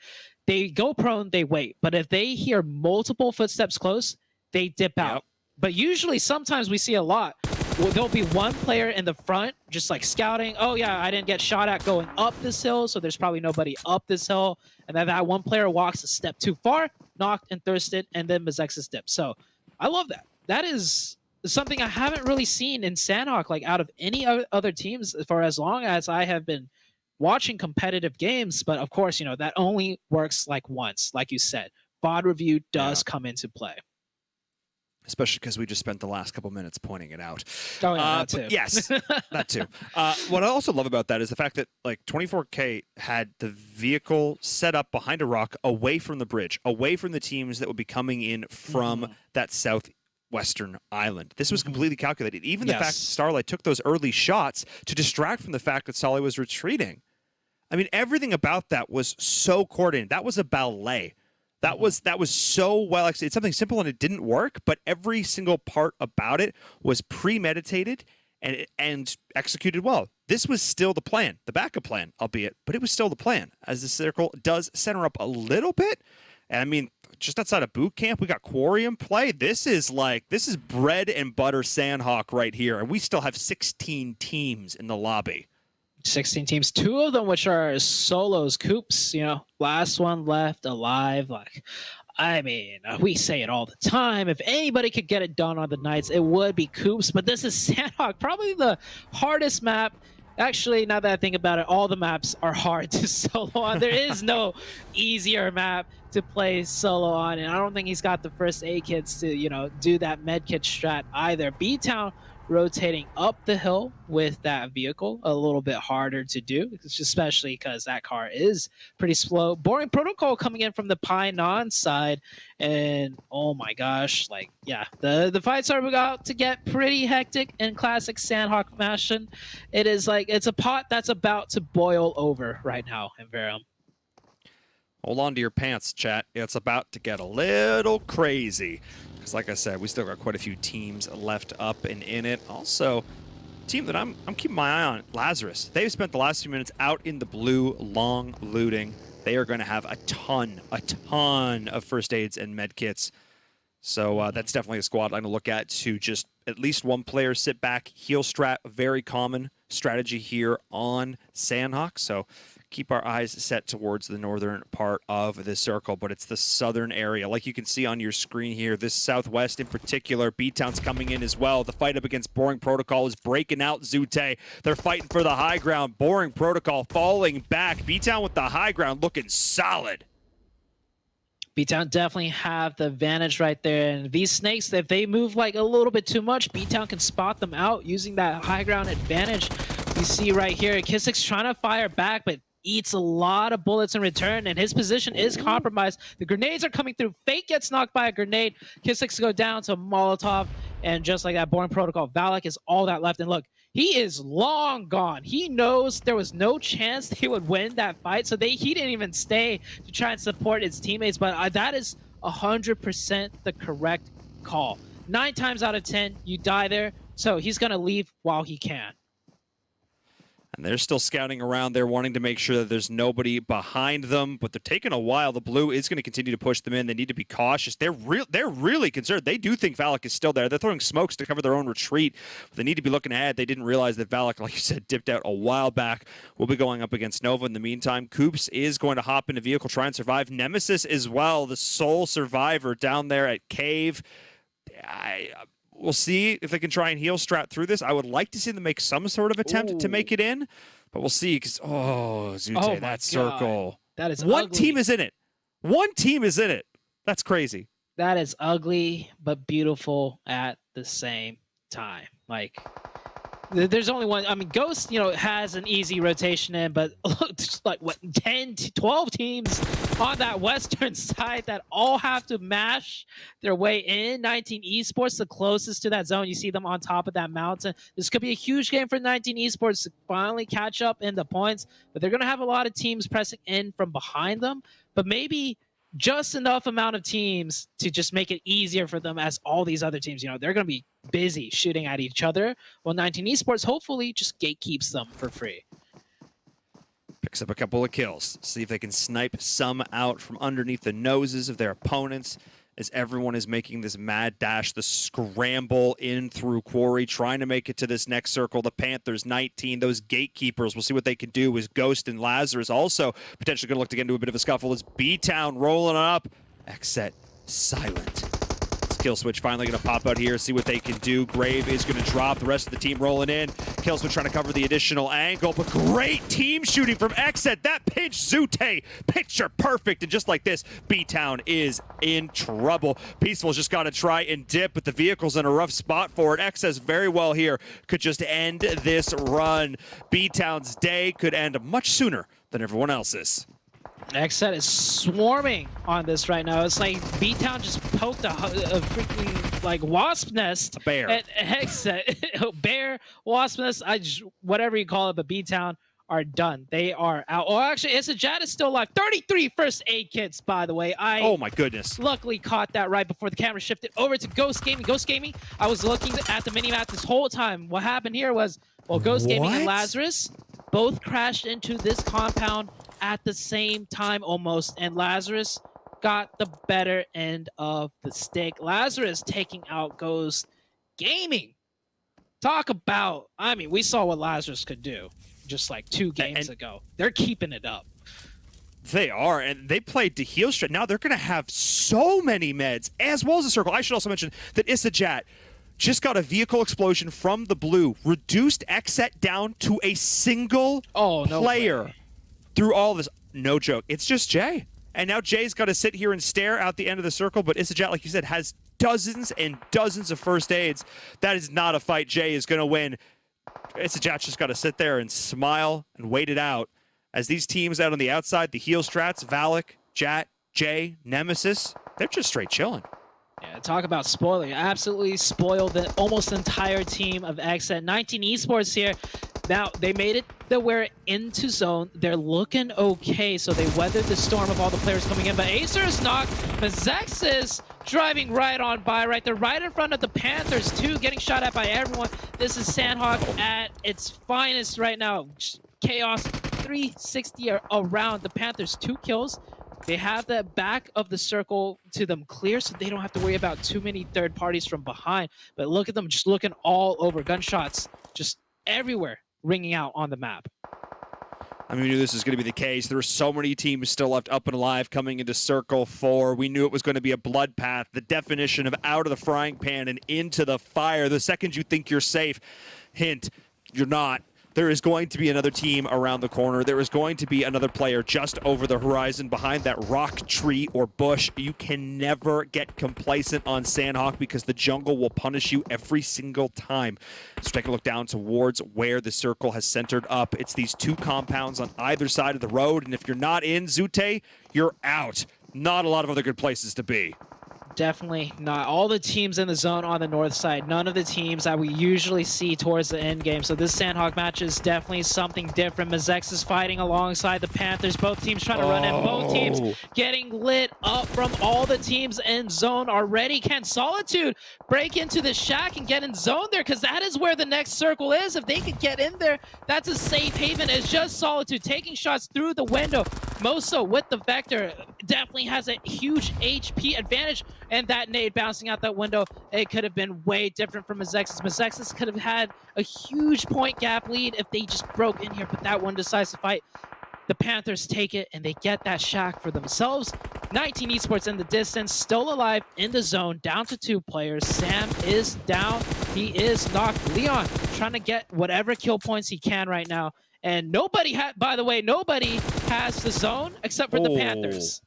they go prone, they wait. But if they hear multiple footsteps close, they dip out. Yep. But usually, sometimes we see a lot. Well, there'll be one player in the front just like scouting. Oh, yeah, I didn't get shot at going up this hill, so there's probably nobody up this hill. And then that one player walks a step too far, knocked and thirsted, and then Mezexis dips. So I love that. That is something I haven't really seen in Sanhok, like out of any other teams for as long as I have been watching competitive games. But of course, that only works like once. Like you said, VOD review does come into play. Especially because we just spent the last couple minutes pointing it out. Oh, yeah, that too. Yes, that too. What I also love about that is the fact that 24K had the vehicle set up behind a rock away from the bridge, away from the teams that would be coming in from that southwestern island. This was completely calculated. Even the fact that Starlight took those early shots to distract from the fact that Solly was retreating. I mean, everything about that was so coordinated. That was a ballet. That was so well executed. It's something simple and it didn't work, but every single part about it was premeditated and executed well. This was still the plan, the backup plan, albeit, but it was still the plan. As the circle does center up a little bit, and I mean, just outside of boot camp, we got Quarium play. This is bread and butter Sanhok right here, and we still have 16 teams in the lobby. 16 teams, 2 of them which are solos, Coops, last one left alive. I mean, we say it all the time. If anybody could get it done on the Knights, it would be Coops, but this is Sanhok, probably the hardest map. Actually, now that I think about it, all the maps are hard to solo on. There is no easier map to play solo on, and I don't think he's got the first aid kits to, do that med kit strat either. BTOWN rotating up the hill with that vehicle, a little bit harder to do, especially because that car is pretty slow. Boring Protocol coming in from the Painan side, and oh my gosh, the fights are about to get pretty hectic in classic Sanhok fashion. It is it's a pot that's about to boil over right now in Verum. Hold on to your pants, chat. It's about to get a little crazy. Because like I said, we still got quite a few teams left up and in it. Also, team that I'm keeping my eye on, Lazarus. They've spent the last few minutes out in the blue, long looting. They are going to have a ton of first aids and med kits. So that's definitely a squad I'm going to look at to just at least one player sit back, heal strat, very common strategy here on Sanhok. So keep our eyes set towards the northern part of the circle, but it's the southern area. Like you can see on your screen here, this southwest in particular, BTOWN's coming in as well. The fight up against Boring Protocol is breaking out, Zute. They're fighting for the high ground. Boring Protocol falling back. BTOWN with the high ground looking solid. BTOWN definitely have the advantage right there. And these snakes, if they move a little bit too much, BTOWN can spot them out using that high ground advantage. You see right here, Kissik's trying to fire back, but eats a lot of bullets in return, and his position is compromised. The grenades are coming through. Fate gets knocked by a grenade. Kissik's go down to Molotov, and just like that, Boring Protocol, Valak is all that left. And look, he is long gone. He knows there was no chance they would win that fight, so he didn't even stay to try and support his teammates. But that is 100% the correct call. 9 times out of 10, you die there, so he's going to leave while he can. And they're still scouting around there, wanting to make sure that there's nobody behind them, but they're taking a while. The blue is going to continue to push them in. They need to be cautious. They're really concerned. They do think Valak is still there. They're throwing smokes to cover their own retreat. But they need to be looking ahead. They didn't realize that Valak, like you said, dipped out a while back. We'll be going up against Nova in the meantime. Coops is going to hop in a vehicle, try and survive. Nemesis as well, the sole survivor down there at Cave. We'll see if they can try and heel strap through this. I would like to see them make some sort of attempt to make it in, but we'll see. Because Zute, that circle. That is one ugly. team is in it. One team is in it. That's crazy. That is ugly, but beautiful at the same time. Like, there's only one. I mean, Ghost, has an easy rotation in, but look, like what, 10, 12 teams on that western side that all have to mash their way in. 19 Esports, the closest to that zone. You see them on top of that mountain. This could be a huge game for 19 Esports to finally catch up in the points, but they're going to have a lot of teams pressing in from behind them, but maybe just enough amount of teams to just make it easier for them, as all these other teams, they're going to be busy shooting at each other. Well, 19 Esports hopefully just gatekeeps them for free. Picks up a couple of kills. See if they can snipe some out from underneath the noses of their opponents as everyone is making this mad dash, the scramble in through Quarry, trying to make it to this next circle. The Panthers, 19, those gatekeepers. We'll see what they can do as Ghost and Lazarus also potentially going to look to get into a bit of a scuffle as BTOWN rolling up. XSET silent. Kill switch finally going to pop out here, see what they can do. Grave is going to drop, the rest of the team rolling in. Kill switch trying to cover the additional angle, but great team shooting from XSET. That pinch, Zute, picture perfect. And just like this, BTOWN is in trouble. Peaceful's just got to try and dip, but the vehicle's in a rough spot for it. XS very well here could just end this run. BTOWN's day could end much sooner than everyone else's. XSET is swarming on this right now. It's like BTOWN just poked a freaking like wasp nest. A bear. At XSET. Bear, wasp nest, whatever you call it, but BTOWN are done. They are out. Oh, actually, XSET is still alive. 33 first aid kits, by the way. Oh my goodness. Luckily caught that right before the camera shifted over to Ghost Gaming. Ghost Gaming, I was looking at the minimap this whole time. What happened here was, well, Ghost Gaming and Lazarus both crashed into this compound at the same time almost, and Lazarus got the better end of the stick. Lazarus taking out Ghost Gaming. Talk about, we saw what Lazarus could do just like 2 games ago. They're keeping it up. They are, and they played to heel straight. Now they're going to have so many meds, as well as a circle. I should also mention that Isajat just got a vehicle explosion from the blue, reduced XSET down to a single player. Through all this, no joke. It's just Jay. And now Jay's got to sit here and stare out the end of the circle, but Isajat, like you said, has dozens and dozens of first aids. That is not a fight Jay is going to win. Isajat's just got to sit there and smile and wait it out. As these teams out on the outside, the heel strats, Valak, Jat, Jay, Nemesis, they're just straight chilling. Yeah, talk about spoiling. Absolutely spoiled the almost entire team of XSET. 19 Esports here. Now, they made it that we're into zone. They're looking okay, so they weathered the storm of all the players coming in. But Acer is knocked. Mezexis driving right on by right there, right in front of the Panthers, too, getting shot at by everyone. This is Sanhok at its finest right now. Chaos 360 around. The Panthers, 2 kills. They have the back of the circle to them clear, so they don't have to worry about too many third parties from behind. But look at them just looking all over. Gunshots just everywhere ringing out on the map. We knew this was going to be the case. There were so many teams still left up and alive coming into Circle 4. We knew it was going to be a blood path, the definition of out of the frying pan and into the fire. The second you think you're safe, hint, you're not. There is going to be another team around the corner. There is going to be another player just over the horizon behind that rock, tree, or bush. You can never get complacent on Sanhok because the jungle will punish you every single time. So take a look down towards where the circle has centered up. It's these 2 compounds on either side of the road, and if you're not in Zute, you're out. Not a lot of other good places to be. Definitely not. All the teams in the zone on the north side, none of the teams that we usually see towards the end game. So this Sanhok match is definitely something different. Mezexis is fighting alongside the Panthers. Both teams trying to run in. Both teams getting lit up from all the teams in zone already. Can Solitude break into the shack and get in zone there? Because that is where the next circle is. If they could get in there, that's a safe haven. It's just Solitude taking shots through the window. Moso with the Vector definitely has a huge HP advantage. And that nade bouncing out that window, it could have been way different from Mezexis. Mezexis could have had a huge point gap lead if they just broke in here, but that one decides to fight. The Panthers take it, and they get that shack for themselves. 19 Esports in the distance, still alive in the zone, down to 2 players. Sam is down. He is knocked. Leon trying to get whatever kill points he can right now. And nobody by the way, nobody has the zone except for the Panthers.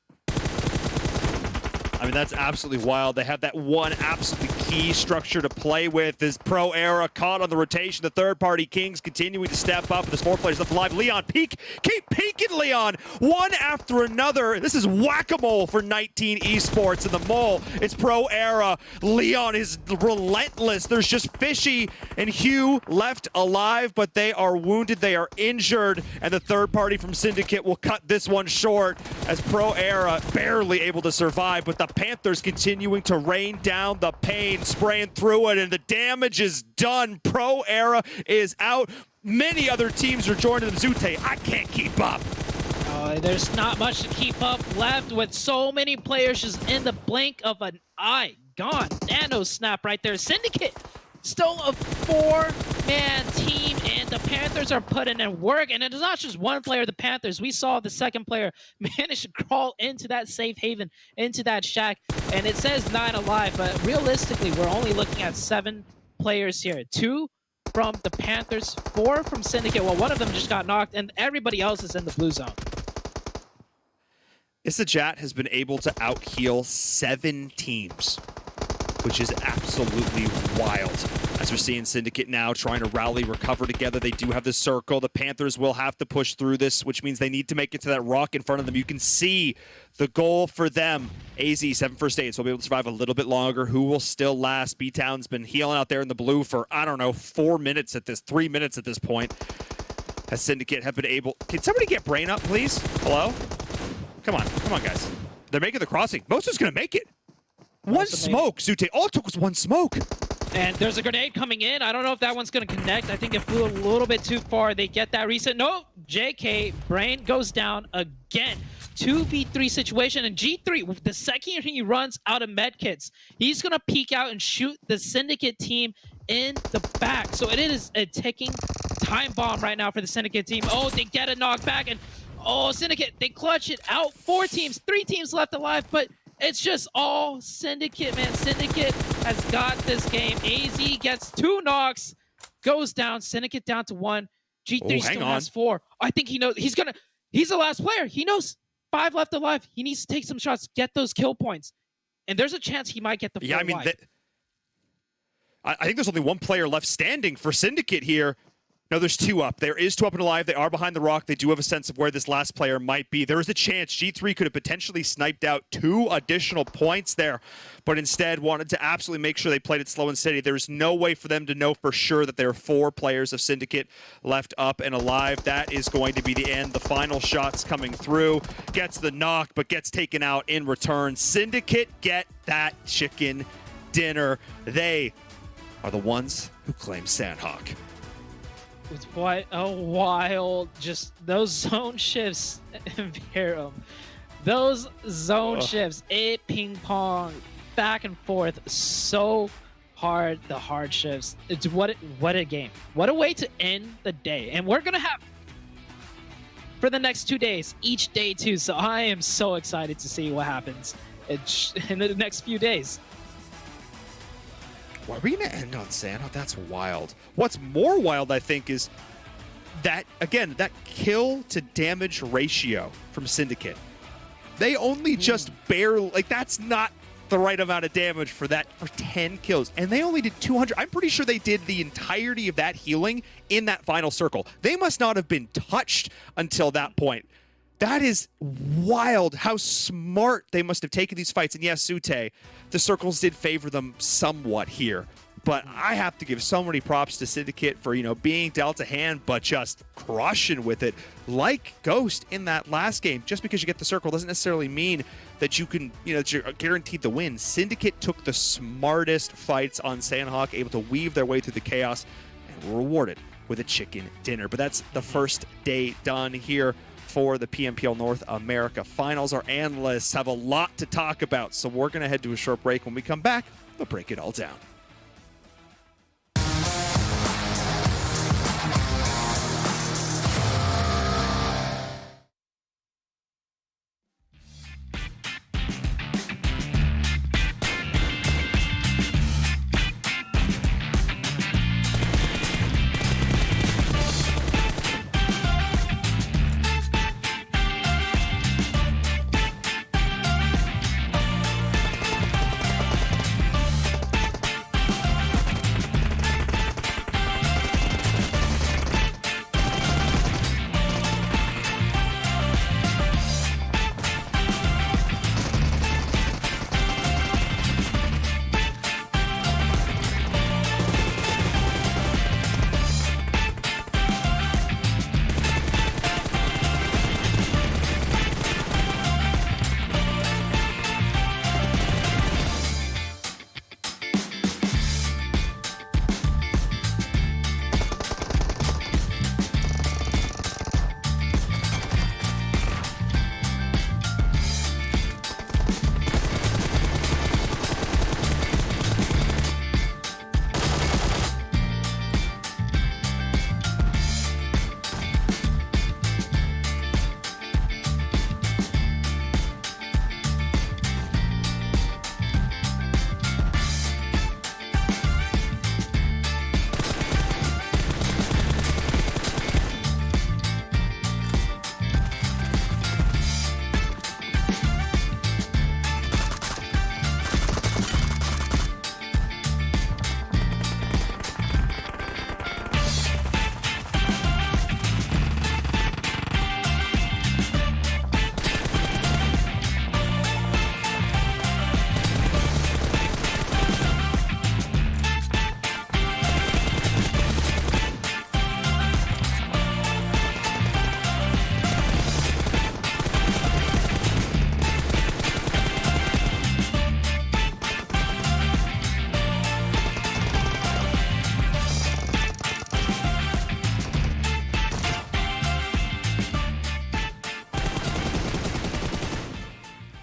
I mean, that's absolutely wild. They have that one absolutely key structure to play with. Is Pro Era caught on the rotation. The third-party Kings continuing to step up. There's 4 players left alive. Leon, peek. Keep peeking, Leon. One after another. This is whack-a-mole for 19 Esports in the mole. It's Pro Era. Leon is relentless. There's just Fishy and Hugh left alive, but they are wounded. They are injured, and the third party from Syndicate will cut this one short as Pro Era barely able to survive, but the Panthers continuing to rain down the pain, spraying through it, and the damage is done. Pro Era is out. Many other teams are joining them. Zute, I can't keep up. There's not much to keep up left with so many players just in the blink of an eye. Gone. Nano snap right there. Syndicate still a 4-man team, and the Panthers are putting in work. And it's not just one player, the Panthers. We saw the second player manage to crawl into that safe haven, into that shack, and it says 9 alive, but realistically, we're only looking at 7 players here. 2 from the Panthers, 4 from Syndicate. Well, one of them just got knocked, and everybody else is in the blue zone. XSET has been able to out-heal 7 teams, which is absolutely wild. As we're seeing Syndicate now trying to rally, recover together. They do have the circle. The Panthers will have to push through this, which means they need to make it to that rock in front of them. You can see the goal for them. AZ, 7 first aids, so will be able to survive a little bit longer. Who will still last? BTOWN's been healing out there in the blue for, I don't know, 3 minutes at this point. As Syndicate have been able... Can somebody get Brain up, please? Hello? Come on, guys. They're making the crossing. Mosa's gonna make it. One smoke, Zute. All it took was one smoke. And there's a grenade coming in. I don't know if that one's going to connect. I think it flew a little bit too far. They get that reset. No, JK, Brain goes down again. 2v3 situation. And G3, the second he runs out of medkits, he's going to peek out and shoot the Syndicate team in the back. So it is a ticking time bomb right now for the Syndicate team. Oh, they get a knockback. And oh, Syndicate, they clutch it out. 4 teams, 3 teams left alive, but it's just all Syndicate, man. Syndicate has got this game. AZ gets 2 knocks, goes down. Syndicate down to 1. G3 still has 4. I think he knows. He's the last player. He knows 5 left alive. He needs to take some shots, get those kill points. And there's a chance he might get the 4 Yeah, I mean, I think there's only 1 player left standing for Syndicate here. No, there's 2 up. There is 2 up and alive. They are behind the rock. They do have a sense of where this last player might be. There is a chance G3 could have potentially sniped out 2 additional points there, but instead wanted to absolutely make sure they played it slow and steady. There's no way for them to know for sure that there are 4 players of Syndicate left up and alive. That is going to be the end. The final shots coming through. Gets the knock, but gets taken out in return. Syndicate get that chicken dinner. They are the ones who claim Sanhok. It's quite a wild, just those zone shifts, Verum. Those zone shifts, it ping pong back and forth so hard, the hard shifts. It's what a game. What a way to end the day. And we're going to have for the next 2 days, each day too. So I am so excited to see what happens in the next few days. Are we going to end on Sanhok? That's wild. What's more wild, I think, is that, again, that kill to damage ratio from Syndicate. They only just barely, like, that's not the right amount of damage for 10 kills. And they only did 200. I'm pretty sure they did the entirety of that healing in that final circle. They must not have been touched until that point. That is wild how smart they must have taken these fights. And yes, Sute, the circles did favor them somewhat here. But I have to give so many props to Syndicate for, being dealt a hand, but just crushing with it. Like Ghost in that last game, just because you get the circle doesn't necessarily mean that you can, that you're guaranteed the win. Syndicate took the smartest fights on Sanhok, able to weave their way through the chaos, and were rewarded with a chicken dinner. But that's the first day done here for the PMPL North America Finals. Our analysts have a lot to talk about, so we're going to head to a short break. When we come back, we'll break it all down.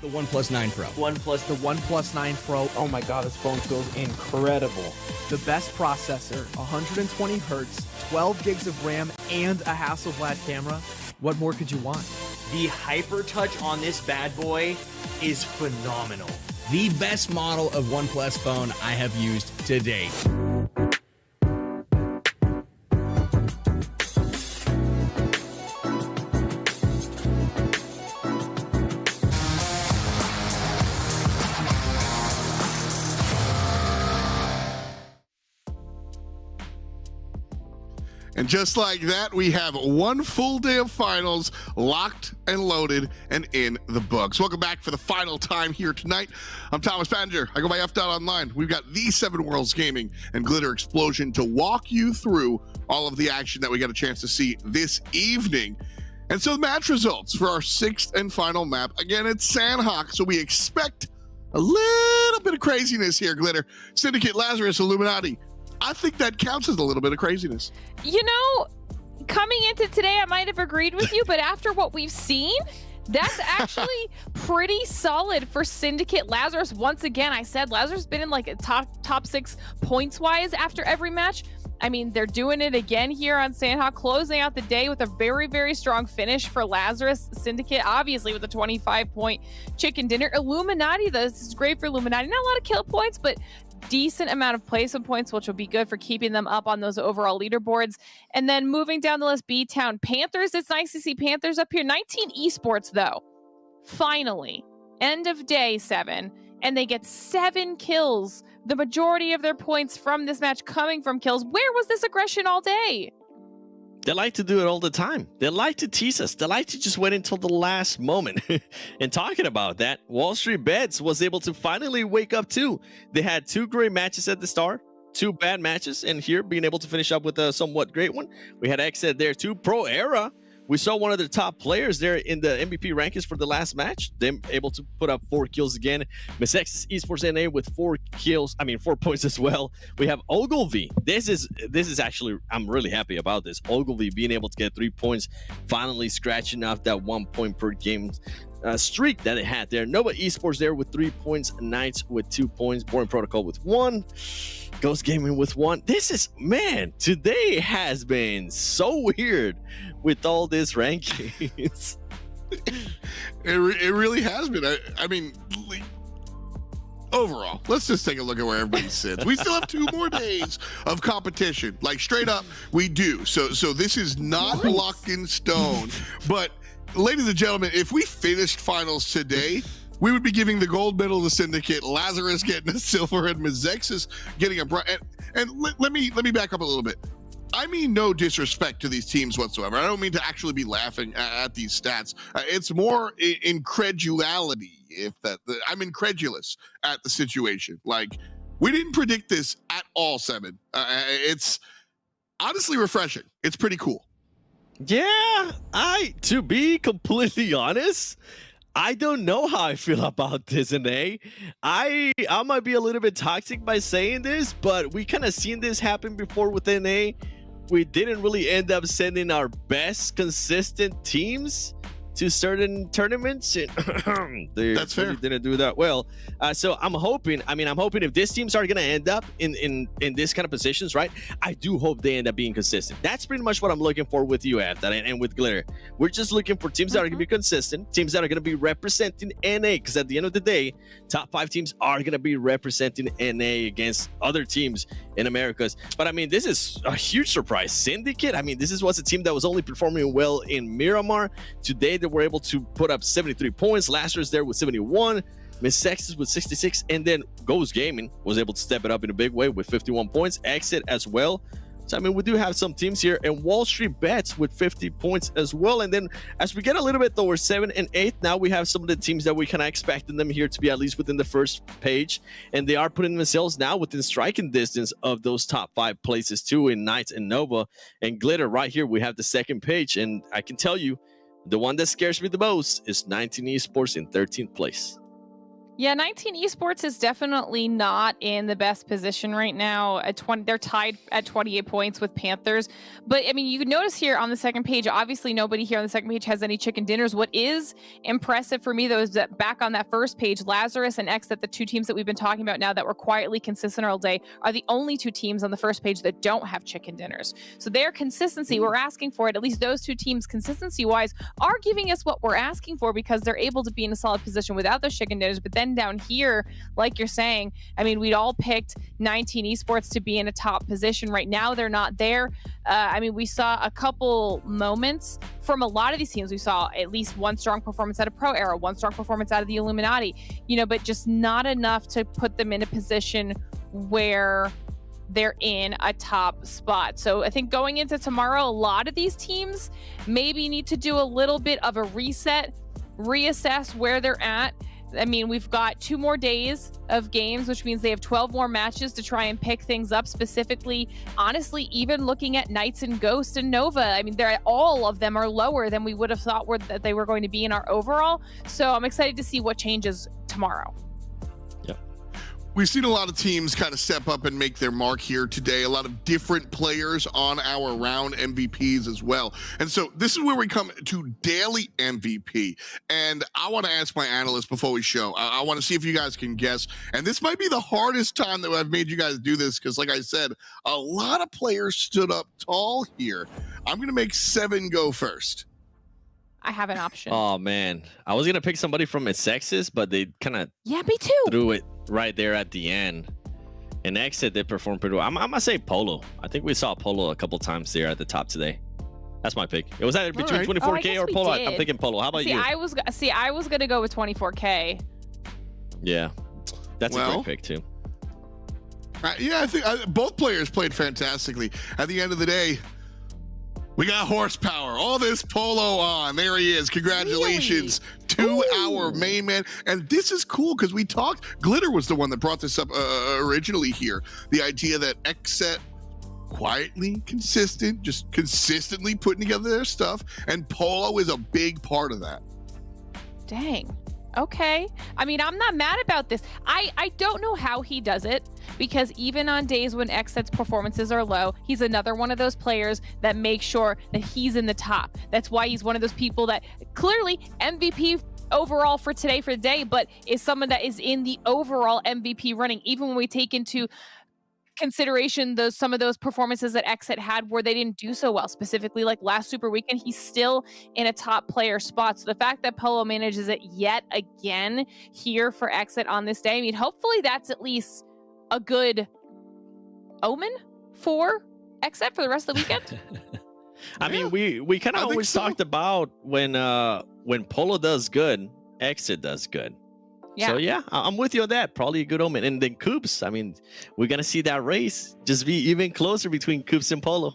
The OnePlus 9 Pro. The OnePlus 9 Pro. Oh my god, this phone feels incredible. The best processor, 120 hertz, 12 gigs of RAM, and a Hasselblad camera. What more could you want? The hyper touch on this bad boy is phenomenal. The best model of OnePlus phone I have used to date. And just like that, we have one full day of finals locked and loaded and in the books. Welcome back for the final time here tonight. I'm Thomas Panger. I go by F.Online. We've got the 7 Worlds Gaming and Glitter Explosion to walk you through all of the action that we got a chance to see this evening. And so the match results for our 6th and final map. Again, it's Sanhok, so we expect a little bit of craziness here, Glitter. Syndicate, Lazarus, Illuminati. I think that counts as a little bit of craziness. You know, coming into today, I might have agreed with you, but after what we've seen, that's actually pretty solid for Syndicate. Lazarus, once again, I said Lazarus has been in like a top 6 points wise after every match. I mean, they're doing it again here on Sanhok, closing out the day with a very, very strong finish for Lazarus. Syndicate, obviously, with a 25-point chicken dinner. Illuminati, this is great for Illuminati. Not a lot of kill points, but decent amount of placement points, which will be good for keeping them up on those overall leaderboards. And then moving down the list, BTOWN. Panthers, it's nice to see Panthers up here. 19 esports, though. Finally, end of day 7, and they get 7 kills. The majority of their points from this match coming from kills. Where was this aggression all day? They like to do it all the time. They like to tease us. They like to just wait until the last moment. And talking about that, WallStreetBets was able to finally wake up too. They had 2 great matches at the start, 2 bad matches, and here being able to finish up with a somewhat great one. We had XSET there too. Pro Era, we saw one of the top players there in the MVP rankings for the last match. Them able to put up 4 kills again. Mezexis Esports NA with 4 points as well. We have Ogilvy. This is actually, I'm really happy about this. Ogilvy being able to get 3 points, finally scratching off that 1 point per game streak that it had there. Nova Esports there with 3 points. Knights with 2 points. Boring Protocol with 1. Ghost Gaming with 1. This is, man, today has been so weird with all these rankings. It really has been. I mean, overall, let's just take a look at where everybody sits. We still have 2 more days of competition. Like, straight up, we do. So this is not locked in stone. But, ladies and gentlemen, if we finished finals today, we would be giving the gold medal to Syndicate, Lazarus getting a silver, and Mezexis getting a bronze. And let me back up a little bit. I mean no disrespect to these teams whatsoever. I don't mean to actually be laughing at these stats. It's more incredulity. I'm incredulous at the situation. Like, we didn't predict this at all, Seven. It's honestly refreshing. It's pretty cool. Yeah, to be completely honest, I don't know how I feel about this, NA. I might be a little bit toxic by saying this, but we kind of seen this happen before with NA. We didn't really end up sending our best consistent teams to certain tournaments, and they That's fair. really didn't do that well. So I'm hoping if these teams are gonna end up in this kind of positions, right? I do hope they end up being consistent. That's pretty much what I'm looking for with you, After and with Glitter. We're just looking for teams that are gonna be consistent, teams that are gonna be representing NA, because at the end of the day, top 5 teams are gonna be representing NA against other teams in Americas. But I mean, this is a huge surprise. Syndicate, I mean, this was a team that was only performing well in Miramar. Today they were able to put up 73 points. Lazarus there with 71, Mezexis with 66, and then Ghost Gaming was able to step it up in a big way with 51 points. XSET as well. So I mean, we do have some teams here, and WallStreetBets with 50 points as well. And then as we get a little bit towards 7 and 8, now we have some of the teams that we kind of expecting them here to be at least within the first page, and they are putting themselves now within striking distance of those top 5 places too, in Knights and Nova and Glitter. Right here we have the second page, and I can tell you, the one that scares me the most is 19 Esports in 13th place. Yeah, 19 Esports is definitely not in the best position right now. At 20, they're tied at 28 points with Panthers. But I mean, you can notice here on the second page, obviously nobody here on the second page has any chicken dinners. What is impressive for me, though, is that back on that first page, Lazarus and XSET, the 2 teams that we've been talking about now that were quietly consistent all day, are the only 2 teams on the first page that don't have chicken dinners. So their consistency, we're asking for it. At least those 2 teams, consistency-wise, are giving us what we're asking for because they're able to be in a solid position without those chicken dinners. But then down here, like you're saying, I mean, we'd all picked 19 Esports to be in a top position. Right now, they're not there. I mean, we saw a couple moments from a lot of these teams. We saw at least one strong performance out of Pro Era, one strong performance out of the Illuminati, but just not enough to put them in a position where they're in a top spot. So I think going into tomorrow, a lot of these teams maybe need to do a little bit of a reset, reassess where they're at. I mean, we've got 2 more days of games, which means they have 12 more matches to try and pick things up. Specifically, honestly, even looking at Knights and Ghost and Nova, I mean, all of them are lower than we would have thought that they were going to be in our overall. So I'm excited to see what changes tomorrow. We've seen a lot of teams kind of step up and make their mark here today. A lot of different players on our round MVPs as well. And so this is where we come to daily MVP. And I want to ask my analysts before we show. I want to see if you guys can guess. And this might be the hardest time that I've made you guys do this because, like I said, a lot of players stood up tall here. I'm going to make 7 go first. I have an option. Oh, man. I was going to pick somebody from Mezexis, but they kind of me too. Threw it right there at the end. And XSET did perform pretty well. I'm going to say Polo. I think we saw Polo a couple times there at the top today. That's my pick. It was either between 24K or Polo. I'm picking Polo. How about you? I was going to go with 24K. Yeah. That's a great pick, too. Yeah, I think both players played fantastically. At the end of the day, We got horsepower. All this polo on. There he is. Congratulations to our main man. And this is cool because we talked. Glitter was the one that brought this up originally here. The idea that XSET quietly consistent, just consistently putting together their stuff. And polo is a big part of that. Dang. Okay. I mean, I'm not mad about this. I don't know how he does it, because even on days when XSET's performances are low, he's another one of those players that makes sure that he's in the top. That's why he's one of those people that clearly MVP overall for today, for the day, but is someone that is in the overall MVP running, even when we take into consideration some of those performances that XSET had where they didn't do so well, specifically like last Super Weekend. He's still in a top player spot. So the fact that Polo manages it yet again here for XSET on this day, I mean, hopefully that's at least a good omen for XSET for the rest of the weekend. I mean, we kind of always talked about when Polo does good, XSET does good. Yeah. So yeah, I'm with you on that. Probably a good omen. And then Coops, I mean, we're gonna see that race just be even closer between Coops and Polo.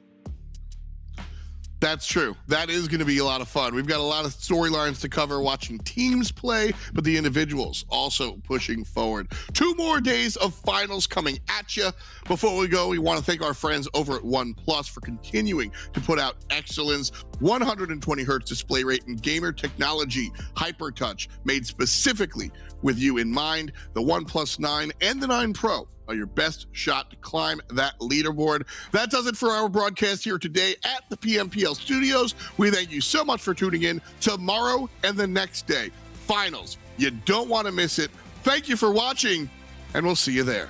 That's true. That is going to be a lot of fun. We've got a lot of storylines to cover, watching teams play, but the individuals also pushing forward. 2 more days of finals coming at you. Before we go, we want to thank our friends over at OnePlus for continuing to put out excellence. 120 hertz display rate and gamer technology, HyperTouch, made specifically with you in mind. The OnePlus 9 and the 9 Pro are your best shot to climb that leaderboard. That does it for our broadcast here today at the PMPL studios. We thank you so much for tuning in. Tomorrow and the next day, finals. You don't want to miss it. Thank you for watching, and we'll see you there.